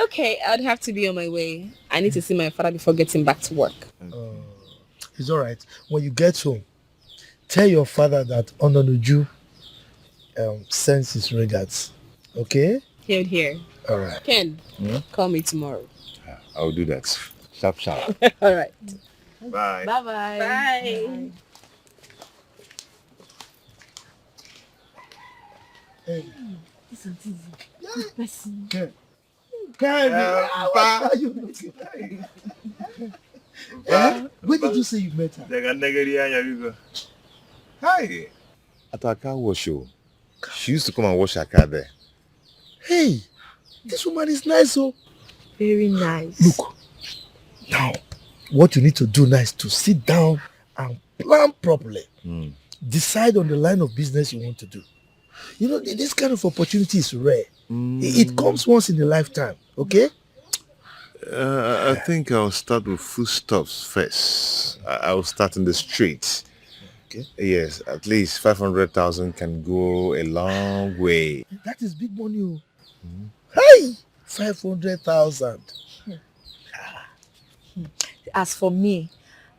Speaker 1: Okay, I'd have to be on my way. I need to see my father before getting back to work.
Speaker 8: It's all right. When you get home, tell your father that Ononuju sends his regards. Okay?
Speaker 1: Here.
Speaker 8: All right.
Speaker 1: Ken, call me tomorrow.
Speaker 14: I'll do that. Sharp.
Speaker 1: All right.
Speaker 14: Bye.
Speaker 22: Bye-bye.
Speaker 1: Bye.
Speaker 8: Hey.
Speaker 22: This auntie is a good person.
Speaker 8: What are you looking at? Where did you say you met her?
Speaker 14: Hi. At our car wash show. She used to come and wash her car there.
Speaker 8: Hey, this woman is nice, oh.
Speaker 22: Very nice.
Speaker 8: Look, now, what you need to do now is to sit down and plan properly. Decide on the line of business you want to do. You know, this kind of opportunity is rare. It comes once in a lifetime, okay?
Speaker 14: I think I'll start with foodstuffs first. I'll start in the street.
Speaker 8: Okay.
Speaker 14: Yes, at least 500,000 can go a long way.
Speaker 8: That is big money. Hey, 500,000.
Speaker 22: As for me,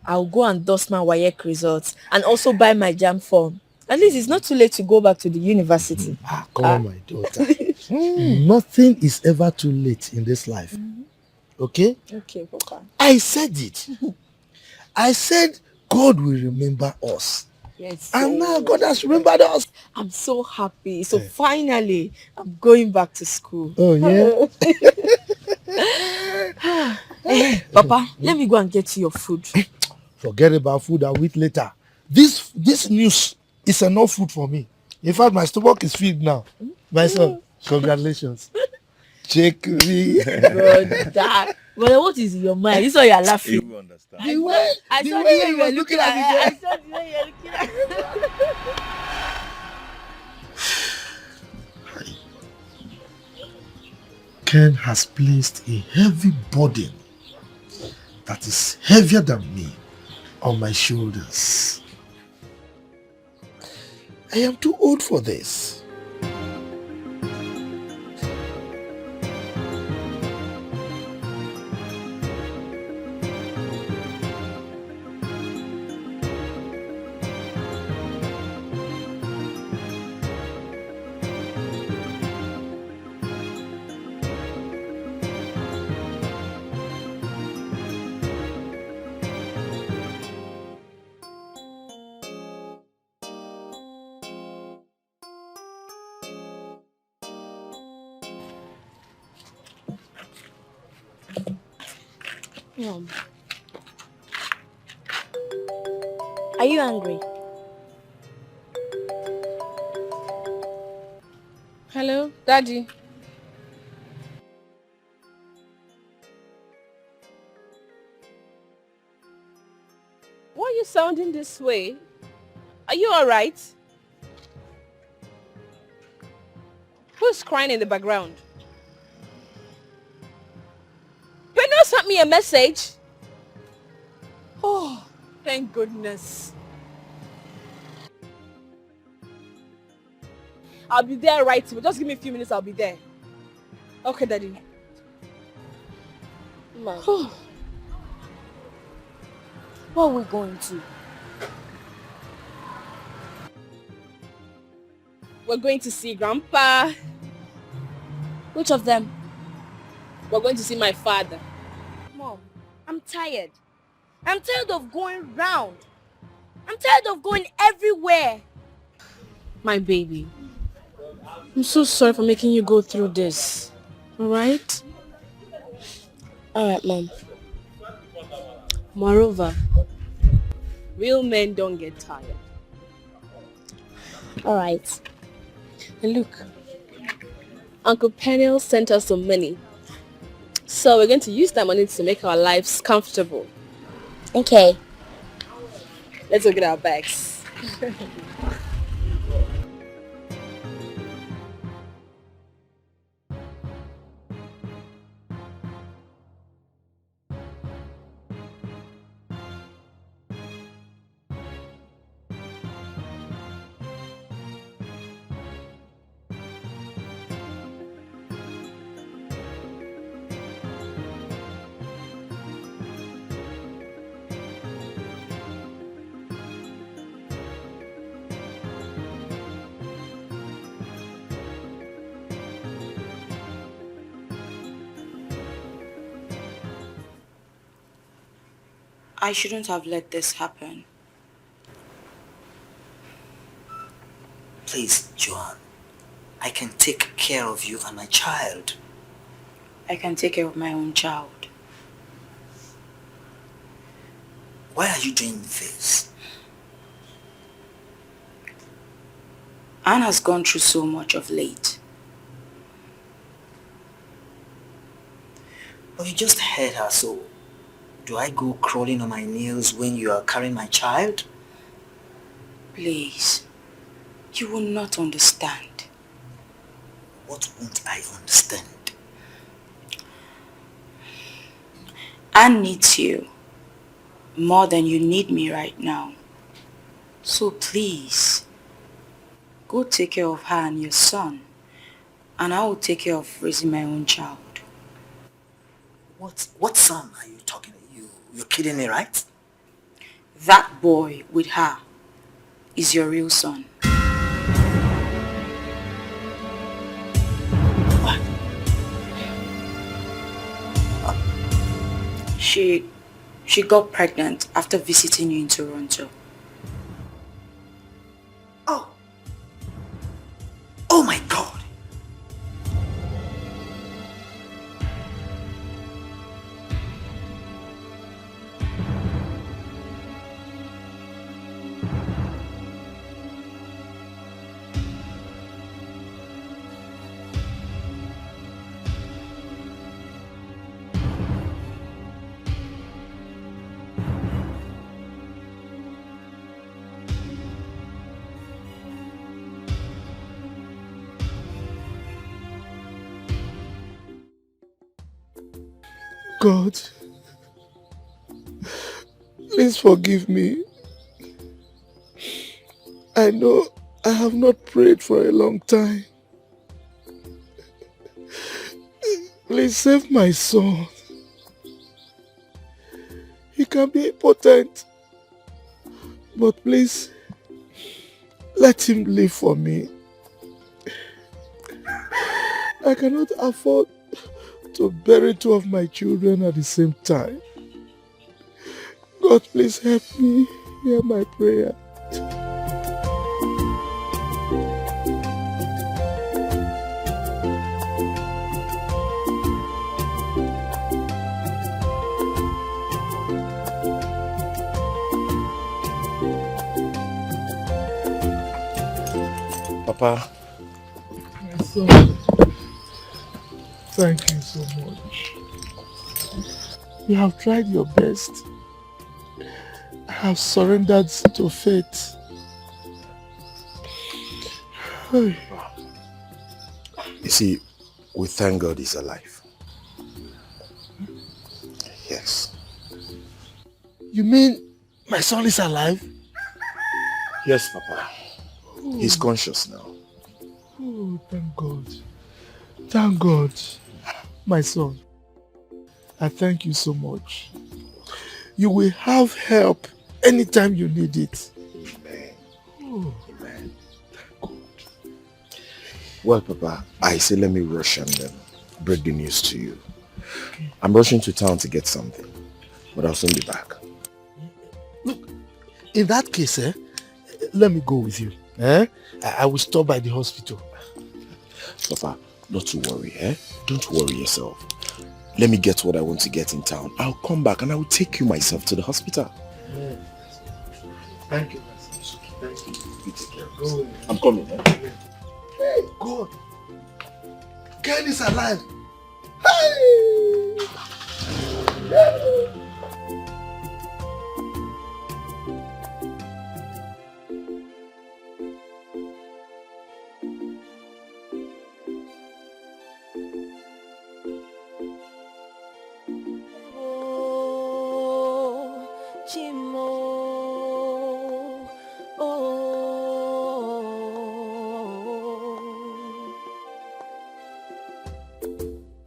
Speaker 22: I'll go and dust my WAEC results and also buy my JAM form. At least it's not too late to go back to the university.
Speaker 8: Come on, my daughter. Nothing is ever too late in this life. Okay?
Speaker 22: Okay, Papa.
Speaker 8: I said it. I said God will remember us.
Speaker 22: Yes.
Speaker 8: And now God has remembered us.
Speaker 22: I'm so happy. So finally, I'm going back to school.
Speaker 8: Oh, yeah?
Speaker 22: Papa, let me go and get you your food.
Speaker 8: Forget about food, I'll eat later. This news is enough food for me. In fact, my stomach is filled now. My son, congratulations. Check me.
Speaker 22: Brother. Well, what is in your mind? This is why you are laughing.
Speaker 14: You understand.
Speaker 22: I saw the way you were looking at me. I saw the way you were looking at me.
Speaker 8: Ken has placed a heavy burden that is heavier than me on my shoulders. I am too old for this.
Speaker 3: Are you angry?
Speaker 1: Hello, Daddy.
Speaker 22: you sounding this way? Are you alright? Who's crying in the background? Pedro sent me a message. Oh, thank goodness. I'll be there right away. Just give me a few minutes, I'll be there. Okay, Daddy.
Speaker 3: Mom. What are we going to?
Speaker 22: We're going to see Grandpa.
Speaker 3: Which of them?
Speaker 22: We're going to see my father.
Speaker 3: Mom, I'm tired. I'm tired of going round. I'm tired of going everywhere.
Speaker 1: My baby, I'm so sorry for making you go through this. Alright?
Speaker 3: Alright, Mom.
Speaker 1: Moreover,
Speaker 22: real men don't get tired.
Speaker 3: Alright.
Speaker 1: And look,
Speaker 22: Uncle Peniel sent us some money. So we're going to use that money to make our lives comfortable.
Speaker 3: Okay.
Speaker 22: Let's go get our bags.
Speaker 6: I shouldn't have let this happen.
Speaker 17: Please, Joanne. I can take care of you and my child.
Speaker 6: I can take care of my own child.
Speaker 17: Why are you doing this?
Speaker 6: Anne has gone through so much of late.
Speaker 17: But you just heard her, so do I go crawling on my nails when you are carrying my child?
Speaker 6: Please, you will not understand.
Speaker 17: What won't I understand?
Speaker 6: Anne needs you more than you need me right now. So please, go take care of her and your son, and I will take care of raising my own child.
Speaker 17: What son are you talking about? You're kidding me, right?
Speaker 6: That boy with her is your real son.
Speaker 17: What?
Speaker 6: She got pregnant after visiting you in Toronto.
Speaker 17: Oh my God!
Speaker 8: God, please forgive me. I know I have not prayed for a long time. Please save my son. He can be impotent, but please let him live for me. I cannot afford to bury two of my children at the same time. God, please help me. Hear my prayer.
Speaker 14: Papa.
Speaker 8: My son, thank you so much. You have tried your best. I have surrendered to fate.
Speaker 2: You see, we thank God he's alive. Yes.
Speaker 8: You mean my son is alive?
Speaker 2: Yes, Papa. He's conscious now.
Speaker 8: Oh, thank God. Thank God. My son, I thank you so much. You will have help anytime you need it.
Speaker 2: Amen.
Speaker 8: Oh.
Speaker 2: Amen. Well, Papa, I say let me rush and break the news to you. I'm rushing to town to get something, but I'll soon be back.
Speaker 8: Look, in that case, let me go with you. I will stop by the hospital.
Speaker 2: Papa, not to worry, Don't worry yourself. Let me get what I want to get in town. I'll come back and I will take you myself to the hospital.
Speaker 8: Thank you, my son. Thank you.
Speaker 2: You take care.
Speaker 8: Go.
Speaker 2: I'm coming,
Speaker 8: Hey, God. Ken is alive. Hey!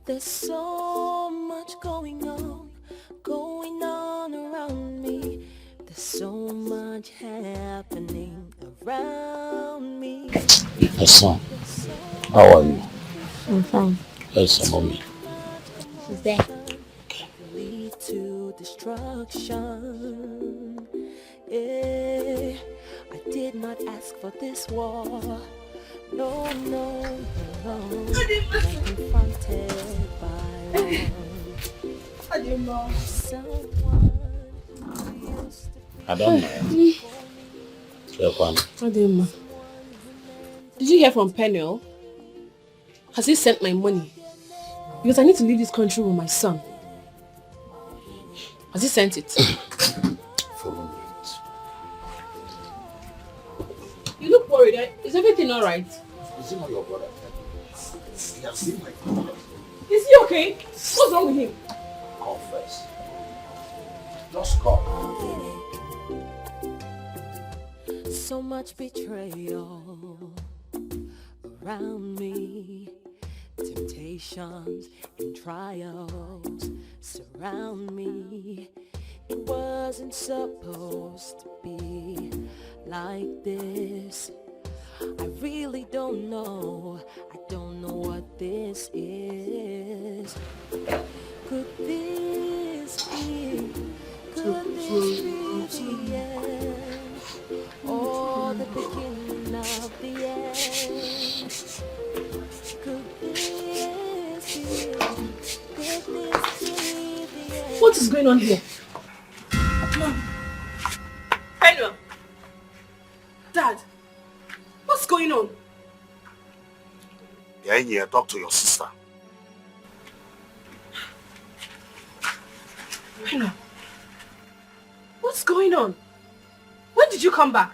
Speaker 13: There's so much going on around me. There's so much happening around me.
Speaker 9: Hassan, how are you?
Speaker 1: I'm fine.
Speaker 9: Yes, mommy.
Speaker 1: Who's there?
Speaker 13: Lead to destruction. I did not ask for this war. No, no, no, no. I'm confronted by someone who used to
Speaker 9: I don't know.
Speaker 7: Adema, did you hear from Peniel? Has he sent my money? Because I need to leave this country with my son. Has he sent it? You look worried. Is everything alright?
Speaker 9: Is he not your brother? He has seen my brother.
Speaker 7: Is he okay? What's wrong with him?
Speaker 9: Confess. Just come.
Speaker 13: so much betrayal around me. Temptations and trials surround me. It wasn't supposed to be like this. I really don't know. I don't know what this is. Could this be? Could this be the end? Or the beginning of the end? Could this be? Could this be the end?
Speaker 7: What is going on here? Mom. Henry. Dad. What's going on?
Speaker 9: Get in here, talk to your sister.
Speaker 7: Henry. What's going on? When did you come back?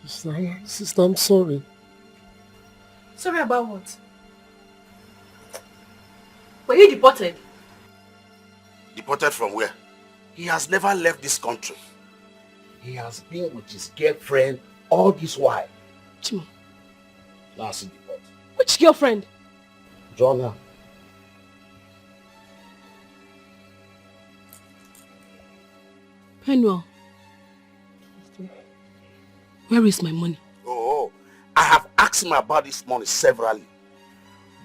Speaker 18: Sister, I'm sorry.
Speaker 7: Sorry about what? Were you deported?
Speaker 9: Deported from where? He has never left this country. He has been with his girlfriend all this while.
Speaker 7: Chimo.
Speaker 9: Now see deported.
Speaker 7: Which girlfriend?
Speaker 9: Jonah.
Speaker 7: Penwell. Where is my money?
Speaker 9: Oh, I have asked him about this money severally,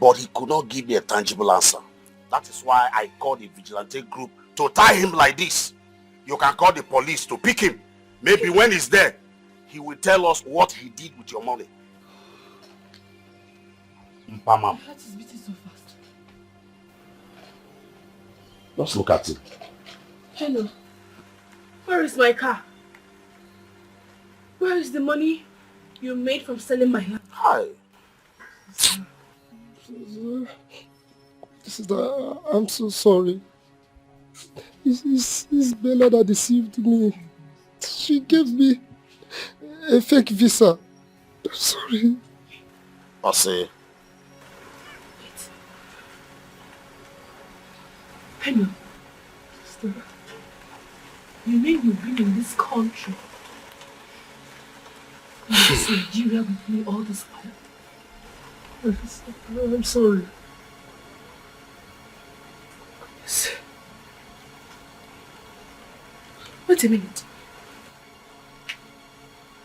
Speaker 9: but he could not give me a tangible answer. That is why I called the vigilante group to tie him like this. You can call the police to pick him. Maybe when he's there, he will tell us what he did with your money. Mpamam.
Speaker 7: My heart is beating so fast.
Speaker 9: Just look at it.
Speaker 7: Hello. Where is my car? Where is the money you made from selling my land?
Speaker 9: Hi.
Speaker 18: Sister, I'm so sorry. It's Bella that deceived me. She gave me a fake visa. I'm sorry.
Speaker 9: I say,
Speaker 20: Penny, sister, you mean you've been in this country, in this Nigeria with me all this while? I'm sorry. Yes. Wait a minute.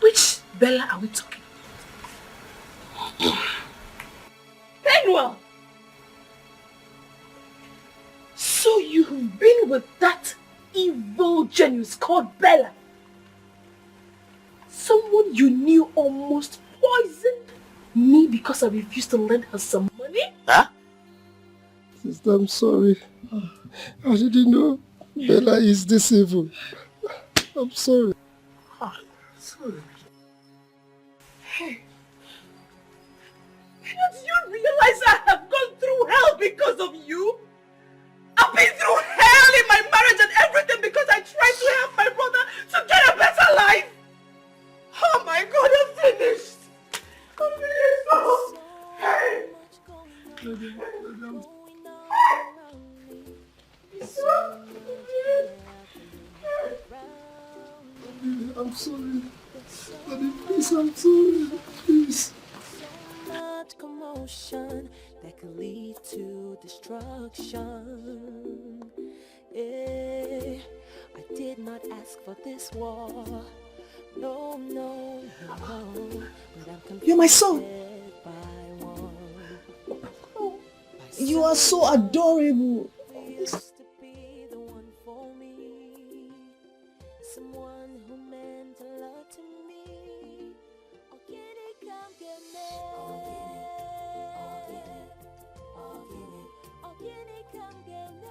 Speaker 20: Which Bella are we talking about? Penwell! So you've been with that evil genius called Bella? Someone you knew almost poisoned me because I refused to lend her some money?
Speaker 9: Huh?
Speaker 18: Sister, I'm sorry. I didn't know Bella is this evil. I'm sorry.
Speaker 20: Sorry. Hey. Do you realize I have gone through hell because of you? I've been through hell in my marriage and everything because I tried to help my brother to get a better life. Oh my God, I'm finished. I'm finished. Oh. Hey.
Speaker 18: I'm sorry. Daddy, please, I'm sorry. Please.
Speaker 13: Much commotion that could lead to destruction. I did not ask for this war. No, no, no. But
Speaker 17: You're my son. You are so adorable.
Speaker 13: Someone who meant a lot to me. Oh, can it come get me? Oh, can it come get me?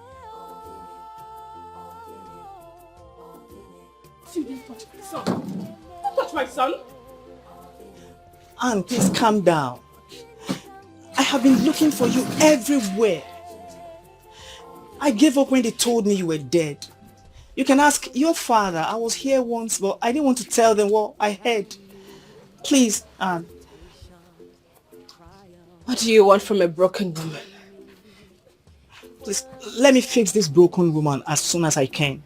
Speaker 20: You didn't touch my son. Don't touch my son.
Speaker 17: Anne, please calm down. I have been looking for you everywhere. I gave up when they told me you were dead. You can ask your father. I was here once, but I didn't want to tell them what I heard. Please, Anne.
Speaker 20: What do you want from a broken woman?
Speaker 17: Please, let me fix this broken woman as soon as I can.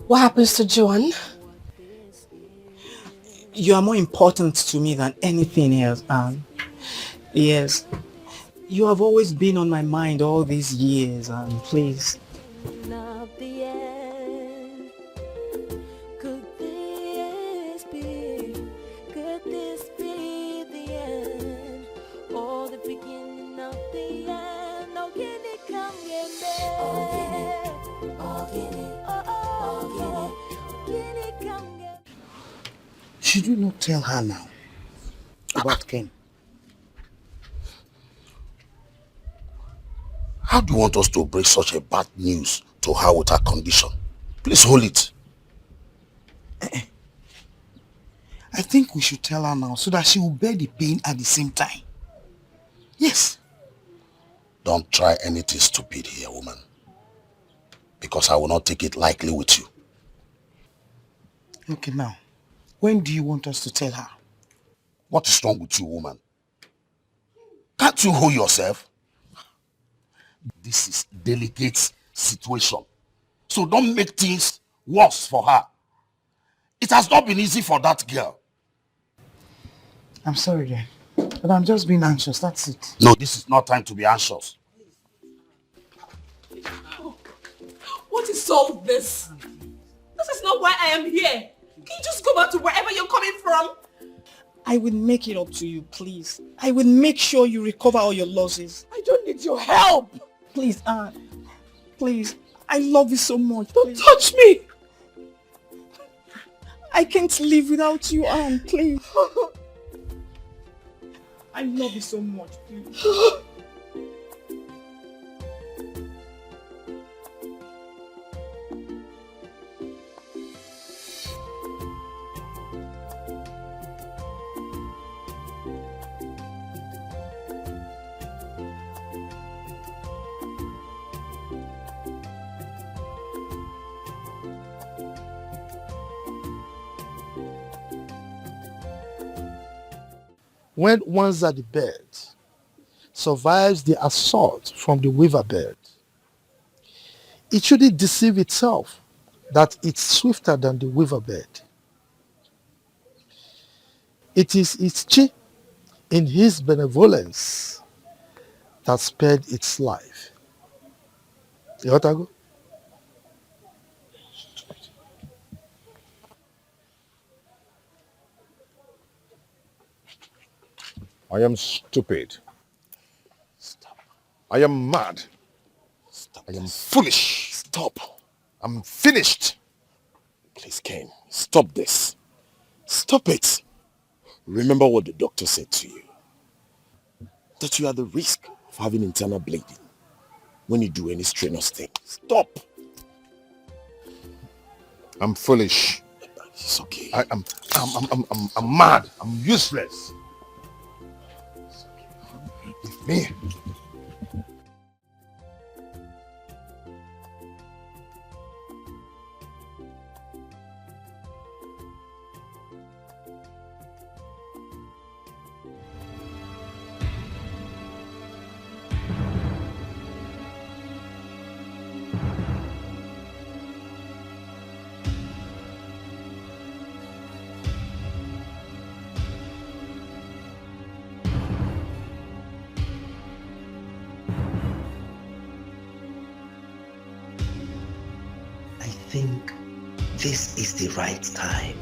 Speaker 20: What happens to Joan?
Speaker 17: You are more important to me than anything else, Anne. Yes. You have always been on my mind all these years, Anne, please.
Speaker 13: Not the end. Could this be the end? Or the beginning of the end? Oh, can it come get me? Oh, can it? Oh, can it? Oh, can it come get me?
Speaker 9: should you not tell her now about Ken? How do you want us to break such a bad news to her with her condition? Please hold it.
Speaker 11: I think we should tell her now so that she will bear the pain at the same time. Yes.
Speaker 9: Don't try anything stupid here, woman. Because I will not take it lightly with you.
Speaker 11: Okay, now, when do you want us to tell her?
Speaker 9: What is wrong with you, woman? Can't you hold yourself? This is a delicate situation. So don't make things worse for her. It has not been easy for that girl.
Speaker 11: I'm sorry, dear. But I'm just being anxious, that's it.
Speaker 9: No, this is not time to be anxious.
Speaker 20: What is all this? This is not why I am here. Can you just go back to wherever you're coming from?
Speaker 17: I will make it up to you, please. I will make sure you recover all your losses.
Speaker 20: I don't need your help.
Speaker 17: Please, Anne. Please. I love you so much.
Speaker 20: Don't touch me.
Speaker 17: I can't live without you, Anne. Please. I love you so much, please.
Speaker 8: when one's at the bed, survives the assault from the weaver bird, it shouldn't deceive itself that it's swifter than the weaver bird. It is its chi in his benevolence that spared its life. You want to go?
Speaker 14: I am stupid. Stop. I am mad. Stop. I am foolish.
Speaker 19: Stop.
Speaker 14: I'm finished.
Speaker 19: Please, Ken, stop this. Stop it. Remember what the doctor said to you. That you are the risk of having internal bleeding when you do any strenuous thing. Stop.
Speaker 14: I'm foolish.
Speaker 19: It's okay.
Speaker 14: I'm mad. I'm useless. Leave me.
Speaker 16: I think this is the right time.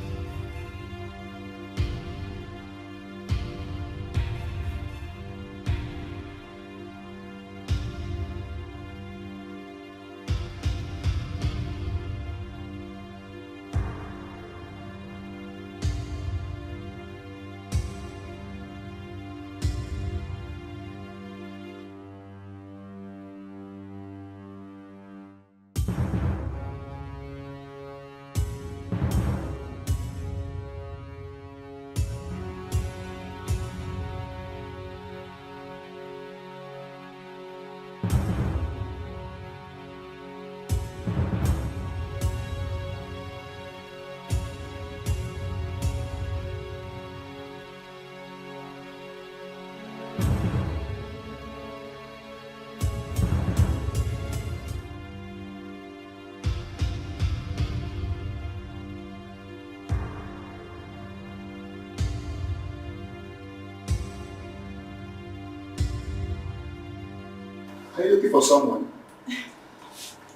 Speaker 18: Are you looking for someone?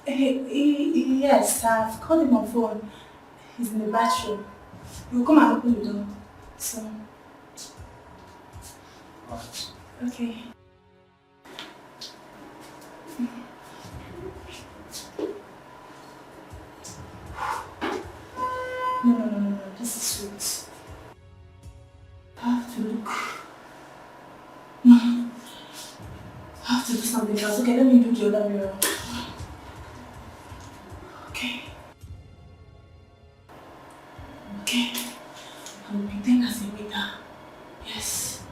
Speaker 5: Yes, I've called him on phone. He's in the bathroom. You'll come and open the door. So. Okay. No. This is sweet. I have to look. I have to do something else. Okay, let me do the other mirror. Okay. I will pretend as a waiter. Yes.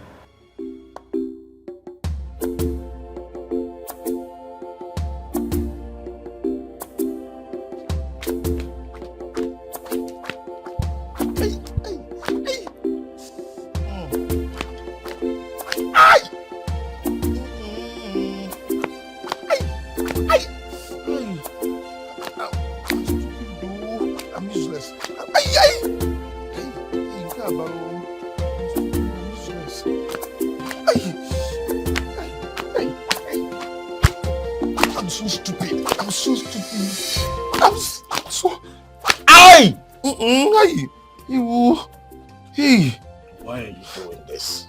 Speaker 19: Why are you doing this?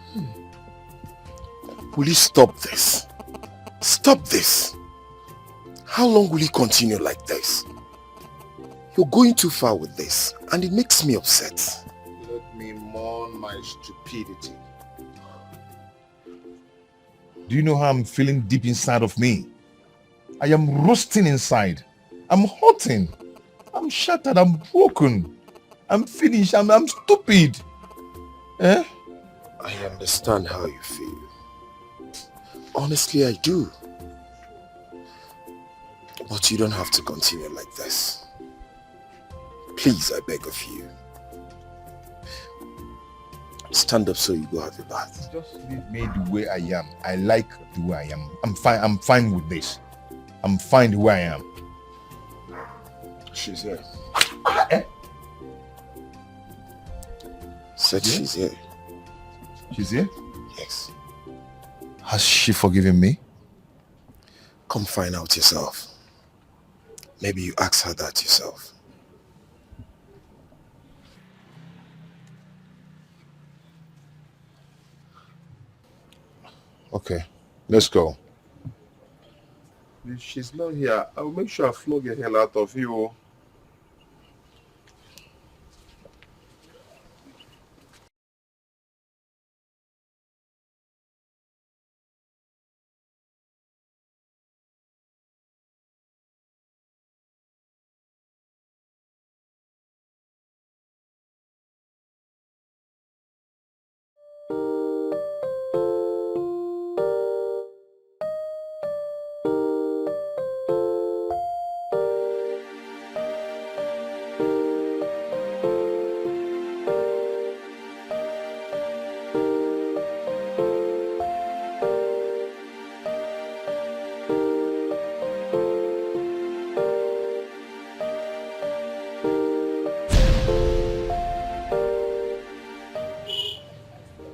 Speaker 19: Will you stop this? Stop this! How long will you continue like this? You're going too far with this, and it makes me upset.
Speaker 14: Let me mourn my stupidity. Do you know how I'm feeling deep inside of me? I am roasting inside. I'm hurting. I'm shattered. I'm broken. I'm finished. I'm stupid. Eh?
Speaker 19: I understand how you feel. Honestly, I do. But you don't have to continue like this. Please, I beg of you. Stand up so you go have a bath.
Speaker 14: Just leave me the way I am. I like the way I am. I'm fine. I'm fine with this. I'm fine the way I am.
Speaker 19: She's here. Said she's here.
Speaker 14: She's here?
Speaker 19: Yes.
Speaker 14: Has she forgiven me?
Speaker 19: Come find out yourself. Maybe you ask her that yourself.
Speaker 14: Okay, let's go.
Speaker 19: If she's not here, I'll make sure I flog the hell out of you.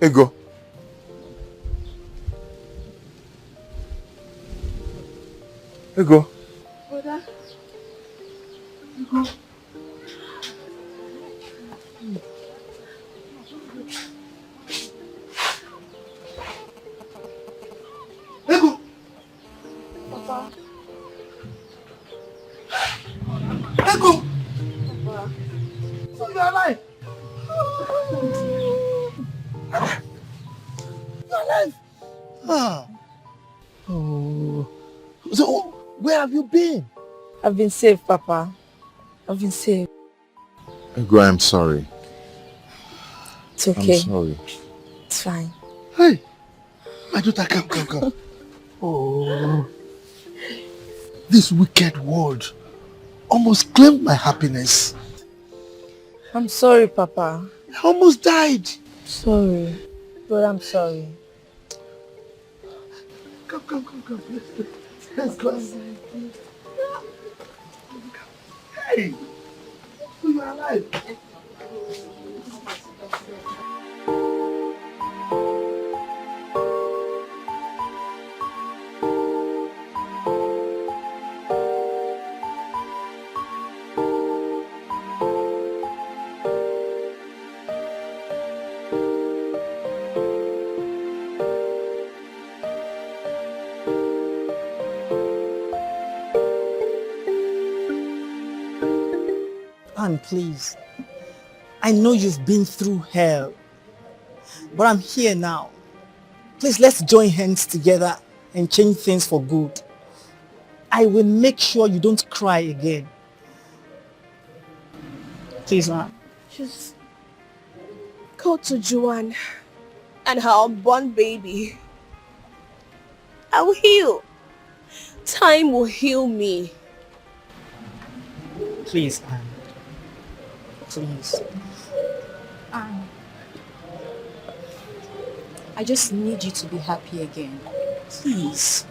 Speaker 14: Ego. Ego.
Speaker 5: Brother.
Speaker 14: Ego.
Speaker 18: Ego.
Speaker 5: Papa.
Speaker 18: Ego.
Speaker 5: Papa.
Speaker 18: So you are alive. You're alive. Ah. Oh. So where have you been?
Speaker 22: I've been saved, Papa. I've been saved.
Speaker 14: Ego, I'm sorry.
Speaker 22: It's okay.
Speaker 14: I'm sorry.
Speaker 22: It's fine.
Speaker 18: Hey. My daughter, come. Oh. This wicked world almost claimed my happiness.
Speaker 22: I'm sorry, Papa.
Speaker 18: I almost died.
Speaker 22: Sorry. But I'm sorry.
Speaker 18: Come. Let's go. Hey. You are alive.
Speaker 17: Anne, please. I know you've been through hell, but I'm here now. Please, let's join hands together and change things for good. I will make sure you don't cry again. Please, Anne.
Speaker 3: Just go to Joanne and her unborn baby. I will heal. Time will heal me.
Speaker 17: Please, Anne. Please.
Speaker 6: Anne, I just need you to be happy again. Please.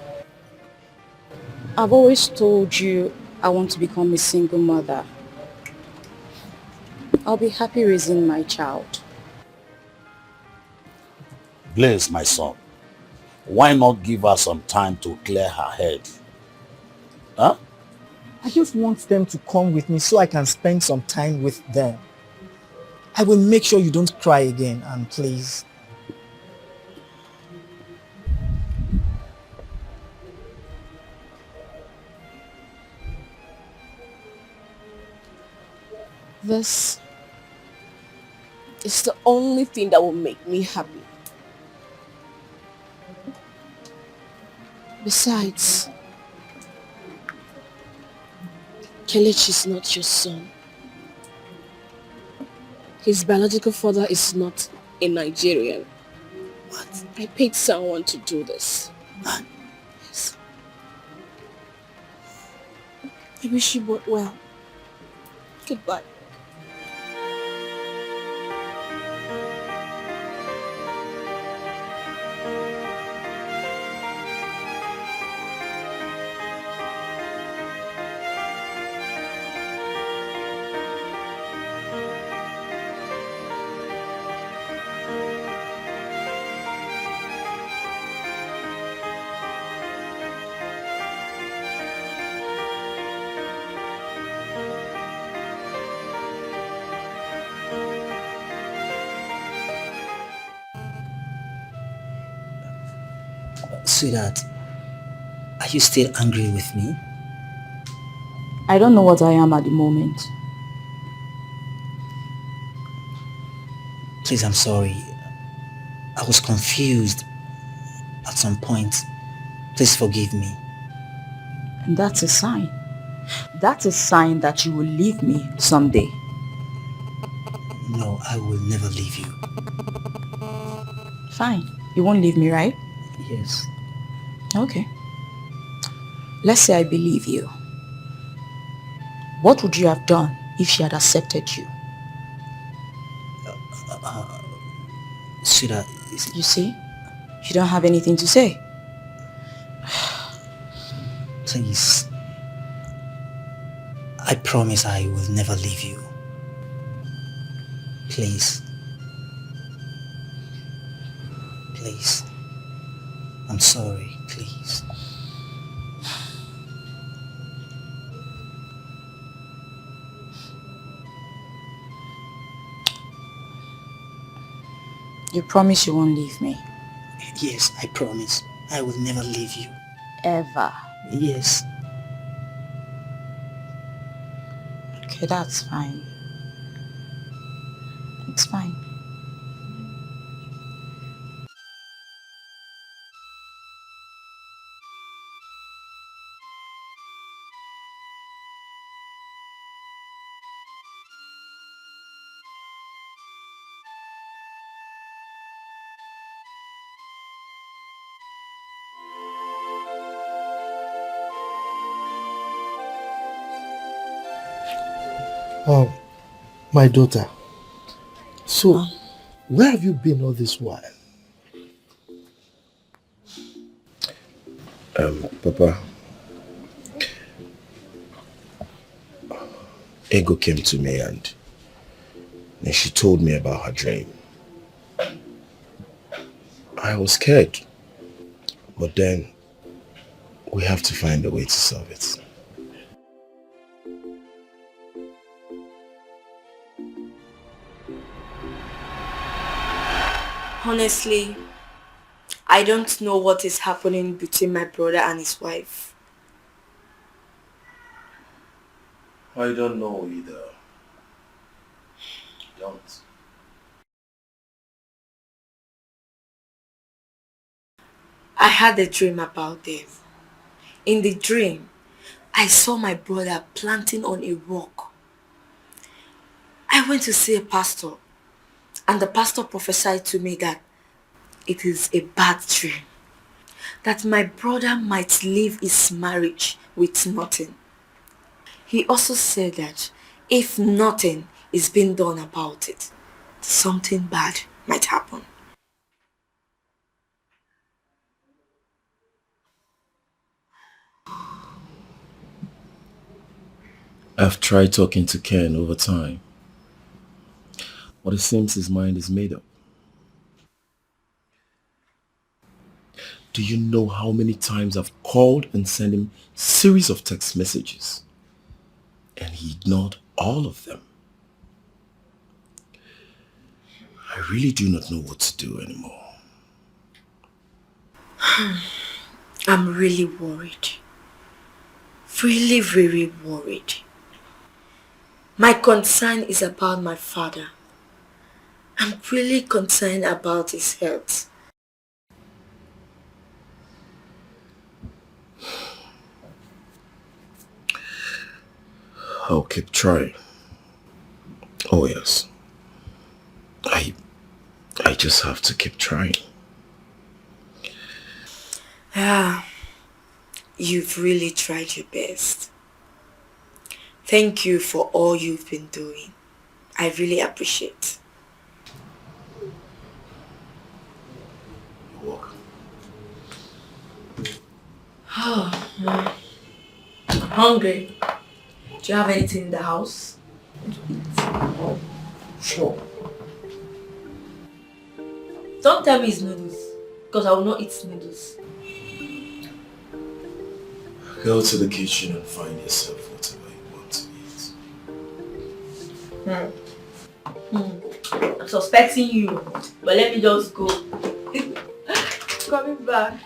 Speaker 6: I've always told you I want to become a single mother. I'll be happy raising my child.
Speaker 9: Blaze, my son, why not give her some time to clear her head? Huh?
Speaker 17: I just want them to come with me so I can spend some time with them. I will make sure you don't cry again, Anne, please.
Speaker 3: This is the only thing that will make me happy. Besides, Kelechi is not your son. His biological father is not a Nigerian. What? I paid someone to do this. Yes. I wish you both well. Goodbye.
Speaker 16: Sweetheart, are you still angry with me?
Speaker 6: I don't know what I am at the moment.
Speaker 16: Please, I'm sorry. I was confused at some point. Please forgive me.
Speaker 6: And that's a sign. That's a sign that you will leave me someday.
Speaker 16: No, I will never leave you.
Speaker 6: Fine. You won't leave me, right?
Speaker 16: Yes.
Speaker 6: Okay. Let's say I believe you. What would you have done if she had accepted you?
Speaker 16: Sweetheart,
Speaker 6: you see? You don't have anything to say.
Speaker 16: Please. I promise I will never leave you. Please. Please. I'm sorry, please.
Speaker 6: You promise you won't leave me?
Speaker 16: Yes, I promise. I will never leave you.
Speaker 6: Ever?
Speaker 16: Yes.
Speaker 6: Okay, that's fine. It's fine.
Speaker 8: Oh, my daughter. So, where have you been all this while?
Speaker 19: Papa, Ego came to me and then she told me about her dream. I was scared, but then we have to find a way to solve it.
Speaker 6: Honestly, I don't know what is happening between my brother and his wife.
Speaker 19: I don't know either. Don't.
Speaker 6: I had a dream about them. In the dream, I saw my brother planting on a rock. I went to see a pastor, and the pastor prophesied to me that it is a bad dream, that my brother might leave his marriage with nothing. He also said that if nothing is being done about it, something bad might happen.
Speaker 19: I've tried talking to Ken over time, but it seems his mind is made up. Do you know how many times I've called and sent him series of text messages? And he ignored all of them. I really do not know what to do anymore.
Speaker 6: I'm really worried. Really, really worried. My concern is about my father. I'm really concerned about his health.
Speaker 19: I'll keep trying. Oh yes. I just have to keep trying.
Speaker 6: Yeah, you've really tried your best. Thank you for all you've been doing. I really appreciate.
Speaker 19: You're welcome.
Speaker 6: Oh, I'm hungry. Do you have anything in the house?
Speaker 19: Sure.
Speaker 6: Don't tell me it's noodles, because I will not eat noodles.
Speaker 19: Go to the kitchen and find yourself whatever you want to eat.
Speaker 6: I'm suspecting you, but let me just go.
Speaker 22: coming back.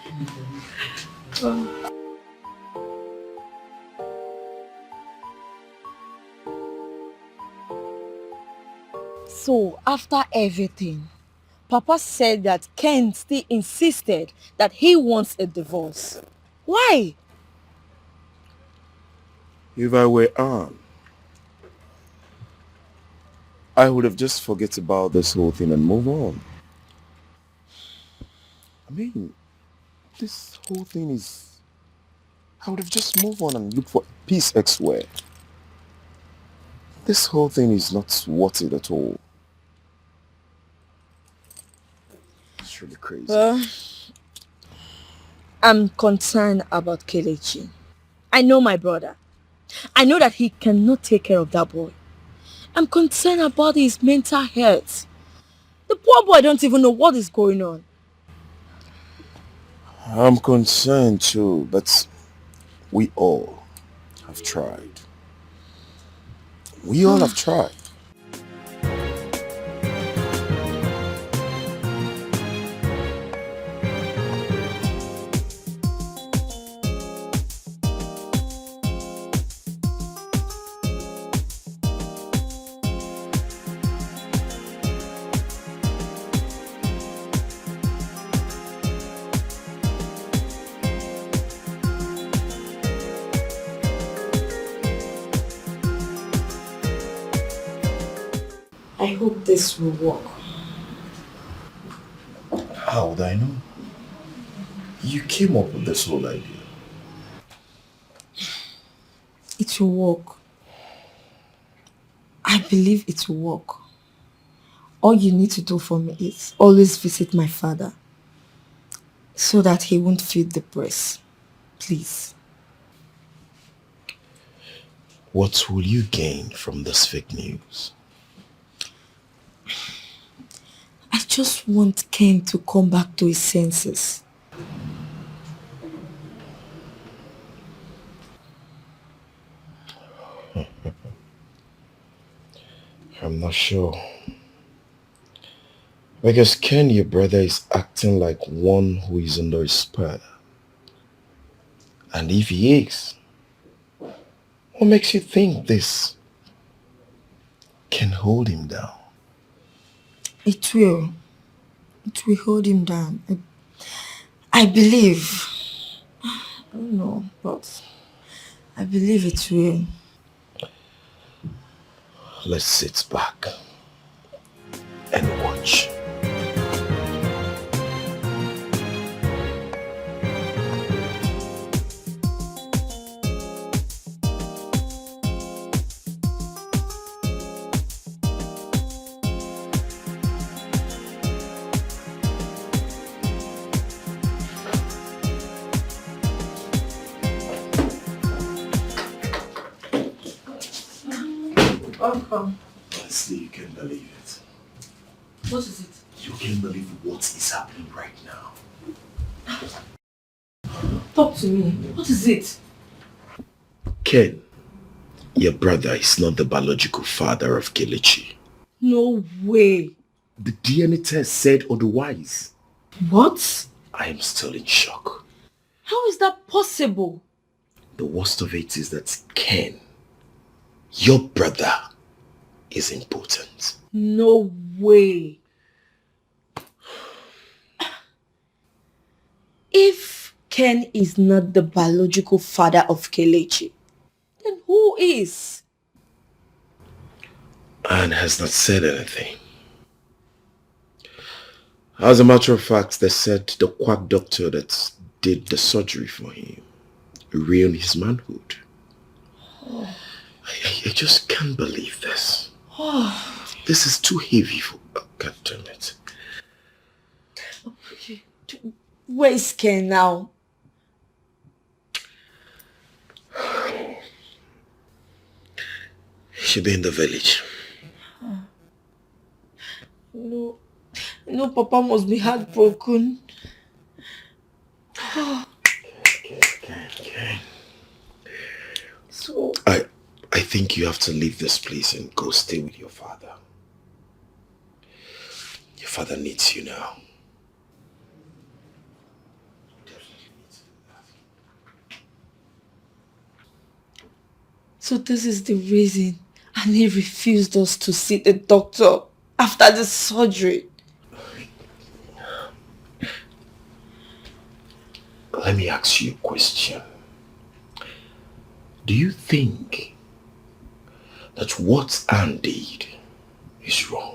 Speaker 22: So, after everything, Papa said that Ken still insisted that he wants a divorce. Why?
Speaker 14: If I were Anne, I would have just forget about this whole thing and move on. I mean, this whole thing is... I would have just moved on and looked for peace elsewhere. This whole thing is not worth it at all. It's really crazy.
Speaker 22: Well, I'm concerned about Kelechi. I know my brother. I know that he cannot take care of that boy. I'm concerned about his mental health. The poor boy don't even know what is going on.
Speaker 14: I'm concerned too, but we all have tried. We all have tried.
Speaker 22: I hope this will work.
Speaker 2: How would I know? You came up with this whole idea.
Speaker 22: It will work. I believe it will work. All you need to do for me is always visit my father so that he won't feel depressed. Please.
Speaker 2: What will you gain from this fake news?
Speaker 22: I just want Ken to come back to his senses.
Speaker 2: I'm not sure. Because Ken, your brother, is acting like one who is under a spell. And if he is, what makes you think this can hold him down?
Speaker 22: It will. It will hold him down. I believe. I don't know, but I believe it will.
Speaker 2: Let's sit back and watch.
Speaker 22: Welcome.
Speaker 2: Honestly, you can't believe it.
Speaker 22: What is it?
Speaker 2: You can't believe what is happening right now.
Speaker 22: Talk to me. What is it?
Speaker 2: Ken, your brother is not the biological father of Kelechi.
Speaker 22: No way.
Speaker 2: The DNA test said otherwise.
Speaker 22: What?
Speaker 2: I am still in shock.
Speaker 22: How is that possible?
Speaker 2: The worst of it is that Ken, your brother, is impotent.
Speaker 22: No way. If Ken is not the biological father of Kelechi, then who is?
Speaker 2: Anne has not said anything. As a matter of fact, they said the quack doctor that did the surgery for him ruined his manhood.
Speaker 22: Oh.
Speaker 2: I just can't believe this.
Speaker 22: Oh.
Speaker 2: This is too heavy for... Oh, God damn it.
Speaker 22: Where is Ken now?
Speaker 2: He should be in the village.
Speaker 22: No, Papa must be heartbroken.
Speaker 2: Okay.
Speaker 22: So...
Speaker 2: I think you have to leave this place and go stay with your father. Your father needs you now.
Speaker 22: So this is the reason Annie refused us to see the doctor after the surgery.
Speaker 19: Let me ask you a question. Do you think that what Anne did is wrong?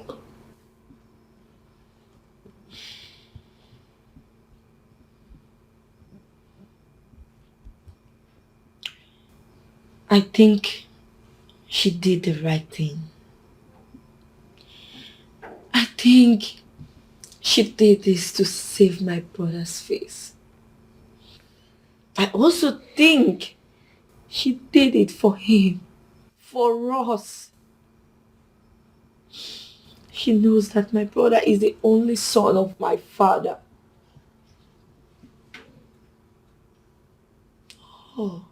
Speaker 22: I think she did the right thing. I think she did this to save my brother's face. I also think she did it for him, for us. She knows that my brother is the only son of my father. Oh.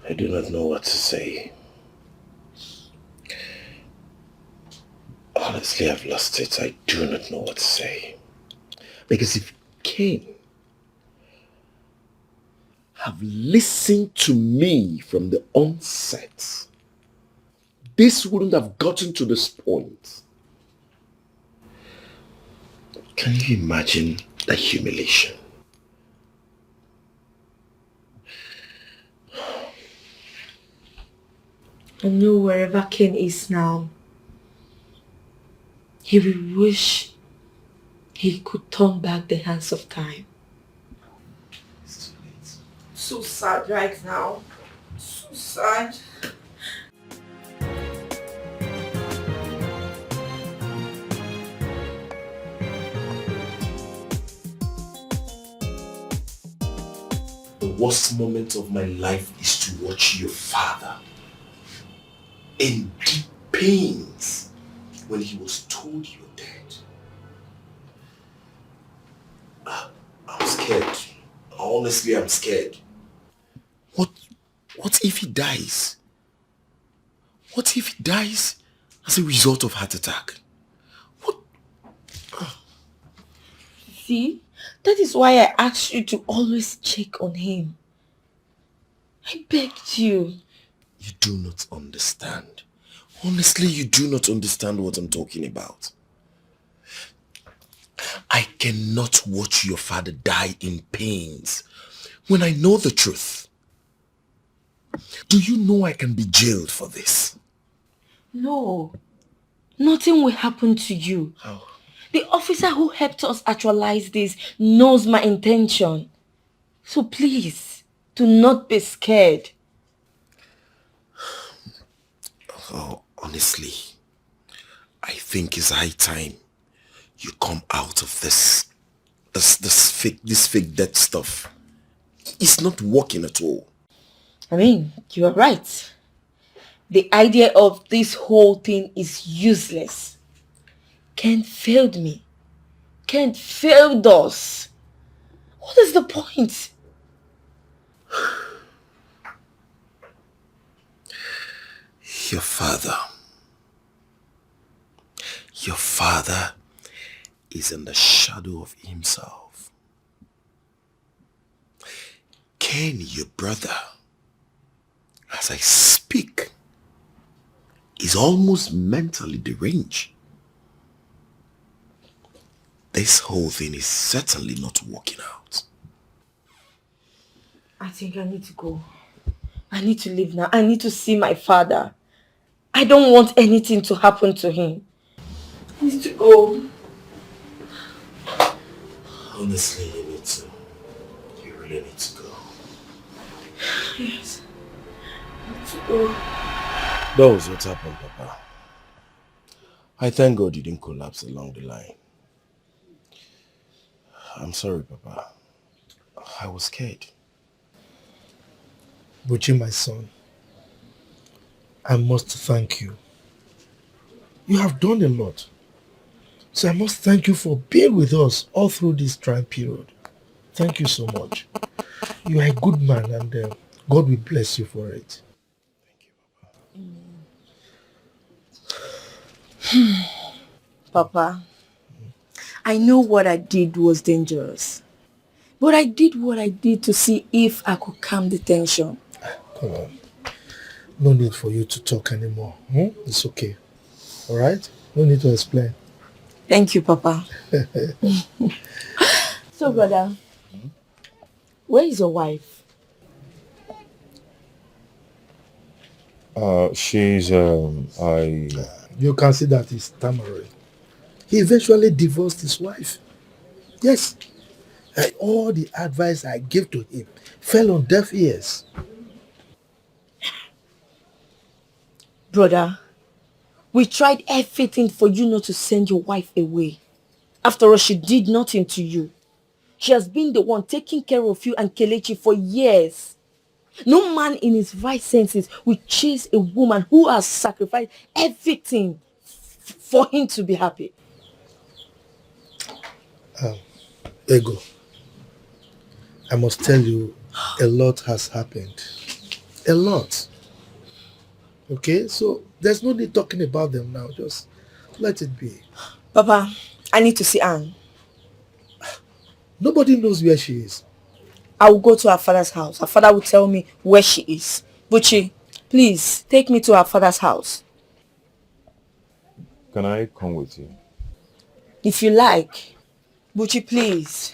Speaker 19: I do not know what to say. Honestly, I've lost it. I do not know what to say. Because if Cain have listened to me from the onset, this wouldn't have gotten to this point. Can you imagine the humiliation?
Speaker 22: I know wherever Ken is now, he will wish he could turn back the hands of time. So sad right now. So sad.
Speaker 19: The worst moment of my life is to watch your father in deep pains when he was told you were dead. I'm scared. Honestly, I'm scared. What if he dies? What if he dies as a result of heart attack?
Speaker 22: See, that is why I asked you to always check on him. I begged you.
Speaker 19: You do not understand. Honestly, you do not understand what I'm talking about. I cannot watch your father die in pains when I know the truth. Do you know I can be jailed for this?
Speaker 22: No, nothing will happen to you.
Speaker 19: How?
Speaker 22: The officer who helped us actualize this knows my intention. So please, do not be scared.
Speaker 19: Oh, honestly, I think it's high time you come out of this fake death stuff. It's not working at all.
Speaker 22: I mean, you are right. The idea of this whole thing is useless. Ken failed me. Ken failed us. What is the point?
Speaker 19: Your father is in the shadow of himself. Ken, your brother, as I speak, is almost mentally deranged. This whole thing is certainly not working out.
Speaker 22: I think I need to go. I need to leave now. I need to see my father. I don't want anything to happen to him. I need to go.
Speaker 19: Honestly, you need to. You really need to go.
Speaker 22: Yes. I need to go.
Speaker 19: That was what happened, Papa. I thank God you didn't collapse along the line. I'm sorry, Papa. I was scared.
Speaker 8: Buchi, my son, I must thank you. You have done a lot. So I must thank you for being with us all through this trying period. Thank you so much. You are a good man, and God will bless you for it.
Speaker 22: Papa, I know what I did was dangerous. But I did what I did to see if I could calm the tension.
Speaker 8: Come on. No need for you to talk anymore. It's okay. Alright? No need to explain.
Speaker 22: Thank you, Papa. So, brother, where is your wife?
Speaker 14: She's,
Speaker 8: You can see that he's stammering. He eventually divorced his wife. Yes. And all the advice I gave to him fell on deaf ears.
Speaker 22: Brother, we tried everything for you not to send your wife away. After all, she did nothing to you. She has been the one taking care of you and Kelechi for years. No man in his right senses will chase a woman who has sacrificed everything for him to be happy.
Speaker 8: Ego, I must tell you, a lot has happened. A lot. Okay, so there's no need talking about them now. Just let it be.
Speaker 22: Papa, I need to see Anne.
Speaker 8: Nobody knows where she is.
Speaker 22: I will go to her father's house. Her father will tell me where she is. Buchi, please take me to her father's house.
Speaker 14: Can I come with you?
Speaker 22: If you like. Buchi, please.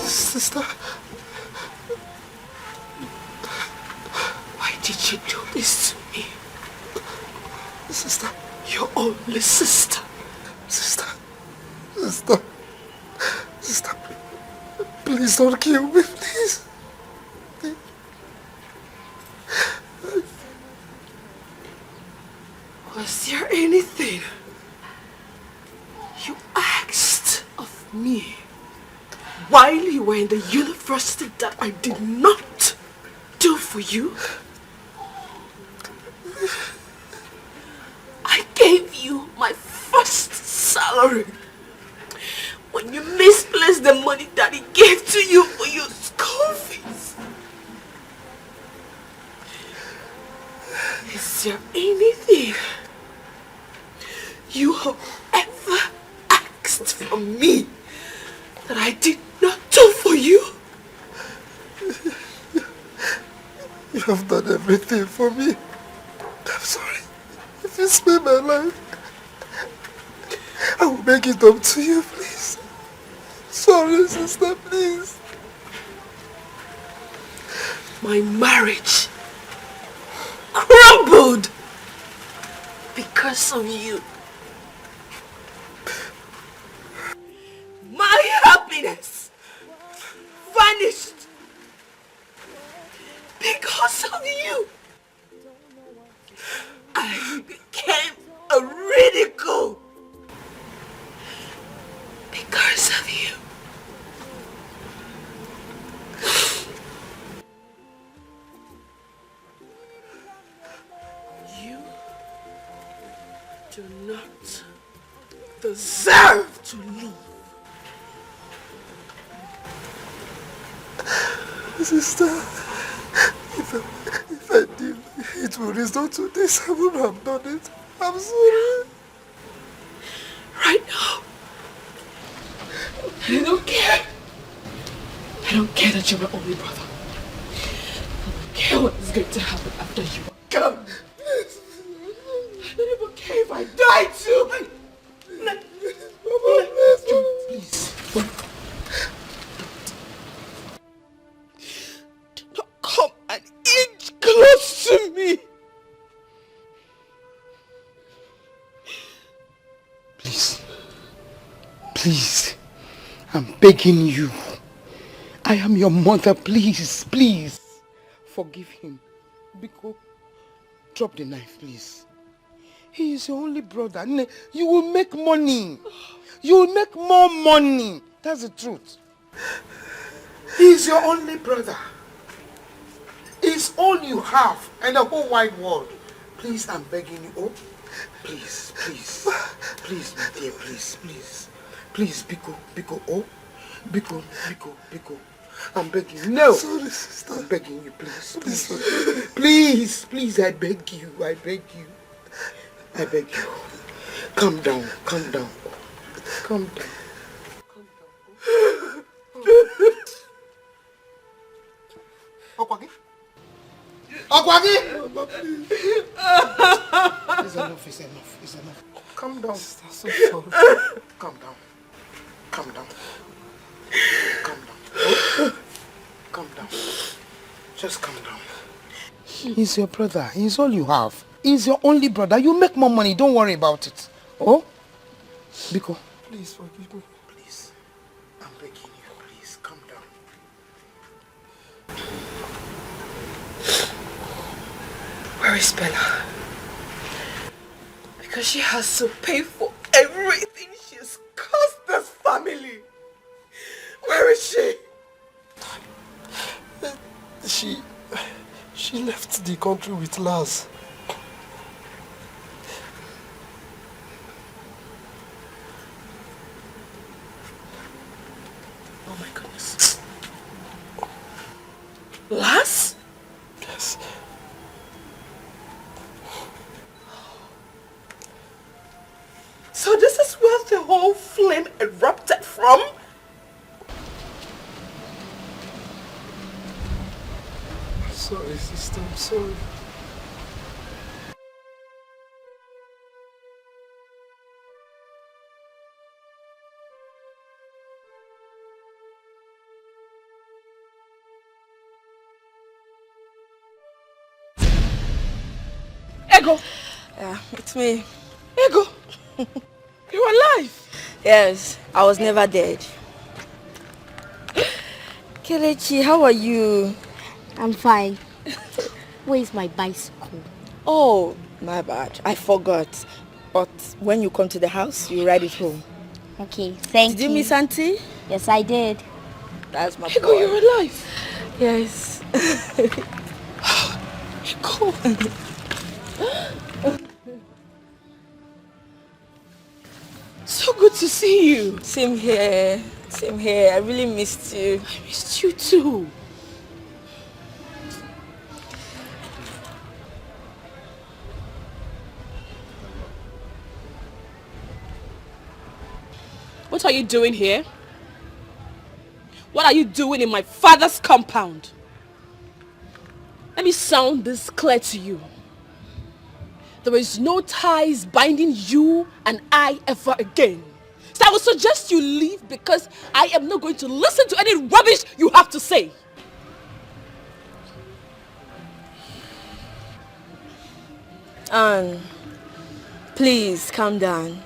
Speaker 18: Sister, why did you do this to me? Sister, your only sister. Sister, please don't kill me, please. Was there anything you asked of me while you were in the university that I did not do for you? I gave you my first salary when you misplaced the money Daddy gave to you for your school fees. Is there anything you have ever asked from me that I did not do for you? You have done everything for me. I'm sorry. If you spare my life, I will make it up to you, please. Sorry, sister, please. My marriage crumbled because of you. My happiness
Speaker 20: you. I became a ridicule because of you. You do not deserve to live.
Speaker 18: Sister, if I knew it would result to this, I would have done it. I'm sorry.
Speaker 20: Right now, I don't care. I don't care that you're my only brother. I don't care what is going to happen after you are gone. I don't even care if I die too. Please. Do not come an inch close to me.
Speaker 11: Please. Please. I'm begging you. I am your mother. Please, please. Forgive him. Biko, drop the knife, please. He is your only brother. You will make money. You will make more money. That's the truth. He is your only brother. It's all you have in the whole wide world. Please, I'm begging you. Oh, please, please. Please, my dear, please, please. Please, Biko, Biko, oh. Biko, Biko, Biko. I'm begging you. No. Sorry, sister. I'm begging you, please. Please, please, please, I beg you. I beg you. I beg you. Calm down. Calm down. Calm down. Okwagi? Okwagi! It's enough, it's enough, it's enough. Calm down. Sister, so sorry. Calm down. Calm down. Calm down. Oh. Calm down. Just calm down. He's your brother. He's all you have. He's your only brother. You make more money. Don't worry about it. Oh? Biko. Please forgive me. Please. I'm begging you. Please, calm down.
Speaker 20: Where is Bella? Because she has to pay for everything she's caused this family. Where is she?
Speaker 18: She left the country with Lars.
Speaker 20: Oh my goodness. Lars?
Speaker 18: Yes.
Speaker 20: So this is where the whole flame erupted from?
Speaker 18: Sorry, sister, I'm sorry.
Speaker 7: Ego!
Speaker 22: Yeah, it's me.
Speaker 7: Ego! You're alive!
Speaker 22: Yes, I was never dead. Kelechi, how are you?
Speaker 3: I'm fine. Where is my bicycle?
Speaker 22: Oh, my bad. I forgot. But when you come to the house, you ride it home.
Speaker 3: Okay, thank you.
Speaker 22: Did you miss Auntie?
Speaker 3: Yes, I did.
Speaker 22: That's my
Speaker 7: Ego,
Speaker 22: boy.
Speaker 7: you're alive!
Speaker 22: Yes.
Speaker 7: Ego! So good to see you.
Speaker 22: Same here. Same here. I really missed you.
Speaker 7: I missed you too. What are you doing here? What are you doing in my father's compound? Let me sound this clear to you. There is no ties binding you and I ever again. So I would suggest you leave because I am not going to listen to any rubbish you have to say.
Speaker 22: Anne, please calm down.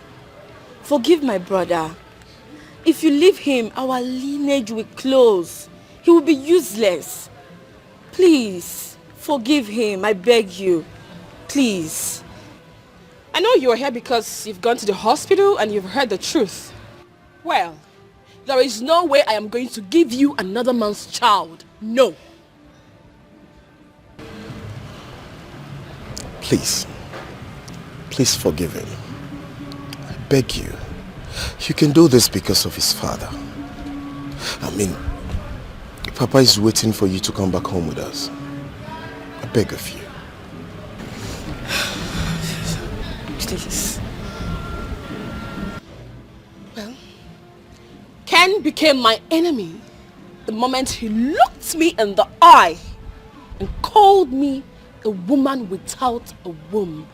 Speaker 22: Forgive my brother. If you leave him, our lineage will close. He will be useless. Please,
Speaker 7: Forgive him, I beg you. Please. I know you're here because you've gone to the hospital and you've heard the truth. Well, there is no way I am going to give you another man's child. No.
Speaker 19: Please. Please forgive him. I beg you. You can do this because of his father. I mean, Papa is waiting for you to come back home with us. I beg of you.
Speaker 7: Please. Well, Ken became my enemy the moment he looked me in the eye and called me a woman without a womb.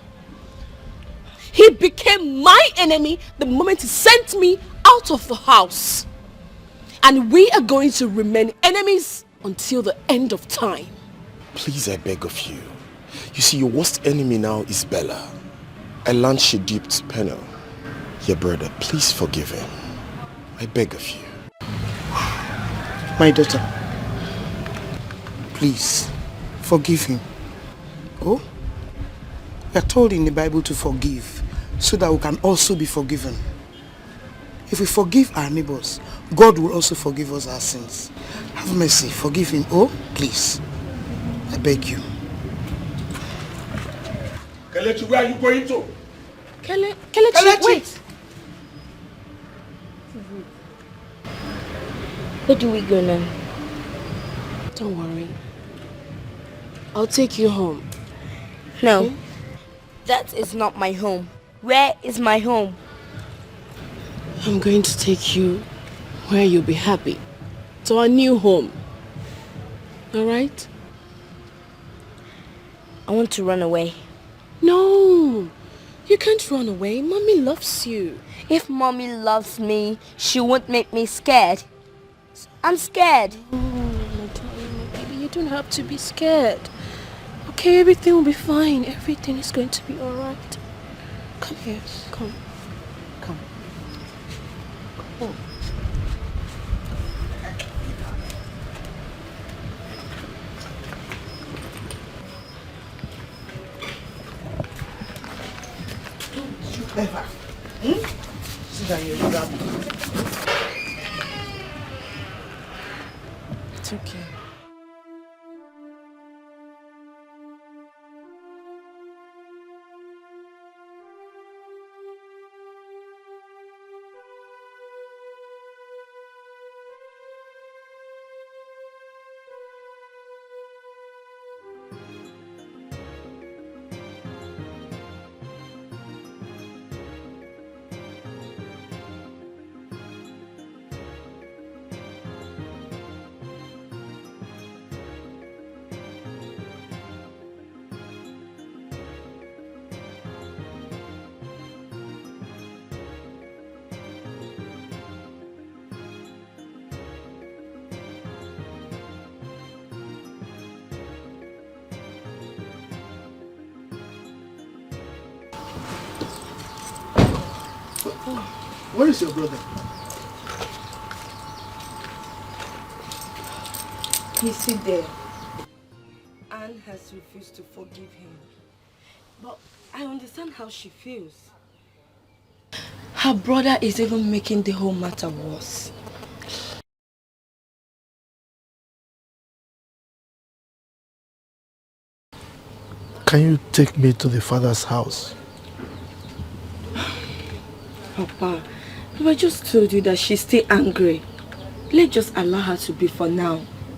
Speaker 7: He became my enemy the moment he sent me out of the house. And we are going to remain enemies until the end of time.
Speaker 19: Please, I beg of you. You see, your worst enemy now is Bella. I learned she duped Penel. Your brother, please forgive him. I beg of you.
Speaker 11: My daughter, please, forgive him. Oh? We are told in the Bible to forgive so that we can also be forgiven. If we forgive our neighbors, God will also forgive us our sins. Have mercy, forgive him. Oh, please. I beg you.
Speaker 9: Kelechi, where are you going to?
Speaker 7: Kelechi, wait.
Speaker 3: Where do we go now?
Speaker 7: Don't worry. I'll take you home.
Speaker 3: No. Okay? That is not my home. Where is my home?
Speaker 7: I'm going to take you where you'll be happy. To our new home. Alright?
Speaker 3: I want to run away.
Speaker 7: No. You can't run away. Mommy loves you.
Speaker 3: If Mommy loves me, she won't make me scared. I'm scared.
Speaker 7: Oh, my darling, my baby, you don't have to be scared. Okay, everything will be fine. Everything is going to be alright. Come here. Come. Come. Come on.
Speaker 11: Never. Sit down here, grab me.
Speaker 7: It's okay.
Speaker 8: Where is your brother?
Speaker 22: He's still there. Anne has refused to forgive him. But I understand how she feels. Her brother is even making the whole matter worse.
Speaker 8: Can you take me to the father's house?
Speaker 22: Papa, I just told you that she's still angry. Let's just allow her to be for now.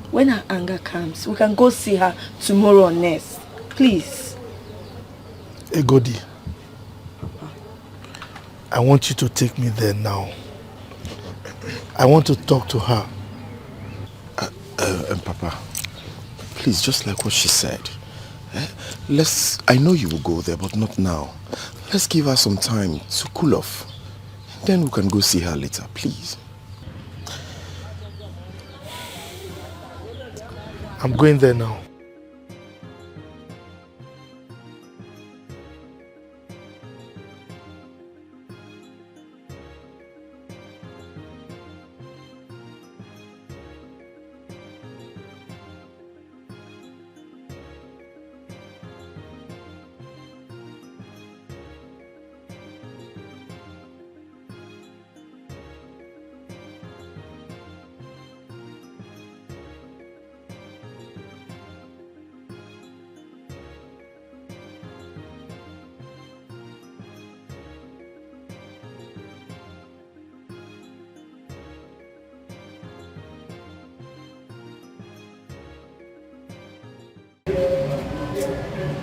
Speaker 22: When her anger comes, we can go see her tomorrow or next. Please.
Speaker 8: Egodi, Papa, I want you to take me there now. I want to talk to her.
Speaker 19: Papa, please, just like what she said. I know you will go there, but not now. Let's give her some time to cool off. Then we can go see her later, please.
Speaker 8: I'm going there now.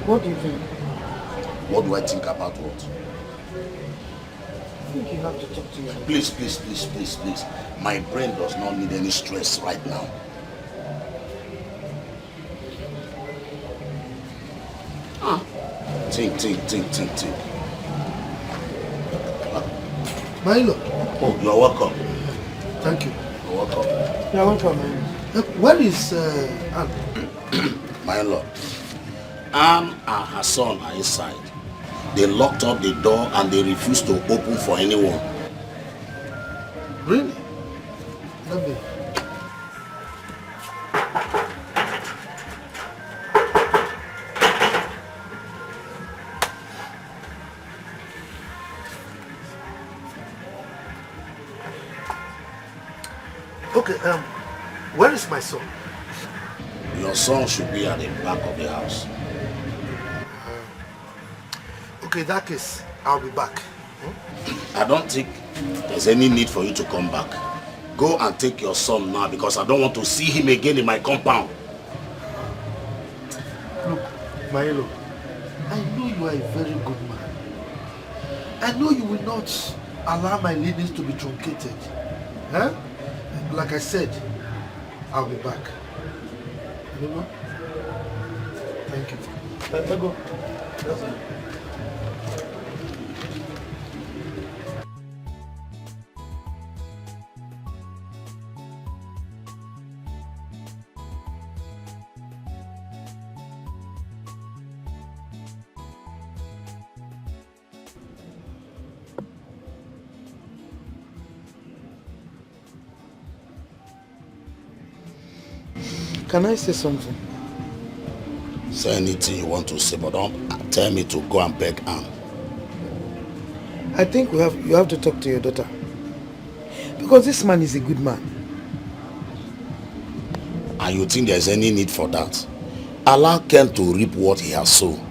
Speaker 11: What do you think?
Speaker 9: What do I think about what?
Speaker 11: I think you have to talk to your husband.
Speaker 9: Please. My brain does not need any stress right now. Think.
Speaker 18: Milo.
Speaker 9: Oh, you're welcome.
Speaker 18: Thank you.
Speaker 9: You're welcome.
Speaker 11: You're welcome, man.
Speaker 18: Where is Anne?
Speaker 9: My lord, Anne and her son are inside. They locked up the door and they refused to open for anyone.
Speaker 18: Really? Let me. Okay, where is my son?
Speaker 9: Your son should be at the back of the house.
Speaker 18: Okay, in that case, I'll be back.
Speaker 9: I don't think there's any need for you to come back. Go and take your son now because I don't want to see him again in my compound.
Speaker 18: Look, Milo, I know you are a very good man. I know you will not allow my leanings to be truncated. Huh? Like I said, I'll be back. You know? Thank you. Let go.
Speaker 11: Can I say something?
Speaker 9: Say anything you want to say, but don't tell me to go and beg Anne.
Speaker 11: I think you have to talk to your daughter. Because this man is a good man.
Speaker 9: And you think there's any need for that? Allow Ken to reap what he has sown.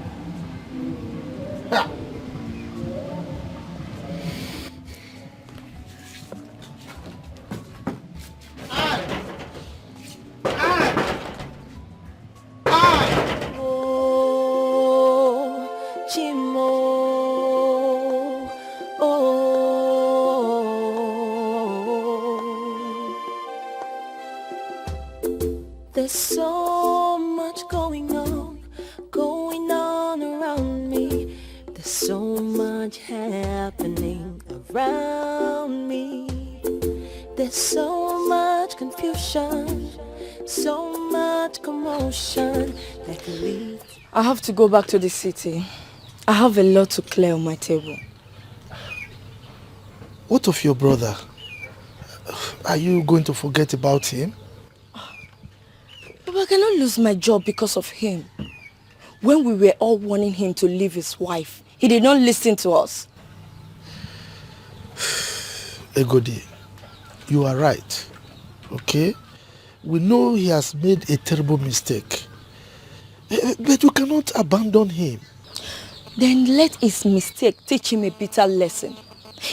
Speaker 13: There's so much going on around me. There's so much happening around me. There's so much confusion, so much commotion that can lead.
Speaker 22: I have to go back to the city. I have a lot to clear on my table.
Speaker 8: What of your brother? Are you going to forget about him?
Speaker 22: But I cannot lose my job because of him. When we were all warning him to leave his wife, he did not listen to us.
Speaker 8: Egodi, you are right. Okay? We know he has made a terrible mistake. But we cannot abandon him.
Speaker 22: Then let his mistake teach him a bitter lesson.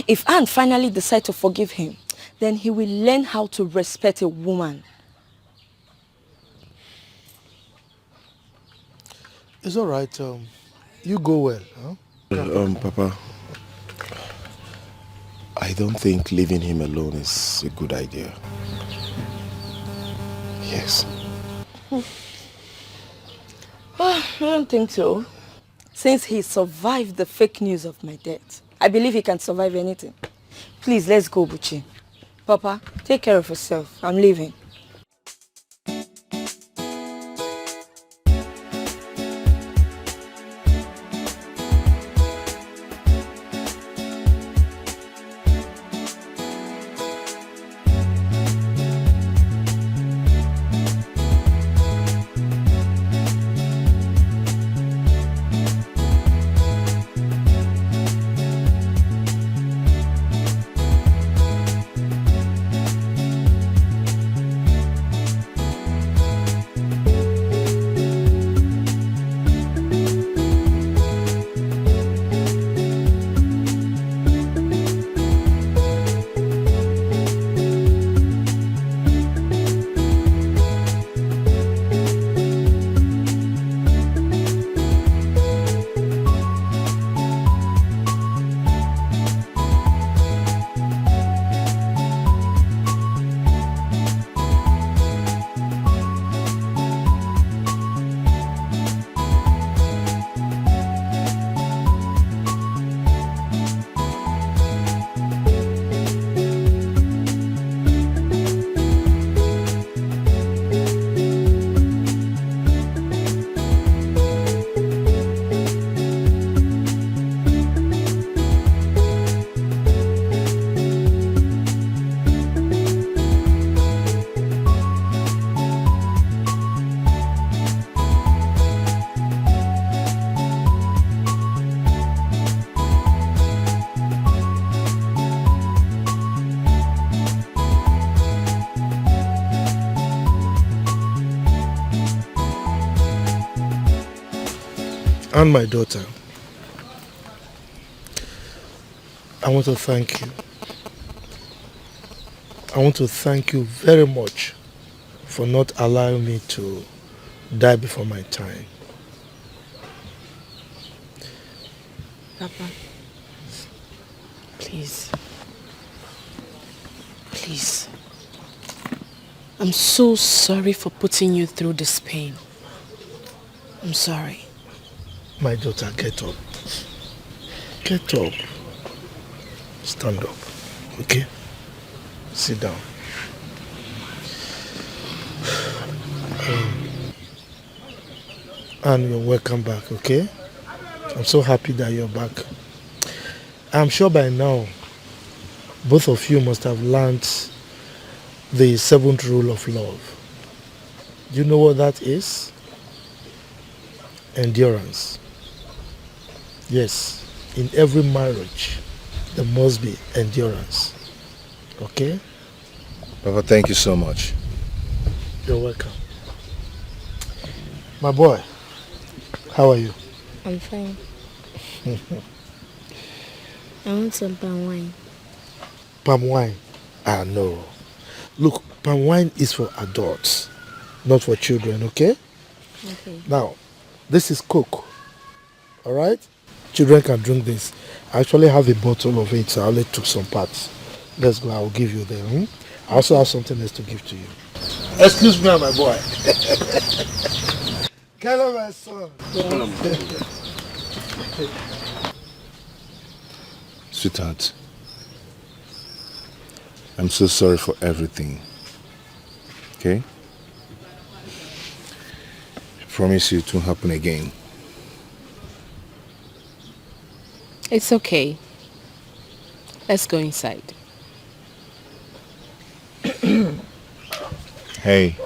Speaker 22: If Anne finally decides to forgive him, then he will learn how to respect a woman.
Speaker 8: It's all right. You go well. Huh?
Speaker 19: Papa, I don't think leaving him alone is a good idea. Yes.
Speaker 22: I don't think so. Since he survived the fake news of my death, I believe he can survive anything. Please, let's go, Buchi. Papa, take care of yourself. I'm leaving.
Speaker 8: and my daughter, I want to thank you. I want to thank you very much for not allowing me to die before my time.
Speaker 7: Papa, please. Please. I'm so sorry for putting you through this pain. I'm sorry.
Speaker 8: My daughter, get up. Get up. Stand up. Okay? Sit down. And you're welcome back, okay? I'm so happy that you're back. I'm sure by now, both of you must have learned the 7th rule of love. Do you know what that is? Endurance. Yes, in every marriage, there must be endurance. Okay?
Speaker 2: Papa, thank you so much.
Speaker 8: You're welcome. My boy, how are you?
Speaker 22: I'm fine. I want some palm wine.
Speaker 8: Palm wine? Ah, no. Look, palm wine is for adults, not for children, okay?
Speaker 22: Okay.
Speaker 8: Now, this is Coke, alright? Children can drink this. I actually have a bottle of it, so I only took some parts. Let's go, I'll give you them. I also have something else to give to you. Excuse me, my boy. Hello, my son.
Speaker 2: Sweetheart, I'm so sorry for everything. Okay? I promise you it won't happen again.
Speaker 7: It's okay. Let's go inside.
Speaker 2: Hey,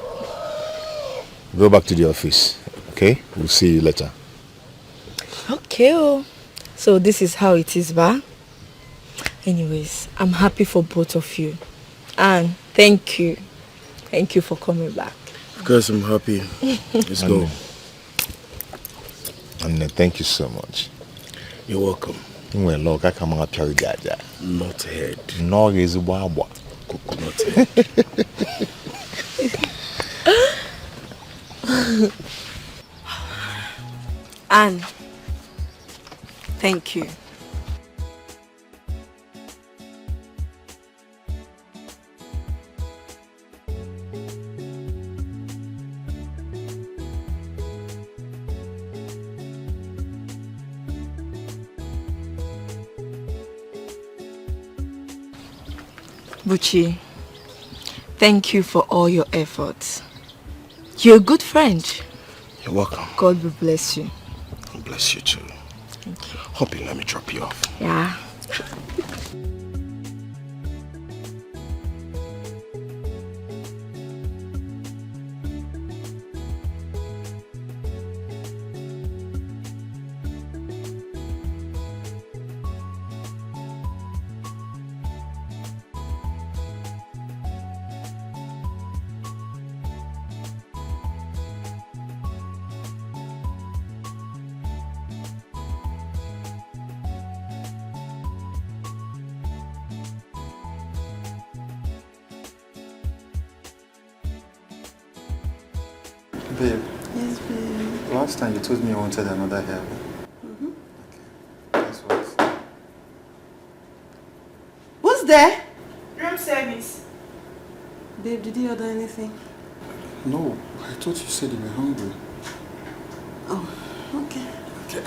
Speaker 2: go back to the office, okay? We'll see you later.
Speaker 22: Okay. Oh. So this is how it is, ba? Anyways, I'm happy for both of you. And thank you. Thank you for coming back.
Speaker 19: Of course, I'm happy. Let's go.
Speaker 2: And thank you so much.
Speaker 19: You're welcome.
Speaker 2: Well, look, I come out carry that.
Speaker 19: Not head.
Speaker 2: No, is wabwa.
Speaker 19: Coconut head.
Speaker 22: Anne, thank you. Buchi, thank you for all your efforts. You're a good friend.
Speaker 19: You're welcome.
Speaker 22: God will bless you.
Speaker 19: God bless you too.
Speaker 22: Thank you.
Speaker 19: Hope you let me drop you off.
Speaker 22: Yeah.
Speaker 12: Babe. Yes, babe. Last time you told me you wanted another help.
Speaker 20: Mm-hmm.
Speaker 12: Okay. Guess what?
Speaker 20: Who's there?
Speaker 5: Room service.
Speaker 20: Babe, did you order anything?
Speaker 12: No, I thought you said you were hungry.
Speaker 20: Oh, okay.
Speaker 12: Okay.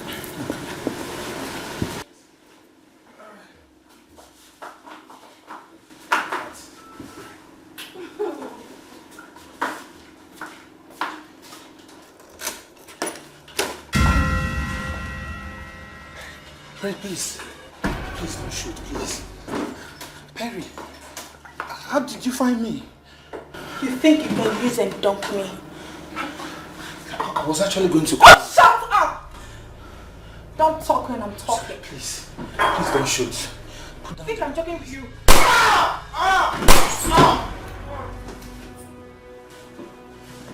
Speaker 12: Perry, please. Please don't shoot, please. Perry, how did you find me?
Speaker 5: You think you can use and dump me?
Speaker 12: I was actually going to...
Speaker 5: Oh, shut up! Don't talk when I'm talking.
Speaker 12: Please. Please don't shoot.
Speaker 5: I think I'm talking to you.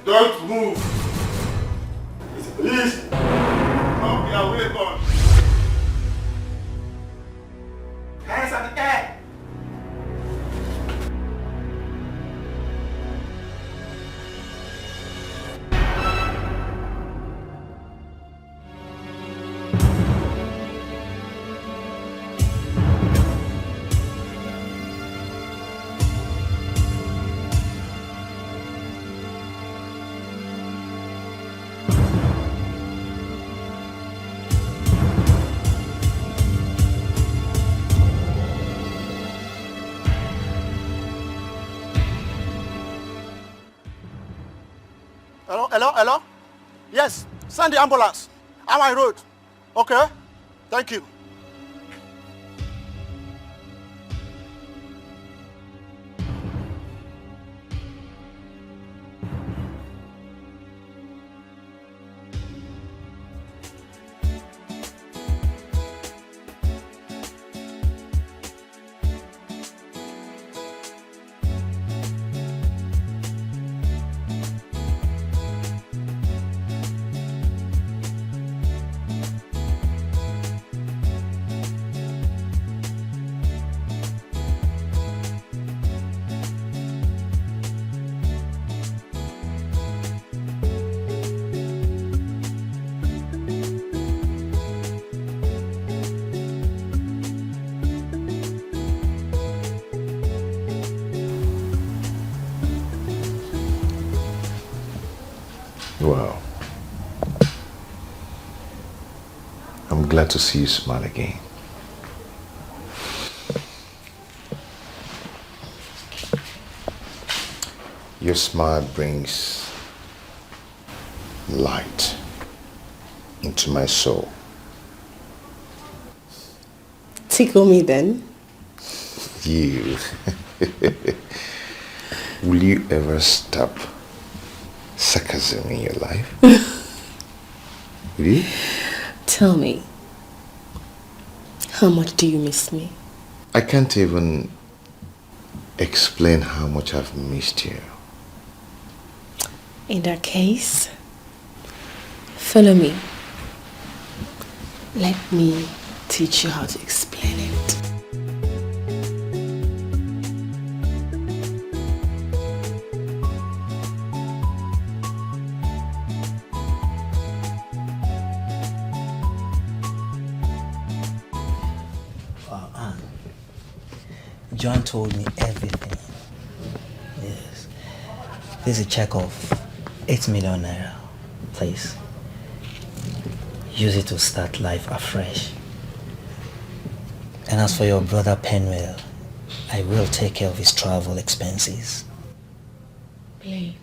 Speaker 19: Don't move. Please. Don't be
Speaker 12: weapon. Hands at the air.
Speaker 18: Hello? Yes, send the ambulance. I'm on road. Okay? Thank you.
Speaker 2: Wow. I'm glad to see you smile again. Your smile brings light into my soul.
Speaker 1: Tickle me then.
Speaker 2: You. Will you ever stop sarcasm in your life? Will you?
Speaker 1: Tell me, how much do you miss me?
Speaker 2: I can't even explain how much I've missed you.
Speaker 1: In that case, follow me. Let me teach you how to explain it.
Speaker 16: John told me everything. Yes. This is a check of 8 million naira. Please. Use it to start life afresh. And as for your brother Penwell, I will take care of his travel expenses.
Speaker 1: Please.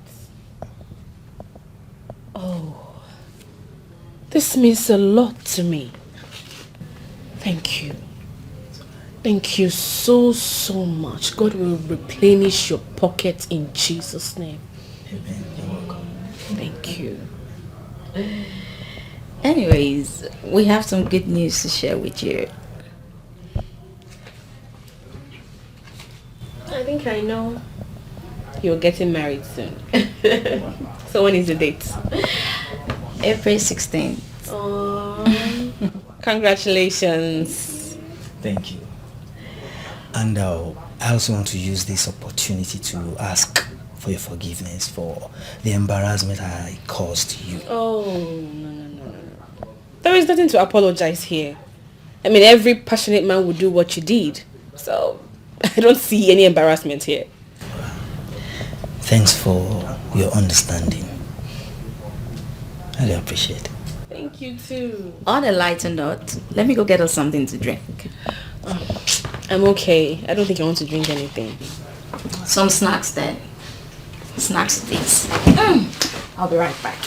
Speaker 1: Oh, this means a lot to me. Thank you. Thank you so much. God will replenish your pocket in Jesus' name.
Speaker 16: Amen. You're welcome.
Speaker 1: Thank you.
Speaker 6: Anyways, we have some good news to share with you.
Speaker 1: I think I know. You're getting married soon. So when is the date?
Speaker 6: April 16th.
Speaker 1: Oh, congratulations.
Speaker 16: Thank you. And I also want to use this opportunity to ask for your forgiveness for the embarrassment I caused you.
Speaker 1: Oh, no. There is nothing to apologize here. I mean, every passionate man would do what you did. So, I don't see any embarrassment here.
Speaker 16: Thanks for your understanding. I really appreciate it.
Speaker 1: Thank you too.
Speaker 6: On a lighter note, let me go get us something to drink.
Speaker 1: I'm okay. I don't think I want to drink anything.
Speaker 6: Some snacks then. Snacks please. I'll be right back.